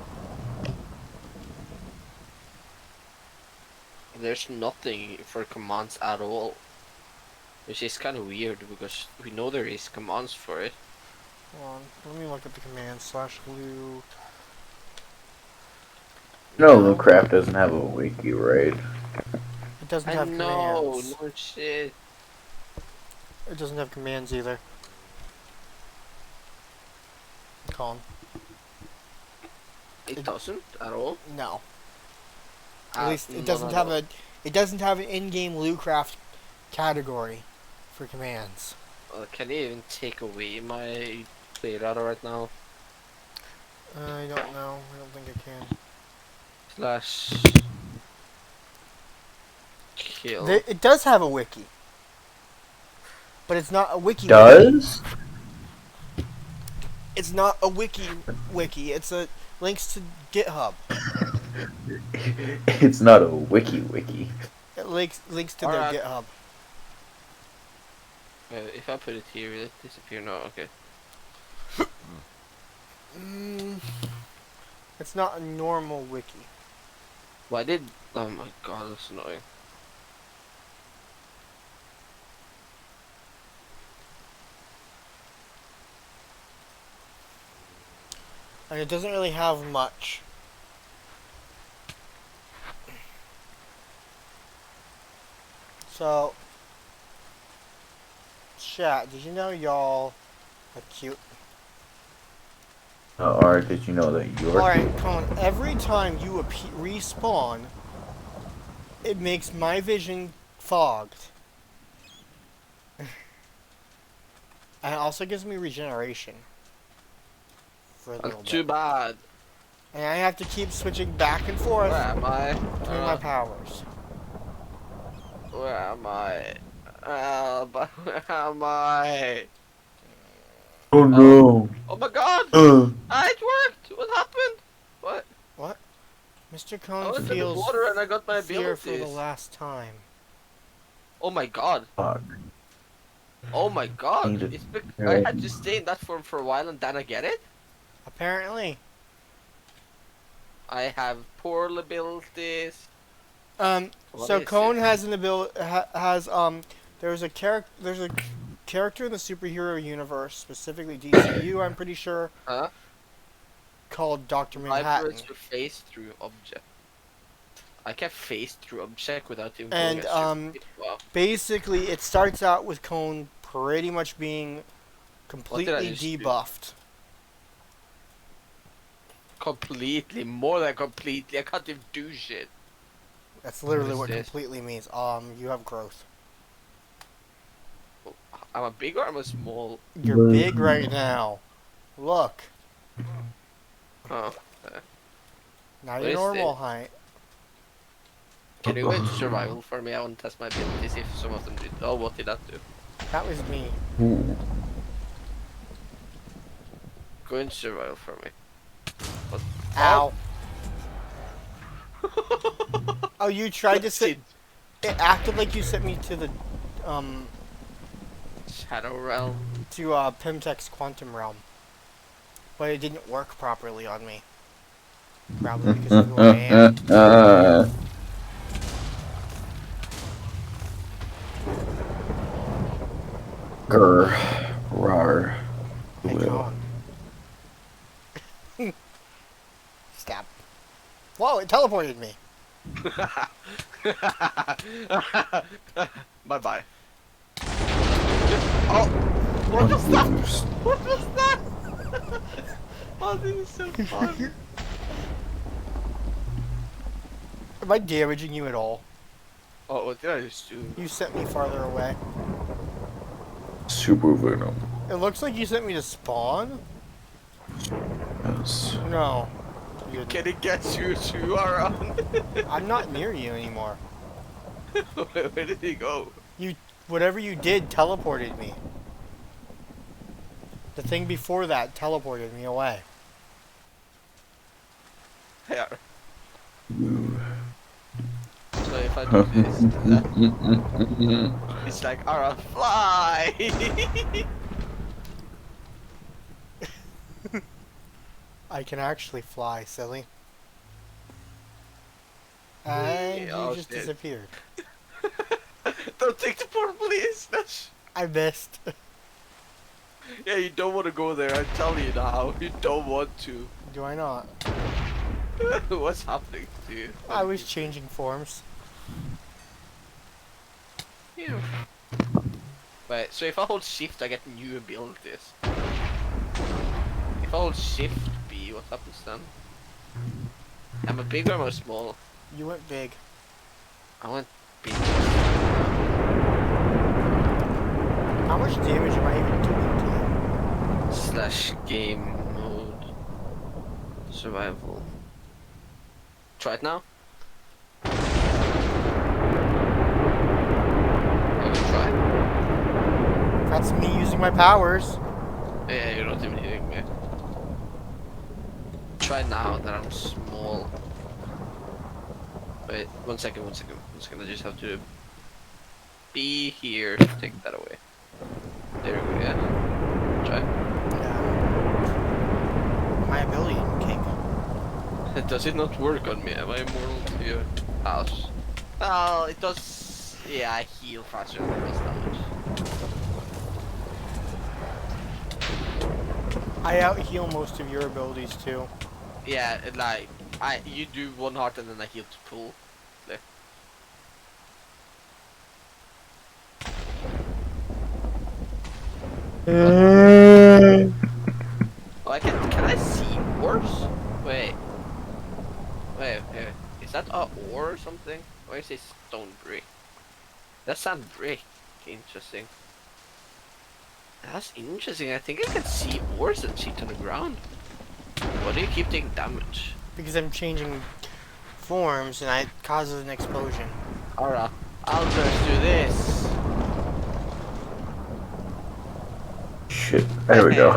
There's nothing for commands at all. Which is kind of weird because we know there is commands for it. Hold on, let me look at the command /Lu. No, Lootcraft doesn't have a wiki, right? It doesn't I have know, commands. no shit. It doesn't have commands either. Colin. It doesn't at all. No. Ah, At least it none doesn't at have all. a. It doesn't have an in-game Lootcraft category for commands. Can you even take away my play data right now? I don't know. I don't think I can. Slash kill. It does have a wiki, but it's not a wiki. Does? It's not a wiki. It's a links to GitHub. It's not a wiki. It links to Alright. their GitHub. If I put it here, will it disappear? No, okay. It's not a normal wiki. Why did? Oh my god, that's annoying. And it doesn't really have much. So, chat, did you know y'all are cute? Or did you know that you're... Alright, Colin, every time you respawn, it makes my vision fogged. And it also gives me regeneration. For a little That's too bit. bad. And I have to keep switching back and forth Where am I? between my powers. Where am I? But where am I? Oh no. Oh my god! Uh, Ah, it worked! What happened? What? What? Mr. I Cone went in the feels water and I got my fear for the abilities. last time. Oh my god. fuck. Oh my god. Need it. It's I had to stay in that form for a while and then I get it? Apparently. I have poor abilities. So What is Cone it? has an ability. There's a character in the superhero universe, specifically DCU. I'm pretty sure, Huh? called Doctor I Manhattan. press to face through object. I can face through object without even And, going wow. Basically, it starts out with Cone pretty much being completely just do? debuffed. Completely, more than completely. I can't even do shit. That's literally What what is this? completely means. You have growth. Am I big or am I small? You're big right now. Look. Oh. Now What your is normal this? height. Can you go into survival for me? I want to test my abilities if some of them did. Oh, what did that do? That was me. Ooh. Go into survival for me. What? Ow. Oh, you tried to sit. It acted like you sent me to the, Shadow Realm. to Pimtex Quantum Realm, but it didn't work properly on me. Probably because of who I am. Grr. Rar. Hey, Will. Cone. Stab. Whoa! It teleported me. Bye bye. Oh! What was that? What was that? Oh, this is so fun. Am I damaging you at all? Oh, what did I just do? You sent me farther away. Super Venom. It looks like you sent me to spawn. Yes. No. You didn't. Can it get you to around? I'm not near you anymore. Where did he go? Whatever you did teleported me. The thing before that teleported me away. Yeah. Ooh. So if I do this, it's like, alright, fly! I can actually fly, silly. And you Oh, just shit. disappeared. Don't take the port, please! I missed. Yeah, you don't want to go there, I'm telling you now. You don't want to. Do I not? What's happening to you? I was changing forms. Yeah. Wait, so if I hold shift, I get new abilities. If I hold shift B, what happens then? Am I big or am I small? You went big. I went big. How much damage am I even doing to you? Slash game mode. Survival. Try it now. I'm gonna try. That's me using my powers. Yeah, you're not even hitting me. Try now that I'm small. Wait, one second. I just have to be here to take that away. There we go, yeah. Try. Yeah. My ability didn't kick. Does it not work on me? Am I immortal to your house? Well, it does. Yeah, I heal faster than it does damage. I out heal most of your abilities too. Yeah, like you do one heart and then I heal to full. There. Oh, can I see ores? Wait. Is that a ore or something? Or is it stone brick? That sounds brick. Interesting. That's interesting. I think I can see ores and shit on the ground. Why do you keep taking damage? Because I'm changing forms and it causes an explosion. Alright, I'll just do this. Shit. There we go.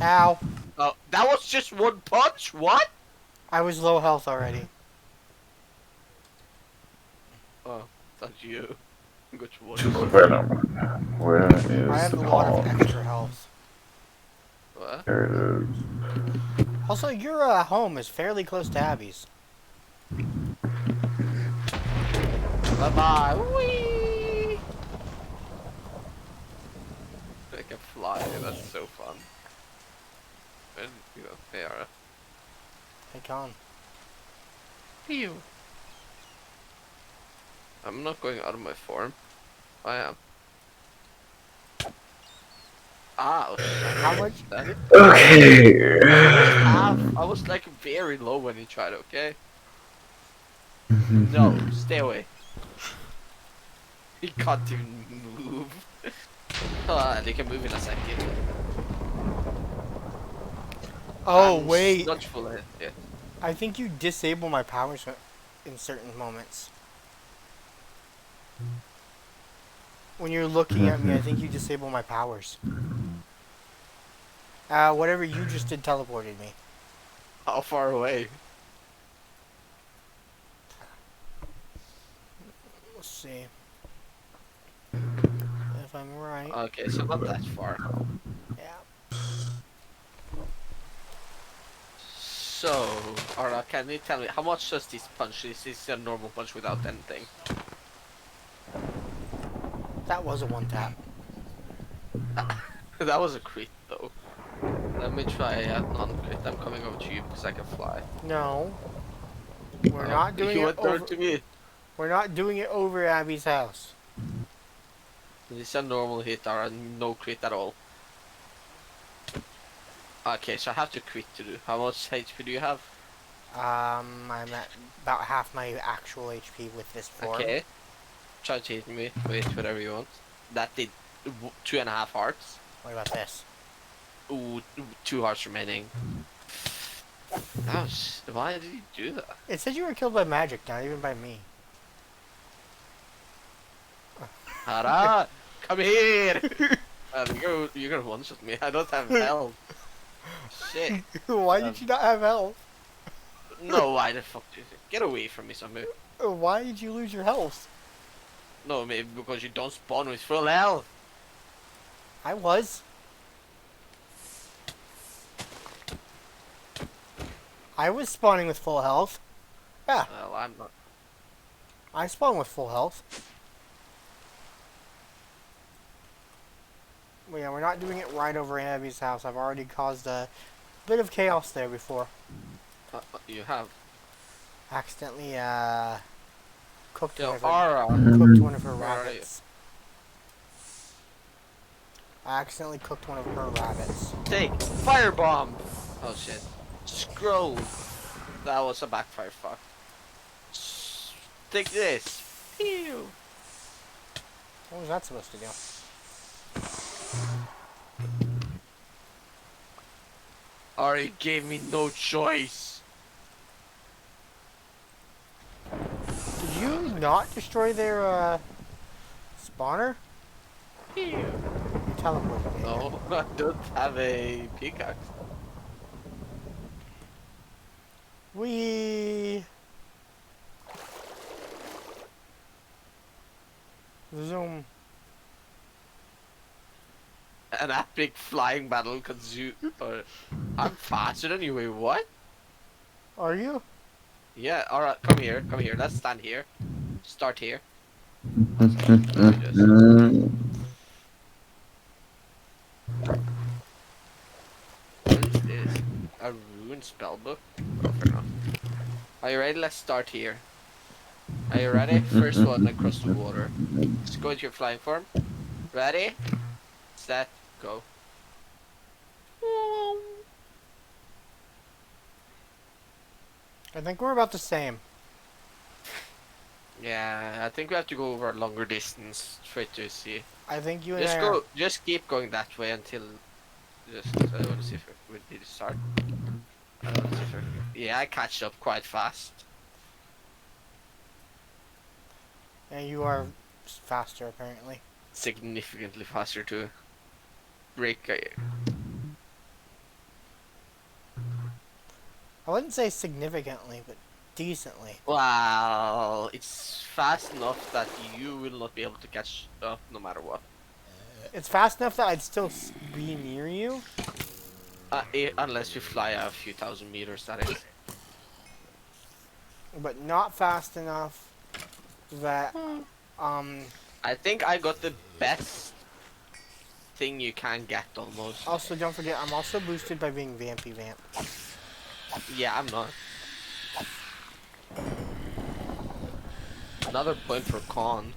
Ow. Oh, that was just one punch? What? I was low health already. Oh, that's you. Which one? Just venom. Where I is have the a lot of palm? extra health. What? There it is. Also, your home is fairly close to Abby's. Bye-bye. Whee! I can fly. That's so fun. Where did you go? Hey, Ara. Hey, Con. Phew. I'm not going out of my form. I am. Ah, How much? that? Okay. I was like very low when he tried, okay? No, stay away. He can't even move. They can move in a second. Oh, I'm wait. Not full hit yet. I think you disable my powers in certain moments. When you're looking at me, I think you disable my powers. Whatever you just did teleported me. How far away? Let's see. If I'm right. Okay, so not that far. Yeah. So, Ara, can you tell me how much does this punch? Is this a normal punch without anything? That was a one tap. That was a crit though. Let me try a non-crit. I'm coming over to you because I can fly. No. We're not doing you it went there over. to me. We're not doing it over Abby's house. This is a normal hit or no crit at all. Okay, so I have to crit to do. How much HP do you have? I'm at about half my actual HP with this form. Okay. Try to hit me with whatever you want. That did 2.5 hearts. What about this? Ooh, 2 hearts remaining. Ouch. Why did you do that? It said you were killed by magic, not even by me. Hara! Come here! You're gonna one-shot me. I don't have health. Shit. Why did you not have health? No, why the fuck did you? Get away from me, Samu. Why did you lose your health? No, maybe because you don't spawn with full health. I was. I was spawning with full health. Yeah, Well, I'm not. I spawned with full health. Well, yeah, we're not doing it right over Abby's house. I've already caused a bit of chaos there before. You have. Accidentally, cooked Yo, one of her, Ara. cooked one of her Where are you? rabbits. I accidentally cooked one of her rabbits. Take firebomb. Oh shit. Scroll. That was a backfire. Fuck. Take this. Pew. What was that supposed to do? Ari gave me no choice. Did you not destroy their, spawner? Pew. You teleported me. No, I don't have a pickaxe. We zoom. An epic flying battle cause you or I'm faster than you. Wait, what? Are you? Yeah, alright, come here, let's stand here. Start here. What is this? A ruined spellbook? Oh, fair enough. Are you ready? Let's start here. Are you ready? First one across the water. Just go into your flying form. Ready? Set, go. I think we're about the same. Yeah, I think we have to go over a longer distance. Try to see. I think you and Just I go. are, Just keep going that way until. I want to see if we need to start. I want to see if yeah, I catch up quite fast. and you are faster apparently. Significantly faster to break. I wouldn't say significantly, but decently. Well, it's fast enough that you will not be able to catch up no matter what. It's fast enough that I'd still be near you. Unless you fly a few thousand meters, that is. But not fast enough that I think I got the best thing you can get almost. also don't forget I'm also boosted by being Vampy Vamp. Yeah, I'm not. Another point for Con.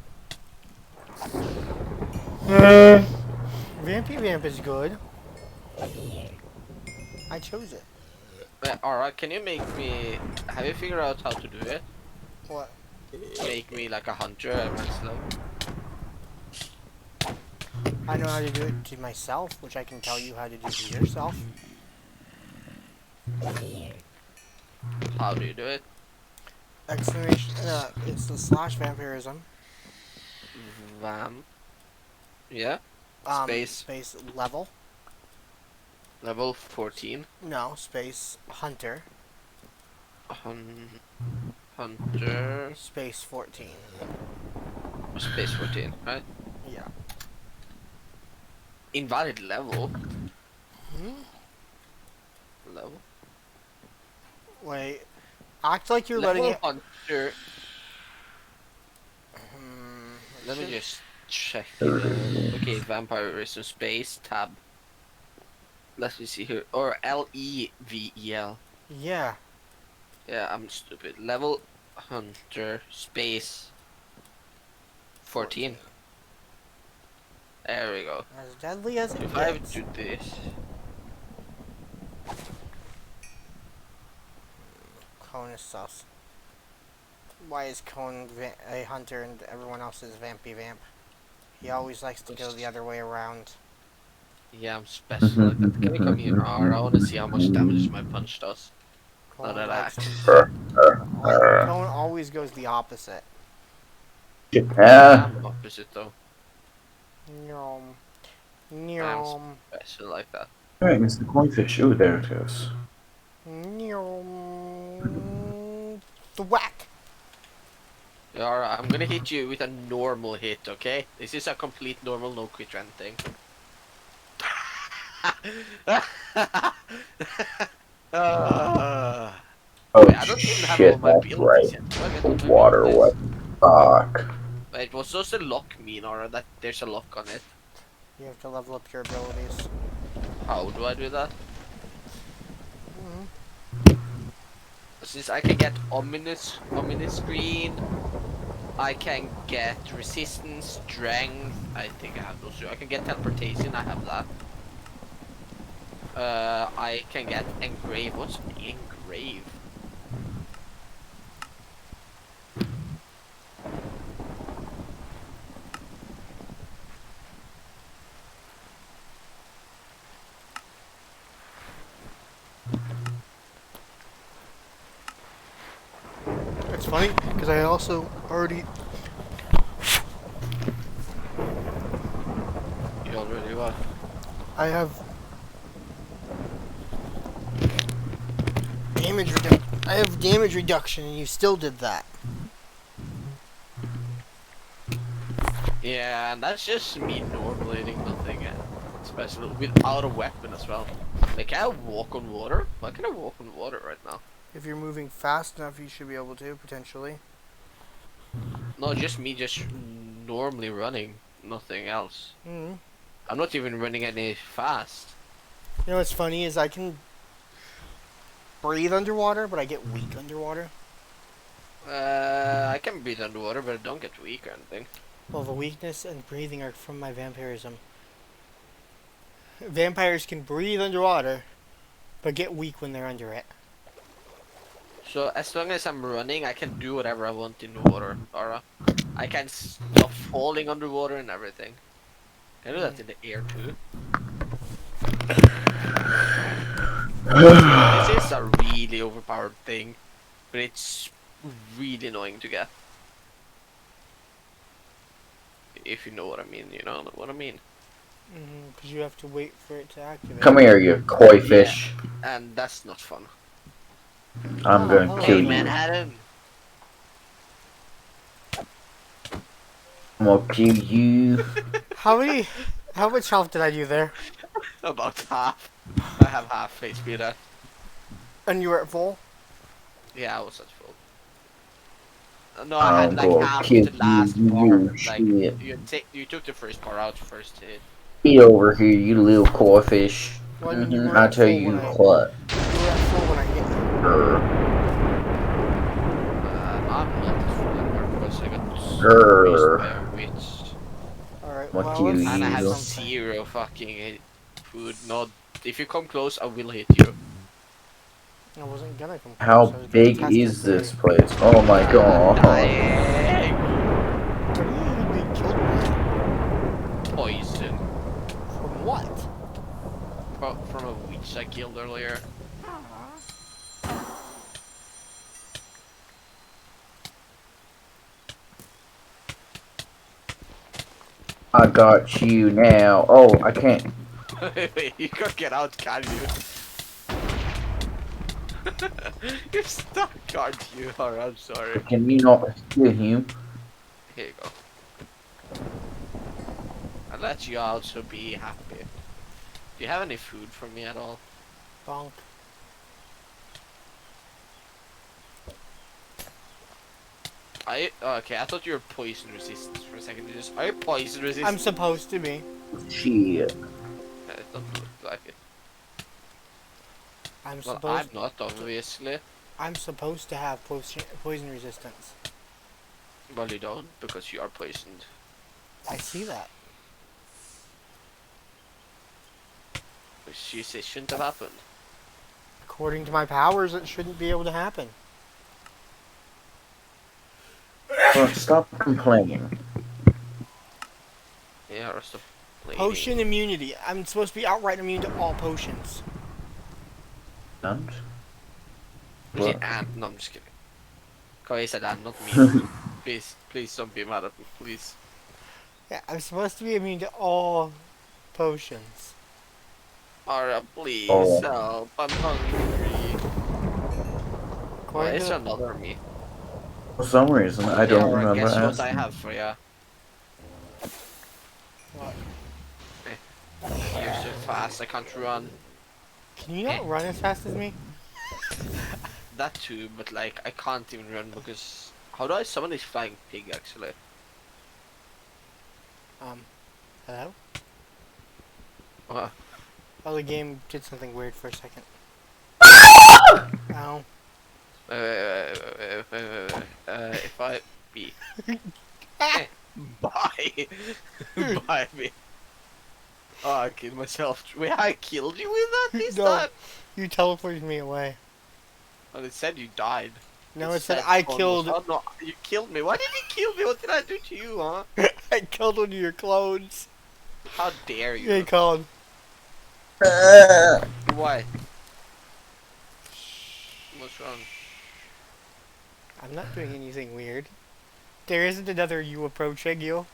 Vampy Vamp is good. I chose it. Alright, can you make me... Have you figured out how to do it? What? Make me like a hunter at max level? I know how to do it to myself, which I can tell you how to do to yourself. How do you do it? Exclamation, it's the slash vampirism. Vam. Yeah? Space. Space level. Level 14. No, space hunter. Hunter. Space 14. Space 14, right? Yeah. Invalid level. Hmm? Level. Wait. Act like you're Level letting it. hunter. Hmm, Let me should- just check. Okay, vampirism space tab. Let me see here. Or LEVEL. Yeah. Yeah, I'm stupid. Level hunter space 14. There we go. As deadly as it If I gets. do this, Cone is sus. Why is Cone a hunter and everyone else is Vampy Vamp? He always likes to go the other way around. yeah, I'm special like that. Can you come here? I want to see how much damage my punch does. Cone, that likes axe. Cone always goes the opposite. Yeah. I'm opposite though. Nyom. I'm Nyom. special like that. Alright, Mr. Coinfish. Oh, there it is. Nyom. Thwack! Alright, I'm gonna hit you with a normal hit, okay? This is a complete normal no quit run thing. Oh, Wait, I don't even have all shit, my that's abilities right. yet. Do I get all my Water, abilities? what? Fuck. Wait, what's does the lock mean, or that there's a lock on it? You have to level up your abilities. How do I do that? Mhm. Since I can get ominous screen, I can get resistance, strength. I think I have those two. I can get teleportation. I have that. I can get engrave. What's engrave? It's funny, because I also already... You already what? I have... damage reduction, and you still did that. Yeah, and that's just me normally hitting nothing special without a weapon as well. Like, can I walk on water? Why can I walk on water right now? If you're moving fast enough, you should be able to, potentially. No, just me just normally running, nothing else. Mm-hmm. I'm not even running any fast. You know what's funny is I can breathe underwater, but I get weak underwater. I can breathe underwater, but I don't get weak or anything. Well, the weakness and breathing are from my vampirism. Vampires can breathe underwater, but get weak when they're under it. So as long as I'm running, I can do whatever I want in the water, Ara. I can stop falling underwater and everything. I do that in the air too. This is a really overpowered thing, but it's really annoying to get. If you know what I mean, you know what I mean. Because you have to wait for it to activate. Come here, you koi fish. And that's not fun. I'm gonna hello kill there. you. Manhattan. I'm gonna kill you. How much health did I do there? About half. I have half HP there. And you were at full? Yeah, I was at full. No, I had I'm like gonna half kill the last you, bar. you Like shit. you took the first bar out first hit. Get over here, you little koi fish. Well, I mean, you were I at tell full you when I... what. You were at full when I hit you. I'm not at full anymore because I got Grr. squeezed by a witch. Alright, What well, do you let's And I do have use? something. 0 fucking food. Not if you come close, I will hit you. I wasn't gonna come close. How I was gonna big test is the theory. this place? Oh my god. Dying. What are you being killed by? Poison. From what? From a witch I killed earlier. I got you now. Oh, I can't. Wait, you can't get out, can you? You're stuck, aren't you? Or I'm sorry. Can you not kill him? Here you go. I'll let you out, so be happy. Do you have any food for me at all? Bonk. Okay, I thought you were poison resistant for a second. Are you poison resistant? I'm supposed to be. Shit. It doesn't look like it. I'm Well, supposed. I'm not, obviously. I'm supposed to have poison resistance. Well, you don't, because you are poisoned. I see that. Which you say shouldn't have happened. According to my powers, it shouldn't be able to happen. Well, stop complaining. Yeah, or stop bleeding. Potion immunity. I'm supposed to be outright immune to all potions. And? Yeah, and, no, I'm just kidding. Kawhi said and, not me. Please don't be mad at me, please. Yeah, I'm supposed to be immune to all potions. Alright, please Oh. help. I'm hungry. Why According is to there another me? For some reason, I don't Yeah, remember guess what I asking. have for ya? what? You're so fast, I can't run. Can you not run as fast as me? That too, but like, I can't even run because... How do I summon this flying pig, actually? Hello? What? Oh, the game did something weird for a second. Ow. If I... be... Bye! Bye me. Oh, I killed myself. Wait, I killed you with that this No. time? You teleported me away. Well, it said you died. No, it said I almost- killed... Oh, no, you killed me. Why did you kill me? What did I do to you, huh? I killed one of your clones. How dare you? They called. Why? What's wrong? I'm not doing anything weird. There isn't another you approaching you.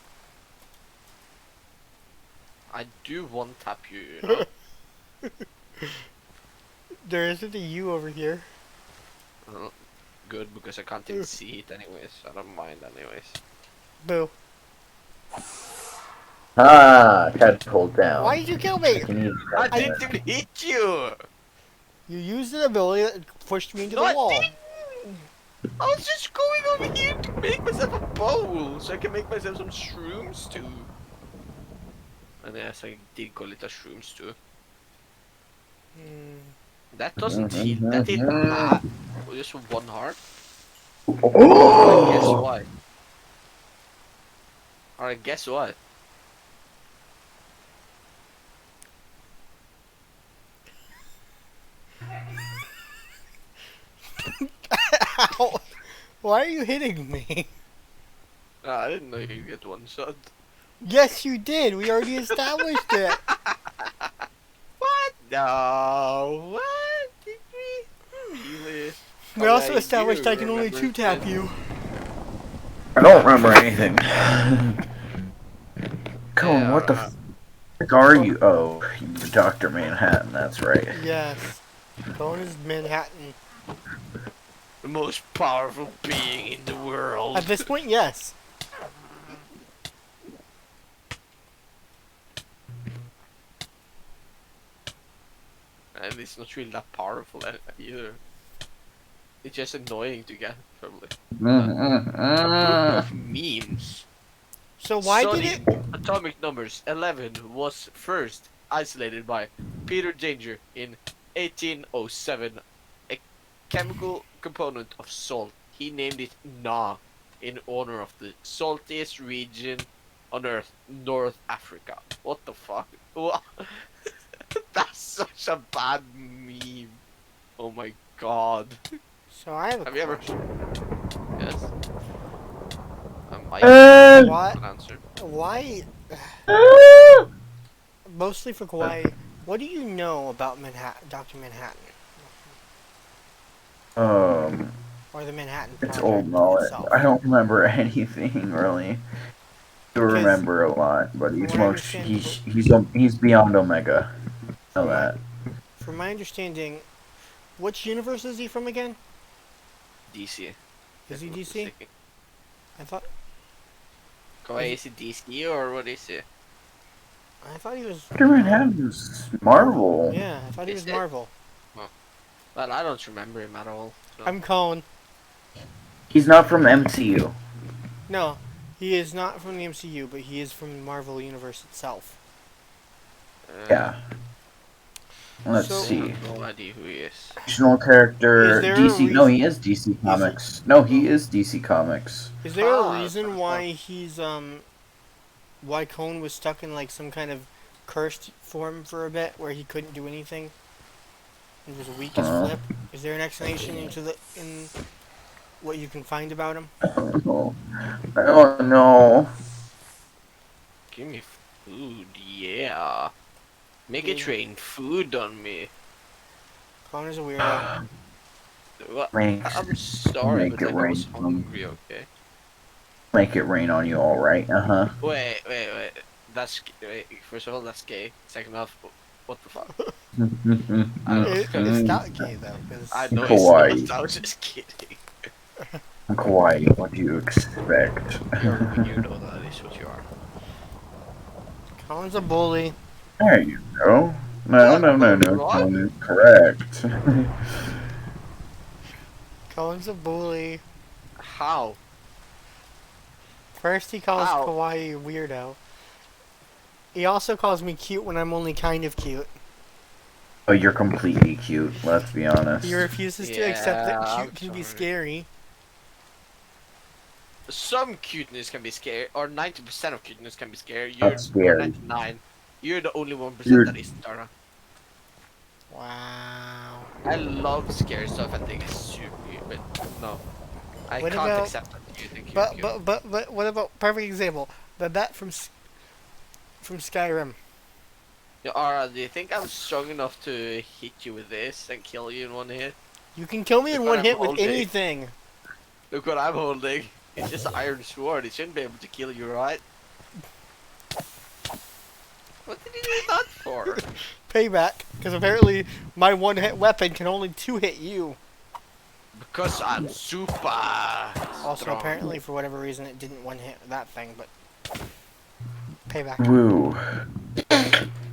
I do one tap you, you know? There isn't a you over here. Well, good, because I can't even see it anyways. I don't mind anyways. Boo. Ah, catapult down. Why did you kill me? Can you I stop that? didn't even hit you! You used an ability that pushed me into No, the I wall. didn't! I was just going over here to make myself a bowl, so I can make myself some shrooms too. And yes, I did call it a shrooms too. That doesn't hit. That hit half. Just one heart. Guess what? Alright, guess what? Ow. Why are you hitting me? I didn't know you could get one shot. Yes, you did. We already established it. What? No. What? Did we? Really? We also I established do I can only remember two-tap it. you. I don't remember anything. Cohen, what the Yeah, f are you? Oh, you're Dr. Manhattan, that's right. Yes. Cone is Manhattan. the most powerful being in the world. At this point, yes. And it's not really that powerful either. It's just annoying to get, probably. Book of memes. So why did Sonic it? Atomic Numbers 11 was first isolated by Peter Danger in 1807. A chemical component of salt. He named it Na in honor of the saltiest region on Earth, North Africa. What the fuck? What? That's such a bad meme. Oh my god. So I have a Have you ever? question. Yes. I What? have an answer. Why? Mostly for Kauai. What do you know about Manhattan, Dr. Manhattan, or the Manhattan It's Project old knowledge. itself? I don't remember anything really. I Because remember a lot, but from he's what I most understand, he's beyond Omega. Know From my- that. from my understanding, which universe is he from again? DC. Is he DC? I thought Kawaii, is it DC or what is it? he was. Dr. Manhattan's Marvel. Yeah, I thought he Is was it? Marvel. Well, I don't remember him at all. So. I'm Cone. He's not from MCU. No, he is not from the MCU, but he is from the Marvel universe itself. Yeah. Let's So- I see. have no idea who he is. Fictional character Is there a DC. No, reason- he is DC Comics. No, he is DC Comics. Is there Ah, a reason that's why he's why Cone was stuck in like some kind of cursed form for a bit where he couldn't do anything? He was weak as flip. Is there an explanation in what you can find about him? Oh no. Give me food, yeah. Make it rain food on me. Cone is a weirdo. What? Makes, I'm sorry, Make but it like, I was rain. hungry, okay? make it rain on you, all right? Wait. That's wait, first of all, that's gay. Second off, what the fuck? It's not gay though, because I know Kawaii. it's not. I was just kidding. Kawaii, what do you expect? You're a weirdo, that is what you are. Cone's a bully. There you go. No, What? Tony, correct. Cone's a bully. How? First he calls Ow. Kawaii a weirdo. He also calls me cute when I'm only kind of cute. Oh, you're completely cute, let's be honest. He refuses to accept that Yeah, cute I'm can be sorry. scary. Some cuteness can be scary, or 90% of cuteness can be scary. You're That's scary. 99. You're the only 1% You're- that isn't, Tara. Wow. I love scary stuff. I think it's super cute, but no, I What can't about- accept that you think you're cute. But what about perfect example? The bat from Skyrim. Yeah, Ara, do you think I'm strong enough to hit you with this and kill you in one hit? You can kill me in Look one what hit I'm with holding. anything. Look what I'm holding. It's just an iron sword. It shouldn't be able to kill you, right? What did you do that for? Payback, because apparently my one-hit weapon can only two-hit you. Because I'm super Also, strong. apparently, for whatever reason, it didn't one-hit that thing, but payback. Woo.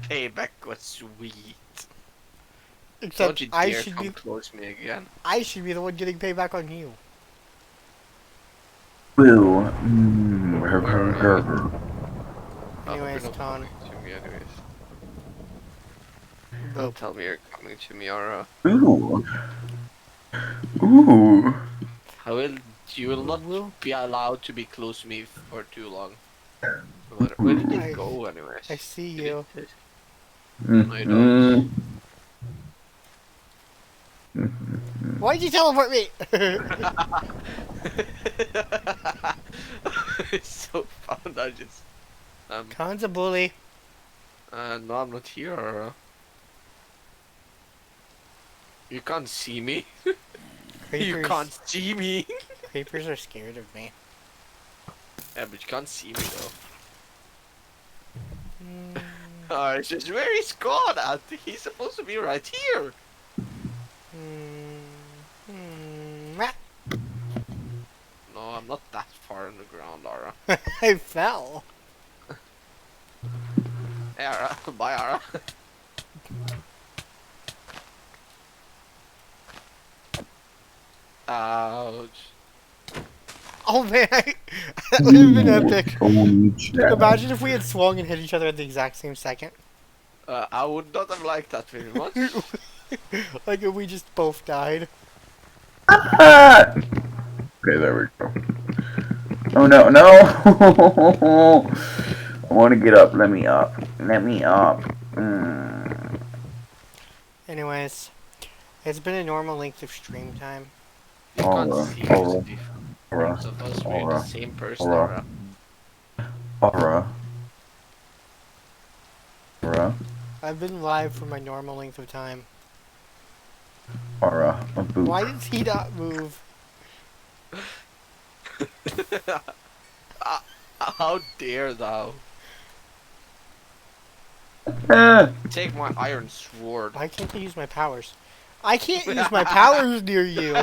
Payback was sweet. Don't Except you I dare should come be close me again. the one getting payback on you. Woo. Anyways, you're not Con. coming to me anyways. Boop. Don't tell me you're coming to me, Ara. Ooh. Ooh. You will not Will? be allowed to be close to me for too long. Where did I- it go anyways? I see Did you. it- Mm. Why'd you teleport me? It's so fun. I just Con's a bully. no, I'm not here. Ara. You can't see me. You Creepers, can't see me. creepers are scared of me. Yeah, but you can't see me though. It's just where he's gone at. He's supposed to be right here. Ah. No, I'm not that far in the ground, Ara. I fell. Hey, Ara. Bye, Ara. Ouch. Oh man, that would have been epic. Holy shit. Imagine if we had swung and hit each other at the exact same second. I would not have liked that very much. Like if we just both died. Ah! Okay, there we go. Oh no, no! I want to get up. Let me up. Let me up. Anyways, it's been a normal length of stream time. You can't Aura, see aura, us if aura, both of us we're the aura, same person, aura. Ara. Aura. I've been live for my normal length of time. Aura. A boop. Why does he not move? How dare thou? Ah! Take my iron sword. Why can't I use my powers? I can't use my powers near you.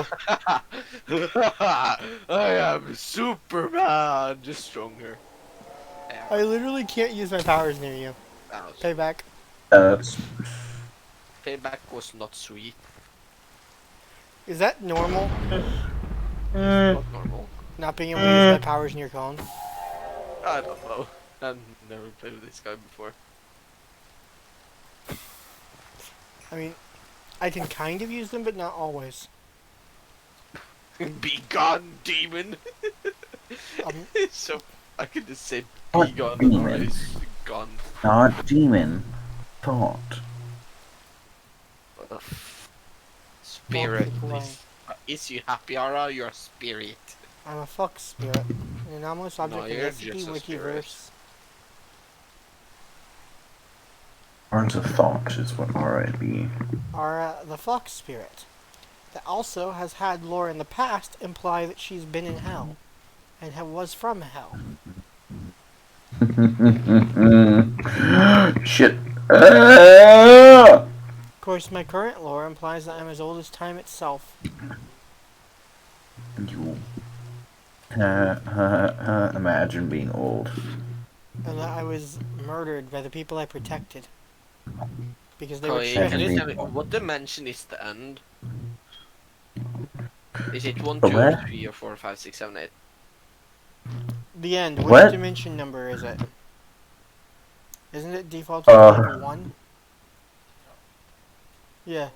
I am Superman, just stronger. I literally can't use my powers near you. Ouch. Payback. That's Payback was not sweet. Is that normal? Not normal. Not being able to use my powers near Colin? I don't know. I've never played with this guy before. I mean, I can kind of use them, but not always. Be gone, demon! Um, So, I could just say What be gone, demon? or he's gone. not demon. Thought. What the spirit. Multiply. Is you happy, Ara? You're a spirit. I'm a fuck spirit. An anomalous object in you're SCP just a spirit. Wikiverse. Arms of thought is what R.I.B. Are the fuck spirit. That also has had lore in the past imply that she's been in hell. And was from hell. Shit. Ah! Of course, my current lore implies that I'm as old as time itself. You. Imagine being old. And that I was murdered by the people I protected. Because they Oh, were yeah, can you tricked. tell me what dimension is the end? Is it 1, The 2, or what? 3, or 4, 5, 6, 7, 8? The end. Which What? dimension number is it? Isn't it default Uh. to 1? Yeah.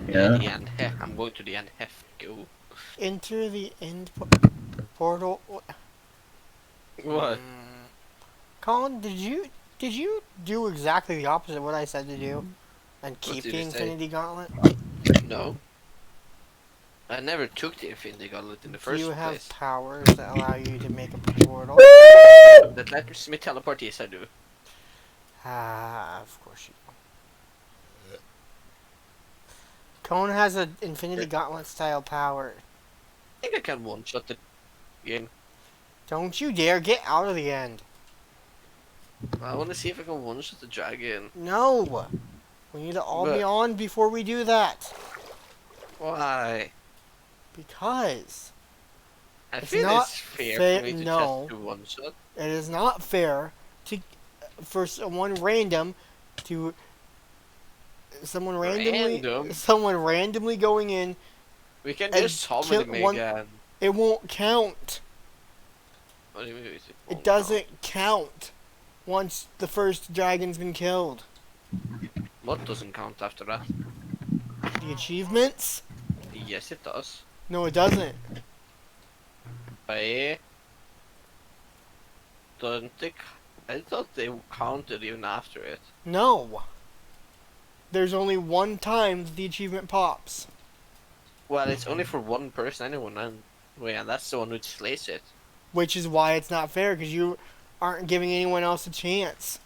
Yeah. The end. Heh, I'm going to the end. Heh, go. Enter the end portal. What? Colin, did you do exactly the opposite of what I said to do? And keep did the you say? Infinity Gauntlet? No. I never took the Infinity Gauntlet in the Do first you have place. powers that allow you to make a portal? That lets me teleport, yes I do. Ah, of course you do. Cone has an Infinity Gauntlet style power. I think I can one-shot the game. Don't you dare get out of the end. I want to see if I can one-shot the dragon. No! We need to all be But- on before we do that. Why? Because I It's feel not it's fair fair- for me to no. just do one-shot. it is not fair to for someone random to someone randomly going in. We can And just summon kill him one- again. It won't count. What do you mean? It It won't doesn't count once the first dragon's been killed. count? What doesn't count after that? The achievements? Yes, it does. No, it doesn't. I don't think. I thought they counted even after it. No. There's only one time the achievement pops. Well, it's only for one person, anyone, and that's the one who slays it. Which is why it's not fair, because you aren't giving anyone else a chance.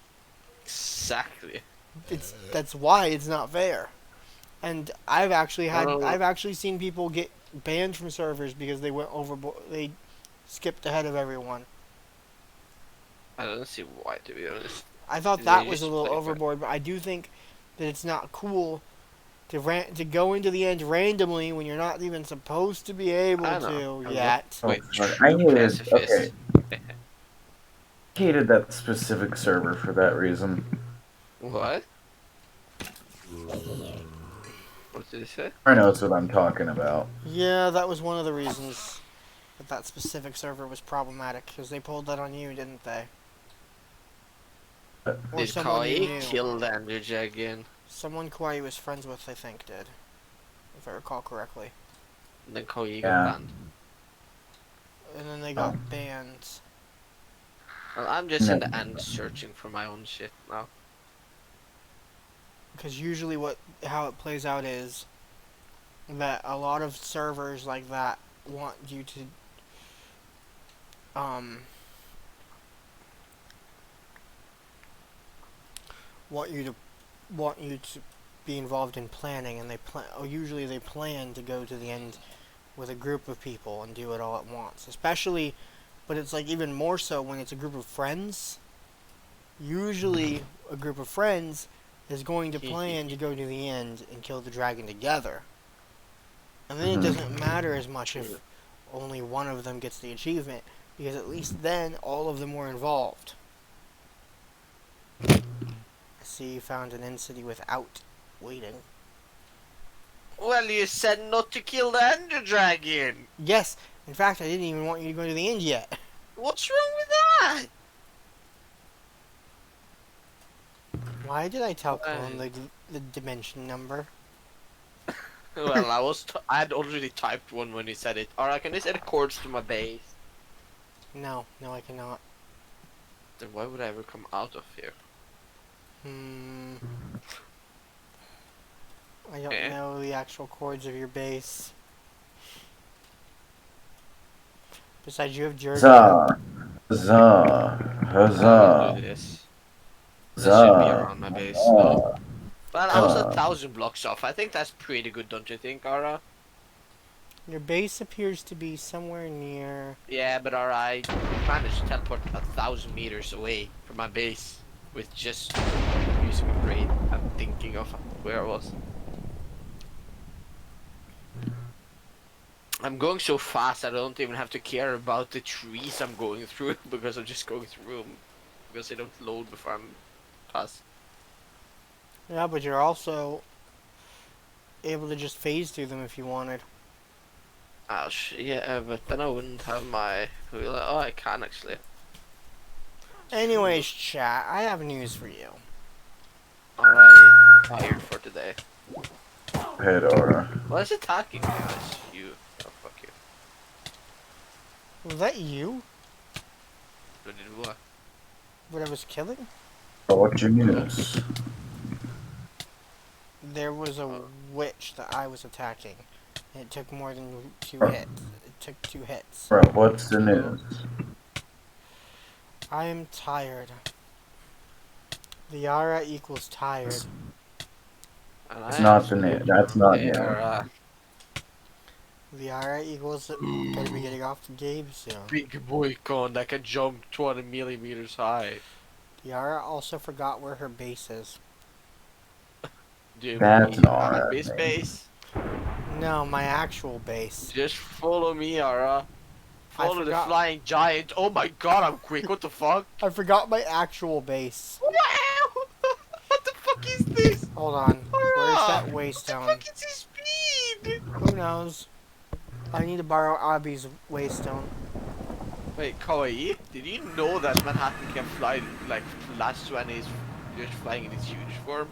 Exactly. That's why it's not fair. And I've actually Well- seen people get banned from servers because they went overboard. They skipped ahead of everyone. I don't see why, to be honest. I thought They that was a just little play for- overboard, but I do think that it's not cool to go into the end randomly when you're not even supposed to be able I know. to I'm yet. Oh, Wait, fuck. I true hated. pacifist. Okay, hated that specific server for that reason. What? What did he say? I knows what I'm talking about. Yeah, that was one of the reasons that that specific server was problematic, because they pulled that on you, didn't they? Or Did someone you Kai knew. kill Andrew again? Someone Kauai was friends with, I think, did. If I recall correctly. And then Kai Yeah. got banned. And then they got banned. Well, I'm just in No. the end searching for my own shit now. Because usually how it plays out is that a lot of servers like that want you to want you to be involved in planning, and usually they plan to go to the end with a group of people and do it all at once. Especially, but it's like even more so when it's a group of friends. Usually a group of friends is going to plan to go to the end and kill the dragon together. And then it doesn't matter as much if only one of them gets the achievement, because at least then all of them were involved. I see you found an end city without waiting. Well, you said not to kill the Ender Dragon. Yes, in fact, I didn't even want you to go to the end yet. What's wrong with that? Why did I tell Colin the dimension number? Well, I had already typed one when he said it. Alright, can this add chords to my base? No, I cannot. Then why would I ever come out of here? I don't know the actual chords of your base. Besides, you have Jerky. Huzzah! Huzzah! I will Huzzah! do this. This should be Huzzah! around my base. Huzzah! Well, I was 1,000 blocks off. I think that's pretty good, don't you think, Ara? Your base appears to be somewhere near. Yeah, but alright. I managed to teleport 1,000 meters away from my base with just using a brain and thinking of where I was. I'm going so fast I don't even have to care about the trees I'm going through because I'm just going through them because they don't load before I'm past. Yeah, but you're also able to just phase through them if you wanted. Oh, yeah, but then I wouldn't have my... Oh, I can actually. Anyways, chat, I have news for you. Alright, tired for today. Pedora. What is attacking me? It's you. Oh, fuck you. Was that you? What did what? What I was killing? What's your news? There was a witch that I was attacking. And it took more than 2 hits. It took 2 hits. Bro, what's the news? I am tired. The Yara equals tired. And It's not the news. That's not They news. are, The Yara equals gonna be getting off the game soon. big boy con that can jump 20 millimeters high. Yara also forgot where her base is. Dude, That's not my happening. base. No, my actual base. Just follow me, Ara. Follow the forgot. flying giant. Oh my god, I'm quick. What the fuck? I forgot my actual base. Wow! What the fuck is this? Hold on. Where's that What the waystone? fuck is his speed? Who knows? I need to borrow Abby's waystone. Wait, Kawaii, did you know that Manhattan can fly like flash when he's just flying in his huge form?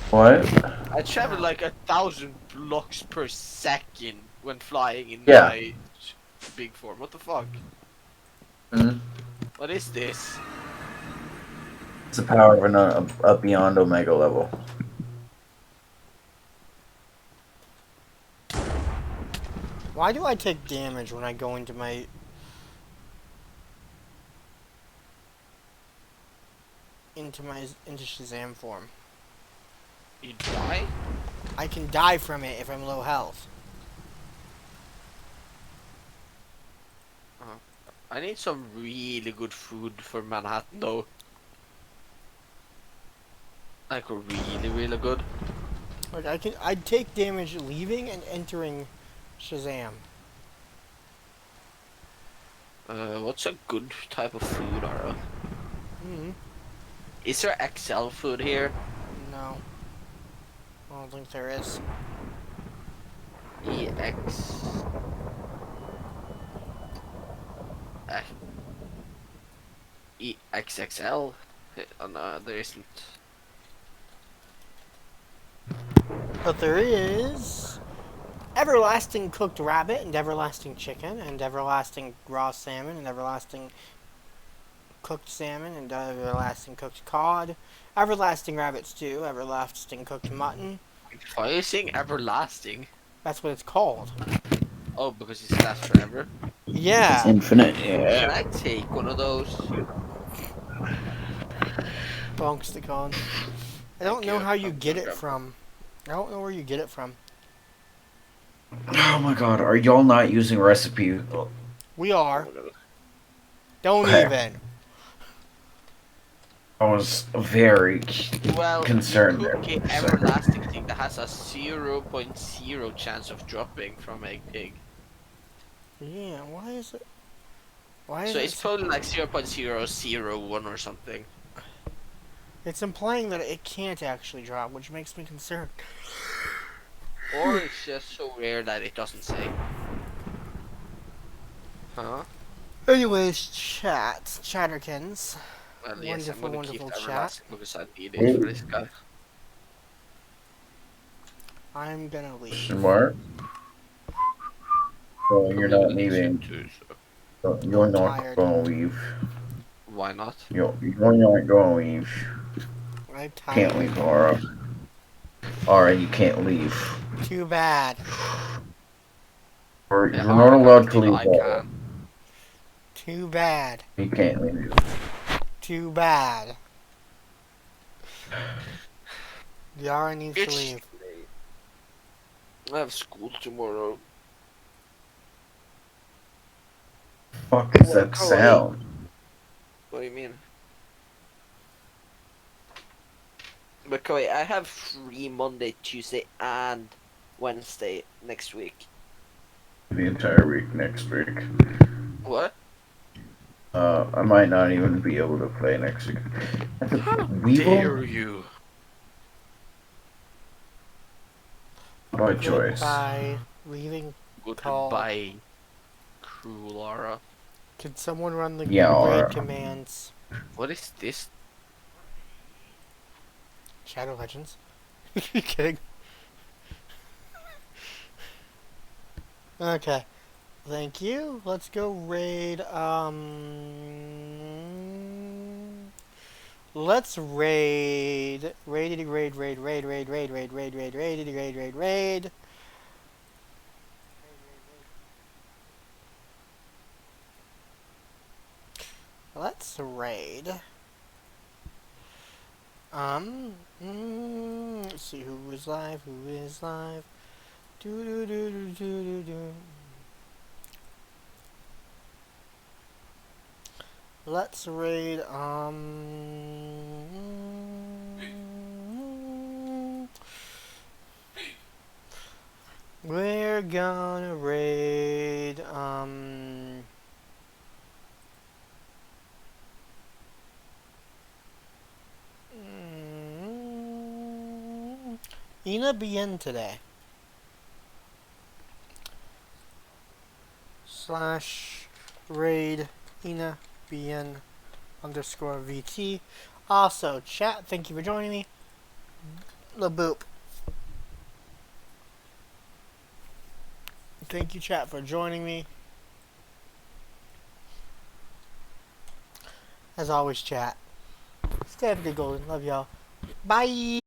What? I travel like 1,000 blocks per second when flying in Yeah. my big form. What the fuck? Mhm. What is this? It's the power of a beyond Omega level. Why do I take damage when I go into my... into Shazam form? You die? I can die from it if I'm low health. I need some really good food for Manhattan though. Like really, really good. Like I'd take damage leaving and entering Shazam. What's a good type of food, Ara? Hmm. Is there XL food here? No. I don't think there is. EX. Uh, EXXL? Oh no, there isn't. But there is everlasting cooked rabbit and everlasting chicken and everlasting raw salmon and everlasting cooked salmon and everlasting cooked cod, everlasting rabbit stew, everlasting cooked mutton. Why are you saying everlasting? That's what it's called. Oh, because it lasts forever. It's Yeah. infinite. Can Yeah. I take one of those? Bonks the con. I don't Thank know you. how you I'm get it gonna- from. I don't know where you get it from. Oh my god, are y'all not using recipe? We are. Oh my God. Don't Okay. even. I was very Well, concerned you there. cook for an a second. everlasting thing that has a 0.0 chance of dropping from a pig. Yeah, why is it? Why is So it? it's probably like 0.001 or something. It's implying that it can't actually drop, which makes me concerned. Or it's just so rare that it doesn't say. Huh? Anyways, Chatterkins. Well, yes, I'm Wonderful, gonna keep wonderful the chat. everlasting because I need it for this guy. I'm gonna leave. Question mark? So you're not leaving. Too, so You're not tired. gonna leave. why not? You're not gonna leave. I'm Can't tired. leave, Aura. Aura, you can't leave. Too bad. Or Yeah, you're not allowed to I leave, Aura. can. Too bad. You can't leave. Too bad. Yara needs to It's leave. late. I have school tomorrow. Fuck is that Kawaii. sound? What do you mean? But Koi, I have free Monday, Tuesday, and Wednesday next week. The entire week next week. What? I might not even be able to play next week. Dare you? By choice. Goodbye. Leaving. Call. Goodbye, cruel Laura. Could someone run the Yeah, raid Aura. commands? What is this? Shadow Legends? You kidding? Okay. Thank you. Let's go raid, let's raid. Raid. Let's raid. Let's see who is live. Do. Let's raid, we're gonna raid, Ina Bien today. / raid Ina Bien _VT. Also, chat, thank you for joining me. Laboop. Thank you, chat, for joining me. As always, chat. Stay up, good golden. Love y'all. Bye.